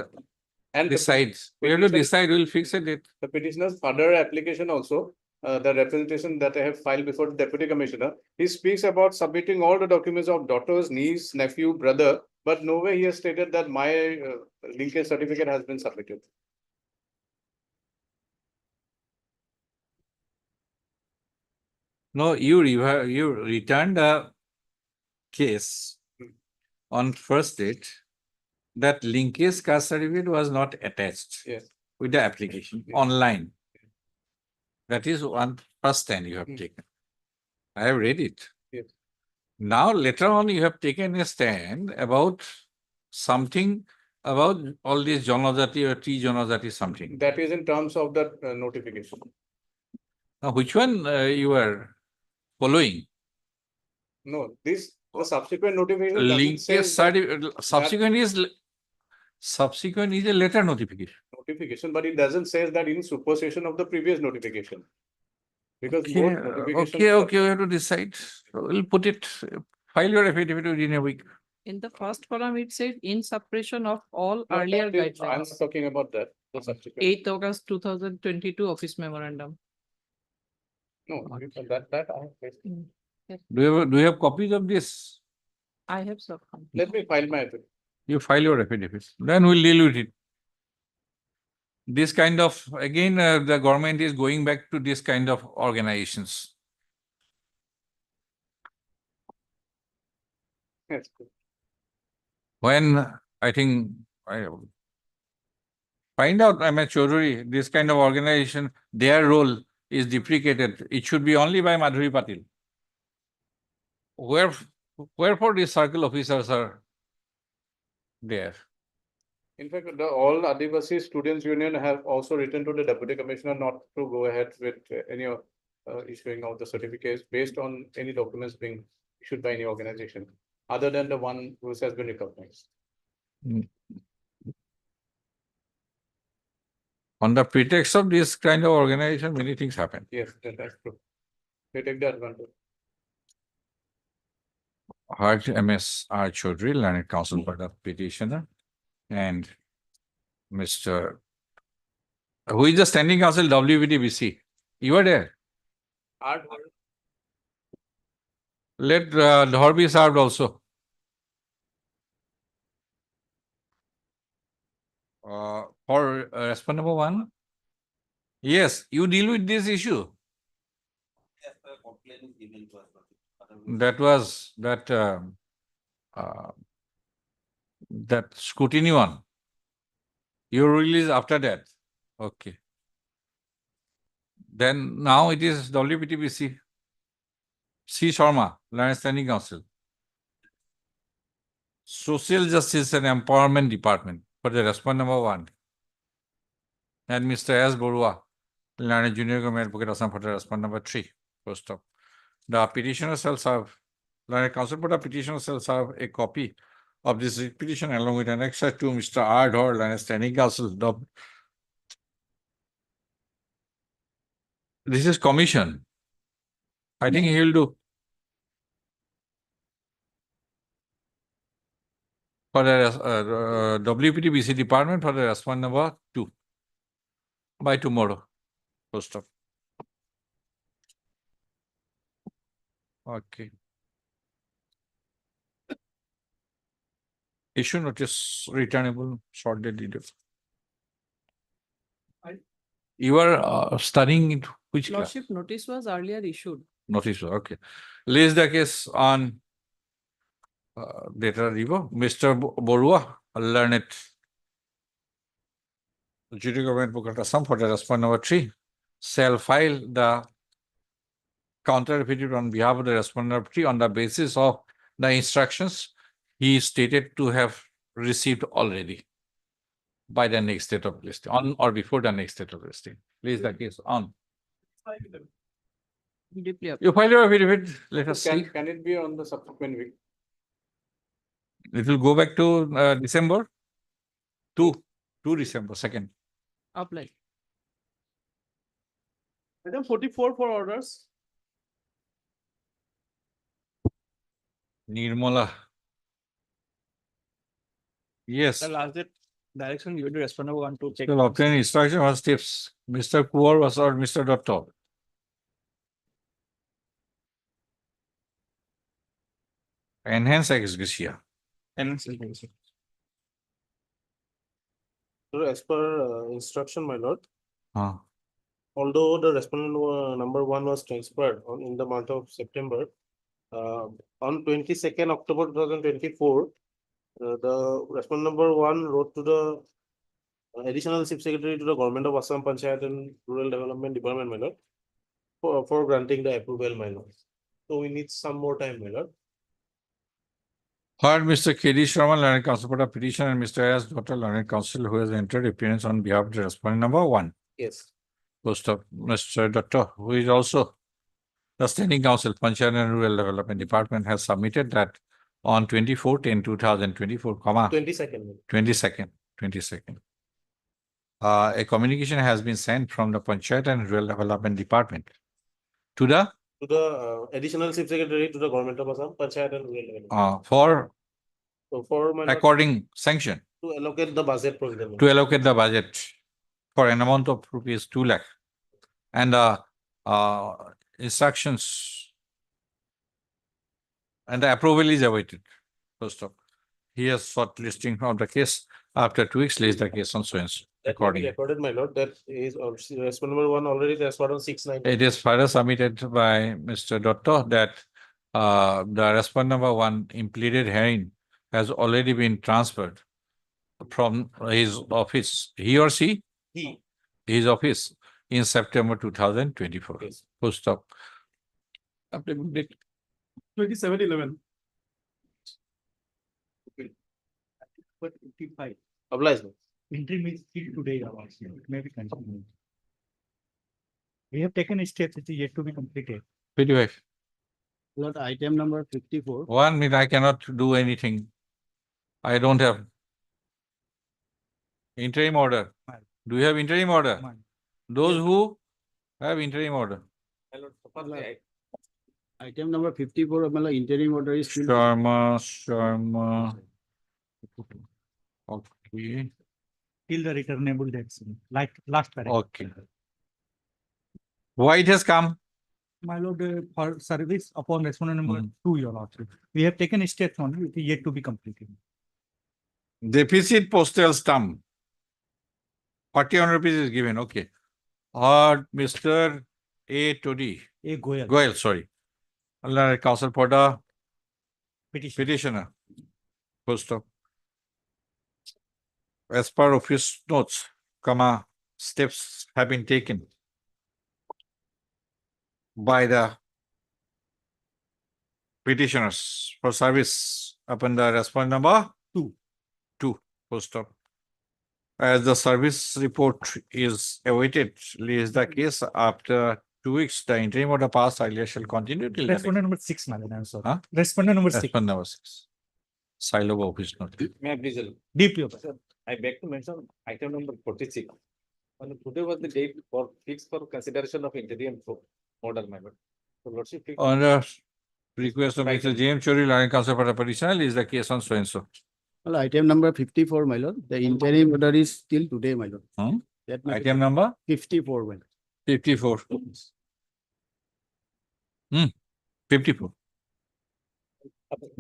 And the decide. We have to petition- decide, we'll fix a date. The petitioner's other application also, the representation that I have filed before the deputy commissioner, he speaks about submitting all the documents of daughters, niece, nephew, brother, but nowhere he has stated that my linkage certificate has been submitted. No, you returned a case on first date that linkage caste certificate was not attached Yes. with the application online. That is one first stand you have taken. I have read it. Yes. Now later on you have taken a stand about something about all these Janajati or T Janajati something. That is in terms of the notification. Now which one you are following? No, the subsequent notification doesn't Linkage say that certificate, subsequent is a letter notification. notification, but it doesn't say that in supersession of the previous notification. Because both Okay, notifications. okay, we have to decide. So we'll put it, file your affidavit within a week. In the first column, it said in suppression of all No, earlier that is- I'm guidelines. not talking about that, the subsequent. 8th August 2022 office memorandum. No, that I have faced. Do you have copies of this? I have some. Let me file my affidavit. You file your affidavit, then we'll deal with it. This kind of, again, the government is going back to this kind of organizations. Yes. When I think I find out I'm a Chaudhary, this kind of organization, their role is deprecated. It should be only by Madhuri Patil. Wherefore these circle officers are there. In fact, all Adivasi Students Union have also written to the Deputy Commissioner not to go ahead with any issuing of the certificates based on any documents being issued by any organization, other than the one which has been recognized. On the pretext of this kind of organization, many things happen. Yes, that's true. They take the advantage. Hart MS R. Chaudhary, Learned Counsel for the petitioner, and Mr. Who is the standing counsel WVDBC? You are there. Let Dhar be served also. For response number 1. Yes, you deal with this issue. That was that scrutiny one. You release after that. Okay. Then now it is WPTBC. C. Sharma, Learned Standing Counsel. Social Justice and Empowerment Department for the response number 1. And Mr. S. Borua, Learned Junior Government Advocate Assam for the response number 3. First up. The petitioner shall serve, Learned Counsel for the petitioner shall serve a copy of this petition along with an extract to Mr. R. Dhar, Learned Standing Counsel. This is commission. I think he will do. For the WPTBC department for the response number 2. By tomorrow. First up. Okay. Issue notice returnable short date details. You are studying in which class? Lordship notice was earlier issued. Notice, okay. Lays the case on data review. Mr. Borua, Learned Judicial Government Advocate Assam for the response number 3 shall file the counter affidavit on behalf of the respondent number 3 on the basis of the instructions he stated to have received already by the next date of listing, on or before the next date of listing. Please the case on. You file your affidavit, let us see. Can it be on the subsequent week? It will go back to December 2 December 2nd. Apply. Item 44 for orders. Nirmala. Yes. The last date direction you will respond one to check. Shall obtain instruction or steps. Mr. Kuwar was or Mr. Dotto. Enhance ex-gratia. So as per instruction, my lord, Huh. although the respondent number one was transferred in the month of September, on 22nd October 2024, the respondent number one wrote to the additional chief secretary to the government of Assam Panchayat and Rural Development Department, my lord, for granting the approval, my lord. So we need some more time, my lord. Heard Mr. K.D. Sharma, learned counsel for the petition, and Mr. S. Dr. learned counsel who has entered appearance on behalf of the respondent number one. Yes. Post of Mr. Dr. who is also the standing counsel, Panchayat and Rural Development Department, has submitted that on 24/10/2024, 22nd. A communication has been sent from the Panchayat and Rural Development Department to the Additional chief secretary to the government of Assam Panchayat and Rural Development. for my lord, according sanction to allocate the budget provision. to allocate the budget for an amount of rupees 2 lakh. And instructions and the approval is awaited. First of, he has sought listing of the case. After 2 weeks, list the case on so and so. That will be recorded, my lord, that is respondent number one already transferred on 6/9. It is further submitted by Mr. Dotto that the respondent number one impleaded herein has already been transferred from his office, he or she? His office in September 2024. Yes. Post stop. 27/11. But 55. Obliged. Interim is still today, it may be continued. We have taken steps, it is yet to be completed. 55. Lord, item number 54. 1 minute, I cannot do anything. I don't have interim order. Do you have interim order? Those who have interim order. Item number 54, interim order is still. Sharma. Okay. Till the returnable dates, like last paragraph. Okay. Why it has come? My lord, for service upon respondent number 2, your lordship. We have taken steps on it, it is yet to be completed. Deficit postal stamp. 41 rupees is given. Okay. Or Mr. A. Todi. A. Goyal. Goyal, sorry. Allah counsel for the Petitioner. Post stop. As per office notes, steps have been taken by the petitioners for service upon the respondent number 2. Post stop. As the service report is awaited, list the case after 2 weeks. The interim order passed earlier shall continue till the next. Respondent number 6, my lord, I'm sorry. Huh? Respondent number 6. Respondent number 6. Silo of office note. May I please? Deeply. I beg to mention item number 46. And today was the date for fixed for consideration of interim order, my lord. So lordship. On the request of Mr. J.M. Chori, line counsel for the petitioner, is the case on so and so. Well, item number 54, my lord. The interim order is still today, my lord. That may be Item number 54, my lord. 54. 54.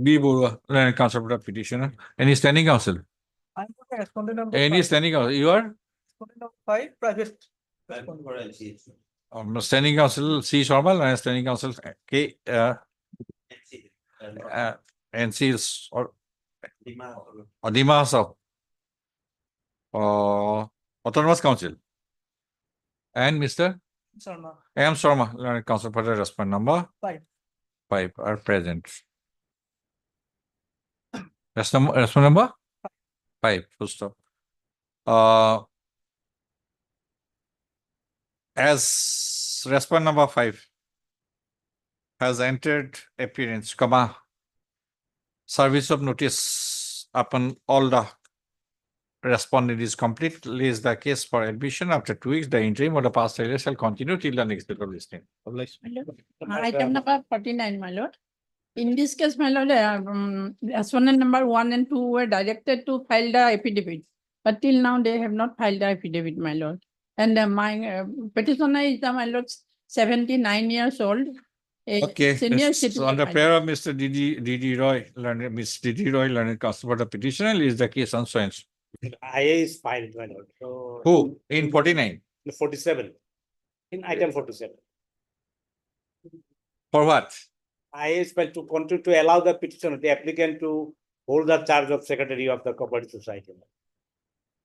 B. Borua, line counsel for the petitioner. Any standing counsel? I'm the respondent number Any 5. standing counsel? You are? Respondent number 5, private. Standing counsel C. Sharma, line standing counsel K. NC is or Dima Autonomous Council. And Mr. Sharma. M. Sharma, learned counsel for the respondent number 5. are present. Respondent number 5. Full stop. As respondent number 5 has entered appearance, service of notice upon all the respondent is complete, release the case for admission. After 2 weeks, the interim order passed earlier shall continue till the next date of listing. Item number 49, my lord. In this case, my lord, respondent number 1 and 2 were directed to file the affidavit. But till now, they have not filed the affidavit, my lord. And my petitioner is, my lord, 79 years old. a Okay, Senior so citizen. on the my prayer of Mr. D.D. Roy, learned, Miss D.D. Roy, learned counsel for the petitioner, is the case on so and so. IA is filed, my lord. So Who? In 49? 47. In item 47. For what? IA is filed to continue to allow the petitioner, the applicant to hold the charge of secretary of the cooperative society.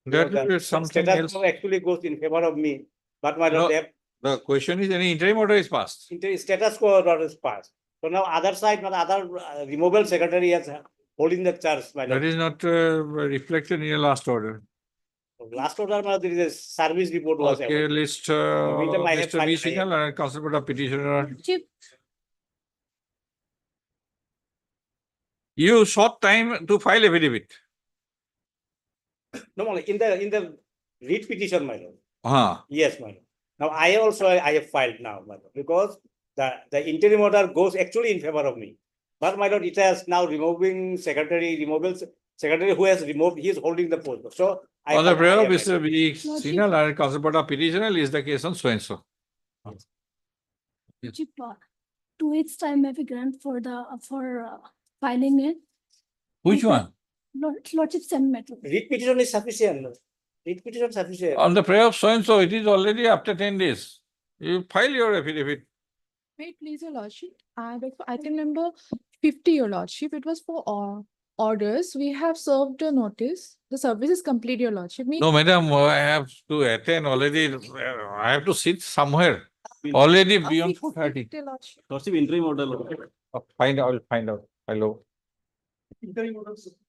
That So the is something status else. quo actually goes in favor of me, but my lord, No. they have The question is, any interim order is passed? status quo order is passed. So now other side, but other removal secretary is holding the charge, my lord. That is not reflected in your last order. Last order, my lord, there is a service report was. Okay, list, Meantime, I have Mr. B. filed Singhal, and counsel for the petitioner. Chief, You sought time to file affidavit. No, in the read petition, my lord. Ah. Yes, my lord. Now I have filed now, my lord, because the interim order goes actually in favor of me. But my lord, it has now removing secretary, secretary who has removed, he is holding the post. So I On the filed prayer of IA, my Mr. B. Singhal, and counsel for the petitioner, is the case on so and so. Chief, 2 weeks time may be grant for filing it. Which one? Lordship send matter. Read petition is sufficient. Read petition sufficient. On the prayer of so and so, it is already after 10 days. You file your affidavit. Wait, please, your lordship. I beg for item number 50, your lordship. It was for orders. We have served a notice. The service is complete, your lordship. No, madam, I have to attend already. I have to sit somewhere. Already beyond 4:30. Your lordship. Lordship interim order. Find out, I'll find out. Hello. Interim orders.